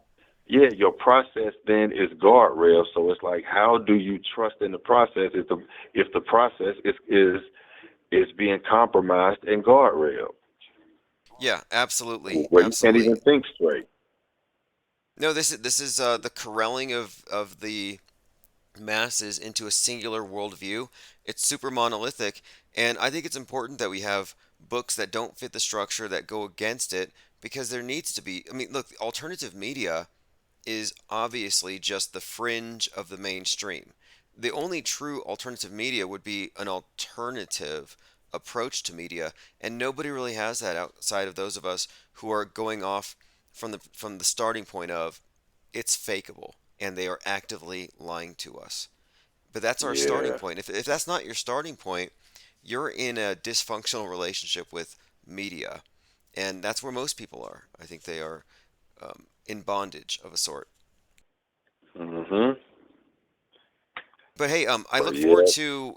Yeah, your process then is guardrail. So it's like, how do you trust in the process if the process is being compromised and guardrail Yeah, absolutely, where you can't absolutely. even think straight? No, this is the corralling of the masses into a singular worldview. It's super monolithic, and I think it's important that we have books that don't fit the structure that go against it because there needs to be. I mean, look, alternative media is obviously just the fringe of the mainstream. The only true alternative media would be an alternative approach to media, and nobody really has that outside of those of us who are going off from the starting point of it's fakeable and they are actively lying to us. But that's our starting Yeah. point. If that's not your starting point, you're in a dysfunctional relationship with media, and that's where most people are. I think they are in bondage of a sort. Mhm. But hey, I But look forward yeah, to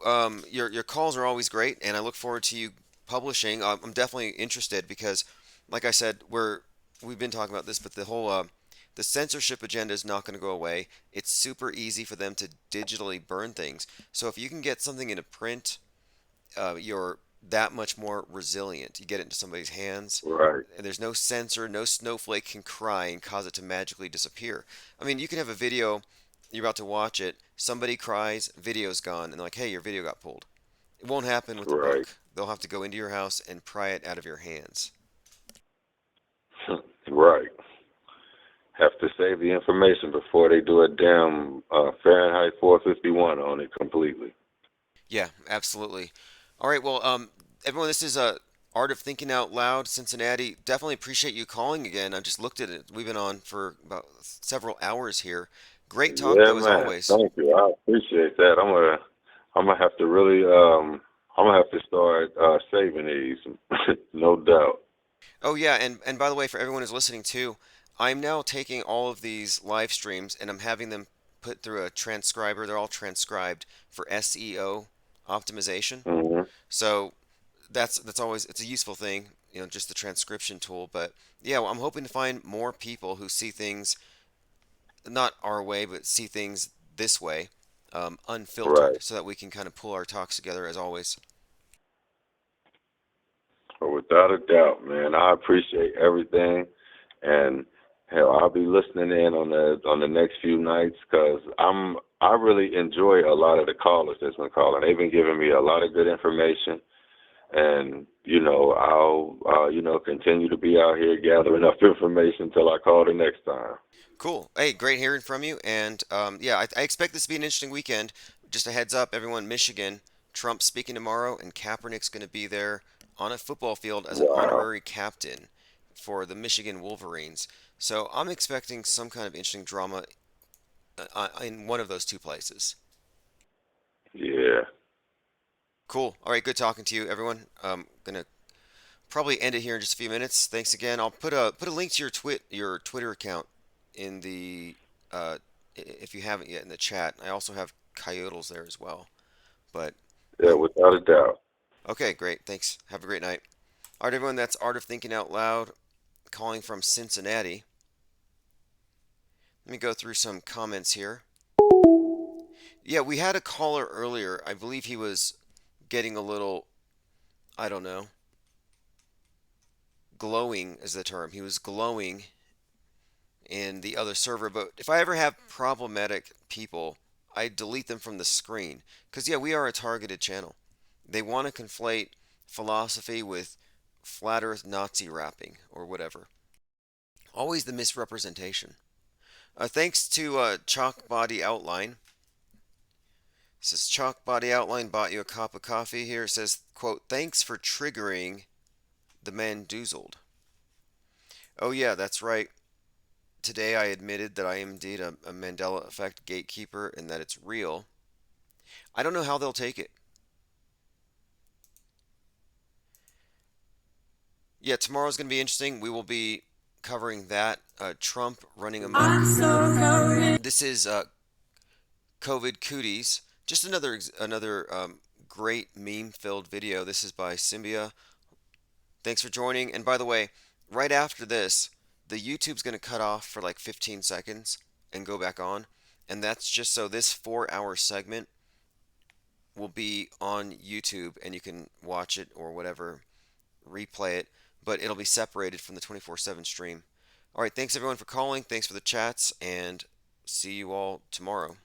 your calls are always great, and I look forward to you publishing. I'm definitely interested because, like I said, we've been talking about this, but the censorship agenda is not going to go away. It's super easy for them to digitally burn things. So if you can get something into print, you're that much more resilient. You get it into somebody's hands, right, and there's no censor, no snowflake can cry and cause it to magically disappear. I mean, you can have a video, you're about to watch it, somebody cries, video's gone, and they're like, hey, your video got pulled. It won't happen with the right, book. They'll have to go into your house and pry it out of your hands. right. Have to save the information before they do a damn Fahrenheit 451 on it completely. Yeah, absolutely. All right, well, everyone, this is Art of Thinking Out Loud, Cincinnati. Definitely appreciate you calling again. I just looked at it. We've been on for about several hours here. Great talk, Yeah, though, as man. always. Thank you. I appreciate that. I'm gonna have to really I'm gonna have to start saving these, no doubt. Oh yeah, and by the way, for everyone who's listening too, I'm now taking all of these live streams and I'm having them put through a transcriber. They're all transcribed for SEO optimization. Hmm. So that's always it's a useful thing, just the transcription tool. But yeah, well, I'm hoping to find more people who see things not our way, but see things this way, unfiltered, Right. so that we can kind of pull our talks together as always. But without a doubt, man, I appreciate everything, and hell, I'll be listening in on the next few nights because I really enjoy a lot of the callers that's been calling. They've been giving me a lot of good information, and I'll continue to be out here gathering up information until I call the next time. Cool. Hey, great hearing from you. And yeah, I expect this to be an interesting weekend. Just a heads up, everyone, Michigan, Trump speaking tomorrow, and Kaepernick's going to be there on a football field as an Wow. honorary captain for the Michigan Wolverines. So I'm expecting some kind of interesting drama in one of those two places. Yeah. Cool. All right, good talking to you, everyone. Gonna probably end it here in just a few minutes. Thanks again. I'll put a link to your Twitter account in the if you haven't yet in the chat. I also have coyotals there as well. But Yeah, um, without a doubt. Okay, great. Thanks. Have a great night. All right, everyone. That's Art of Thinking Out Loud, calling from Cincinnati. Let me go through some comments here. Yeah, we had a caller earlier. I believe he was getting a little, I don't know, glowing is the term. He was glowing in the other server. But if I ever have problematic people, I delete them from the screen. Because, yeah, we are a targeted channel. They want to conflate philosophy with flat earth Nazi rapping or whatever. Always the misrepresentation. Thanks to Chalk Body Outline. It says Chalk Body Outline bought you a cup of coffee here. It says, quote, thanks for triggering the Mandoozled. Oh, yeah, that's right. Today I admitted that I am indeed a Mandela Effect gatekeeper and that it's real. I don't know how they'll take it. Yeah, tomorrow's going to be interesting. We will be covering that. Trump running amok. This is COVID cooties. Just another great meme-filled video. This is by Symbia. Thanks for joining. And by the way, right after this, the YouTube's going to cut off for like 15 seconds and go back on. And that's just so this 4-hour segment will be on YouTube and you can watch it or whatever, replay it, but it'll be separated from the 24/7 stream. All right, thanks everyone for calling. Thanks for the chats and see you all tomorrow.